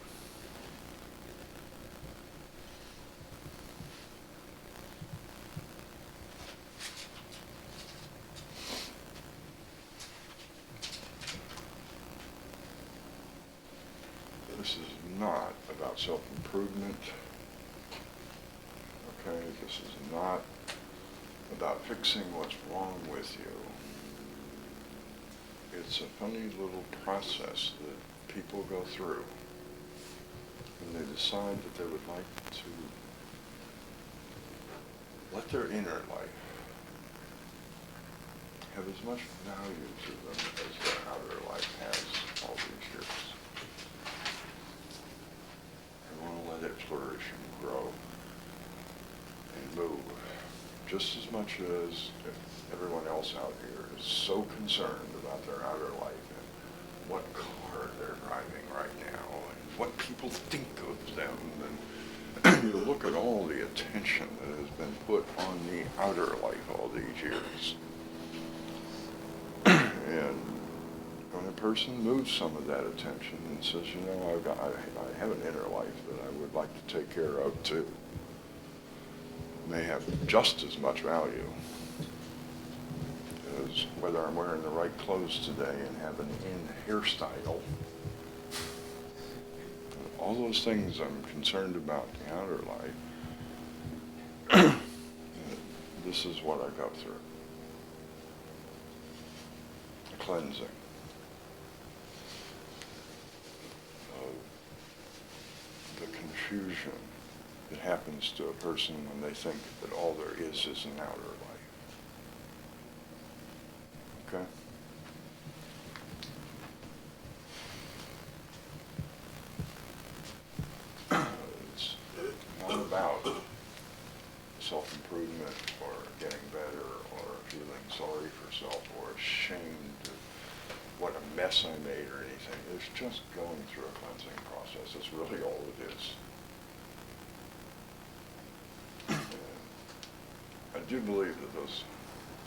This is not about self-improvement. Okay, this is not about fixing what's wrong with you. It's a funny little process that people go through when they decide that they would like to let their inner life have as much value to them as their outer life has all these years. They want to let it flourish and grow and move just as much as everyone else out here is so concerned about their outer life and what car they're driving right now and what people think of them. And you look at all the attention that has been put on the outer life all these years. And when a person moves some of that attention and says, you know, I have an inner life that I would like to take care of too, may have just as much value as whether I'm wearing the right clothes today and have an in hairstyle. All those things I'm concerned about the outer life. This is what I go through. A cleansing of the confusion that happens to a person when they think that all there is an outer life. Okay? It's not about self-improvement or getting better or feeling sorry for self or ashamed of what a mess I made or anything. It's just going through a cleansing process. That's really all it is. I do believe that those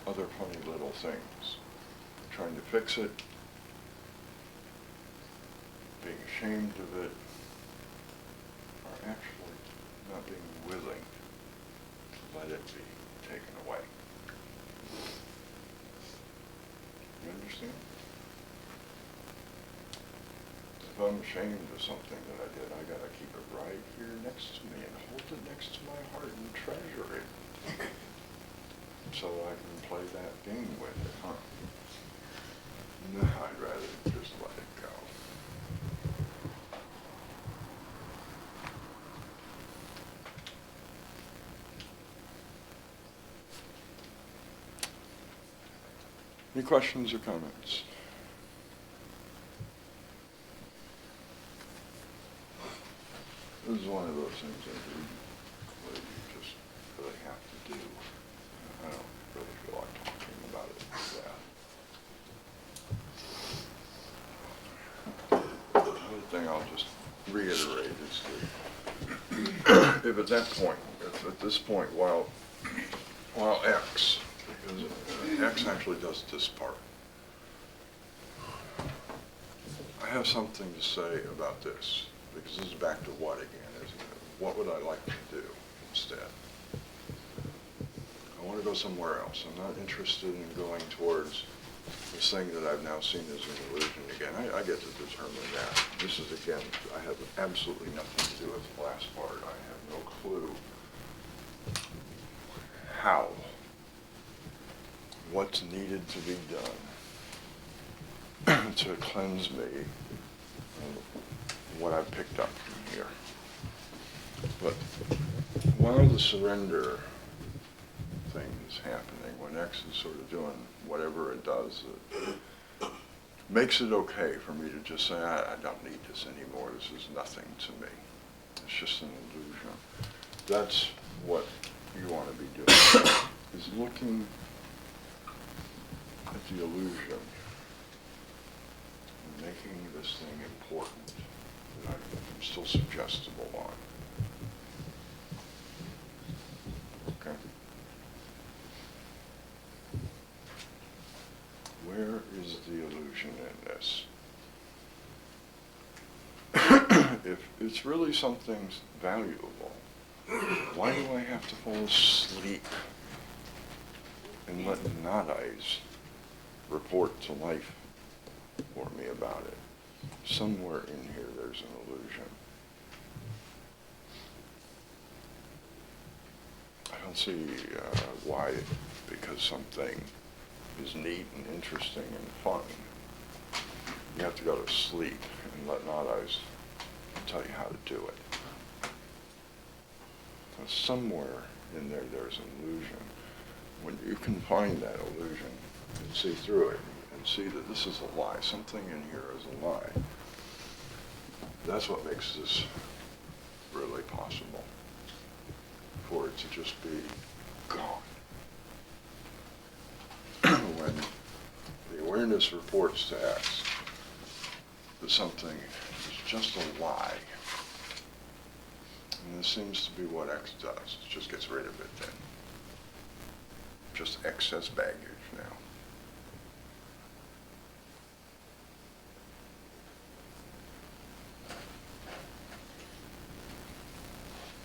other funny little things, trying to fix it, being ashamed of it, are actually not being willing to let it be taken away. You understand? If I'm ashamed of something that I did, I gotta keep it right here next to me and hold it next to my heart and treasure it. So I can play that game with it, huh? No, I'd rather just let it go. Any questions or comments? This is one of those things I do where you just really have to do. I don't really feel like talking about it like that. Another thing I'll just reiterate is that if at that point, if at this point, while X, because X actually does this part, have something to say about this, because this is back to what again, isn't it? What would I like to do instead? I want to go somewhere else. I'm not interested in going towards this thing that I've now seen as an illusion again. I get to determine that. This is, again, I have absolutely nothing to do with the last part. I have no clue how, what's needed to be done to cleanse me of what I've picked up from here. But while the surrender thing is happening, when X is sort of doing whatever it does, it makes it okay for me to just say, I don't need this anymore. This is nothing to me. It's just an illusion. That's what you want to be doing, is looking at the illusion and making this thing important that I'm still suggestible on. Okay? Where is the illusion in this? If it's really something valuable, why do I have to fall asleep and let not eyes report to life for me about it? Somewhere in here there's an illusion. I don't see why, because something is neat and interesting and fun, you have to go to sleep and let not eyes tell you how to do it. So somewhere in there there's an illusion. When you can find that illusion and see through it and see that this is a lie, something in here is a lie, that's what makes this really possible, for it to just be gone. When the awareness reports to X that something is just a lie, and this seems to be what X does, it just gets rid of it then. Just excess baggage now.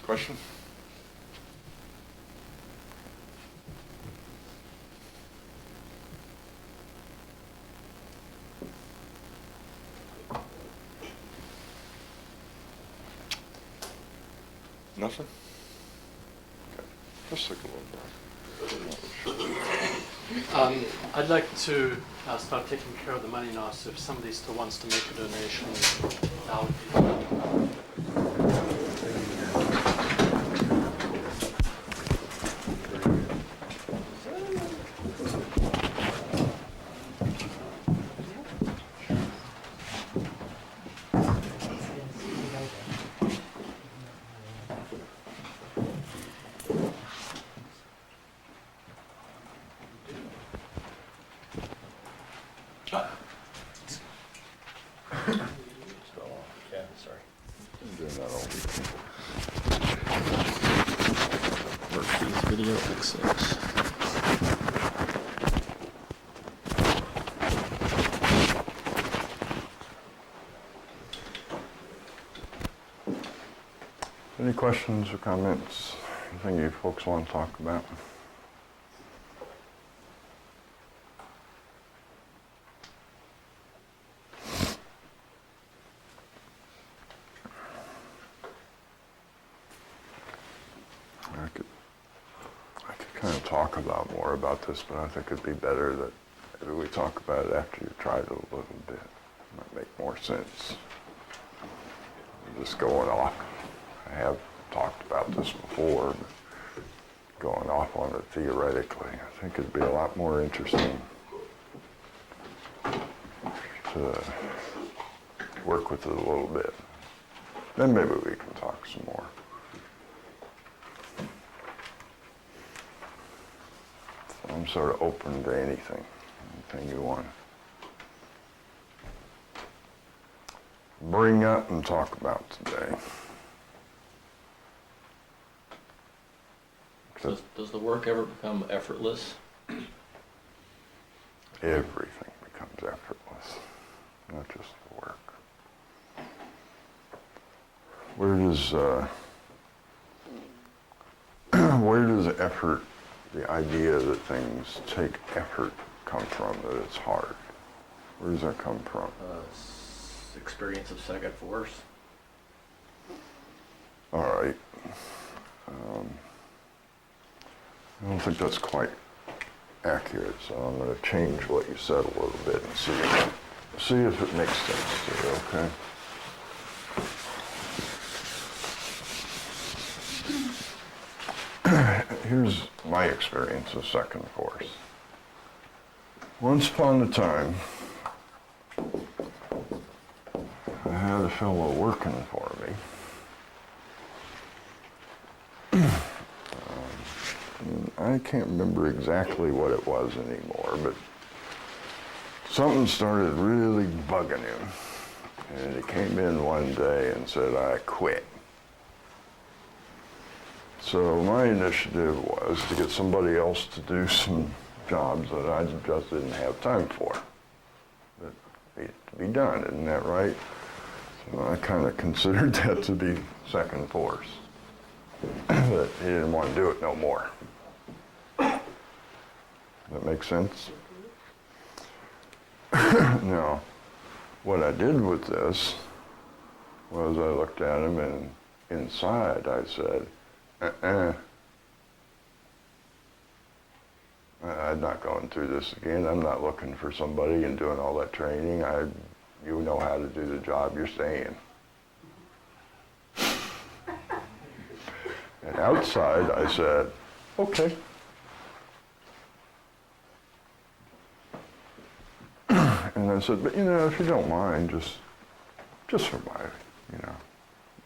Question? Nothing? Okay. Just take a little breath. I'd like to start taking care of the money now, so if somebody still wants to make a donation, now would be the I'm doing that all week. Worksheets, video access. Any questions or comments? Anything you folks want to talk about? I could kind of talk about more about this, but I think it'd be better that maybe we talk about it after you've tried it a little bit. It might make more sense. I'm just going off. I have talked about this before, but going off on it theoretically, I think it'd be a lot more interesting to work with it a little bit. Then maybe we can talk some more. So I'm sort of open to anything you want to bring up and talk about today. Does the work ever become effortless? Everything becomes effortless, not just the work. where does where does effort, the idea that things take effort, come from? That it's hard. Where does that come from? Experience of second force. All right. I don't think that's quite accurate, so I'm going to change what you said a little bit and see if it makes sense to you, okay? Here's my experience of second force. Once upon a time, I had a fellow working for me. I can't remember exactly what it was anymore, but something started really bugging him. And he came in one day and said, I quit. So my initiative was to get somebody else to do some jobs that I just didn't have time for. That needed to be done, isn't that right? So I kind of considered that to be second force. That he didn't want to do it no more. That makes sense? Now, what I did with this was I looked at him and inside I said, I'm not going through this again. I'm not looking for somebody and doing all that training. You know how to do the job, you're staying. And outside I said, okay. And I said, but if you don't mind, just for my,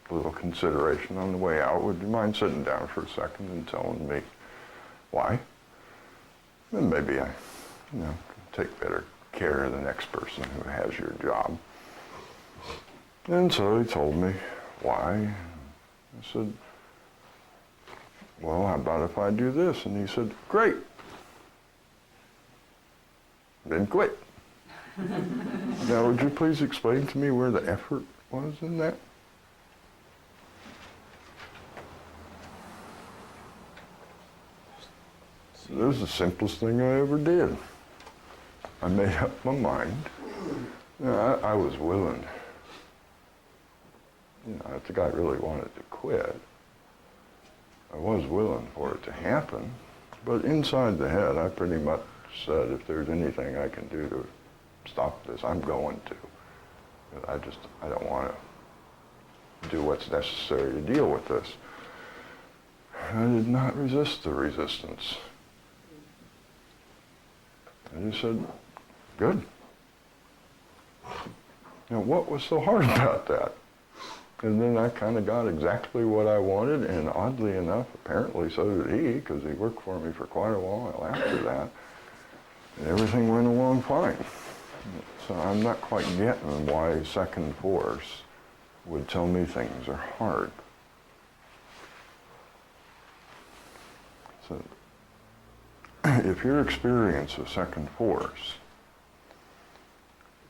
little consideration on the way out, would you mind sitting down for a second and telling me why? Then maybe I, can take better care of the next person who has your job. And so he told me why. I said, well, how about if I do this? And he said, great. Then quit. Now, would you please explain to me where the effort was in that? It was the simplest thing I ever did. I made up my mind. I was willing. If the guy really wanted to quit, I was willing for it to happen. But inside the head, I pretty much said, if there's anything I can do to stop this, I'm going to. But I don't want to do what's necessary to deal with this. I did not resist the resistance. I just said, good. What was so hard about that? And then I kind of got exactly what I wanted, and oddly enough, apparently so did he, because he worked for me for quite a while after that, and everything went along fine. So I'm not quite getting why second force would tell me things are hard. So if your experience of second force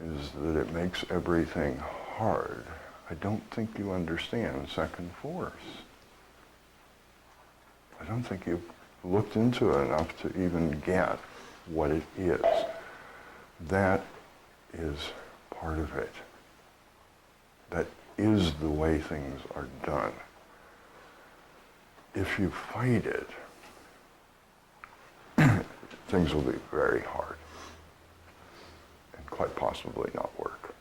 is that it makes everything hard, I don't think you understand second force. I don't think you've looked into it enough to even get what it is. That is part of it. That is the way things are done. If you fight it, things will be very hard and quite possibly not work.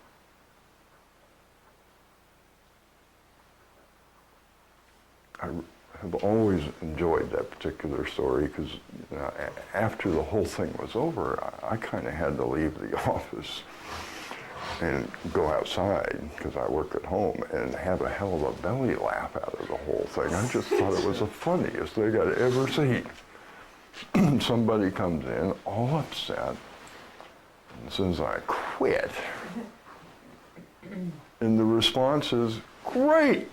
I have always enjoyed that particular story because after the whole thing was over, I kind of had to leave the office and go outside because I work at home and have a hell of a belly laugh out of the whole thing. I just thought it was the funniest thing I'd ever seen. Somebody comes in all upset and says, I quit. And the response is, great.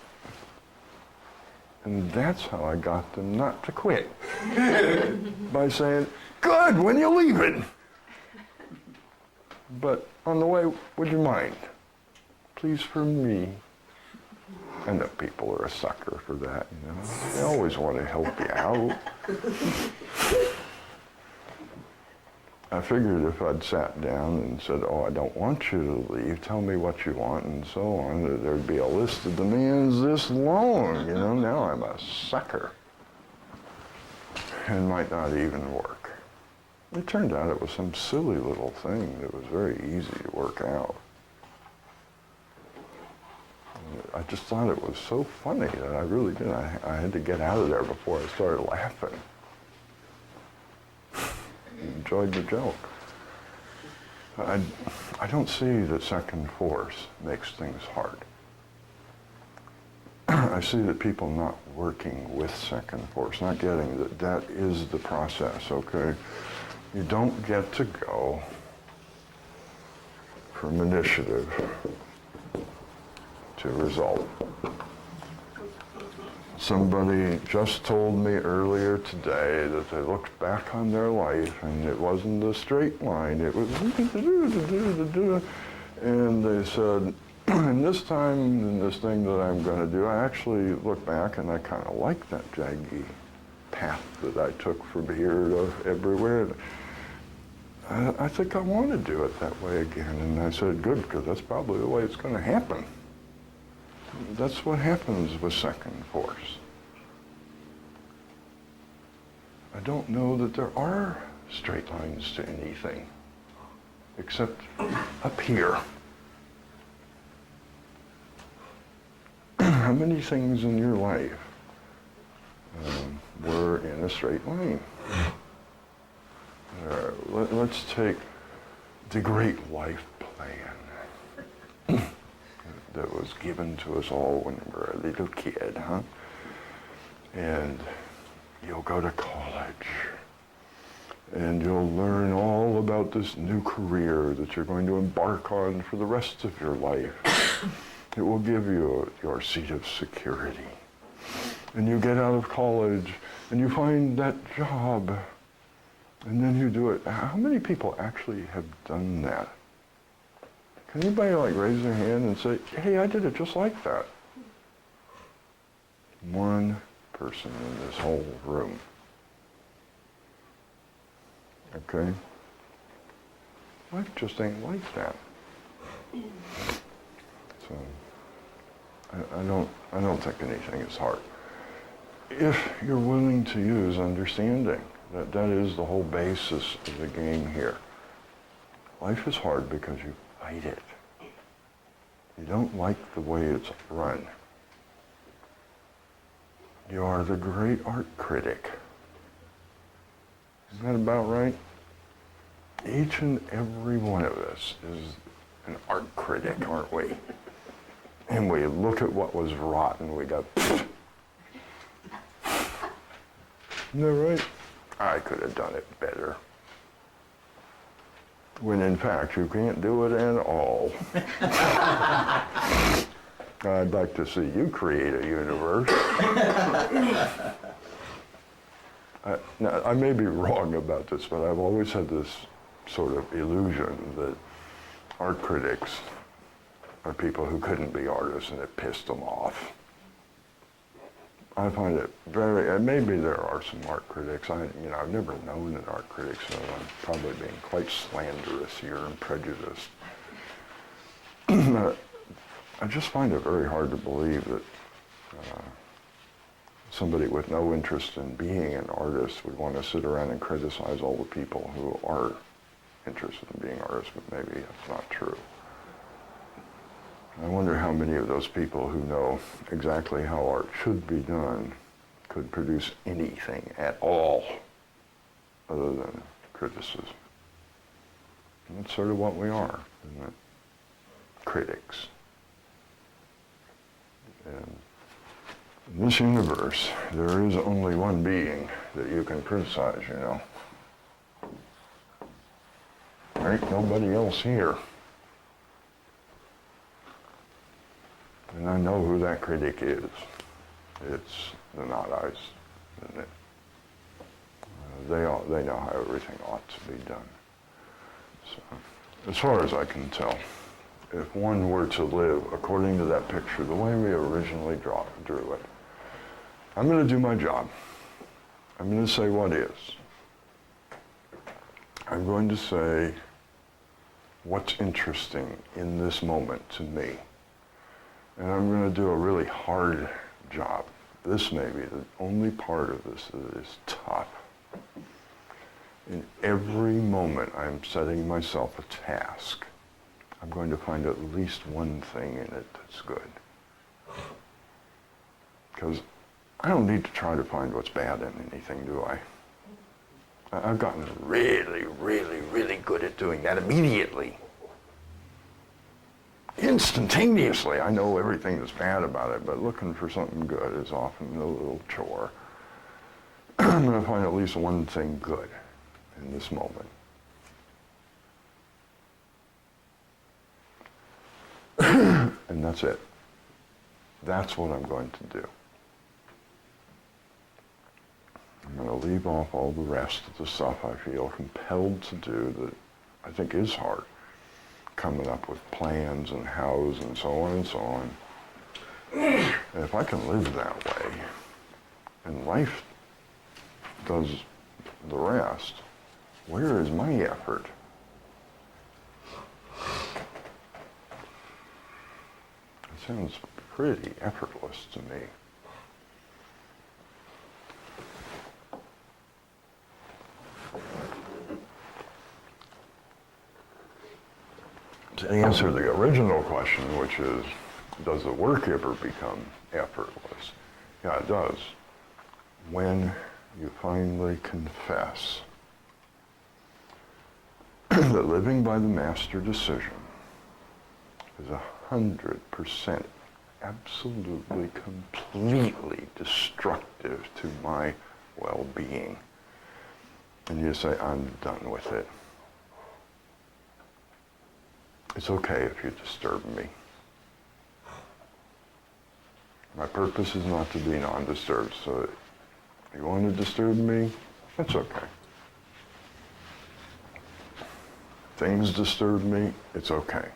And that's how I got them not to quit. By saying, good, when you leaving? But on the way, would you mind? Please, for me. I know people are a sucker for that, you know. They always want to help you out. I figured if I'd sat down and said, oh, I don't want you to leave, tell me what you want, and so on, that there'd be a list of demands this long, you know. Now I'm a sucker. And might not even work. It turned out it was some silly little thing that was very easy to work out. I just thought it was so funny that I really did. I had to get out of there before I started laughing. Enjoyed the joke. I don't see that second force makes things hard. I see that people not working with second force, not getting that that is the process, okay? You don't get to go from initiative to result. Somebody just told me earlier today that they looked back on their life and it wasn't a straight line, it was and they said, and this time in this thing that I'm going to do, I actually look back and I kind of like that jaggy path that I took from here to everywhere. I think I want to do it that way again. And I said, good, because that's probably the way it's going to happen. That's what happens with second force. I don't know that there are straight lines to anything, except up here. How many things in your life were in a straight line? Let's take the great life plan that was given to us all when we were a little kid, huh? And you'll go to college, and you'll learn all about this new career that you're going to embark on for the rest of your life. It will give you your seat of security. And you get out of college, and you find that job, and then you do it. How many people actually have done that? Can anybody like raise their hand and say, hey, I did it just like that? One person in this whole room. Okay? Life just ain't like that. So I don't think anything is hard. If you're willing to use understanding, that is the whole basis of the game here. Life is hard because you fight it. You don't like the way it's run. You are the great art critic. Isn't that about right? Each and every one of us is an art critic, aren't we? And we look at what was rotten, we go, isn't that right? I could have done it better. When in fact, you can't do it at all. I'd like to see you create a universe. Now, I may be wrong about this, but I've always had this sort of illusion that art critics are people who couldn't be artists and it pissed them off. I find it very, and maybe there are some art critics. I've never known an art critic, so I'm probably being quite slanderous here and prejudiced. I just find it very hard to believe that somebody with no interest in being an artist would want to sit around and criticize all the people who are interested in being artists, but maybe that's not true. I wonder how many of those people who know exactly how art should be done could produce anything at all other than criticism. And that's sort of what we are, isn't it? Critics. And in this universe, there is only one being that you can criticize, you know. There ain't nobody else here. And I know who that critic is. It's the not-eyes, isn't it? They know how everything ought to be done. So, as far as I can tell, if one were to live according to that picture, the way we originally drew it, I'm going to do my job. I'm going to say what is. I'm going to say what's interesting in this moment to me. And I'm going to do a really hard job. This may be the only part of this that is tough. In every moment I'm setting myself a task, I'm going to find at least one thing in it that's good. Because I don't need to try to find what's bad in anything, do I? I've gotten really, really, really good at doing that immediately. Instantaneously, I know everything that's bad about it, but looking for something good is often a little chore. I'm going to find at least one thing good in this moment. And that's it. That's what I'm going to do. I'm going to leave off all the rest of the stuff I feel compelled to do that I think is hard. Coming up with plans and hows and so on and so on. And if I can live that way, and life does the rest, where is my effort? It sounds pretty effortless to me. To answer the original question, which is, does the work ever become effortless? Yeah, it does. When you finally confess that living by the master decision is 100% absolutely, completely destructive to my well-being. And you say, I'm done with it. It's okay if you disturb me. My purpose is not to be non-disturbed, so if you want to disturb me, that's okay. Things disturb me, it's okay.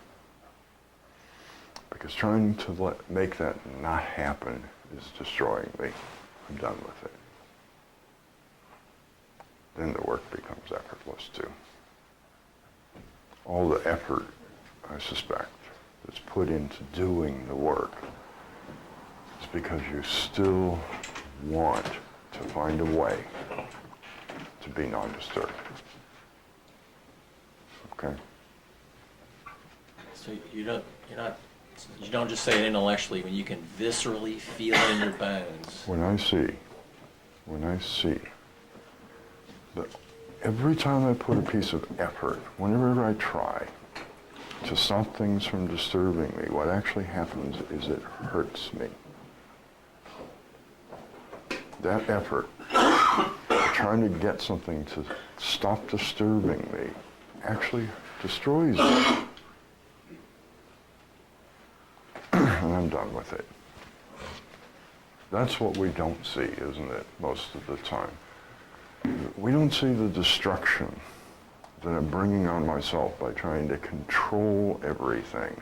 Because trying to make that not happen is destroying me. I'm done with it. Then the work becomes effortless too. All the effort, I suspect, that's put into doing the work is because you still want to find a way to be non-disturbed. Okay? So you don't just say it intellectually, when you can viscerally feel it in your bones. When I see that every time I put a piece of effort, whenever I try to stop things from disturbing me, what actually happens is it hurts me. That effort, trying to get something to stop disturbing me, actually destroys me. And I'm done with it. That's what we don't see, isn't it, most of the time? We don't see the destruction that I'm bringing on myself by trying to control everything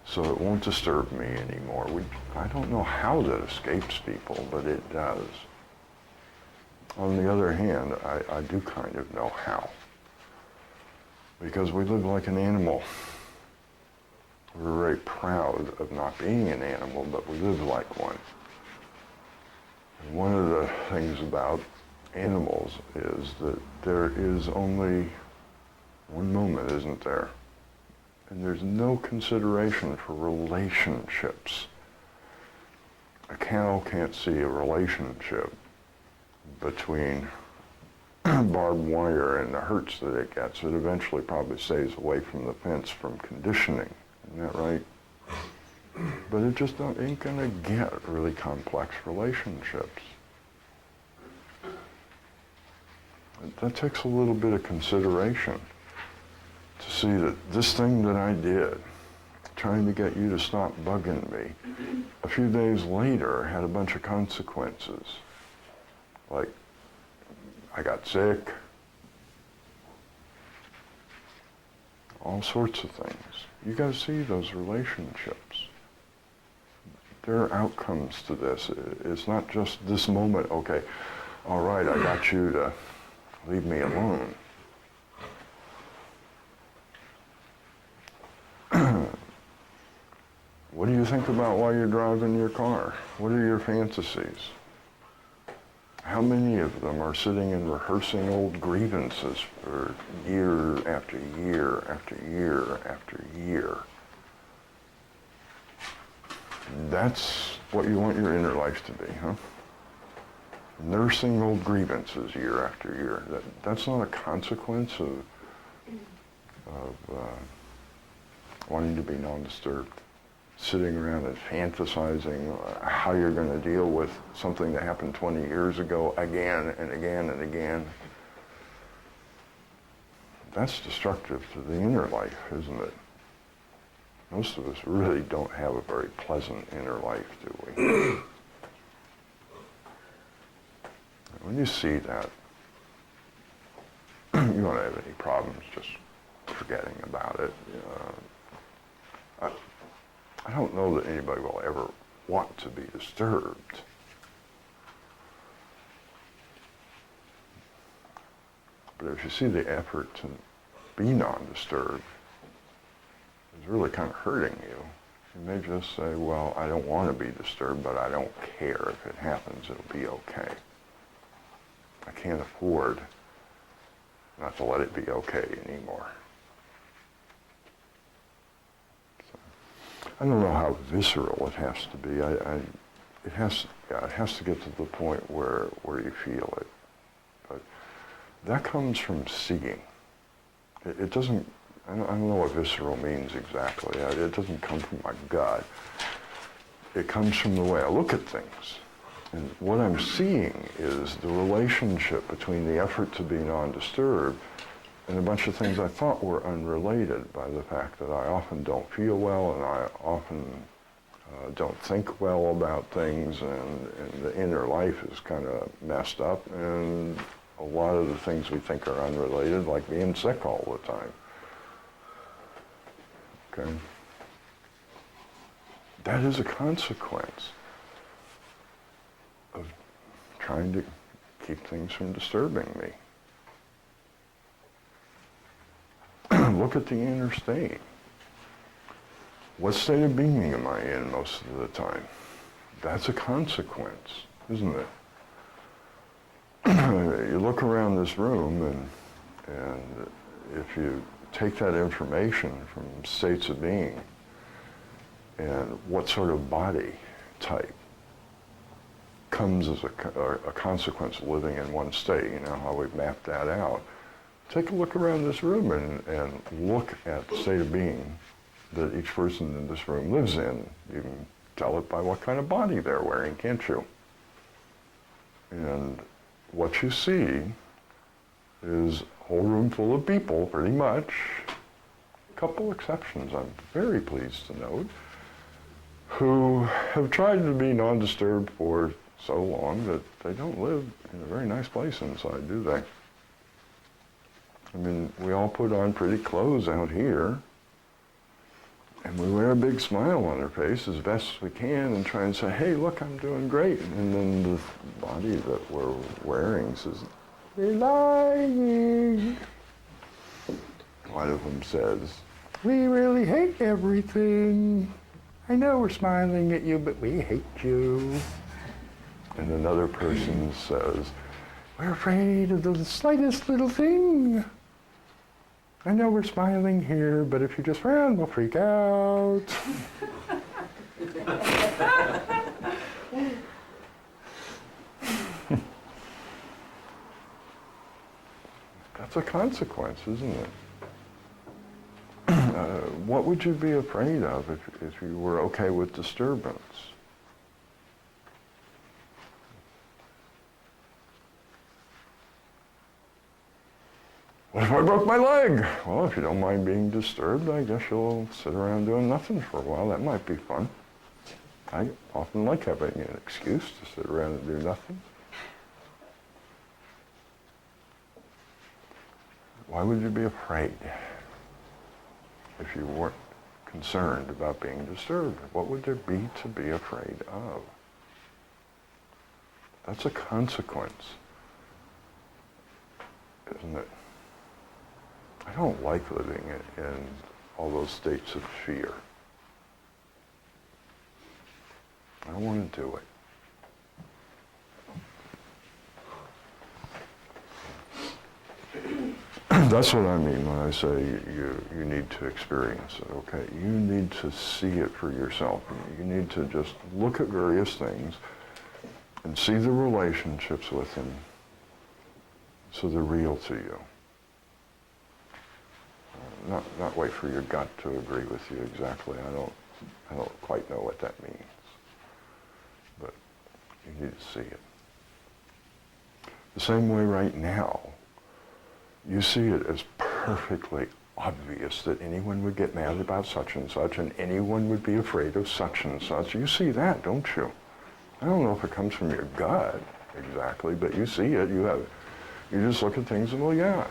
so it won't disturb me anymore. I don't know how that escapes people, but it does. On the other hand, I do kind of know how. Because we live like an animal. We're very proud of not being an animal, but we live like one. And one of the things about animals is that there is only one moment, isn't there? And there's no consideration for relationships. A cow can't see a relationship between barbed wire and the hurts that it gets. It eventually probably stays away from the fence from conditioning. Isn't that right? But it just ain't gonna get really complex relationships. That takes a little bit of consideration to see that this thing that I did, trying to get you to stop bugging me, a few days later had a bunch of consequences. Like, I got sick, all sorts of things. You got to see those relationships. There are outcomes to this. It's not just this moment, okay, all right, I got you to leave me alone. What do you think about while you're driving your car? What are your fantasies? How many of them are sitting and rehearsing old grievances for year after year after year after year? That's what you want your inner life to be, huh? Nursing old grievances year after year. That's not a consequence of wanting to be non-disturbed. Sitting around and fantasizing how you're going to deal with something that happened 20 years ago again and again and again. That's destructive to the inner life, isn't it? Most of us really don't have a very pleasant inner life, do we? When you see that, you don't have any problems just forgetting about it. I don't know that anybody will ever want to be disturbed. But if you see the effort to be non-disturbed is really kind of hurting you, you may just say, well, I don't want to be disturbed, but I don't care. If it happens, it'll be okay. I can't afford not to let it be okay anymore. I don't know how visceral it has to be. It has to get to the point where you feel it. But that comes from seeing. It doesn't, I don't know what visceral means exactly. It doesn't come from my gut. It comes from the way I look at things. And what I'm seeing is the relationship between the effort to be non-disturbed and a bunch of things I thought were unrelated by the fact that I often don't feel well and I often don't think well about things and the inner life is kind of messed up and a lot of the things we think are unrelated, like being sick all the time. Okay? That is a consequence of trying to keep things from disturbing me. Look at the inner state. What state of being am I in most of the time? That's a consequence, isn't it? You look around this room and if you take that information from states of being and what sort of body type comes as a consequence of living in one state, you know how we've mapped that out. Take a look around this room and look at the state of being that each person in this room lives in. You can tell it by what kind of body they're wearing, can't you? And what you see is a whole room full of people, pretty much. A couple exceptions, I'm very pleased to note, who have tried to be non-disturbed for so long that they don't live in a very nice place inside, do they? I mean, we all put on pretty clothes out here, and we wear a big smile on our face as best as we can and try and say, hey, look, I'm doing great. And then the body that we're wearing says, they're lying. One of them says, we really hate everything. I know we're smiling at you, but we hate you. And another person says, we're afraid of the slightest little thing. I know we're smiling here, but if you just run, we'll freak out. That's a consequence, isn't it? What would you be afraid of if you were okay with disturbance? What if I broke my leg? Well, if you don't mind being disturbed, I guess you'll sit around doing nothing for a while. That might be fun. I often like having an excuse to sit around and do nothing. Why would you be afraid? if you weren't concerned about being disturbed? What would there be to be afraid of? That's a consequence, isn't it? I don't like living in all those states of fear. I don't want to do it. That's what I mean when I say you need to experience it, okay? You need to see it for yourself. You need to just look at various things and see the relationships with them so they're real to you. Not wait for your gut to agree with you exactly. I don't quite know what that means. But you need to see it. The same way right now, you see it as perfectly obvious that anyone would get mad about such and such, and anyone would be afraid of such and such. You see that, don't you? I don't know if it comes from your gut exactly, but you see it. You just look at things and, well, yeah,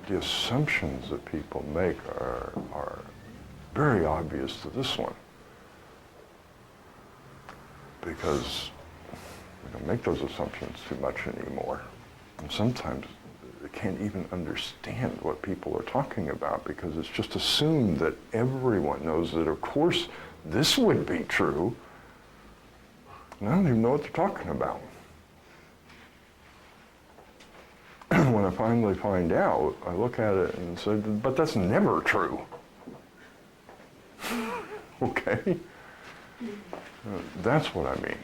the assumptions that people make are very obvious to this one, because we don't make those assumptions too much anymore. And sometimes they can't even understand what people are talking about because it's just assumed that everyone knows that, of course, this would be true. And I don't even know what they're talking about. When I finally find out, I look at it and say, but that's never true. Okay? That's what I mean.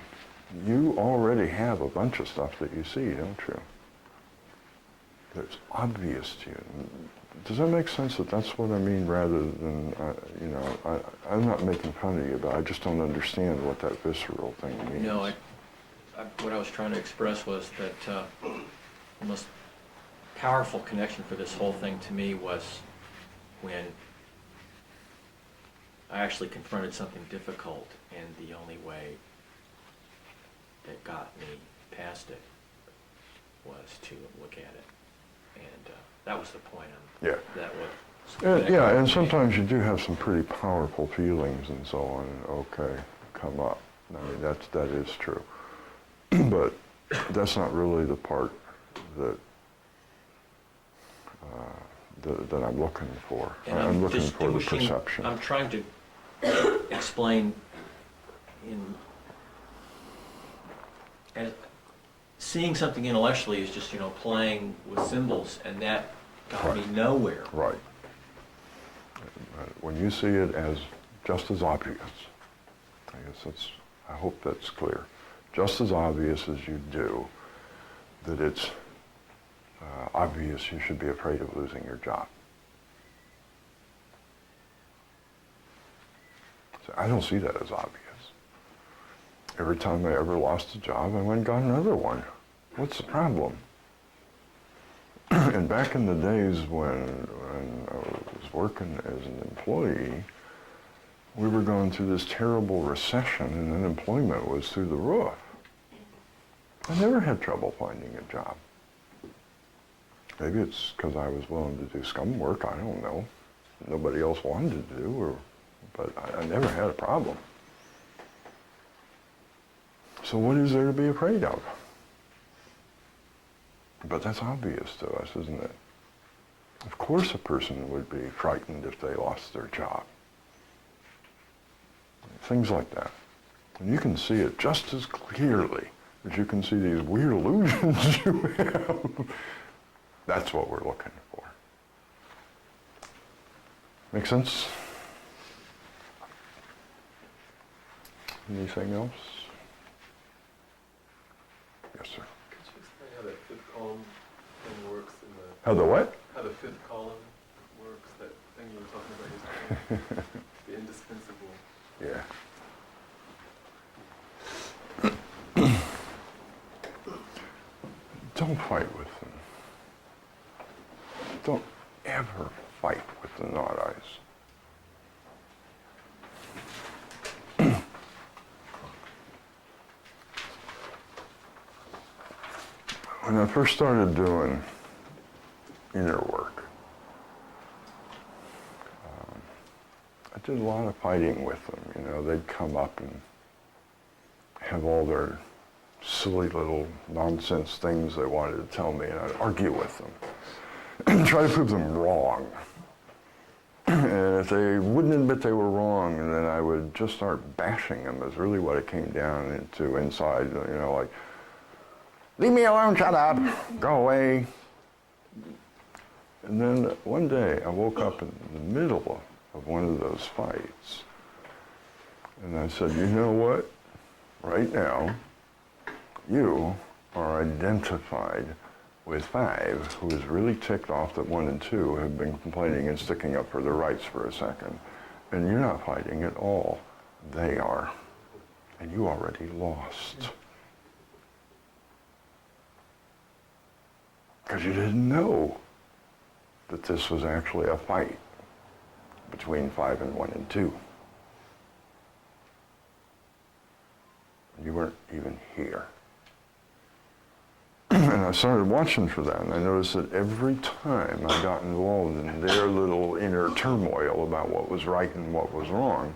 You already have a bunch of stuff that you see, don't you? That's obvious to you. Does that make sense that that's what I mean rather than, I'm not making fun of you, but I just don't understand what that visceral thing means. No, what I was trying to express was that the most powerful connection for this whole thing to me was when I actually confronted something difficult, and the only way that got me past it was to look at it. And that was the point. Yeah. That was. Yeah, and sometimes you do have some pretty powerful feelings and so on, and okay, come up. I mean, that is true. But that's not really the part that that I'm looking for. And I'm looking for the distinguishing- perception. I'm trying to explain and seeing something intellectually is just, playing with symbols, and that got me nowhere. Right. When you see it as just as obvious, I hope that's clear, just as obvious as you do that it's obvious you should be afraid of losing your job. So I don't see that as obvious. Every time I ever lost a job, I went and got another one. What's the problem? And back in the days when I was working as an employee, we were going through this terrible recession and unemployment was through the roof. I never had trouble finding a job. Maybe it's because I was willing to do scum work, I don't know. Nobody else wanted to do, but I never had a problem. So what is there to be afraid of? But that's obvious to us, isn't it? Of course a person would be frightened if they lost their job. Things like that. And you can see it just as clearly as you can see these weird illusions you have. That's what we're looking for. Make sense? Anything else? Yes, sir. Could you explain how that fifth column thing works in the... How the what? How the fifth column works, that thing you were talking about yesterday? The indispensable. Yeah. Don't fight with them. Don't ever fight with the not eyes. When I first started doing inner work, did a lot of fighting with them. You know, they'd come up and have all their silly little nonsense things they wanted to tell me, and I'd argue with them and try to prove them wrong. And if they wouldn't admit they were wrong, then I would just start bashing them is really what it came down into inside, you know, like, leave me alone, shut up, go away. And then one day I woke up in the middle of one of those fights, and I said, you know what? Right now, you are identified with 5, who is really ticked off that 1 and 2 have been complaining and sticking up for their rights for a second. And you're not fighting at all. They are. And you already lost. Because you didn't know that this was actually a fight between 5 and 1 and 2. You weren't even here. And I started watching for that, and I noticed that every time I got involved in their little inner turmoil about what was right and what was wrong,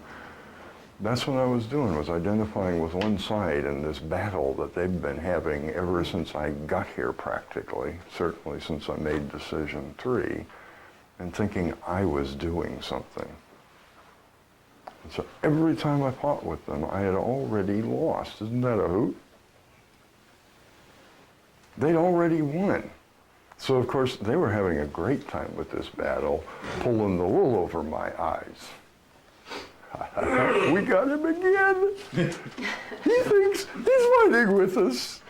that's what I was doing, was identifying with one side in this battle that they've been having ever since I got here practically, certainly since I made decision 3, and thinking I was doing something. And so every time I fought with them, I had already lost. Isn't that a hoot? They'd already won. So of course, they were having a great time with this battle, pulling the wool over my eyes. We got him again. He thinks he's fighting with us.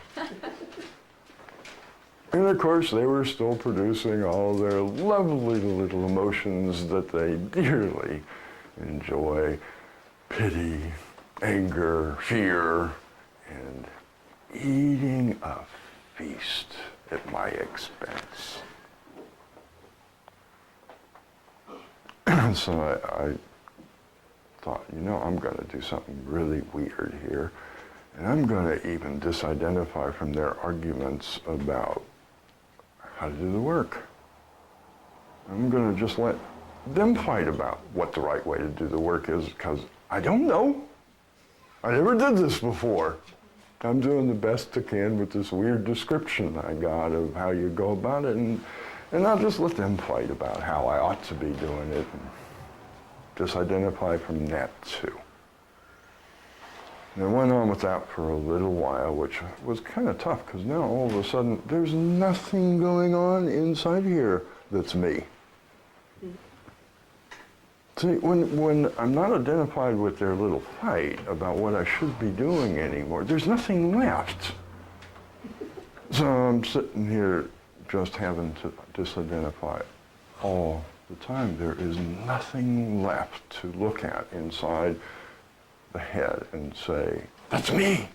And of course, they were still producing all their lovely little emotions that they dearly enjoy: pity, anger, fear, and eating a feast at my expense. So I thought, you know, I'm going to do something really weird here, and I'm going to even disidentify from their arguments about how to do the work. I'm going to just let them fight about what the right way to do the work is, because I don't know. I never did this before. I'm doing the best I can with this weird description I got of how you go about it, and I'll just let them fight about how I ought to be doing it, and disidentify from that too. And I went on with that for a little while, which was kind of tough, because now all of a sudden there's nothing going on inside here that's me. See, when I'm not identified with their little fight about what I should be doing anymore, there's nothing left. So I'm sitting here just having to disidentify all the time. There is nothing left to look at inside the head and say, that's me.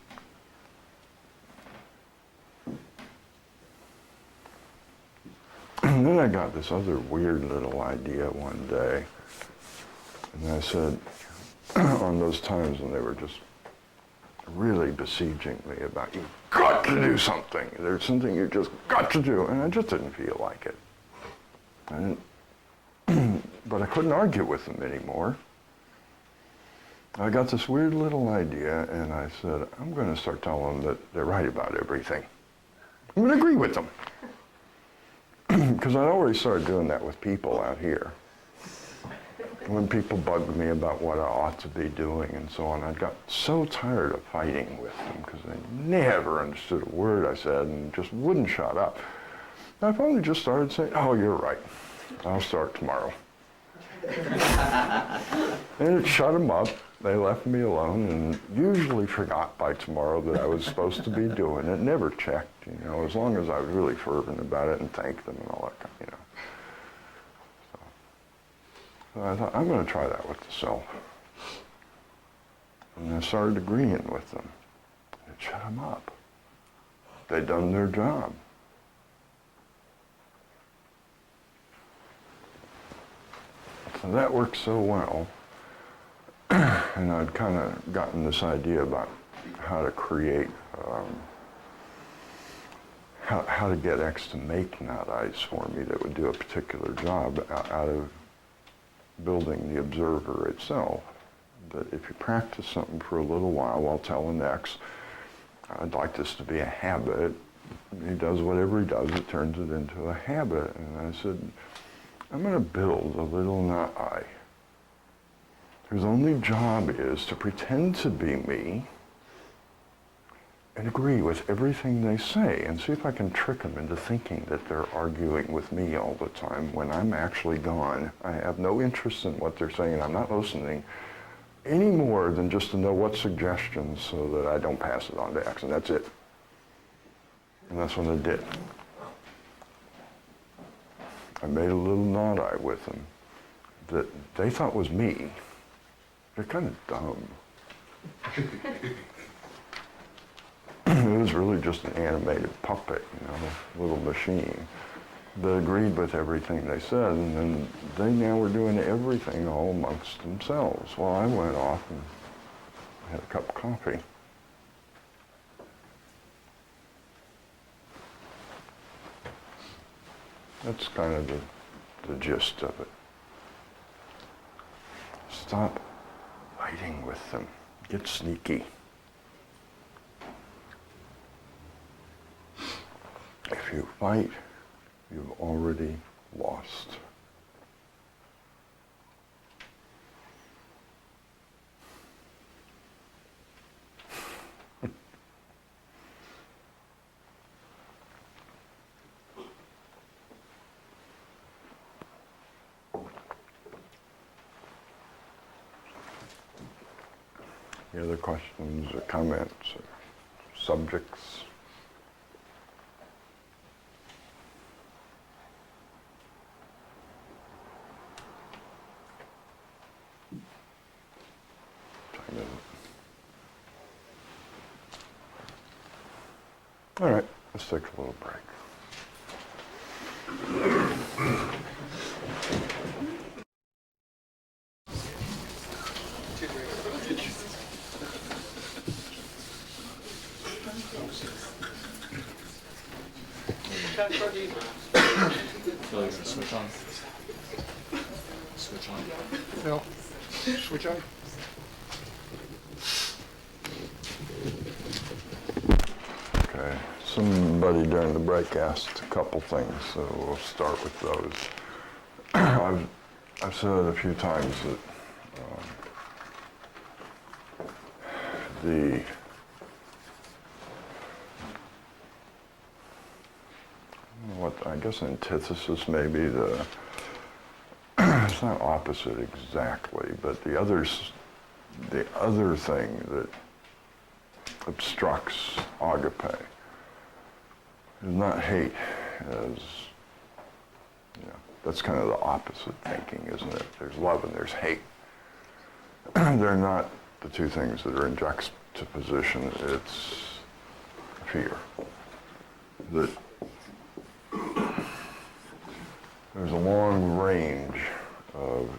And then I got this other weird little idea one day. And I said, on those times when they were just really besieging me about, you've got to do something. There's something you just got to do. And I just didn't feel like it. But I couldn't argue with them anymore. I got this weird little idea, and I said, I'm going to start telling them that they're right about everything. I'm going to agree with them. Because I already started doing that with people out here. When people bugged me about what I ought to be doing and so on, I got so tired of fighting with them because they never understood a word I said and just wouldn't shut up. And I finally just started saying, oh, you're right. I'll start tomorrow. And it shut them up. They left me alone and usually forgot by tomorrow that I was supposed to be doing it. Never checked, you know, as long as I was really fervent about it and thanked them and all that kind, you know. So I thought, I'm going to try that with the self. And I started agreeing with them. It shut them up. They'd done their job. So that worked so well. And I'd kind of gotten this idea about how to create, how to get X to make not ice for me that would do a particular job out of building the observer itself. That if you practice something for a little while telling X, I'd like this to be a habit, he does whatever he does, it turns it into a habit. And I said, I'm going to build a little not I, whose only job is to pretend to be me and agree with everything they say, and see if I can trick them into thinking that they're arguing with me all the time when I'm actually gone. I have no interest in what they're saying. I'm not listening any more than just to know what suggestions so that I don't pass it on to X, and that's it. And that's what I did. I made a little nod eye with them that they thought was me. They're kind of dumb. It was really just an animated puppet, a little machine that agreed with everything they said, and then they now were doing everything all amongst themselves. Well, I went off and had a cup of coffee. That's kind of the gist of it. Stop fighting with them. Get sneaky. If you fight, you've already lost. Any other questions or comments or subjects? All right, let's take a little break. So you're gonna switch on? Switch on. No, switch on. Okay, somebody during the break asked a couple things, so we'll start with those. I've said a few times that I guess antithesis maybe, it's not opposite exactly, but the other thing that obstructs agape is not hate, as that's kind of the opposite thinking, isn't it? There's love and there's hate. They're not the two things that are in juxtaposition. It's fear. That there's a long range of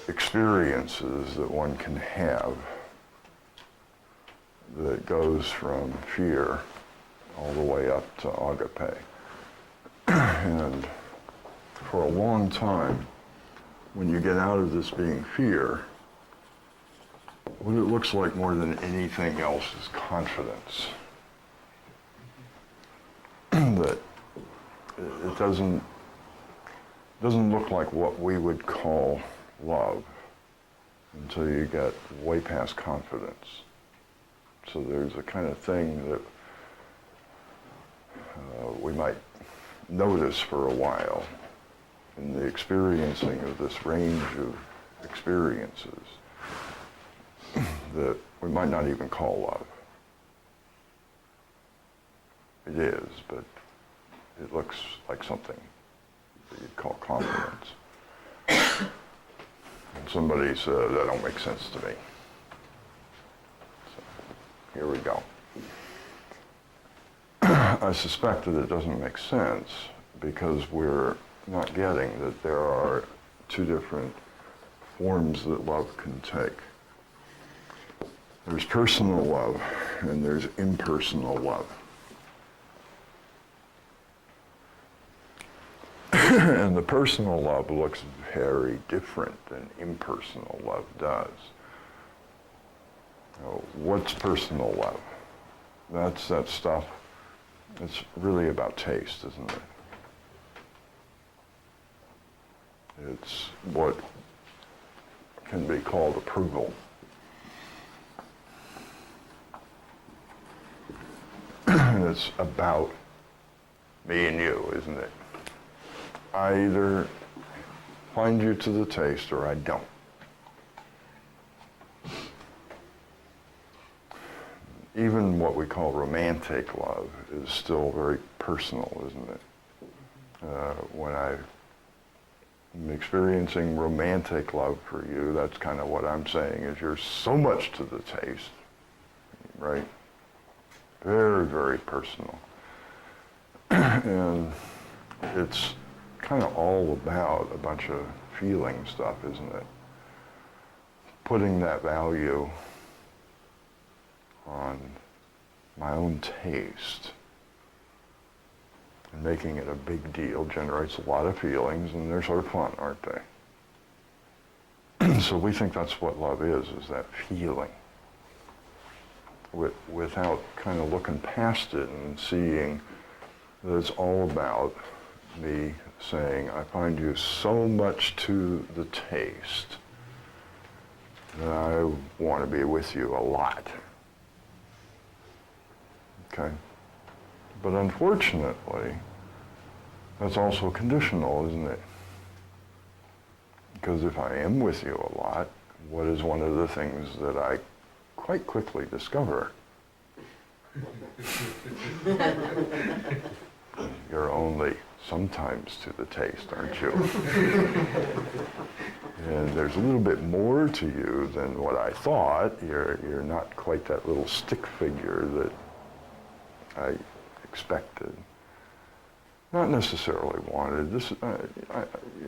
experiences that one can have that goes from fear all the way up to agape. And for a long time, when you get out of this being fear, what it looks like more than anything else is confidence. That it doesn't look like what we would call love until you get way past confidence. So there's a kind of thing that we might notice for a while in the experiencing of this range of experiences that we might not even call love. It is, but it looks like something that you'd call confidence. And somebody said, that don't make sense to me. So, here we go. I suspect that it doesn't make sense because we're not getting that there are two different forms that love can take. There's personal love and there's impersonal love. And the personal love looks very different than impersonal love does. What's personal love? That's that stuff. It's really about taste, isn't it? It's what can be called approval. And it's about me and you, isn't it? I either find you to the taste or I don't. Even what we call romantic love is still very personal, isn't it? When I'm experiencing romantic love for you, that's kind of what I'm saying, is you're so much to the taste, right? Very, very personal. And it's kind of all about a bunch of feeling stuff, isn't it? Putting that value on my own taste and making it a big deal generates a lot of feelings, and they're sort of fun, aren't they? So we think that's what love is that feeling. Without kind of looking past it and seeing that it's all about me saying, I find you so much to the taste that I want to be with you a lot. Okay? But unfortunately, that's also conditional, isn't it? Because if I am with you a lot, what is one of the things that I quite quickly discover? You're only sometimes to the taste, aren't you? And there's a little bit more to you than what I thought. You're not quite that little stick figure that I expected. Not necessarily wanted.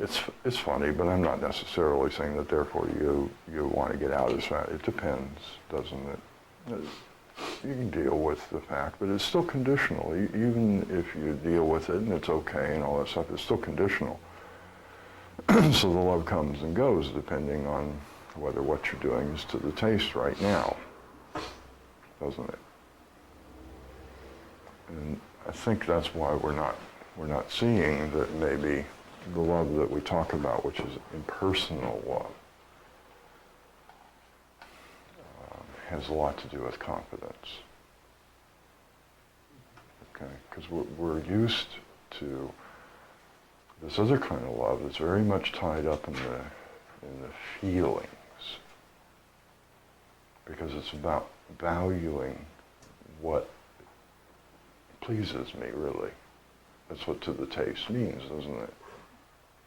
It's funny, but I'm not necessarily saying that therefore you want to get out as fast. It depends, doesn't it? You can deal with the fact, but it's still conditional. Even if you deal with it and it's okay and all that stuff, it's still conditional. So the love comes and goes depending on whether what you're doing is to the taste right now, doesn't it? And I think that's why we're not seeing that maybe the love that we talk about, which is impersonal love, has a lot to do with confidence. Okay, because we're used to this other kind of love that's very much tied up in the feelings, because it's about valuing what pleases me, really. That's what to the taste means, doesn't it?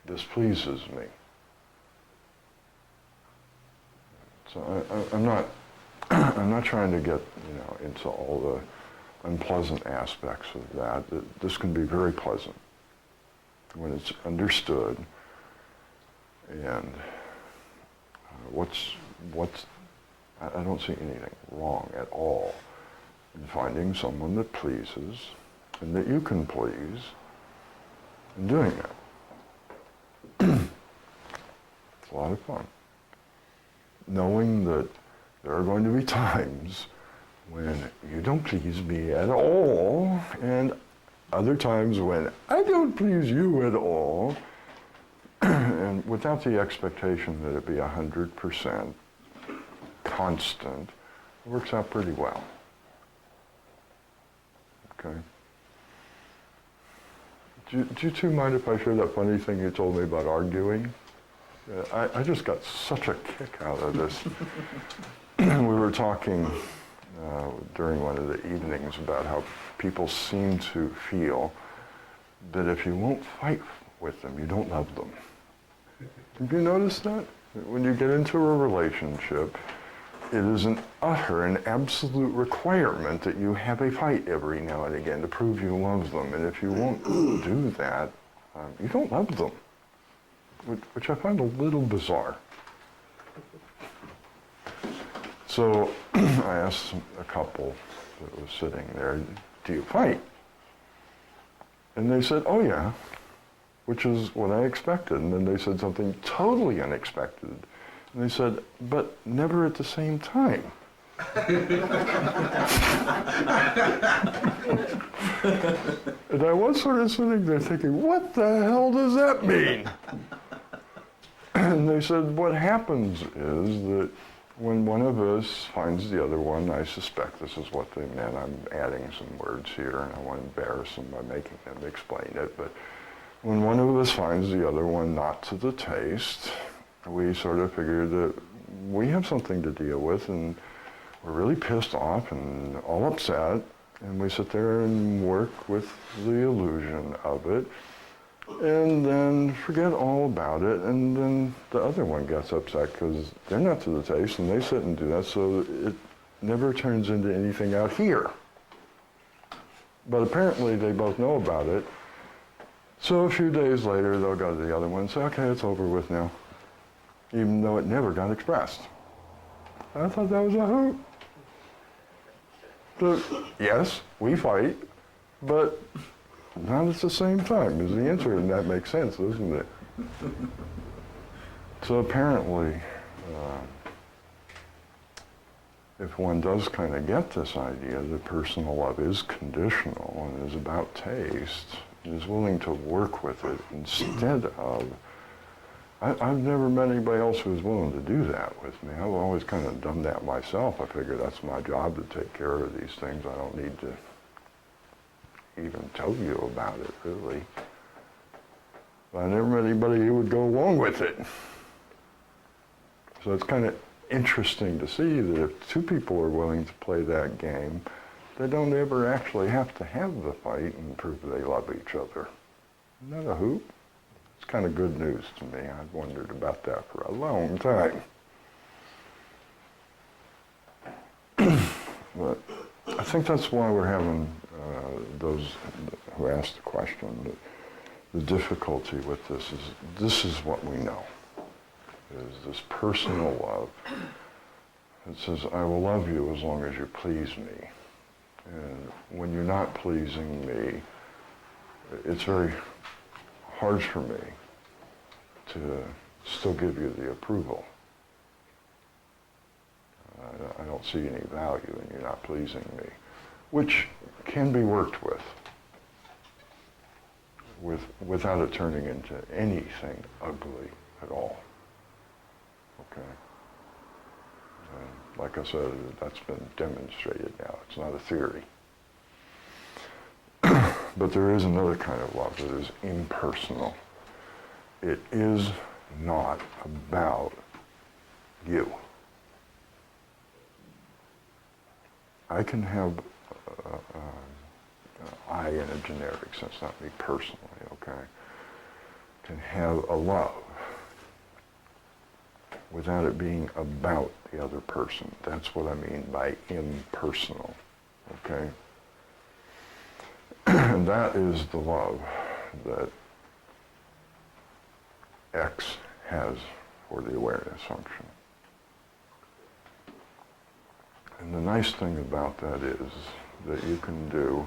This pleases me. So I'm not trying to get into all the unpleasant aspects of that. This can be very pleasant when it's understood. And I don't see anything wrong at all in finding someone that pleases and that you can please and doing that. It's a lot of fun. Knowing that there are going to be times when you don't please me at all, and other times when I don't please you at all, and without the expectation that it be 100% constant, it works out pretty well. Okay? Do you two mind if I share that funny thing you told me about arguing? I just got such a kick out of this. We were talking during one of the evenings about how people seem to feel that if you won't fight with them, you don't love them. Have you noticed that? When you get into a relationship, it is an utter and absolute requirement that you have a fight every now and again to prove you love them. And if you won't do that, you don't love them, which I find a little bizarre. So I asked a couple that was sitting there, do you fight? And they said, oh yeah. which is what I expected. And then they said something totally unexpected. And they said, but never at the same time. And I was sort of sitting there thinking, what the hell does that mean? And they said, what happens is that when one of us finds the other one, I suspect this is what they meant. I'm adding some words here, and I want to embarrass them by making them explain it. But when one of us finds the other one not to the taste, we sort of figure that we have something to deal with, and we're really pissed off and all upset, and we sit there and work with the illusion of it, and then forget all about it, and then the other one gets upset because they're not to the taste, and they sit and do that, so it never turns into anything out here. But apparently they both know about it, so a few days later they'll go to the other one and say, okay, it's over with now, even though it never got expressed. I thought that was a hoot. Yes, we fight, but not at the same time is the answer, and that makes sense, doesn't it? So apparently, if one does kind of get this idea that personal love is conditional and is about taste, and is willing to work with it instead of, I've never met anybody else who's willing to do that with me. I've always kind of done that myself. I figure that's my job to take care of these things. I don't need to even tell you about it, really. But I never met anybody who would go along with it. So it's kind of interesting to see that if two people are willing to play that game, they don't ever actually have to have the fight and prove they love each other. Isn't that a hoop? It's kind of good news to me. I've wondered about that for a long time. But I think that's why we're having those who asked the question. The difficulty with this is what we know, is this personal love. It says, I will love you as long as you please me. And when you're not pleasing me, it's very hard for me to still give you the approval. I don't see any value in you not pleasing me, which can be worked without it turning into anything ugly at all. Okay? And like I said, that's been demonstrated now. It's not a theory. But there is another kind of love that is impersonal. It is not about you. I can have I in a generic sense, not me personally, okay, can have a love without it being about the other person. That's what I mean by impersonal, okay? And that is the love that X has for the awareness function. And the nice thing about that is that you can do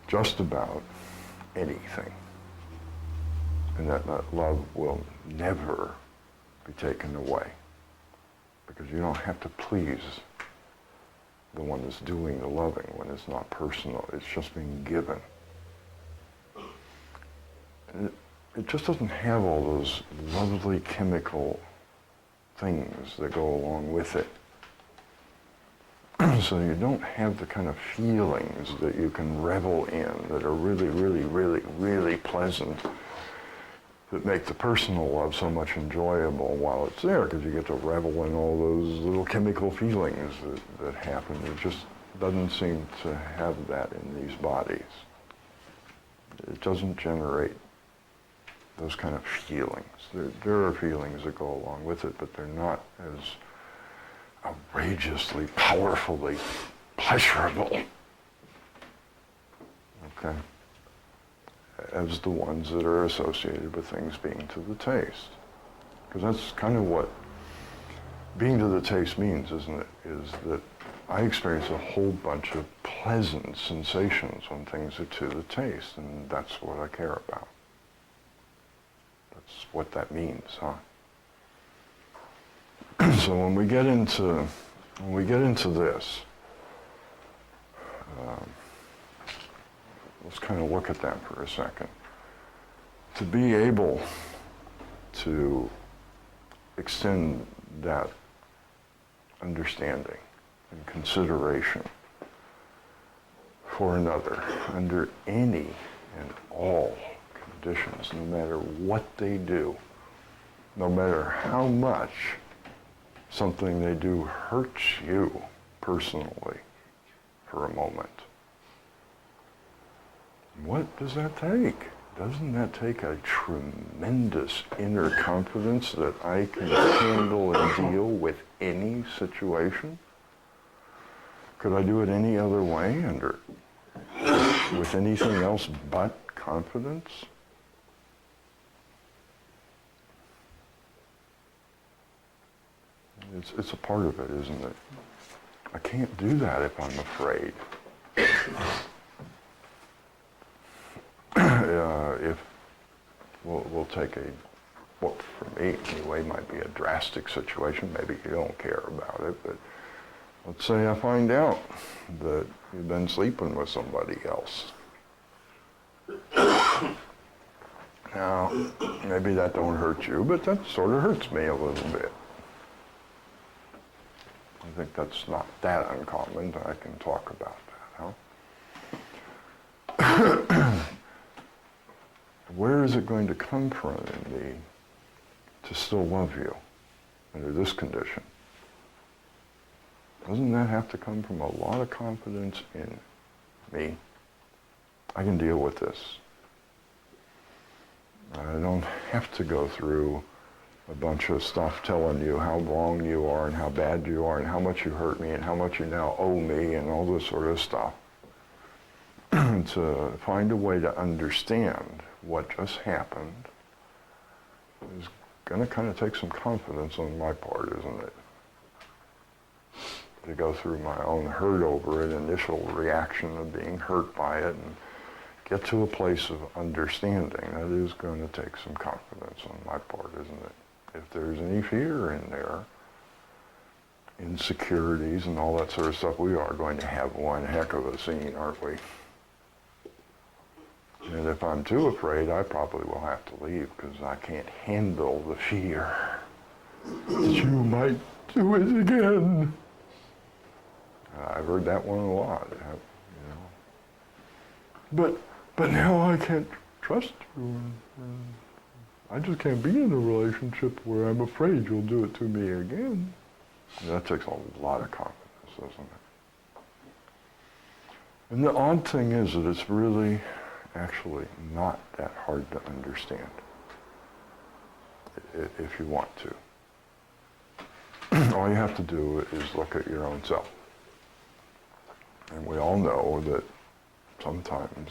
just about anything. And that love will never be taken away. Because you don't have to please the one that's doing the loving when it's not personal. It's just being given. And it just doesn't have all those lovely chemical things that go along with it. So you don't have the kind of feelings that you can revel in that are really, really, really, really pleasant, that make the personal love so much enjoyable while it's there, because you get to revel in all those little chemical feelings that happen. It just doesn't seem to have that in these bodies. It doesn't generate those kind of feelings. There are feelings that go along with it, but they're not as outrageously, powerfully pleasurable, okay, as the ones that are associated with things being to the taste. Because that's kind of what being to the taste means, isn't it? Is that I experience a whole bunch of pleasant sensations when things are to the taste, and that's what I care about. That's what that means, huh? So when we get into this, let's kind of look at that for a second. To be able to extend that understanding and consideration for another under any and all conditions, no matter what they do, no matter how much something they do hurts you personally for a moment. What does that take? Doesn't that take a tremendous inner confidence that I can handle and deal with any situation? Could I do it any other way with anything else but confidence? It's a part of it, isn't it? I can't do that if I'm afraid. If we'll take what for me anyway might be a drastic situation, maybe you don't care about it, but let's say I find out that you've been sleeping with somebody else. Now, maybe that don't hurt you, but that sort of hurts me a little bit. I think that's not that uncommon. I can talk about that, huh? Where is it going to come from in me to still love you under this condition? Doesn't that have to come from a lot of confidence in me? I can deal with this. I don't have to go through a bunch of stuff telling you how wrong you are and how bad you are and how much you hurt me and how much you now owe me and all this sort of stuff. To find a way to understand what just happened is going to kind of take some confidence on my part, isn't it? To go through my own hurt over it, initial reaction of being hurt by it, and get to a place of understanding. That is going to take some confidence on my part, isn't it? If there's any fear in there, insecurities and all that sort of stuff, we are going to have one heck of a scene, aren't we? And if I'm too afraid, I probably will have to leave because I can't handle the fear that you might do it again. I've heard that one a lot, you know. But now I can't trust you. And I just can't be in a relationship where I'm afraid you'll do it to me again. And that takes a lot of confidence, doesn't it? And the odd thing is that it's really actually not that hard to understand if you want to. All you have to do is look at your own self. And we all know that sometimes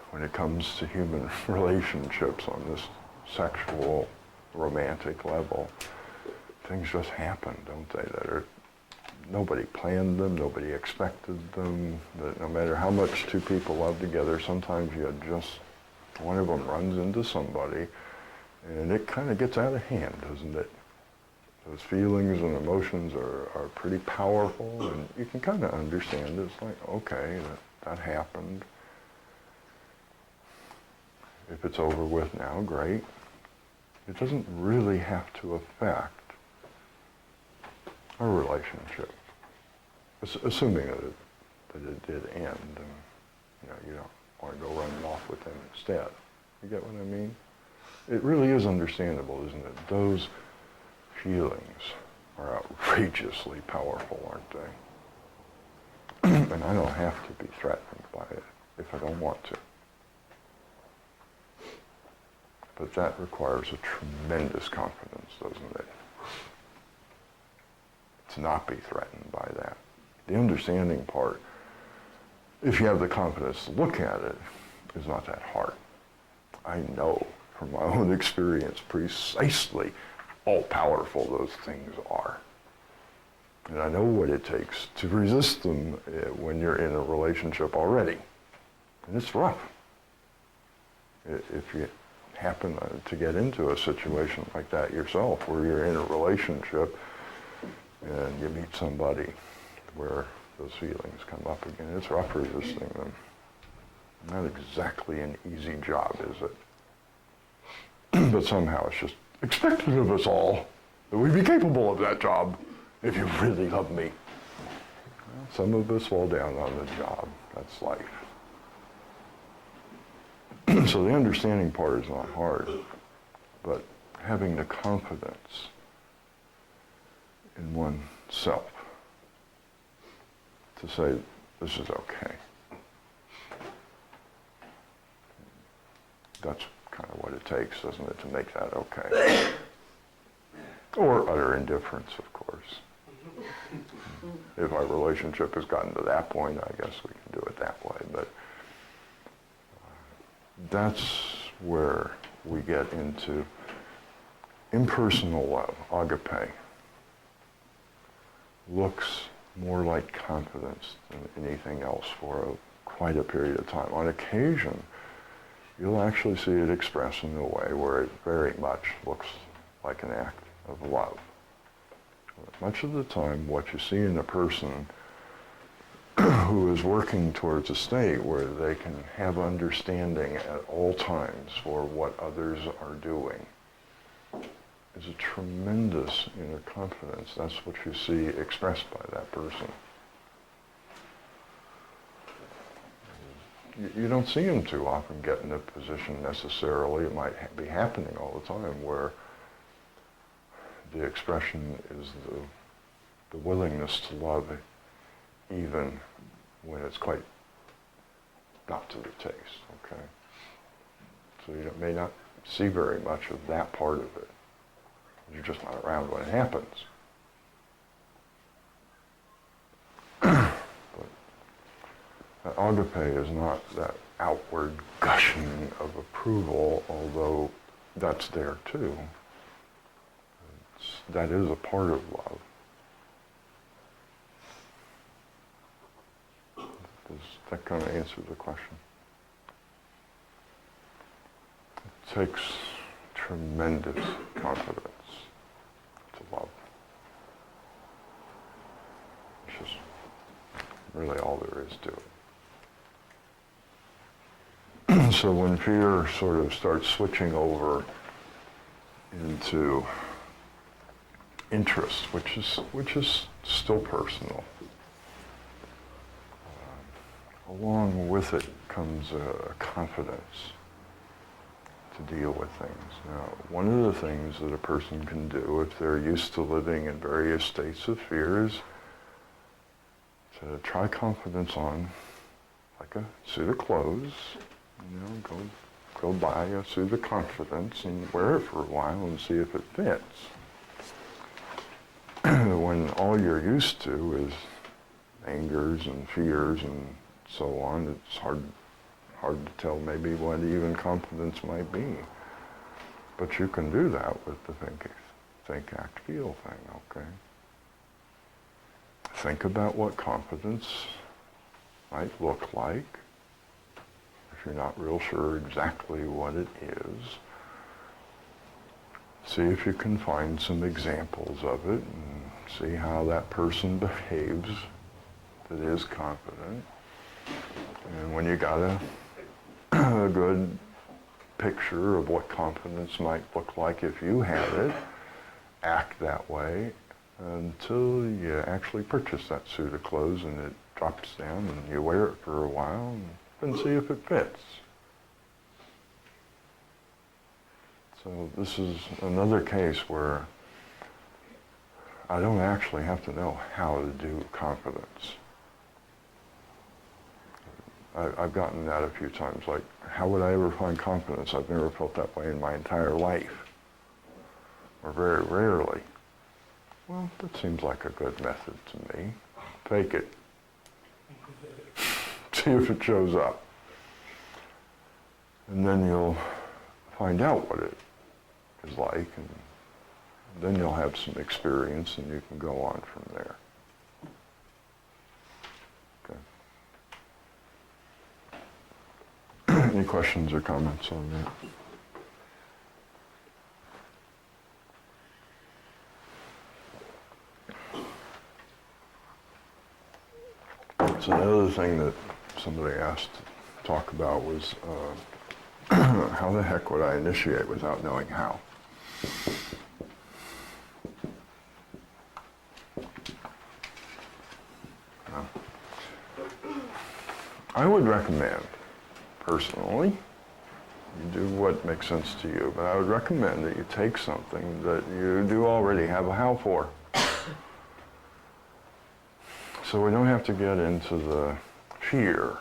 when it comes to human relationships on this sexual, romantic level, things just happen, don't they? Nobody planned them, nobody expected them, that no matter how much two people love together, sometimes one of them runs into somebody, and it kind of gets out of hand, doesn't it? Those feelings and emotions are pretty powerful, and you can kind of understand it. It's like, okay, that happened. If it's over with now, great. It doesn't really have to affect our relationship, assuming that it did end, and you don't want to go running off with them instead. You get what I mean? It really is understandable, isn't it? Those feelings are outrageously powerful, aren't they? And I don't have to be threatened by it if I don't want to. But that requires a tremendous confidence, doesn't it? To not be threatened by that. The understanding part, if you have the confidence to look at it, is not that hard. I know from my own experience precisely how powerful those things are. And I know what it takes to resist them when you're in a relationship already. And it's rough. If you happen to get into a situation like that yourself, where you're in a relationship and you meet somebody where those feelings come up again. It's rough resisting them. Not exactly an easy job, is it? But somehow it's just expected of us all that we be capable of that job if you really love me. Well, some of us fall down on the job. That's life. So the understanding part is not hard, but having the confidence in oneself to say, this is okay. That's kind of what it takes, doesn't it, to make that okay? Or utter indifference, of course. If our relationship has gotten to that point, I guess we can do it that way. But that's where we get into impersonal love, agape. Looks more like confidence than anything else for quite a period of time. On occasion, you'll actually see it expressed in a way where it very much looks like an act of love. Much of the time, what you see in a person who is working towards a state where they can have understanding at all times for what others are doing is a tremendous inner confidence. That's what you see expressed by that person. You don't see them too often get in a position necessarily, it might be happening all the time, where the expression is the willingness to love even when it's quite not to the taste, okay? So you may not see very much of that part of it. You're just not around when it happens. But agape is not that outward gushing of approval, although that's there too. That is a part of love. Does that kind of answer the question? It takes tremendous confidence to love. It's just really all there is to it. So when fear sort of starts switching over into interest, which is still personal, along with it comes a confidence to deal with things. Now, one of the things that a person can do if they're used to living in various states of fear is to try confidence on, like a suit of clothes. Go buy a suit of confidence and wear it for a while and see if it fits. When all you're used to is angers and fears and so on, it's hard to tell maybe what even confidence might be. But you can do that with the think, act, feel thing, okay? Think about what confidence might look like. If you're not real sure exactly what it is, see if you can find some examples of it and see how that person behaves that is confident. And when you got a good picture of what confidence might look like if you had it, act that way until you actually purchase that suit of clothes and it drops down and you wear it for a while and see if it fits. So this is another case where I don't actually have to know how to do confidence. I've gotten that a few times, like, how would I ever find confidence? I've never felt that way in my entire life, or very rarely. Well, that seems like a good method to me. Fake it. See if it shows up. And then you'll find out what it is like, and then you'll have some experience and you can go on from there. Okay. Any questions or comments on that? So the other thing that somebody asked to talk about was how the heck would I initiate without knowing how? I would recommend, personally, you do what makes sense to you, but I would recommend that you take something that you do already have a how for. So we don't have to get into the fear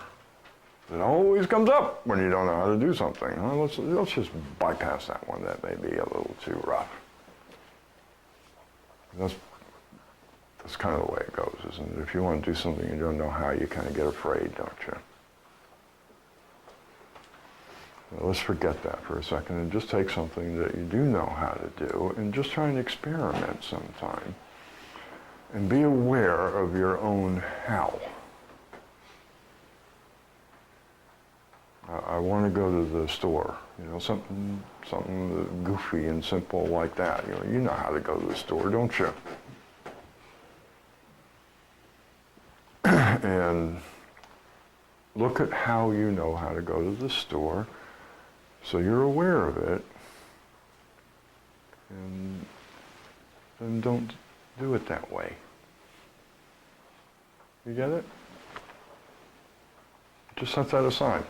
that always comes up when you don't know how to do something. Let's just bypass that one. That may be a little too rough. That's kind of the way it goes, isn't it? If you want to do something you don't know how, you kind of get afraid, don't you? Well, let's forget that for a second and just take something that you do know how to do and just try and experiment sometime. And be aware of your own how. I want to go to the store, something goofy and simple like that. You know how to go to the store, don't you? And look at how you know how to go to the store, so you're aware of it, and then don't do it that way. You get it? Just set that aside.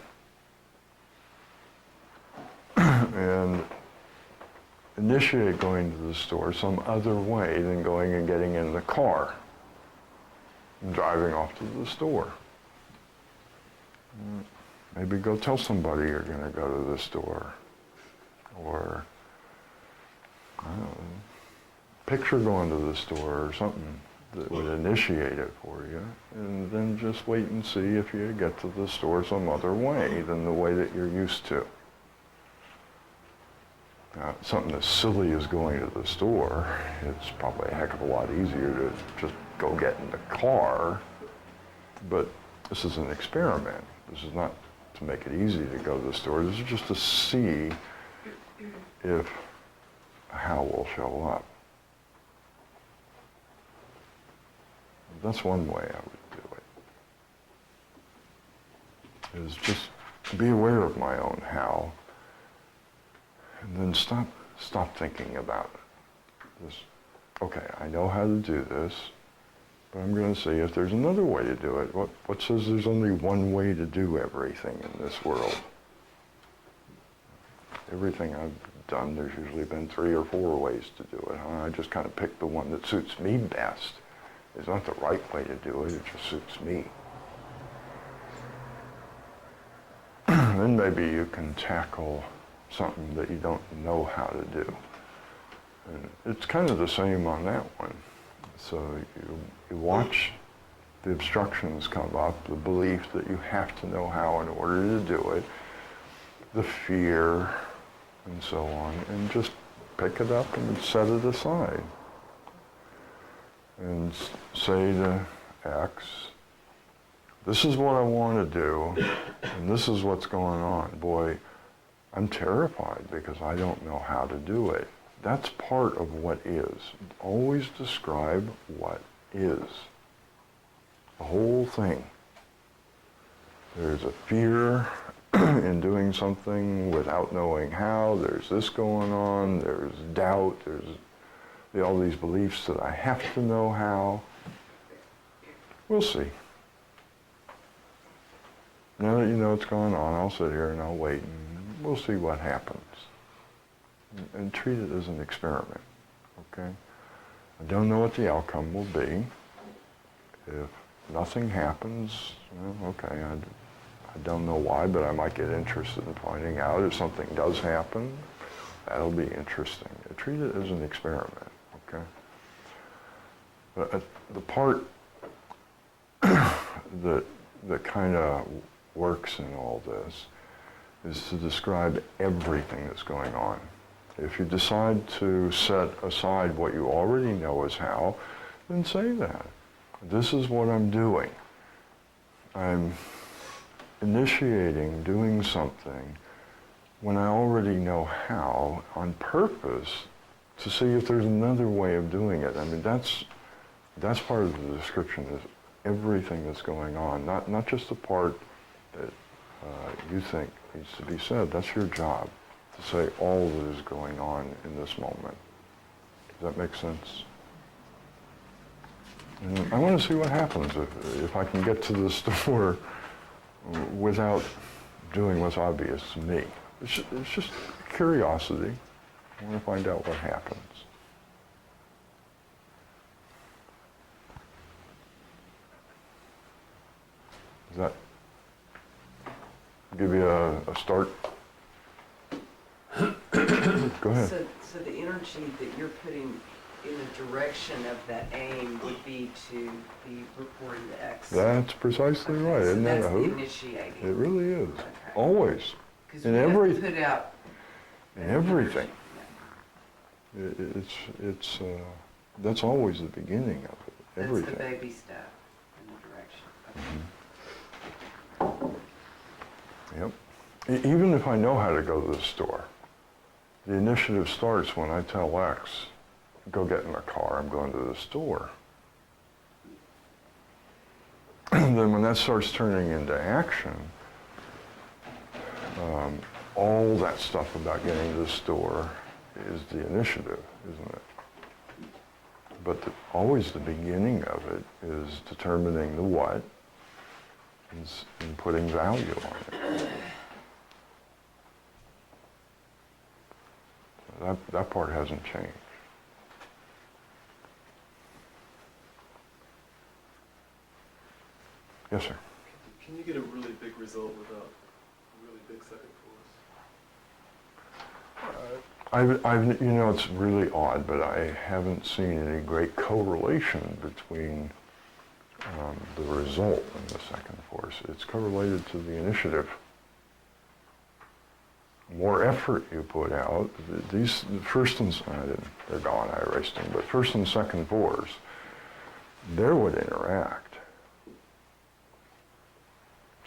And initiate going to the store some other way than going and getting in the car and driving off to the store. Maybe go tell somebody you're going to go to the store. Or, I don't know, picture going to the store or something that would initiate it for you, and then just wait and see if you get to the store some other way than the way that you're used to. Something as silly as going to the store, it's probably a heck of a lot easier to just go get in the car, but this is an experiment. This is not to make it easy to go to the store. This is just to see if how will show up. That's one way I would do it. Is just be aware of my own how, and then stop thinking about this. Okay, I know how to do this, but I'm going to see if there's another way to do it. What says there's only one way to do everything in this world? Everything I've done, there's usually been 3 or 4 ways to do it. I just kind of picked the one that suits me best. It's not the right way to do it, it just suits me. Then maybe you can tackle something that you don't know how to do. And it's kind of the same on that one. So you watch the obstructions come up, the belief that you have to know how in order to do it, the fear, and so on, and just pick it up and set it aside. And say to X, this is what I want to do, and this is what's going on. Boy, I'm terrified because I don't know how to do it. That's part of what is. Always describe what is. The whole thing. There's a fear in doing something without knowing how. There's this going on. There's doubt. There's all these beliefs that I have to know how. We'll see. Now that you know what's going on, I'll sit here and I'll wait and we'll see what happens. And treat it as an experiment, okay? I don't know what the outcome will be. If nothing happens, well, okay, I don't know why, but I might get interested in finding out. If something does happen, that'll be interesting. Treat it as an experiment, okay? But the part that kind of works in all this is to describe everything that's going on. If you decide to set aside what you already know as how, then say that. This is what I'm doing. I'm initiating doing something when I already know how on purpose to see if there's another way of doing it. I mean, that's part of the description everything that's going on, not just the part that you think needs to be said. That's your job, to say all that is going on in this moment. Does that make sense? And I want to see what happens if I can get to the store without doing what's obvious to me. It's just curiosity. I want to find out what happens. Does that give you a start? Go ahead. So the energy that you're putting in the direction of that aim would be to be reporting the X. That's precisely Okay, right. so Isn't that that's a the hoot? initiating. It really is. Okay. Always. Because In we have every- to put out In that everything. energy. It's that's always the beginning of it. That's Everything. the baby step in the direction. Okay. Yep. Even if I know how to go to the store, the initiative starts when I tell X, go get in the car, I'm going to the store. And then when that starts turning into action, all that stuff about getting to the store is the initiative, isn't it? But always the beginning of it is determining the what and putting value on it. That part hasn't changed. Yes, sir. Can you get a really big result without a really big second force? You know, it's really odd, but I haven't seen any great correlation between the result and the second force. It's correlated to the initiative. More effort you put out, these first and they're gone, I erased them, but first and second force, they would interact.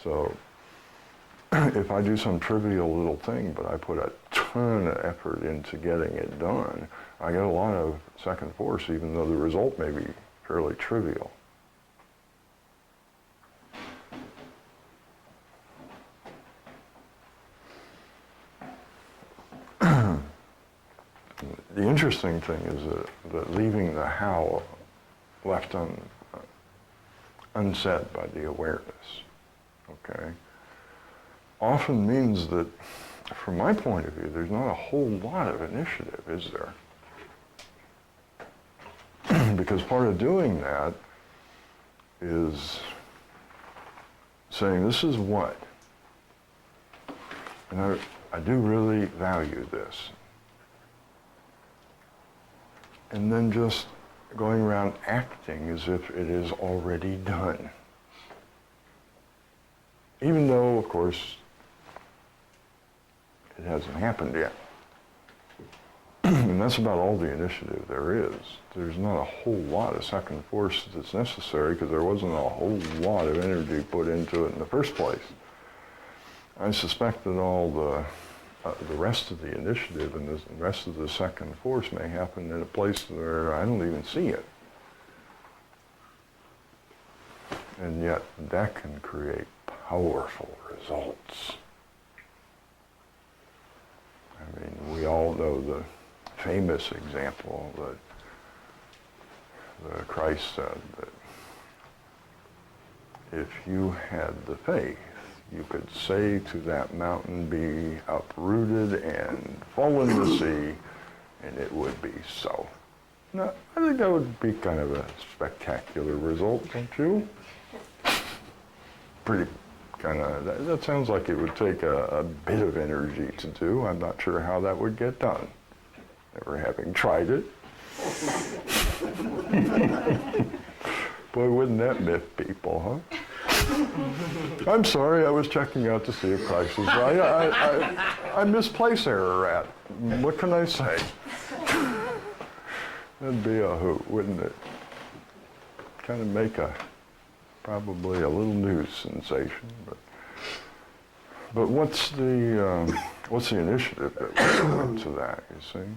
So if I do some trivial little thing, but I put a ton of effort into getting it done, I get a lot of second force, even though the result may be fairly trivial. The interesting thing is that leaving the how left unsaid by the awareness, okay, often means that, from my point of view, there's not a whole lot of initiative, is there? Because part of doing that is saying, this is what, and I do really value this. And then just going around acting as if it is already done. Even though, of course, it hasn't happened yet. And that's about all the initiative there is. There's not a whole lot of second force that's necessary because there wasn't a whole lot of energy put into it in the first place. I suspect that all the rest of the initiative and the rest of the second force may happen in a place where I don't even see it. And yet that can create powerful results. I mean, we all know the famous example that Christ said that if you had the faith, you could say to that mountain, be uprooted and fall in the sea, and it would be so. Now, I think that would be kind of a spectacular result, don't you? Pretty kind of, that sounds like it would take a bit of energy to do. I'm not sure how that would get done, never having tried it. Boy, wouldn't that miff people, huh? I'm sorry, I was checking out to see if Christ was right. I misplaced error at. What can I say? That'd be a hoot, wouldn't it? Kind of make probably a little news sensation, but what's the initiative that would go into that, you see?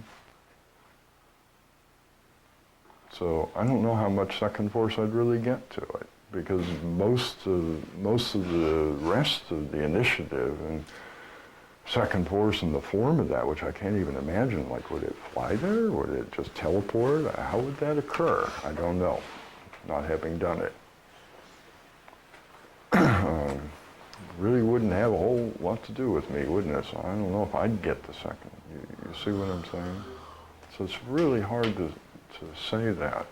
So I don't know how much second force I'd really get to it. because most of the rest of the initiative and second force in the form of that, which I can't even imagine, like would it fly there? Would it just teleport? How would that occur? I don't know, not having done it. Really wouldn't have a whole lot to do with me, wouldn't it? So I don't know if I'd get the second. You see what I'm saying? So it's really hard to say that.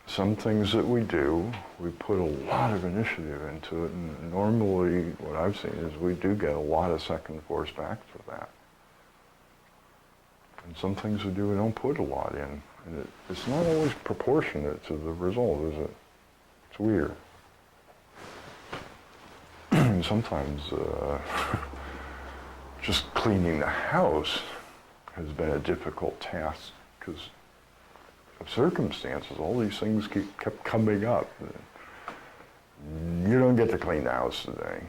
Some things that we do, we put a lot of initiative into it, and normally what I've seen is we do get a lot of second force back for that. And some things we do, we don't put a lot in. And it's not always proportionate to the result, is it? It's weird. And sometimes just cleaning the house has been a difficult task because of circumstances. All these things kept coming up. You don't get to clean the house today.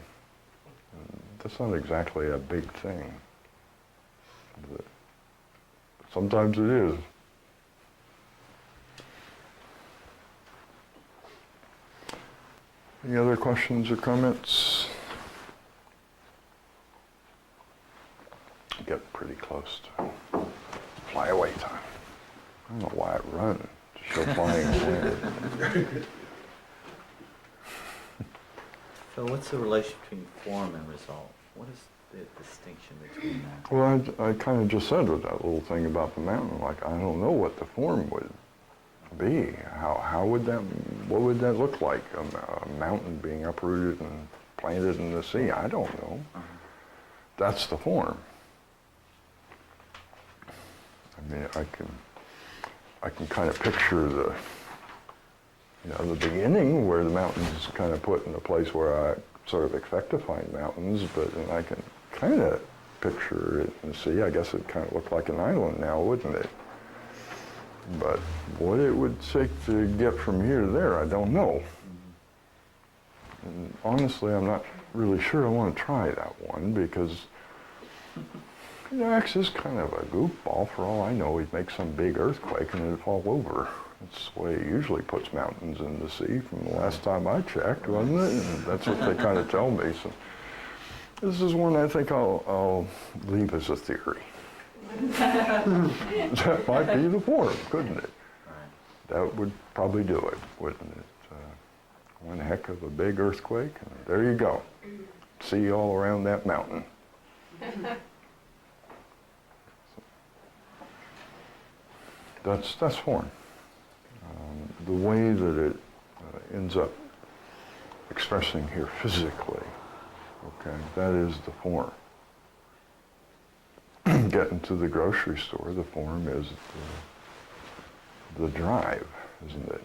That's not exactly a big thing. But sometimes it is. Any other questions or comments? Get pretty close to flyaway time. I don't know why I run to show flying away. So what's the relation between form and result? What is the distinction between that? Well, I kind of just said with that little thing about the mountain, like I don't know what the form would be. How would that, what would that look like? A mountain being uprooted and planted in the sea? I don't know. That's the form. I mean, I can kind of picture the beginning where the mountain's kind of put in a place where I sort of expect to find mountains, but then I can kind of picture it and see. I guess it kind of looked like an island now, wouldn't it? But what it would take to get from here to there, I don't know. And honestly, I'm not really sure I want to try that one because X is kind of a goofball. For all I know, he'd make some big earthquake and it'd fall over. That's the way he usually puts mountains in the sea from the last time I checked, wasn't it? And that's what they kind of tell me. So this is one I think I'll leave as a theory. That might be the form, couldn't it? That would probably do it, wouldn't it? One heck of a big earthquake, and there you go. See all around that mountain. That's form. The way that it ends up expressing here physically, okay, that is the form. Getting to the grocery store, the form is the drive, isn't it?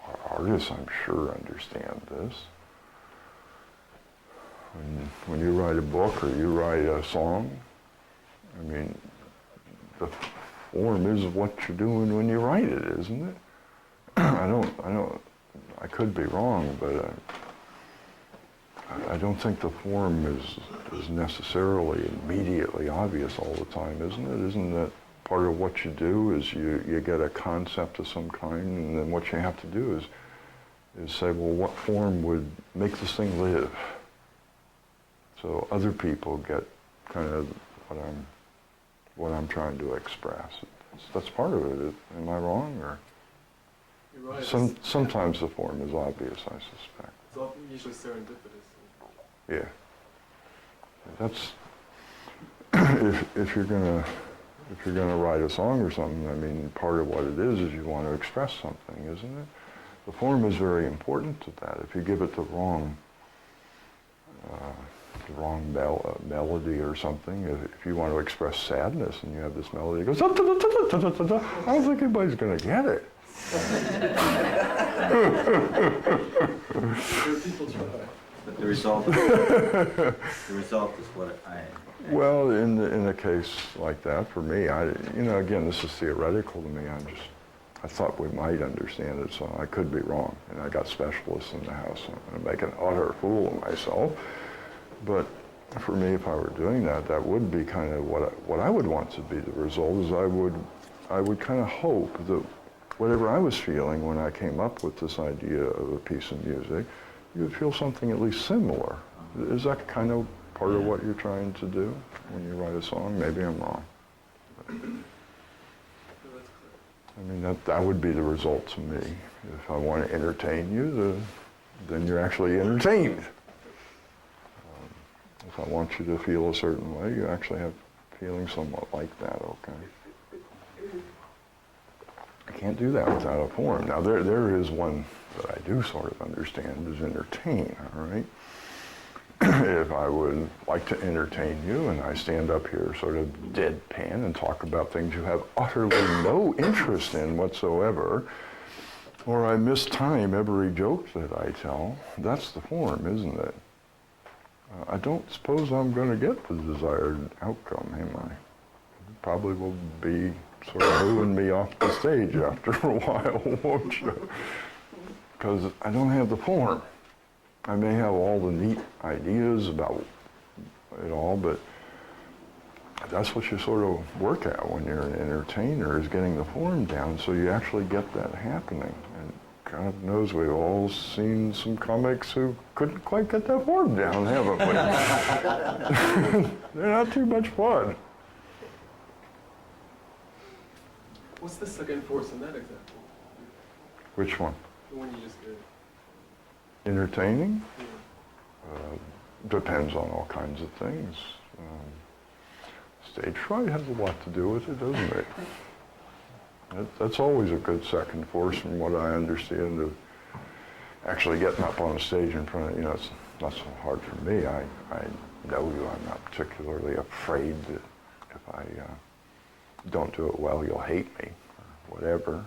Our artists, I'm sure, understand this. When you write a book or you write a song, I mean, the form is what you're doing when you write it, isn't it? I could be wrong, but I don't think the form is necessarily immediately obvious all the time, isn't it? Isn't that part of what you do is you get a concept of some kind, and then what you have to do is say, well, what form would make this thing live? So other people get kind of what I'm trying to express. That's part of it. Am I wrong, or? You're right. Sometimes the form is obvious, I suspect. It's all usually serendipitous. Yeah. That's if you're gonna write a song or something. I mean, part of what it is you want to express something, isn't it? The form is very important to that. If you give it the wrong melody or something, if you want to express sadness and you have this melody that goes, I don't think anybody's going to get it. People try. But the result is what I. Well, in a case like that, for me, again, this is theoretical to me. I thought we might understand it, so I could be wrong. And I got specialists in the house. I'm going to make an utter fool of myself. But for me, if I were doing that, that would be kind of what I would want to be the result. Is I would kind of hope that whatever I was feeling when I came up with this idea of a piece of music, you would feel something at least similar. Is that kind of part of what you're trying to do when you write a song? Maybe I'm wrong. I mean, that would be the result to me. If I want to entertain you, then you're actually entertained. If I want you to feel a certain way, you actually have feeling somewhat like that, okay? I can't do that without a form. Now, there is one that I do sort of understand, is entertain, all right? If I would like to entertain you and I stand up here sort of deadpan and talk about things you have utterly no interest in whatsoever, or I mistime every joke that I tell, that's the form, isn't it? I don't suppose I'm going to get the desired outcome, am I? It probably will be sort of moving me off the stage after a while, won't you? Because I don't have the form. I may have all the neat ideas about it all, but that's what you sort of work at when you're an entertainer, is getting the form down so you actually get that happening. And God knows we've all seen some comics who couldn't quite get that form down, haven't we? They're not too much fun. What's the second force in that example? Which one? The one you just did. Entertaining? Yeah. Depends on all kinds of things. Stage fright has a lot to do with it, doesn't it? That's always a good second force from what I understand of actually getting up on a stage in front of, you know, it's not so hard for me. I know you, I'm not particularly afraid that if I don't do it well, you'll hate me, or whatever.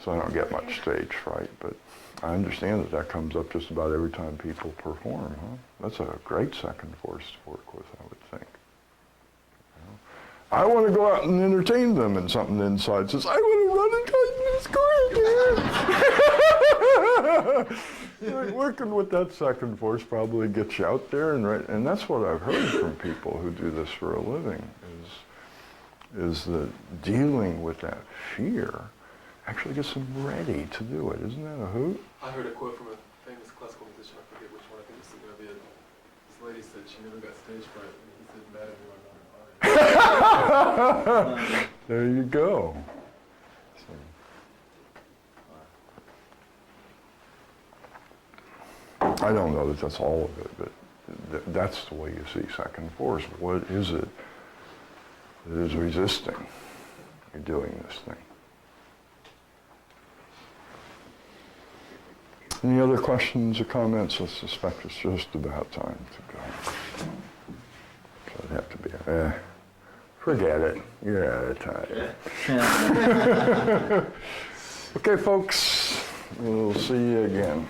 So I don't get much stage fright, but I understand that comes up just about every time people perform, huh? That's a great second force to work with, I would think. You know? I want to go out and entertain them, and something inside says, I want to run and cut this Working with that second force probably gets you out there, and that's what I've heard from people who do this for a living, is that dealing with that fear actually gets them ready to do it. Isn't that a hoot? I heard a quote from a famous classical musician, I forget which one, I think it's Segovia. This lady said she never got stage fright, and he said, mad at me, I'm not fine. There you go. So, I don't know that that's all of it, but that's the way you see second force. What is it that is resisting you doing this thing? Any other questions or comments? I suspect it's just about time to go. So it'd have to be, forget it. You're out of time. Okay, folks, we'll see you again.